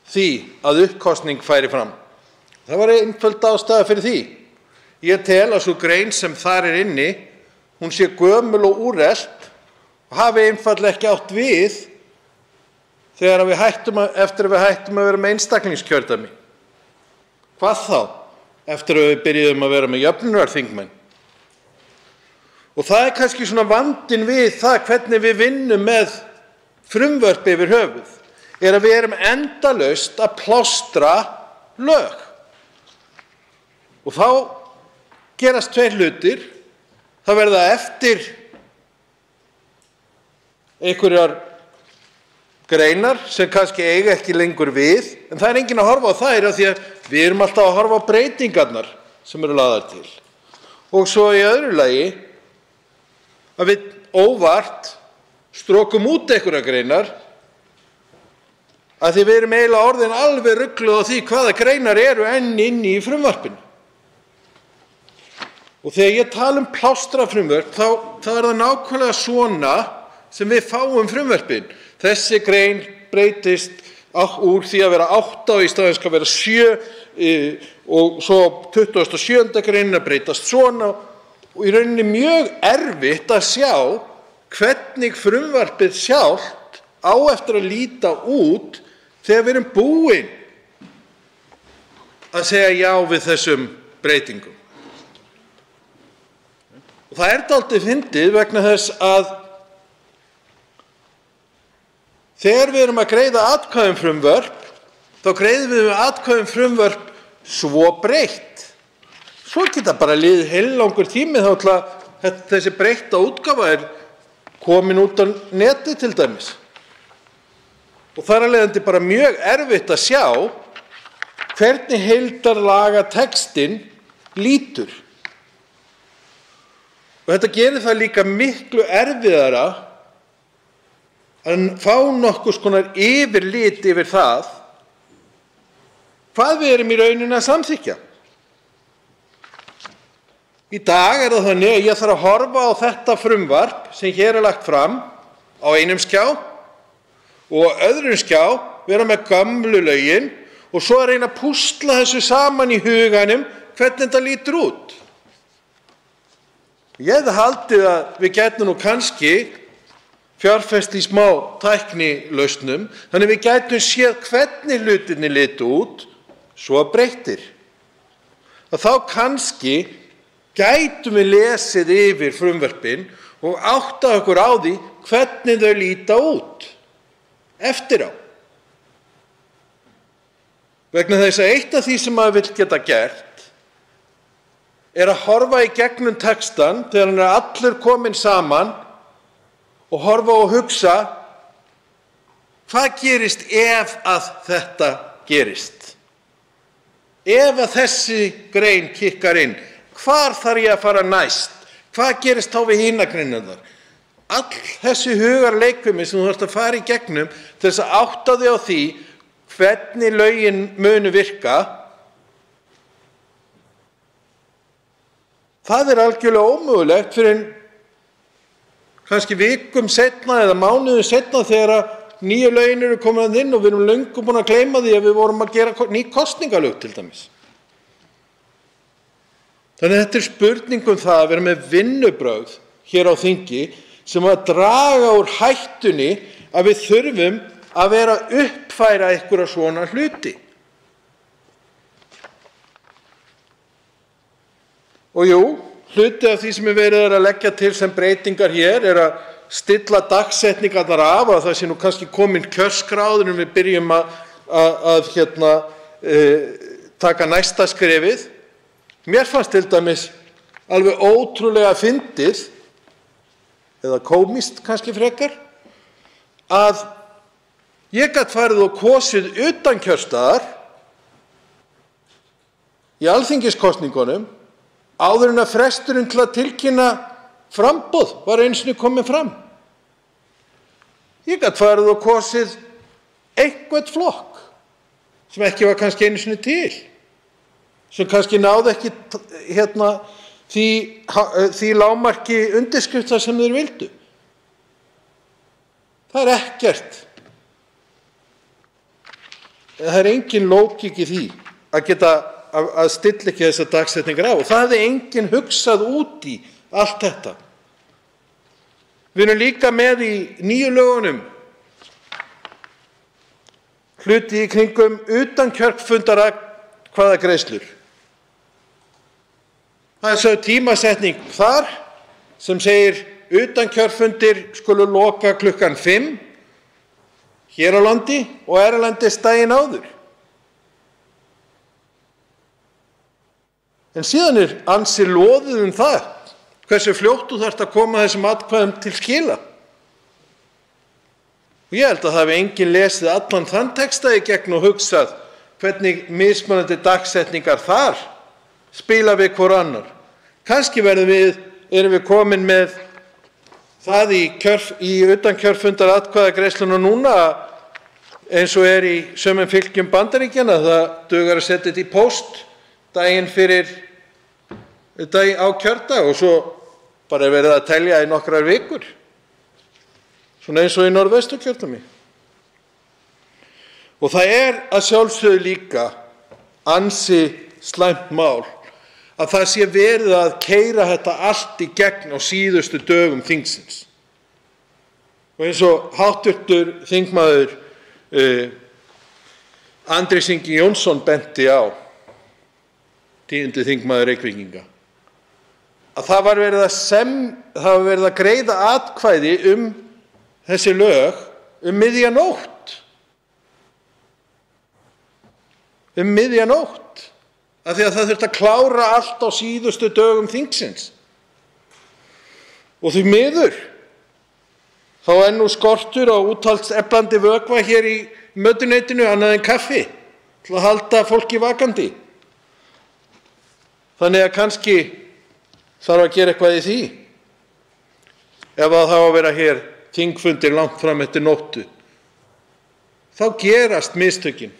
því að uppkosning færi fram. Það var einföld ástæða fyrir því. Ég tel að sú grein sem þar er inni, hún sé gömul og úrelt og hafi einfaldlega ekki átt við þegar eftir að við hættum að vera með einstaklingskjördæmi. Hvað þá? Eftir að við byrjuðum að vera með jöfnunarþingmenn. Og það er kannski svona vandinn við það hvernig við vinnum með frumvörp yfir höfuð, er að við erum endalaust að plástra lög. Og þá gerast tveir hlutir. Það verða eftir einhverjar greinar sem kannski eiga ekki lengur við, en það er enginn að horfa á þær af því að við erum alltaf að horfa á breytingarnar sem eru lagðar til. Og svo í öðru lagi að við óvart strokum út einhverjar greinar af því við erum eiginlega orðin alveg rugluð á því hvaða greinar eru enn inni í frumvarpinu. Og þegar ég tala plástrafrumvörp, þá er það nákvæmlega svona sem við fáum frumvörpin. Þessi grein breytist úr því að vera 8 og í staðinn skal vera 7 og svo 27. greinin að breytast svona og í rauninni mjög erfitt að sjá hvernig frumvarpið sjálft á eftir að líta út þegar við erum búin að segja já við þessum breytingum. Og það er dálítið fyndið vegna þess að þegar við erum að greiða atkvæði frumvörp, þá greiðum við atkvæði frumvörp svo breytt. Svo geta bara liðið heillangur tími þá til að þessi breytta útgáfa er komin út á neti til dæmis. Og þar af leiðandi bara mjög erfitt að sjá hvernig heildarlaga textinn lítur. Og þetta gerir það líka miklu erfiðara að fá nokkurs konar yfirlit yfir það hvað við erum í rauninni að samþykkja. Í dag er það þannig að ég þarf að horfa á þetta frumvarp sem hér er lagt fram á einum skjá og á öðrum skjá vera með gömlu lögin og svo að reyna að púsla þessu saman í huganum hvernig þetta lítur út. Ég hefði haldið að við gætum nú kannski fjárfest í smá tæknilausnum, þannig að við gætum séð hvernig hlutirnir litu út, svo breyttir. Að þá kannski gætum við lesið yfir frumvörpin og átta okkur á því hvernig þau líta út eftir á. Vegna þess að eitt af því sem maður vill geta gert er að horfa í gegnum textan þegar hann er allur kominn saman og horfa og hugsa hvað gerist ef að þetta gerist. Ef að þessi grein kikkar inn, hvar þarf ég að fara næst? Hvað gerist þá við hinar greinarnar? All þessi hugarleikfimi sem þú þarft að fara í gegnum til þess að átta þig á því hvernig lögin munu virka, það er algjörlega ómögulegt fyrir kannski vikum seinna eða mánuðum seinna þegar nýju lögin eru komin inn og við erum löngu búin að gleyma því að við vorum að gera ný kosningalög til dæmis. Þannig að þetta er spurning það að vera með vinnubrögð hér á þingi sem að draga úr hættunni að við þurfum að vera að uppfæra einhverja svona hluti. Og jú, hluti af því sem verið að leggja til sem breytingar hér er að stilla dagsetningarnar af að það sé nú kannski komin kjörskráður en við byrjum að taka næsta skrefið. Mér fannst til dæmis alveg ótrúlega fyndið, eða kómískt kannski frekar, að ég gat farið og kosið utan kjörstaðar í alþingiskosningunum áður en að fresturinn til að tilkynna framboð var einu sinni kominn fram. Ég gat farið og kosið einhvern flokk sem ekki var kannski einu sinni til, sem kannski náði ekki því lágmarki undirskriftar sem þeir vildu. Það er ekkert. Það er engin lógík í því að geta að stilla ekki þessar dagsetningar á og það hefði enginn hugsað út í allt þetta. Við erum líka með í nýju lögunum hluti í kringum utankjörfundaratkvæðagreiðslur. Það er svo tímasetning þar sem segir utankjörfundir skulu loka klukkan 5 hér á landi og erlendis daginn áður. En síðan ansi loðið það hversu fljótt þú þarft að koma þessum atkvæðum til skila. Og ég held að það hafi enginn lesið allan þann texta í gegn og hugsað hvernig mismunandi dagsetningar þar spila við hvor annar. Kannski erum við komin með það í utankjörfundar atkvæðagreiðsluna núna eins og í sumum fylkjum Bandaríkjanna, það dugar að setja þetta í póst daginn fyrir á kjördag og svo bara verið að telja í nokkrar vikur. Svona eins og í Norðvesturkjördæmi. Og það að sjálfsögðu líka ansi slæmt mál að það sé verið að keyra þetta allt í gegn á síðustu dögum þingsins. Og eins og hv. þingmaður Andrés Ingi Jónsson benti á, 10. þingmaður Reykvíkinga, að það var verið að greiða atkvæði þessi lög miðja nótt. Miðja nótt. Af því að það þurfti að klára allt á síðustu dögum þingsins. Og því miður, þá nú skortur á úthaldseflandi vökva hér í mötuneytinu annað en kaffi til að halda fólki vakandi. Þannig að kannski þarf að gera eitthvað í því. Ef það á að vera hér þingfundir langt fram eftir nóttu, þá gerast mistökin.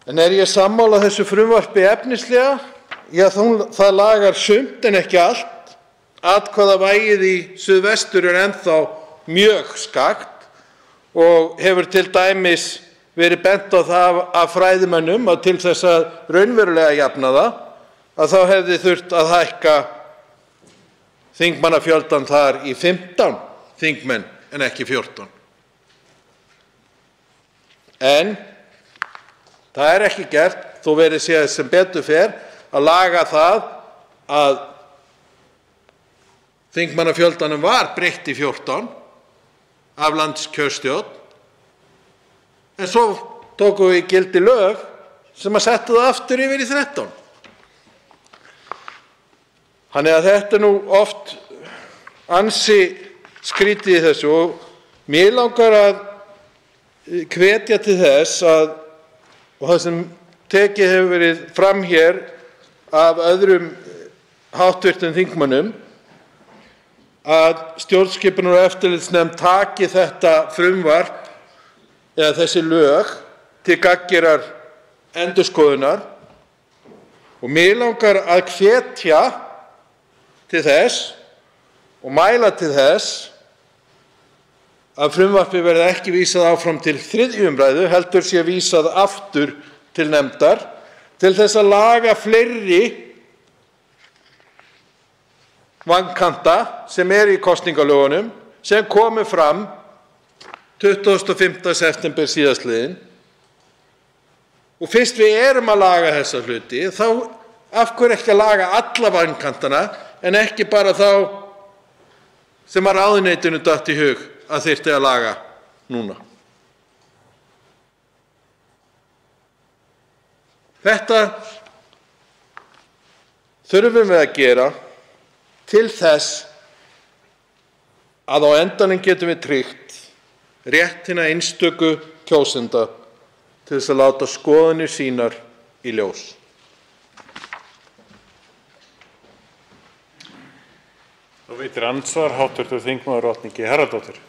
En ég sammála þessu frumvarpi efnislega? Já, það lagar sumt en ekki allt. Atkvæðavægið í Suðvestur ennþá mjög skakt og hefur til dæmis verið bent á það af fræðimönnum að til þess að raunverulega jafna það, að þá hefði þurft að hækka þingmannafjöldan þar í 15 þingmenn en ekki 14. En það ekki gert, þó verið séð sem betur fer að laga það að þingmannafjöldanum var breytt í 14 af landskjörstjórn, en svo tókum við í gildi lög sem að setja það aftur yfir í 13. Þannig að þetta nú oft ansi skrítið í þessu og mér langar að hvetja til þess og það sem tekið hefur verið fram hér af öðrum hv. þingmönnum, að stjórnskipunar- og eftirlitsnefnd taki þetta frumvarp eða þessi lög til gagngerrar endurskoðunar og mig langar að hvetja til þess og mæla til þess að frumvarpi verði ekki vísað áfram til 3. umræðu, heldur sé vísað aftur til nefndar til þess að laga fleiri vankanta sem í kosningalögunum sem komu fram 25. september síðastliðinn. Og fyrst við erum að laga þessa hluti, þá af hverju ekki að laga alla vankantana en ekki bara þá sem að ráðuneytinu datt í hug að þyrfti að laga núna. Þetta þurfum við að gera til þess að á endanum getum við tryggt rétt hinna einstöku kjósenda til þess að láta skoðanir sínar í ljós. Þá veitir andsvar hv. þingmaður Oddný G. Harðardóttir.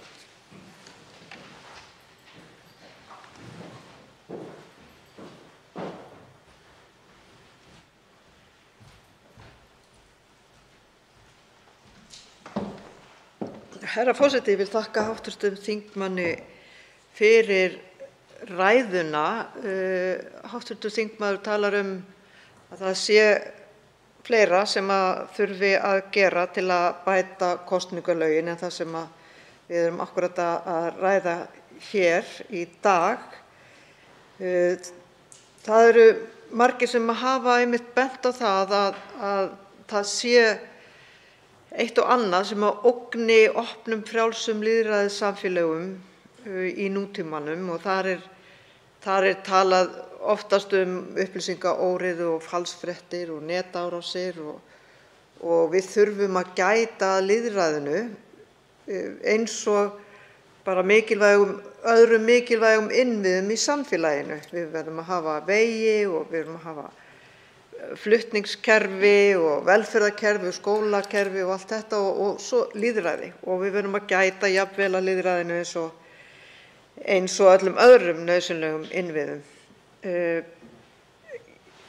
Herra forseti, ég vil þakka hv. þingmanni fyrir ræðuna. Hv. þingmaður talar að það sé fleira sem þurfi að gera til að bæta kosningalögin en það sem við erum akkúrat að ræða hér í dag. Það eru margir sem hafa einmitt bent á það að það sé eitt og annað sem ógni opnum frjálsum lýðræðissamfélögum í nútímanum, og þar er talað oftast upplýsingaóreiðu og falsfréttir og netárásir, og við þurfum að gæta að lýðræðinu eins og bara öðrum mikilvægum innviðum í samfélaginu. Við verðum að hafa vegi og við verðum að hafa flutningskerfi og velferðarkerfi og skólakerfi og allt þetta, og svo lýðræði, og við verðum að gæta jafnvel að lýðræðinu eins og öllum öðrum nauðsynlegum innviðum.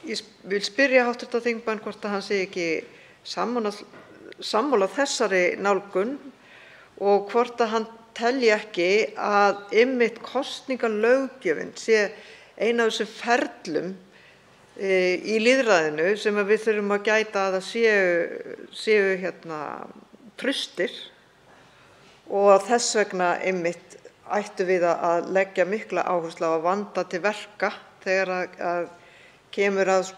Ég vil spyrja hv. þingmann hvort hann sé ekki sammála þessari nálgun, og hvort hann telji ekki að einmitt kosningalöggjöfin sé ein af þessum ferlum í lýðræðinu sem við þurfum að gæta að séu traustir, og þess vegna einmitt ættum við að leggja mikla áherslu á að vanda til verka þegar að kemur að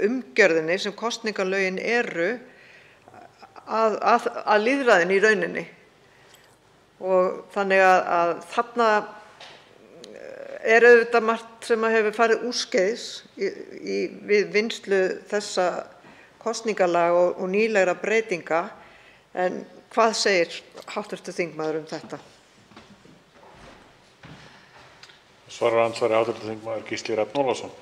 umgjörðinni sem kosningalögin eru að lýðræðinu í rauninni. Og þannig að þarna er auðvitað margt sem hefur farið úrskeiðis við vinnslu þessa kosningalaga og nýlegra breytinga, en hvað segir hv. þingmaður um þetta? Svarar andsvari hv. þingmaður Gísli Rafn Ólafsson.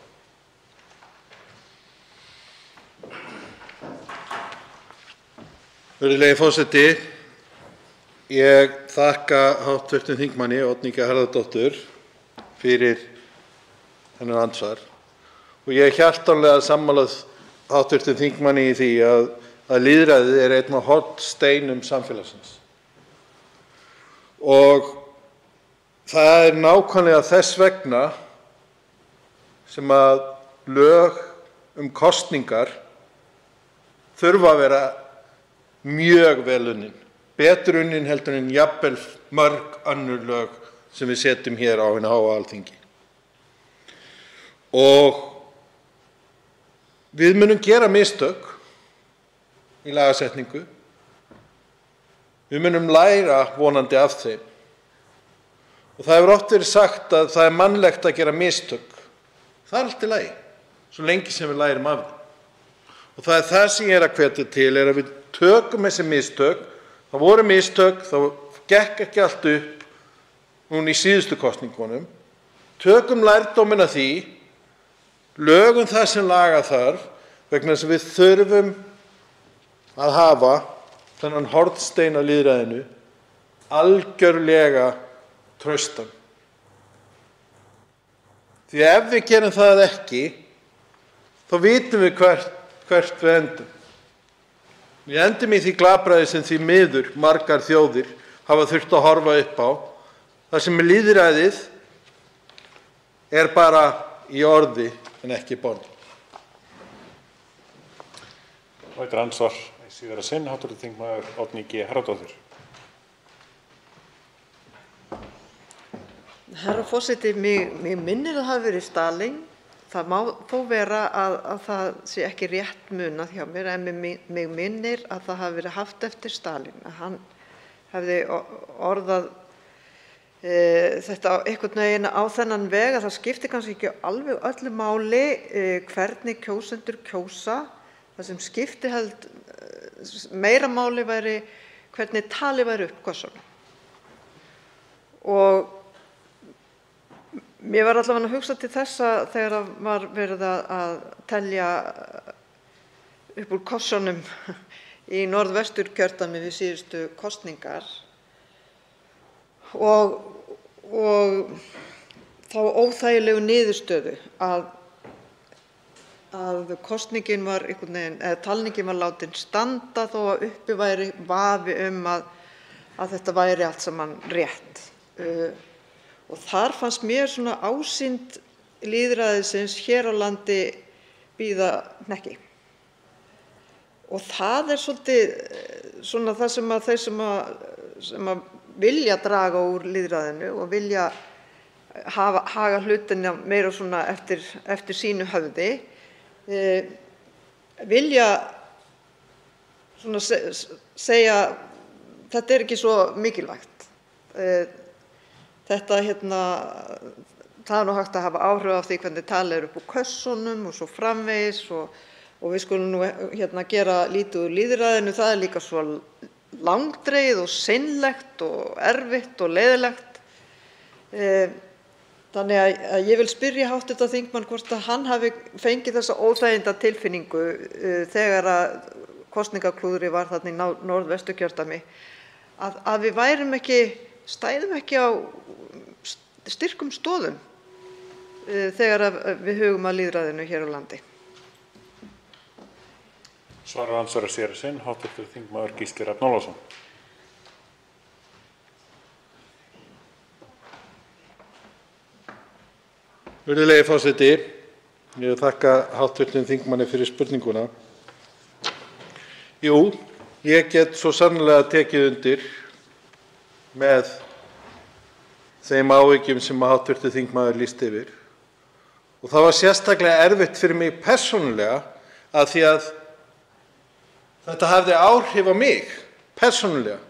Virðulegi forseti, ég þakka hv. þingmanni Oddný G. Harðardóttur fyrir þennan andsvar, og ég er hjartanlega sammála hv. þingmanni í því að lýðræðið er einn af hornsteinum samfélagsins, og það er nákvæmlega þess vegna sem að lög kosningar þurfa að vera mjög vel unnin, betur unnin heldur en jafnvel mörg önnur lög sem við setjum hér á hinu háa Alþingi. Og við munum gera mistök í lagasetningu. Við munum læra vonandi af þeim. Og það hefur oft verið sagt að það er mannlegt að gera mistök. Það er allt í lagi, svo lengi sem við lærum af þeim. Og það er það sem ég er að hvetja til, er að við tökum þessi mistök. Það voru mistök, það gekk ekki allt upp núna í síðustu kosningunum. Tökum lærdóminn af því, lögum það sem laga þarf, vegna þess að við þurfum að hafa þennan hornstein af lýðræðinu algjörlega traustan. Því að ef við gerum það ekki, þá vitum við hvert við endum. Við endum í því glapræði sem því miður margar þjóðir hafa þurft að horfa upp á, þar sem lýðræðið er bara í orði en ekki í borði. Þetta er andsvar í síðara sinn, hv. þingmaður Oddný G. Harðardóttir. Herra forseti, mig minnir að það hafi verið Stalín. Það má þó vera að það sé ekki rétt munað hjá mér, en mig minnir að það hafi verið haft eftir Stalín, að hann hefði orðað þetta einhvern veginn á þennan veg að það skiptir kannski ekki alveg öllu máli hvernig kjósendur kjósa. Það sem skipti meira máli væri hvernig talið væri upp kossunum. Og mér var allavega að hugsa til þessa þegar var verið að telja upp úr kossunum í Norðvesturkjördæmi við síðustu kosningar, og þá óþægilegu niðurstöðu að kosningin var talningin var látin standa þó að uppi væri vafi að þetta væri allt saman rétt. Og þar fannst mér svona ásýnd lýðræðisins hér á landi bíða hnekki. Og það er svolítið svona það sem þeir sem vilja draga úr lýðræðinu og vilja haga hlutina meira svona eftir sínu höfði, vilja svona segja þetta er ekki svo mikilvægt. Þetta það er nú hægt að hafa áhrif á því hvernig talið upp úr kössunum og svo framvegis og við skulum nú gera lítið úr lýðræðinu, það er líka svo langdregið og seinlegt og erfitt og leiðilegt. Þannig að ég vil spyrja hv. þingmann hvort að hann hafi fengið þessa óþæginda tilfinningu þegar að kosningaklúðrið var þarna í Norðvesturkjördæmi, að við stæðum ekki á styrkum stoðum þegar við hugum að lýðræðinu hér á landi. Svarar andsvara sér sinn, hv. þingmaður Gísli Rafn Ólafsson. Virðulegi forseti, ég þakka hv. þingmanni fyrir spurninguna. Jú, ég get svo sannarlega tekið undir með þeim áhyggjum sem hv. þingmaður lýsti yfir. Og það var sérstaklega erfitt fyrir mig persónulega af því að þetta hafði áhrif á mig persónulega.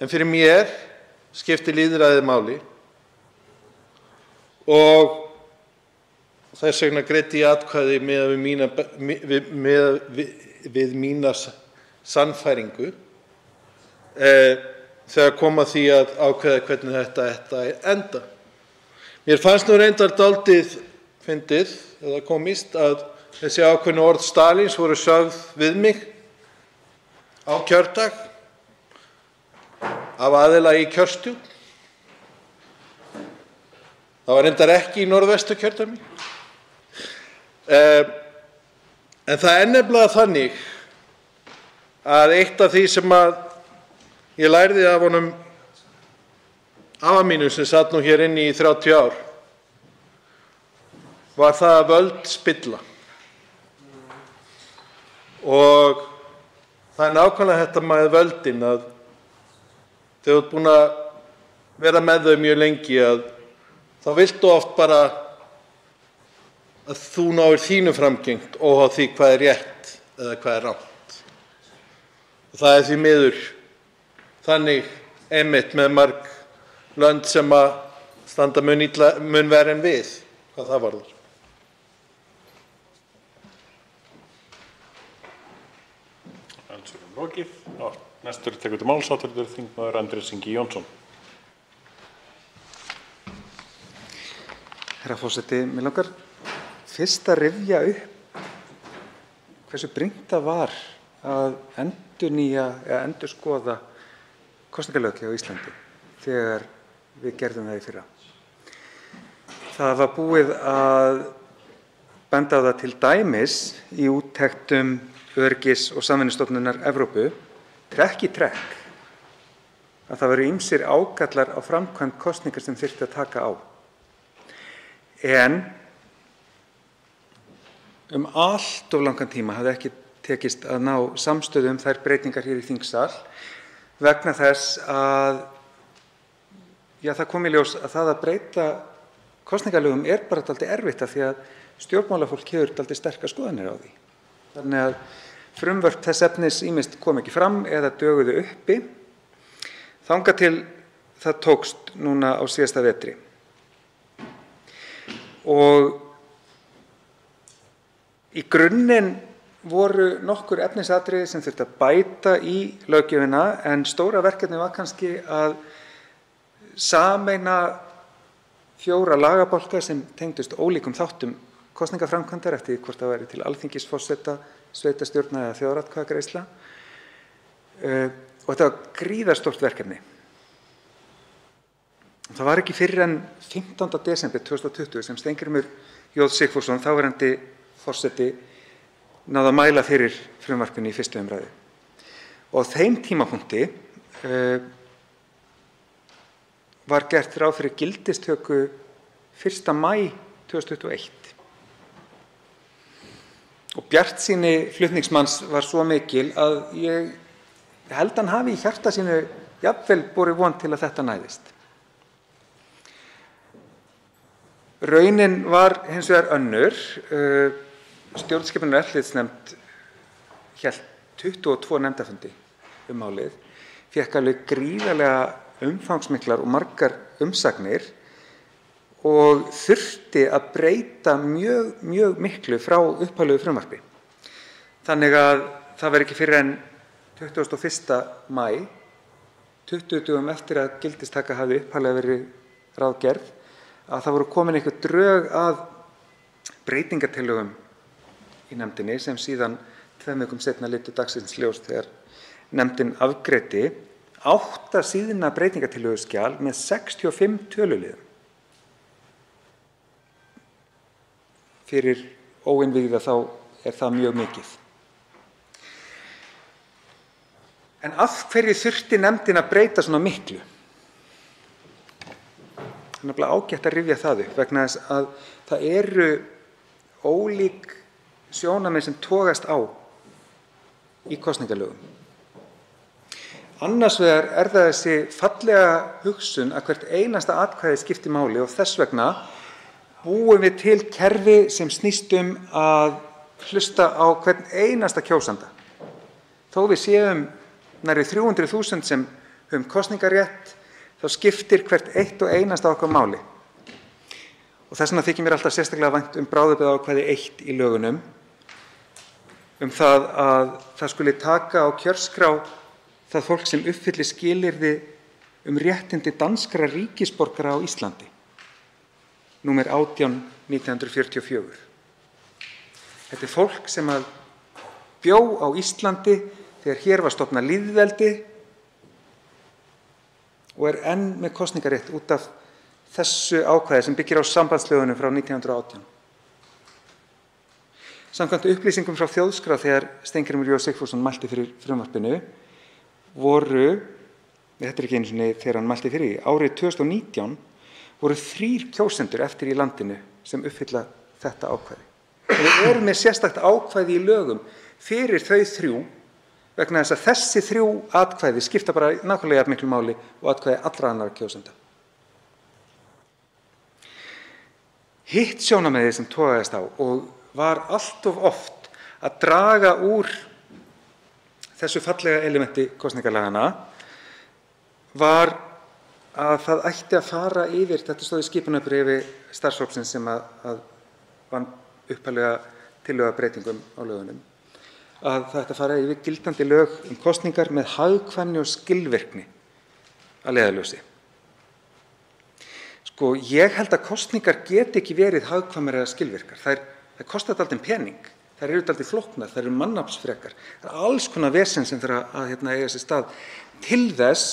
En fyrir mér skiptir lýðræðið máli og þess vegna greiddi ég atkvæði miðað við mína sannfæringu þegar kom að því að ákveða hvernig þetta ætti að enda. Mér fannst nú reyndar dálítið fyndið eða komískt að þessi ákveðnu orð Stalíns voru sögð við mig á kjördag af aðila í kjörstjórn. Það var reyndar ekki í Norðvesturkjördæmi. En það er nefnilega þannig að eitt af því sem ég lærði af honum afa mínum sem sat nú hér inni í 30 ár var það að völd spilla. Og það er nákvæmlega þetta með völdin að þegar þú ert búin að vera með þau mjög lengi þá viltu oft bara að þú náir þínu framgengt óháð því hvað er rétt eða hvað er rangt. Og það er því miður þannig einmitt með mörg lönd sem að standa mun verr en við hvað það varðar. Lokið. Næstur tekur til máls hv. þingmaður Andrés Ingi Jónsson. Herra forseti, mig langar fyrst að rifja upp hversu brýnt það var að endurnýja eða endurskoða kosningalöggjöf á Íslandi þegar við gerðum það í fyrra. Það var búið að benda á það til dæmis í úttektum Öryggis- og samvinnustofnunar Evrópu trekk í trekk að það voru ýmsir ágallar á framkvæmd kosningar sem þyrfti að taka á. En allt of langan tíma hafði ekki tekist að ná samstöðu þær breytingar hér í þingsal vegna þess að það kom í ljós að það að breyta kosningalögum er bara dálítið erfitt af því að stjórnmálafólk hefur dálítið sterkar skoðanir á því. Þannig að frumvörp þess efnis ýmist kom ekki fram eða döguðu uppi þangað til það tókst núna á síðasta vetri. Og í grunninn voru nokkur efnisatriði sem þurfti að bæta í löggjöfina en stóra verkefni var kannski að sameina 4 lagabálka sem tengdust ólíkum þáttum kosningaframkvæmdar eftir hvort það væri til alþingisforseta, sveitarstjórna eða þjóðaratkvæðagreiðsla. Og þetta var gríðarstórt verkefni. Það var ekki fyrr en 15. desember 2020 sem Steingrímur J. Sigfússon, þáverandi forseti, náði að mæla fyrir frumvarpinu í fyrstu umræðu. Og á þeim tímapunkti var gert ráð fyrir gildistöku 1. maí 2021. Og bjartsýni flutningsmanns var svo mikil að ég held hann hafi í hjarta sínu jafnvel borið von til að þetta næðist. Raunin var hins vegar önnur. Stjórnskipunar- og eftirlitsnefnd hélt 22 nefndarfundi málið, fékk alveg gríðarlega umfangsmiklar og margar umsagnir og þurfti að breyta mjög miklu frá upphaflegu frumvarpi. Þannig að það var ekki fyrr en 21. maí, 20 dögum eftir að gildistaka hafði upphaflega verið ráðgerð, að það voru komin einhver drög að breytingartillögum í nefndinni sem síðan 2 vikum seinna litu dagsins ljós þegar nefndin afgreiddi 8 síðna breytingartillöguskjal með 65 töluliðum. Fyrir óinnvígða þá það mjög mikið. En af hverju þurfti nefndin að breyta svona miklu? Það er nefnilega ágætt að rifja það upp vegna þess að það eru ólík sjónarmið sem togast á í kosningalögum. Annars vegar það þessi fallega hugsun að hvert einasta atkvæði skipti máli og þess vegna búum við til kerfi sem snýst að hlusta á hvern einasta kjósanda. Þó við séum nærri 300.000 sem höfum kosningarétt, þá skiptir hvert eitt og einasta okkar máli. Og þess vegna þykir mér alltaf sérstaklega vænt bráðabirgðaákvæði 1 í lögunum, það að það skuli taka á kjörskrá það fólk sem uppfyllir skilyrði réttindi danskra ríkisborgara á Íslandi, númer 18/1944. Þetta er fólk sem bjó á Íslandi þegar hér var stofnað lýðveldi og enn með kosningarétt út af þessu ákvæði sem byggir á sambandslögunum frá 1918. Samkvæmt upplýsingum frá Þjóðskrá þegar Steingrímur J. Sigfússon mælti fyrir frumvarpinu voru, þetta er ekki einu sinni þegar hann mælti fyrir, árið 2019 voru 3 kjósendur eftir í landinu sem uppfylla þetta ákvæði. Og við erum með sérstakt ákvæði í lögum fyrir þau 3 vegna þess að þessi 3 atkvæði skipta bara nákvæmlega jafn miklu máli og atkvæði allra annarra kjósenda. Hitt sjónarmiðið sem togaðist á og var allt of oft að draga úr þessu fallega elementi kosningalagana var að það ætti að fara yfir, þetta stóð í skipunarbréfi starfshópsins sem að vann upphaflega tillögu að breytingum á lögunum, að það ætti að fara yfir gildandi lög kosningar með hagkvæmni og skilvirkni að leiðarljósi. Ég held að kosningar geti ekki verið hagkvæmar eða skilvirkar. Það kostar dálítið pening, þær eru dálítið flóknar, þær eru mannaflsfrekar. Það er alls konar vesen sem þarf að eiga sér stað til þess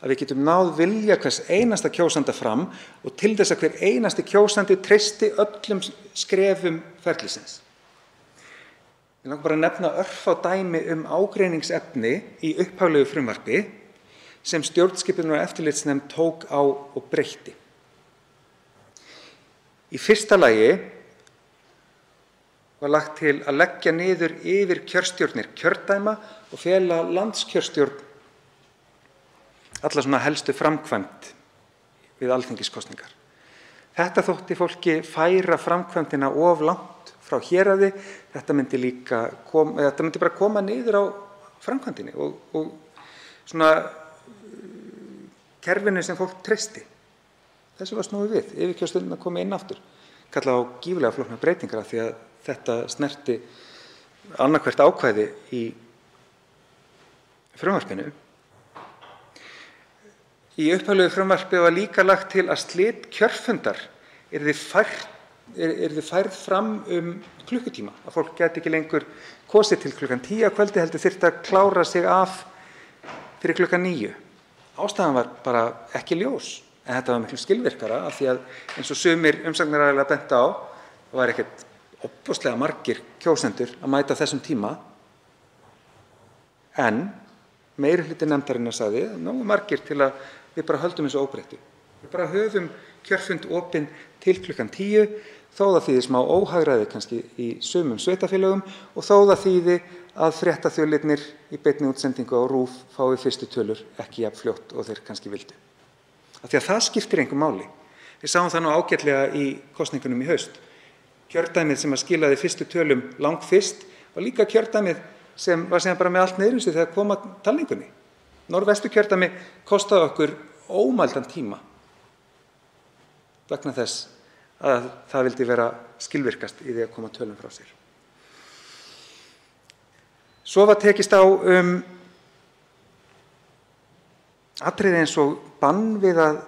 að við getum náð vilja hvers einasta kjósanda fram og til þess að hver einasti kjósandi treysti öllum skrefum ferlisins. Ég langar bara að nefna örfá dæmi ágreiningsefni í upphaflegu frumvarpi sem stjórnskipunar- og eftirlitsnefnd tók á og breytti. Í fyrsta lagi var lagt til að leggja niður yfir kjörstjórnir kjördæma og fela landskjörstjórn alla svona helstu framkvæmd við alþingiskosningar. Þetta þótti fólki færa framkvæmdina of langt frá héraði. Þetta myndi bara koma niður á framkvæmdinni og svona kerfinu sem fólk treysti. Þessu var snúið við, yfirkjörstjórnirnar komu inn aftur. Kalla á gífurlega flóknar breytingar af því að þetta snerti annarhvert ákvæði í frumvarpinu. Í upphaflegu frumvarpi var líka lagt til að slit kjörfundar yrði færð fram klukkutíma, að fólk gæti ekki lengur kosið til klukkan 10 að kvöldi heldur þyrfti að klára sig af fyrir klukkan 9. Ástæðan var bara ekki ljós, en þetta var miklu skilvirkara af því að eins og sumir umsagnaraðilar benda á, það var ekkert ofboðslega margir kjósendur að mæta þessum tíma, en meirihluti nefndarinnar sagði nógu margir til að við bara höldum þessu óbreyttu. Við bara höfum kjörfund opinn til klukkan 10, þó það þýði smá óhagræði kannski í sumum sveitarfélögum og þó það þýði að fréttaþjóðirnir í beinni útsendingu á RÚV fái fyrstu tölur ekki jafn fljótt og þeir kannski vildu. Af því að það skiptir engu máli. Við sáum það nú ágætlega í kosningunum í haust. Kjördæmið sem skilaði fyrstu tölum langfyrst var líka kjördæmið sem var síðan bara með allt niður þegar kom að talningunni. Norðvesturkjördæmi kostaði okkur ómældan tíma vegna þess að það vildi vera skilvirkast í því að koma tölum frá sér. Svo var tekist á atriði eins og bann við að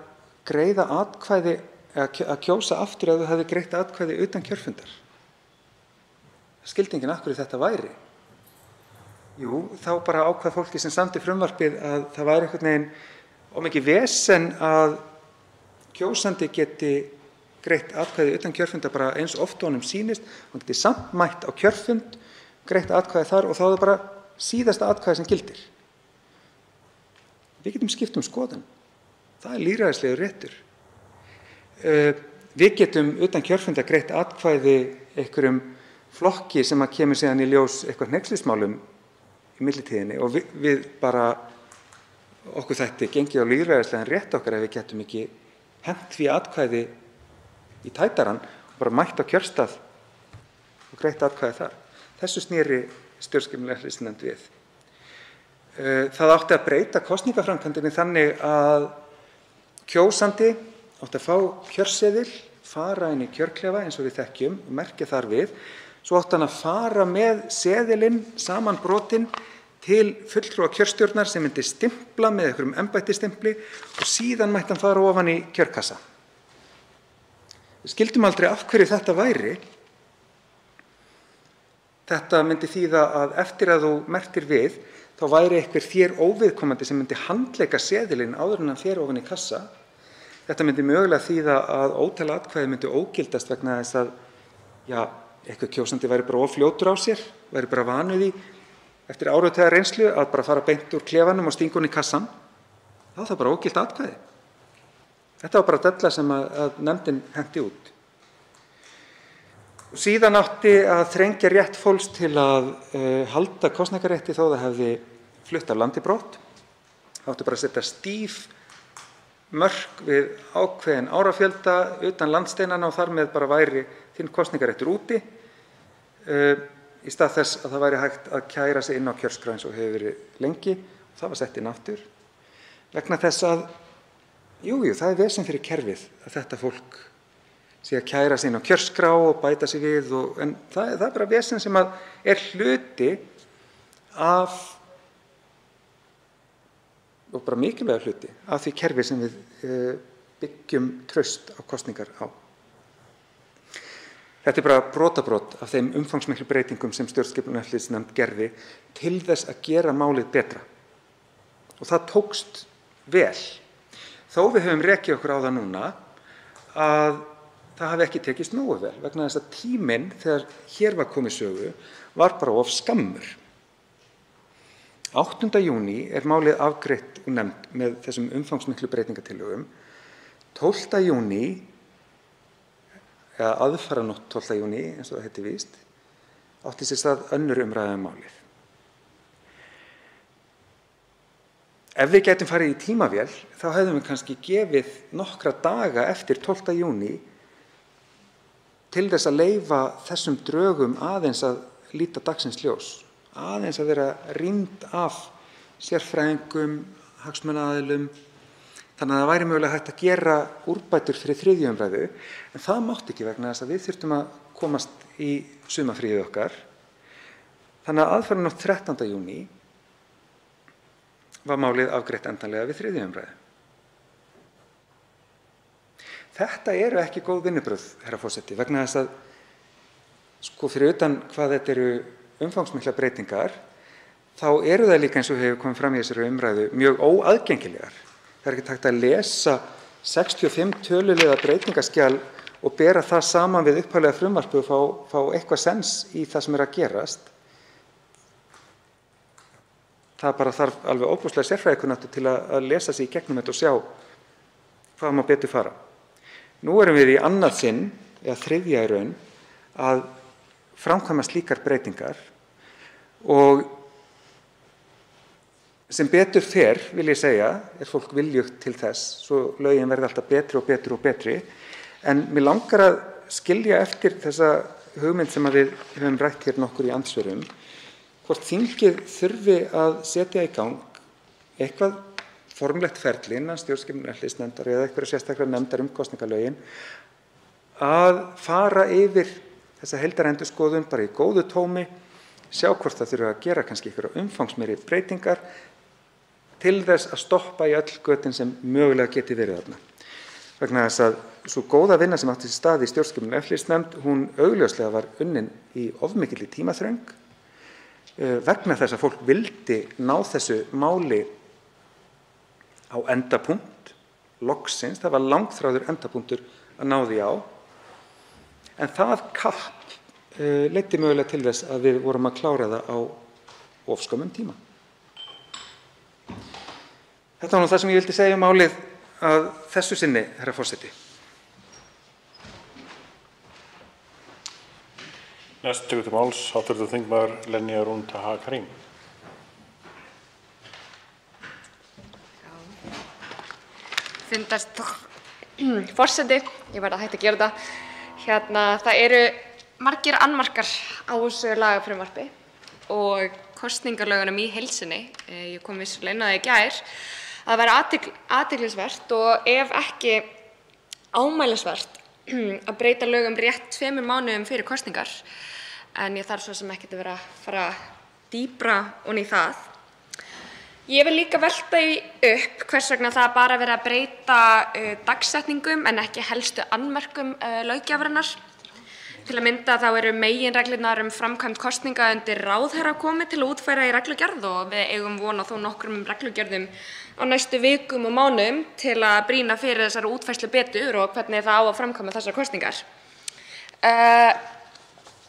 greiða atkvæði eða að kjósa aftur ef þú hefði greitt atkvæði utan kjörfundar. Það skildi enginn af hverju þetta væri. Jú, þá bara ákvað fólki sem samdi frumvarpið að það væri einhvern veginn of mikið vesen að kjósandi geti greitt atkvæði utan kjörfundar bara eins oft og honum sýnist, hann geti samt mætt á kjörfund, greitt atkvæði þar og þá er það bara síðasta atkvæði sem gildir. Við getum skipt skoðun. Það er lýðræðislegur réttur. Við getum utan kjörfundar greitt atkvæði einhverjum flokki sem að kemur síðan í ljós eitthvað hneykslismálum í millitíðinni og við bara okkur þætti gengið á lýðræðislegan rétt okkar ef við getum ekki hent því atkvæði í tætarann og bara mætt á kjörstað og greitt atkvæði þar. Þessu sneri stjórnskipuleg eftirlitsnefnd við. Það átti að breyta kosningaframkvæmdinni þannig að kjósandi átti að fá kjörseðil, fara inn í kjörklefa eins og við þekkjum og merkja þar við. Svo átti hann að fara með seðilinn samanbrotinn til fulltrúa kjörstjórnar sem myndi stimpla með einhverjum embættisstimpli og síðan mætti hann fara ofan í kjörkassa. Við skildum aldrei af hverju þetta væri. Þetta myndi þýða að eftir að þú merktir við þá væri einhver þér óviðkomandi sem myndi handleika seðilinn áður en hann fer ofan í kassa. Þetta myndi mögulega þýða að ótal atkvæði myndi ógildast vegna þess að einhver kjósandi væri bara of fljótur á sér, væri bara vanur því eftir áratuga reynslu að bara fara beint úr klefanum og stinga hún í kassan. Þá er það bara ógilt atkvæði. Þetta var bara della sem að nefndin henti út. Og síðan átti að þrengja rétt fólks til að halda kosningarétti þó það hefði flutt af landi brott. Það átti bara að setja stíf mörk við ákveðin árafjölda utan landsteinana og þar með bara væri þinn kosningaréttur úti í stað þess að það væri hægt að kæra sig inn á kjörskrá eins og hefur verið lengi. Það var sett inn aftur vegna þess að það er vesen fyrir kerfið að þetta fólk sé að kæra sig inn á kjörskrá og bæta sig við en það er bara vesen sem er hluti af og bara mikilvægur hluti af því kerfi sem við byggjum traust á kosningar á. Þetta er bara brotabrot af þeim umfangsmiklu breytingum sem stjórnskipunar- og eftirlitsnefnd gerði til þess að gera málið betra. Og það tókst vel. Þó við höfum rekið okkur á það núna að það hafi ekki tekist nógu vel vegna þess að tíminn þegar hér var komið sögu var bara of skammur. 8. júní er málið afgreitt úr nefnd með þessum umfangsmiklu breytingatillögum. 12. júní, eða aðfaranótt 12. júní, eins og það heiti víst, átti sér stað önnur umræða málið. Ef við gætum farið í tímavél, þá hefðum við kannski gefið nokkra daga eftir 12. júní til þess að leyfa þessum drögum aðeins að líta dagsins ljós, aðeins að vera rýnd af sérfræðingum, hagsmunaaðilum, þannig að það væri mögulega hægt að gera úrbætur fyrir 3. umræðu, en það mátti ekki vegna þess að við þurftum að komast í sumarfríið okkar. Þannig að aðfaranótt 13. júní var málið afgreitt endanlega við 3. umræðu. Þetta eru ekki góð vinnubrögð, herra forseti, vegna þess að fyrir utan hvað þetta eru umfangsmiklar breytingar, þá eru það líka eins og hefur komið fram í þessari umræðu mjög óaðgengilegar. Það er ekki hægt að lesa 65 töluliða breytingaskjal og bera það saman við upphaflega frumvarpið og fá eitthvað sens í það sem er að gerast. Það bara þarf alveg óbúslega sérfræðikunnáttu til að lesa sig í gegnum þetta og sjá hvað má betur fara. Nú erum við í annað sinn, eða 3. í raun, að framkvæma slíkar breytingar og Sem betur fer, vil ég segja, er fólk viljugt til þess, svo lögin verði alltaf betri og betri og betri. En mér langar að skilja eftir þessa hugmynd sem við höfum rætt hér nokkur í andsvörum, hvort þingið þurfi að setja í gang eitthvað formlegt ferli innan stjórnskipunar- og eftirlitsnefndar eða eitthvað sérstaklega nefndar kosningalögin að fara yfir þessa heildarendurskoðun bara í góðu tómi, sjá hvort það þurfi að gera kannski einhverjar umfangsmeiri breytingar til þess að stoppa í öll götin sem mögulega geti verið þarna. Vegna þess að svo góða vinna sem átti sér stað í stjórnskipunar- og eftirlitsnefnd, hún augljóslega var unnin í of mikilli tímaþröng vegna þess að fólk vildi ná þessu máli á endapunkt, loksins, það var langþráður endapunktur að ná því á, en það kapp leiddi mögulega til þess að við vorum að klára það á of skömmum tíma. Þetta var nú það sem ég vildi segja um málið að þessu sinni, herra forseti. Næst tekur til máls hv. þingmaður Lenya Rún Taha Karim. Forseti, ég verð að hætta að gera þetta. Það eru margir annmarkar á þessu lagafrumvarpi og kosningalögunum í heild sinni. Ég kom vissulega inn á það í gær að það væri athyglisvert og ef ekki ámælisvert að breyta lögum rétt 2 mánuðum fyrir kosningar. En ég þarf svo sem ekki að vera að fara dýpra ofan í það. Ég vil líka velta því upp hvers vegna það bara verið að breyta dagsetningum en ekki helstu annmörkum löggjafarinnar. Til að mynda þá eru meginreglurnar framkvæmd kosninga undir ráðherra komið til að útfæra í reglugerð og við eigum von á þó nokkrum reglugerðum á næstu vikum og mánuðum til að brýna fyrir þessari útfærslu betur og hvernig það á að framkvæma þessar kosningar.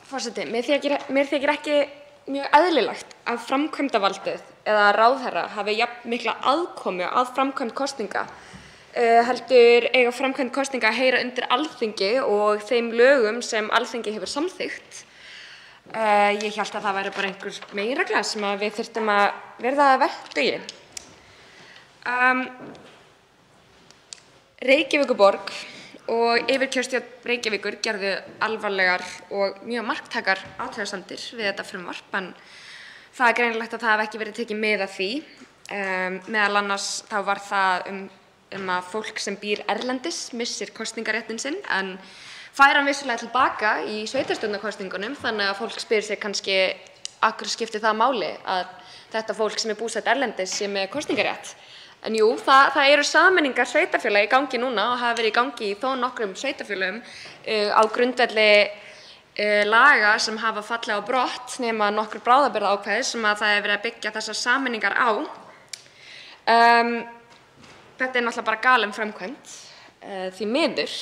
Forseti, mér þykir ekki mjög eðlilegt að framkvæmdavaldið eða ráðherra hafi jafn mikla aðkomu að framkvæmd kosninga. Heldur eiga framkvæmd kosninga að heyra undir Alþingi og þeim lögum sem Alþingi hefur samþykkt. Ég hélt að það væri bara einhver meginregla sem við þyrftum að verða að vettugi. Reykjavíkurborg og yfirkjörstjórn Reykjavíkur gerðu alvarlegar og mjög marktækar athugasemdir við þetta frumvarp en það er greinilegt að það hafi ekki verið tekið mið af því. Meðal annars þá var það að fólk sem býr erlendis missir kosningaréttinn sinn en fær hann vissulega tilbaka í sveitarstjórnarkosningunum þannig að fólk spyr sig kannski af hverju skiptir það máli að þetta fólk sem er búsett erlendis sé með kosningarétt. En jú, það eru sameiningar sveitarfélaga í gangi núna og hafa verið í gangi í þó nokkrum sveitarfélögum á grundvelli laga sem hafa fallið á brott nema nokkur bráðabirgðaákvæði sem að það er verið að byggja þessar sameiningar á. Þetta er náttúrulega bara galin framkvæmd, því miður.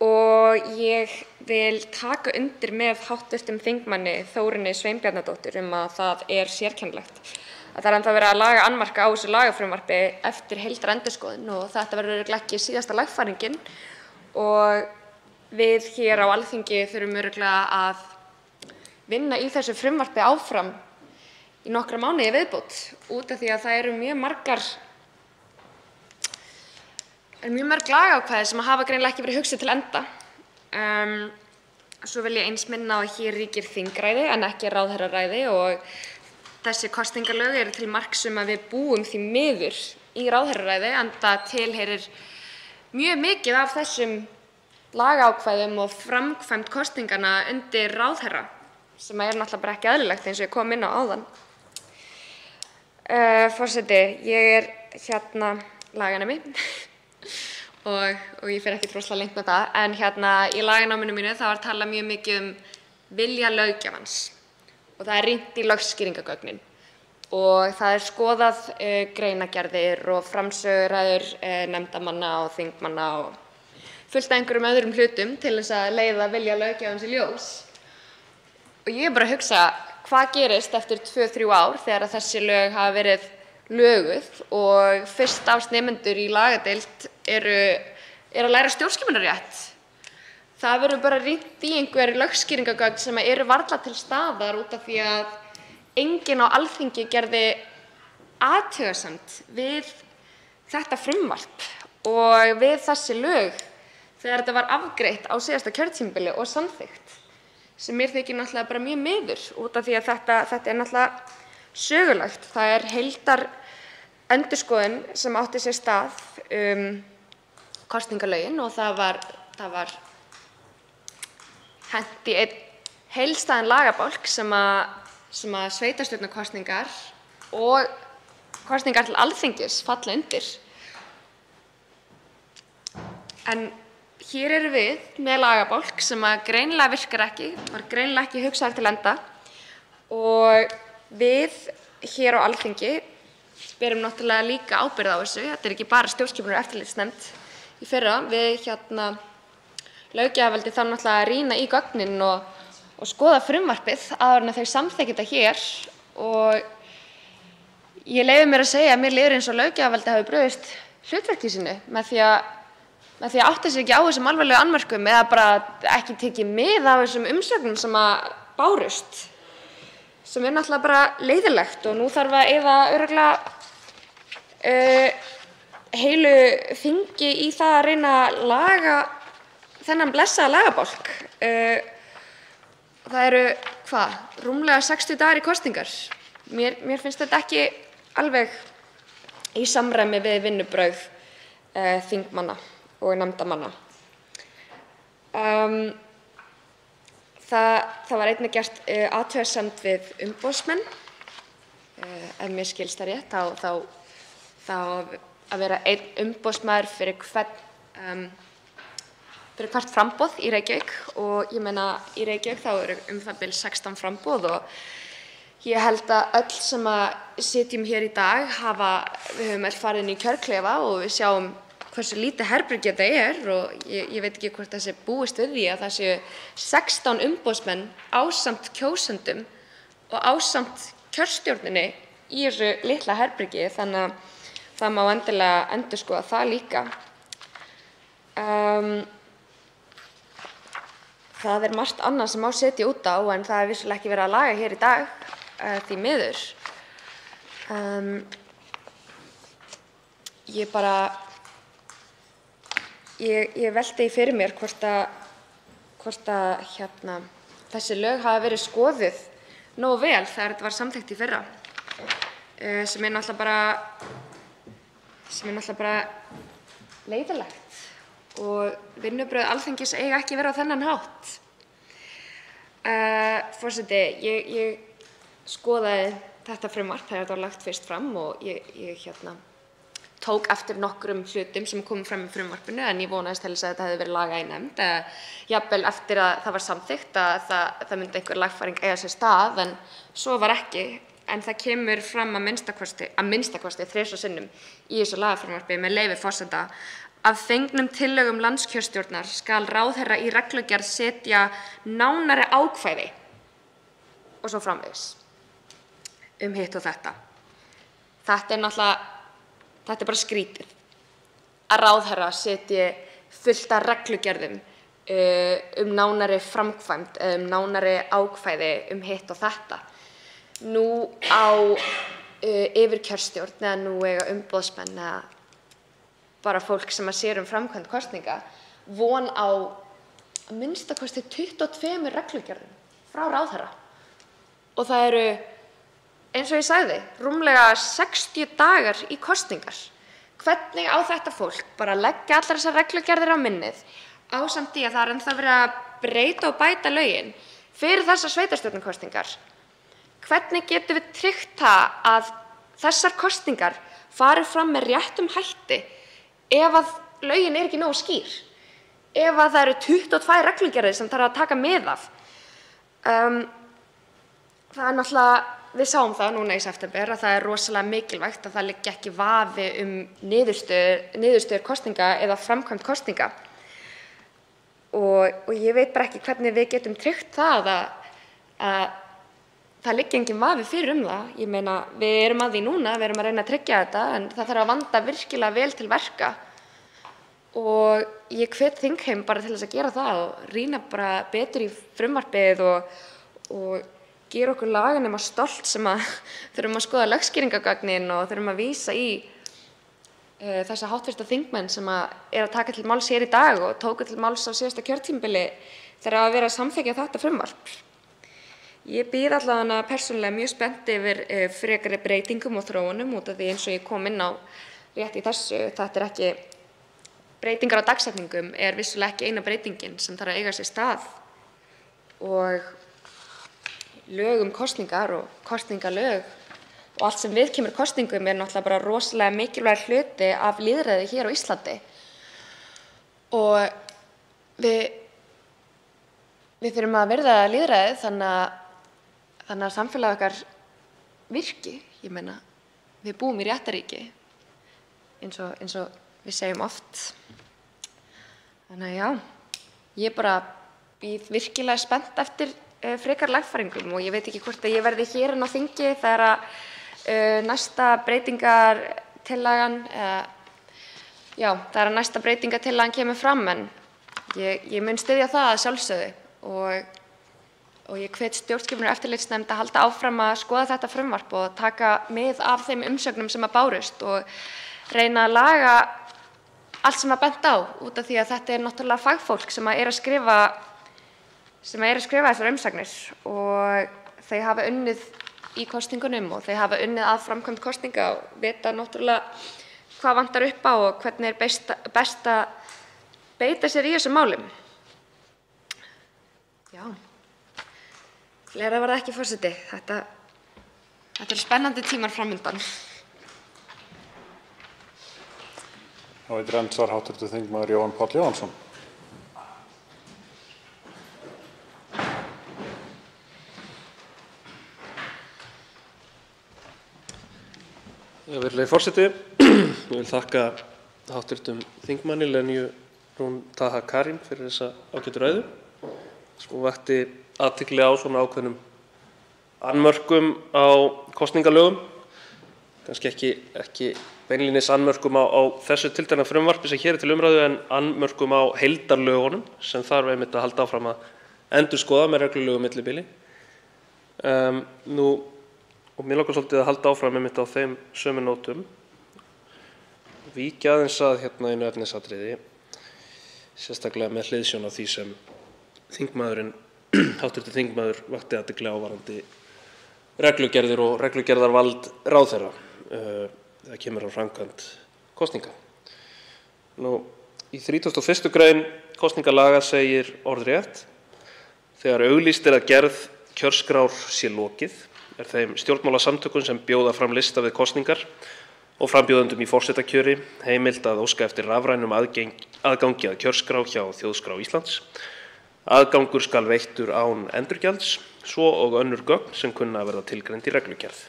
Og ég vil taka undir með hv. þingmanni Þórunni Sveinbjarnardóttur að það er sérkennilegt að það er ennþá verið að laga annmarka á þessu lagafrumvarpi eftir heildarendurskoðun og þetta verður örugglega ekki síðasta lagfæringin og við hér á Alþingi þurfum örugglega að vinna í þessu frumvarpi áfram í nokkra mánuði viðbót út af því að það eru mjög mörg lagaákvæði sem hafa greinilega ekki verið hugsað til enda. Svo vil ég eins minna á að hér ríkir þingræði en ekki ráðherraræði og þessi kosningalög eru til marks að við búum því miður í ráðherraræði enda tilheyrir mjög mikið af þessum lagaákvæðum og framkvæmd kosninganna undir ráðherra sem er náttúrulega bara ekki eðlilegt eins og ég kom inn á áðan. Forseti, ég er laganemi og ég fer ekki rosalega lengt með það en í laganáminu mínu þá var talað mjög mikið vilja löggjafans og það er rýnt í lögskýringargögnin og það er skoðað greinargerðir og framsöguræður nefndarmanna og þingmanna og fullt af einhverjum öðrum hlutum til þess að leiða vilja löggjafans í ljós. Og ég er bara að hugsa hvað gerist eftir 2-3 ár þegar þessi lög hafa verið löguð og fyrsta árs nemendur í lagadeild eru að læra stjórnskipunarrétt. Það verður bara rýnt í einhver lögskýringargögn sem eru varla til staðar út af því að enginn á Alþingi gerði athugasemd við þetta frumvarp og við þessi lög þegar þetta var afgreitt á síðasta kjörtímabili og samþykkt, sem mér þykir náttúrulega bara mjög miður út af því að þetta er náttúrulega sögulegt. Það er heildarendurskoðun sem átti sér stað kosningalögin og það var hent í einn heildstæðan lagabálk sem að sveitarstjórnarkosningar og kosningar til Alþingis falla undir. En hér erum við með lagabálk sem að greinilega virkar ekki, var greinilega ekki hugsaður til enda og við hér á Alþingi berum náttúrulega líka ábyrgð á þessu. Þetta er ekki bara stjórnskipunar- og eftirlitsnefnd í fyrra. Við löggjafarvaldið þarf náttúrulega að rýna í gögnin og skoða frumvarpið áður en þau samþykkja þetta hér og ég leyfi mér að segja að mér líður eins og löggjafarvaldið hafi brugðist hlutverki sínu með því að átta sig ekki á þessum alvarlegu annmörkum eða bara ekki tekið mið af þessum umsögnum sem að bárust, sem er náttúrulega bara leiðilegt og nú þarf að eyða örugglega heilu þingi í það að reyna að laga þennan blessaða lagabálk. Það eru, rúmlega 60 dagar í kosningar. Mér finnst þetta ekki alveg í samræmi við vinnubrögð þingmanna og nefndarmanna. Það var einnig gert athugasemd við umboðsmenn. Ef mér skilst það rétt, þá að vera einn umboðsmaður fyrir hvert framboð í Reykjavík og ég meina í Reykjavík þá eru það bil 16 framboð og ég held að öll sem að sitjum hér í dag við höfum öll farið inn í kjörklefa og við sjáum hversu lítið herbergi þetta er og ég veit ekki hvort það sé búist við því að það séu 16 umboðsmenn ásamt kjósendum og ásamt kjörstjórninni í þessu litla herbergi, þannig að það má endilega endurskoða það líka. Það er margt annað sem má setja út á en það er vissulega ekki verið að laga hér í dag, því miður. Ég velti því fyrir mér hvort þessi lög hafa verið skoðuð nógu vel þegar þetta var samþykkt í fyrra, sem er náttúrulega bara leiðilegt. Og vinnubrögð Alþingis eiga ekki vera á þennan hátt. Forseti, ég skoðaði þetta frumvarp þegar þetta var lagt fyrst fram og ég tók eftir nokkrum hlutum sem komu fram í frumvarpinu en ég vonaðist til þess að þetta hefði verið lagað í nefnd. Jafnvel eftir að það var samþykkt að það myndi einhver lagfæring eiga sér stað en svo var ekki. En það kemur fram að minnsta kosti 3 sinnum í þessu lagafrumvarpi með leyfi forseta: af fengnum tillögum landskjörstjórnar skal ráðherra í reglugerð setja nánari ákvæði og svo framvegis hitt og þetta. Þetta er bara skrítið að ráðherra setji fullt af reglugerðum nánari framkvæmd, nánari ákvæði hitt og þetta. Nú á yfirkjörstjórn eða nú eiga umboðsmenn eða bara fólk sem sér framkvæmd kosninga von á að minnsta kosti 22 reglugerðum frá ráðherra og það eru, eins og ég sagði, rúmlega 60 dagar í kosningar. Hvernig á þetta fólk bara að leggja allar þessar reglugerðir á minnið ásamt því að það er ennþá verið að breyta og bæta lögin fyrir þessar sveitarstjórnarkosningar? Hvernig getum við tryggt það að þessar kosningar fari fram með réttum hætti ef að lögin er ekki nógu skýr? Ef að það eru 22 reglugerðir sem þarf að taka mið af? Það er náttúrulega, við sáum það núna í september að það er rosalega mikilvægt að það liggi ekki vafi niðurstöður kosninga eða framkvæmd kosninga. Og ég veit bara ekki hvernig við getum tryggt það að það liggi enginn vafi fyrir það. Ég meina, við erum að því núna, við erum að reyna að tryggja þetta en það þarf að vanda virkilega vel til verka og ég hvet þingheim bara til þess að gera það og rýna bara betur í frumvarpið og gera okkur laganema stolt sem að þurfum að skoða lögskýringargögnin og þurfum að vísa í þessa háttvirta þingmenn sem að taka til máls hér í dag og tóku til máls á síðasta kjörtímabili þegar að vera að samþykkja þetta frumvarp. Ég bíð allavega persónulega mjög spennt yfir frekari breytingum og þróunum út af því eins og ég kom inn á rétt í þessu, þetta ekki breytingar á dagsetningum vissulega ekki eina breytingin sem þarf að eiga sér stað og lög kosningar og kosningalög og allt sem viðkemur kosningum náttúrulega bara rosalega mikilvægur hluti af lýðræði hér á Íslandi og við þurfum að virða lýðræðið þannig að samfélag okkar virki. Ég meina, við búum í réttaríki eins og við segjum oft. Þannig að já, ég bara bíð virkilega spennt eftir frekar lagfæringum og ég veit ekki hvort að ég verði hér á þingi þegar að næsta breytingartillagan þegar næsta breytingartillagan kemur fram en ég mun styðja það að sjálfsögðu og ég hvet stjórnskipunar- og eftirlitsnefnd að halda áfram að skoða þetta frumvarp og taka mið af þeim umsögnum sem að bárust og reyna að laga allt sem að bent á út af því að þetta náttúrulega fagfólk sem að skrifa þessar umsagnir og þau hafa unnið í kosningunum og þau hafa unnið að framkvæmd kosninga og vita náttúrulega hvað vantar upp á og hvernig best að beita sér í þessum málum. Já, fleira var það ekki, forseti. Þetta spennandi tímar framundan. Þá veitir andsvar hv. þingmaður Jóhann Páll Jóhannsson. Virðulegi forseti, ég vil þakka hv. þingmanni Lenju Rún Taha Karim fyrir þessa ágætu ræðu. Hún vakti athygli á svona ákveðnum annmörkum á kosningalögum, kannski ekki beinlínis annmörkum á þessu tiltekna frumvarpi sem hér til umræðu en annmörkum á heildarlögunum sem þarf einmitt að halda áfram að endurskoða með reglulegu millibili. Og mér langar svolítið að halda áfram einmitt á þeim sömu nótum. Víkja aðeins að einu efnisatriði, sérstaklega með hliðsjón af því sem hv. þingmaður vakti athygli á varðandi reglugerðir og reglugerðarvald ráðherra þegar kemur á framkvæmd kosninga. Í 31. grein kosningalaga segir orðrétt: þegar auglýst að gerð kjörskrár sé lokið þeim stjórnmálasamtökum sem bjóða fram lista við kosningar og frambjóðendum í forsetakjöri heimilt að óska eftir rafrænum aðgangi að kjörskrá hjá Þjóðskrá Íslands. Aðgangur skal veittur án endurgjalds, svo og önnur gögn sem kunna að verða tilgreind í reglugerð.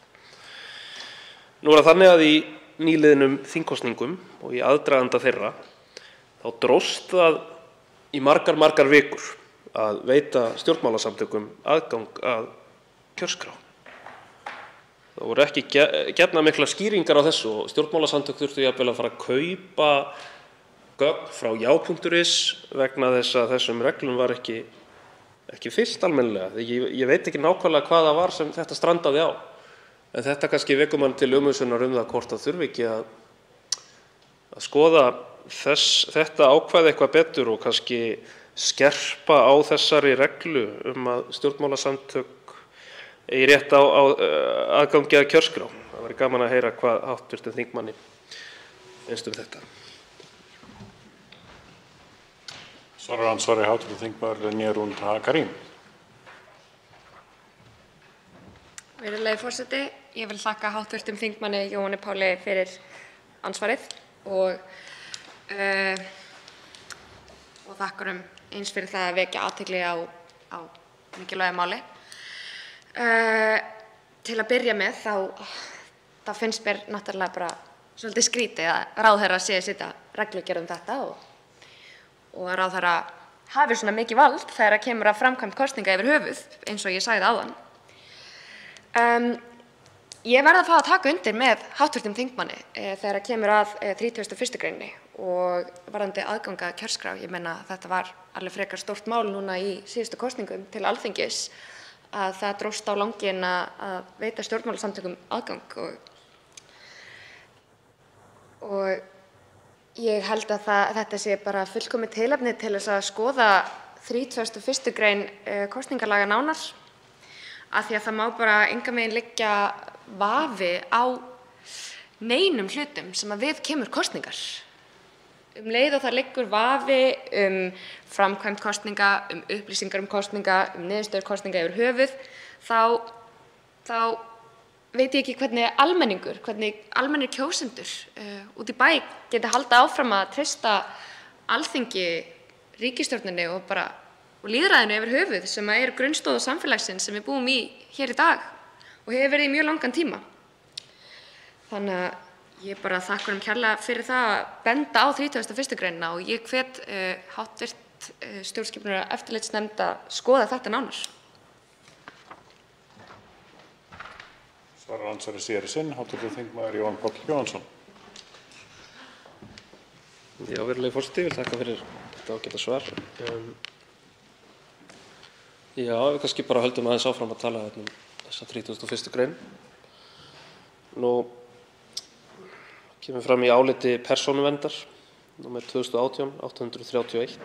Nú það þannig að í nýliðnum þingkosningum og í aðdraganda þeirra þá dróst það í margar vikur að veita stjórnmálasamtökum aðgang að kjörskrá. Það voru ekki gefnar miklar skýringar á þessu og stjórnmálasamtök þurftu jafnvel að fara að kaupa gögn frá já.is vegna þess að þessum reglum var ekki fylgt almennilega. Ég veit ekki nákvæmlega hvað það var sem þetta strandaði á, en þetta kannski vekur mann til umhugsunar það hvort það þurfi ekki að skoða þetta ákvæði eitthvað betur og kannski skerpa á þessari reglu að stjórnmálasamtök eigi rétt á aðgangi að kjörskrá. Það væri gaman að heyra hvað hv. þingmanni finnst þetta. Svarar andsvari hv. þingmaður Lenju Rún Taha Karim. Virðulegi forseti, ég vil þakka hv. þingmanni Jóhanni Páli fyrir ansvarið og þakka eins fyrir það að vekja athygli á mikilvægu máli. Til að byrja með þá finnst mér náttúrulega bara svolítið skrítið að ráðherra sé að setja reglugerð þetta og að ráðherra hafi svona mikið vald þegar kemur að framkvæmd kosninga yfir höfuð eins og ég sagði áðan. Ég verð að fá að taka undir með hv. þingmanni þegar kemur að 31. greininni og varðandi aðgang að kjörskrá. Ég meina þetta var alveg frekar stórt mál núna í síðustu kosningum til Alþingis að það dróst á langinn að veita stjórnmálasamtökum aðgang og ég held að þetta sé bara fullkomið tilefni til þess að skoða 31. grein kosningalaga nánar, af því að það má bara engan veginn liggja vafi á neinum hlutum sem að við kemur kosningar. Leið og það liggur vafi framkvæmd kosninga, upplýsingar kosninga, niðurstöður kosninga yfir höfuð, þá veit ég ekki hvernig almennir kjósendur út í bæ geta haldið áfram að treysta Alþingi, ríkisstjórninni og lýðræðinu yfir höfuð sem er grunnstoð samfélagsins sem við búum í hér í dag og hefur verið í mjög langan tíma. Þannig að ég bara þakka kærlega fyrir það að benda á 31. greinina og ég hvet hv. stjórnskipunar- og eftirlitsnefnd að skoða þetta nánar. Svarar andsvari síðar í sinn, hv. þingmaður Jóhann Páll Jóhannsson. Já, virðulegi forseti, ég vil þakka fyrir þetta ágæta svar. Já, við kannski bara höldum aðeins áfram að tala þessa 31. grein. Nú kemur fram í áliti Persónuverndar nr. 2018/831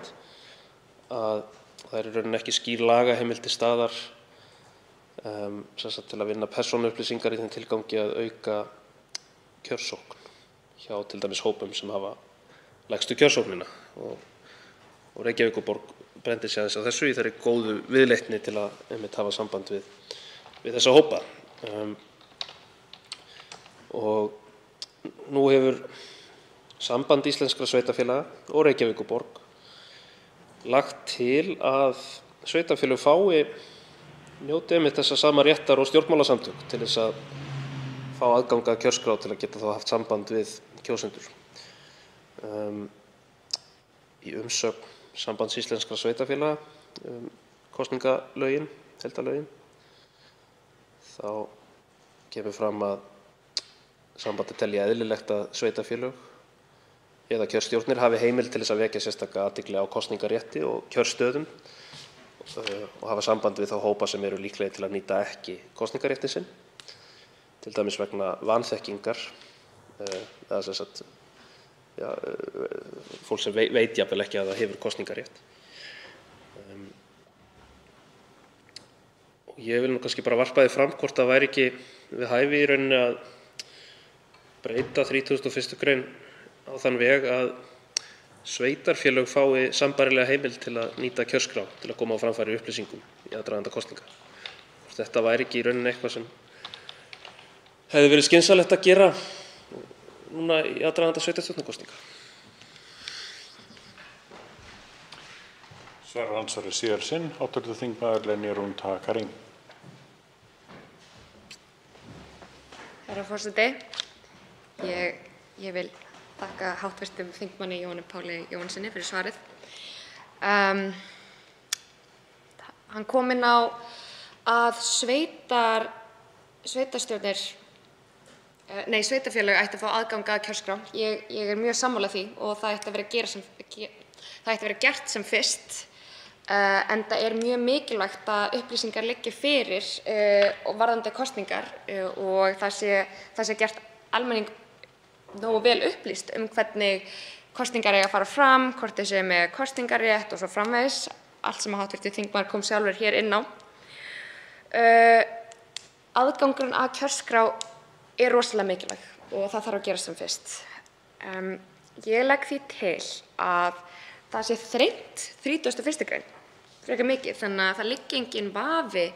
að það er í rauninni ekki skýr lagaheimild til staðar til að vinna persónuupplýsingar í þeim tilgangi að auka kjörsókn hjá til dæmis hópum sem hafa lægstu kjörsóknina og Reykjavíkurborg brenndi sig aðeins á þessu í þeirri góðu viðleitni til að einmitt hafa samband við þessa hópa. Og nú hefur Samband íslenskra sveitarfélaga og Reykjavíkurborg lagt til að sveitarfélög njóti einmitt þessa sama réttar og stjórnmálasamtök til þess að fá aðgang að kjörskrá til að geta þá haft samband við kjósendur. Í umsögn Sambands íslenskra sveitarfélaga kosningalögin, heildarlögin, þá kemur fram að sambandið telji eðlilegt að sveitarfélög eða kjörstjórnir hafi heimild til þess að vekja sérstaka athygli á kosningarétti og kjörstöðum og hafa samband við þá hópa sem eru líklegir til að nýta ekki kosningaréttinn sinn, til dæmis vegna vanþekkingar eða sem sagt fólk sem veit jafnvel ekki að það hefur kosningarétt. Og ég vil nú kannski bara varpa því fram hvort það væri ekki við hæfi í rauninni að breyta 31. grein á þann veg að sveitarfélög fái sambærilega heimild til að nýta kjörskrá til að koma á framfæri upplýsingum í aðdraganda kosninga. Þetta væri ekki í rauninni eitthvað sem hefði verið skynsamlegt að gera núna í aðdraganda sveitarstjórnarkosninga. Svarar andsvari síðar í sinn, hv. þingmaður Lenya Rún Taha Karim. Herra forseti, ég vil þakka hv. þingmanni Jóhanni Páli Jóhannsyni fyrir svarið. Hann kom inn á að sveitarfélög ættu að fá aðgang að kjörskrá. Ég er mjög sammála því og það ætti að vera gert sem fyrst, enda er mjög mikilvægt að upplýsingar liggi fyrir og varðandi kosningar og það sé gert almenning nógu vel upplýst hvernig kosningar eiga að fara fram, hvort þeir séu með kosningarétt og svo framvegis, allt sem hv. þingmaður kom sjálfur hér inn á. Aðgangurinn að kjörskrá er rosalega mikilvæg og það þarf að gera sem fyrst. Ég legg því til að það sé þrengt 31. grein frekar mikið, þannig að það liggi enginn vafi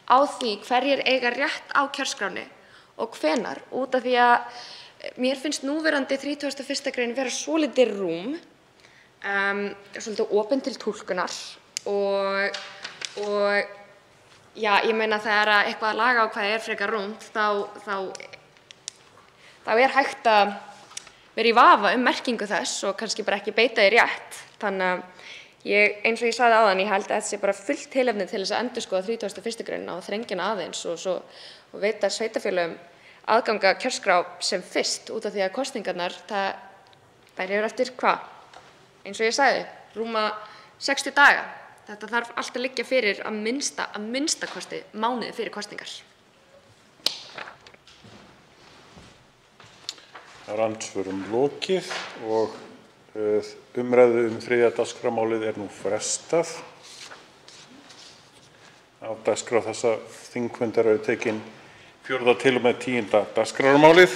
á því hverjir eiga rétt á kjörskráni og hvenær, út af því að mér finnst núverandi 31. grein vera svolítið rúm, svolítið opin til túlkunar og já, ég meina þegar eitthvað lagaákvæði er frekar rúmt þá er hægt að vera í vafa merkingu þess og kannski bara ekki beita því rétt. Þannig að eins og ég sagði áðan, ég held að þetta sé bara fullt tilefni til þess að endurskoða 31. greinina og þrengina aðeins og veita sveitarfélögum aðgang að kjörskrá sem fyrst, út af því að kosningarnar, þær eru eftir hvað? Eins og ég sagði, rúma 60 daga. þetta þarf allt að liggja fyrir að minnsta kosti mánuði fyrir kosningar. Það er andsvörum lokið og umræðu þriðja dagskrármálið er nú frestað. Á dagskrá þessa þingfundar eru tekin 4. til og með 10. dagskrármálið.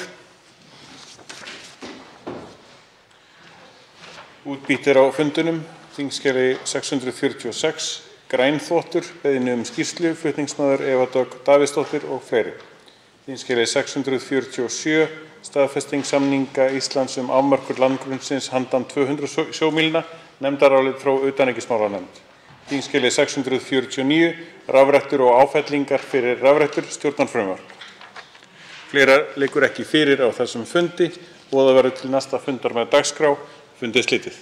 Útbýtt er á fundunum, þingskjali 646, grænþvottur, beiðni skýrslu, flutningsmaður Eva Dögg Davíðsdóttir og fleiri. Þingskjali 647, staðfesting samninga Íslands afmörkun landgrunnsins handan 200 sjómílna, nefndarálit frá utanríkismálanefnd. Þingskjali 649, rafrettur og áfellingar fyrir rafrettur, stjórnarfrumvarp. Fleira liggur ekki fyrir á þessum fundi. Boðað verður til næsta fundar með dagskrá. Fundi slitið.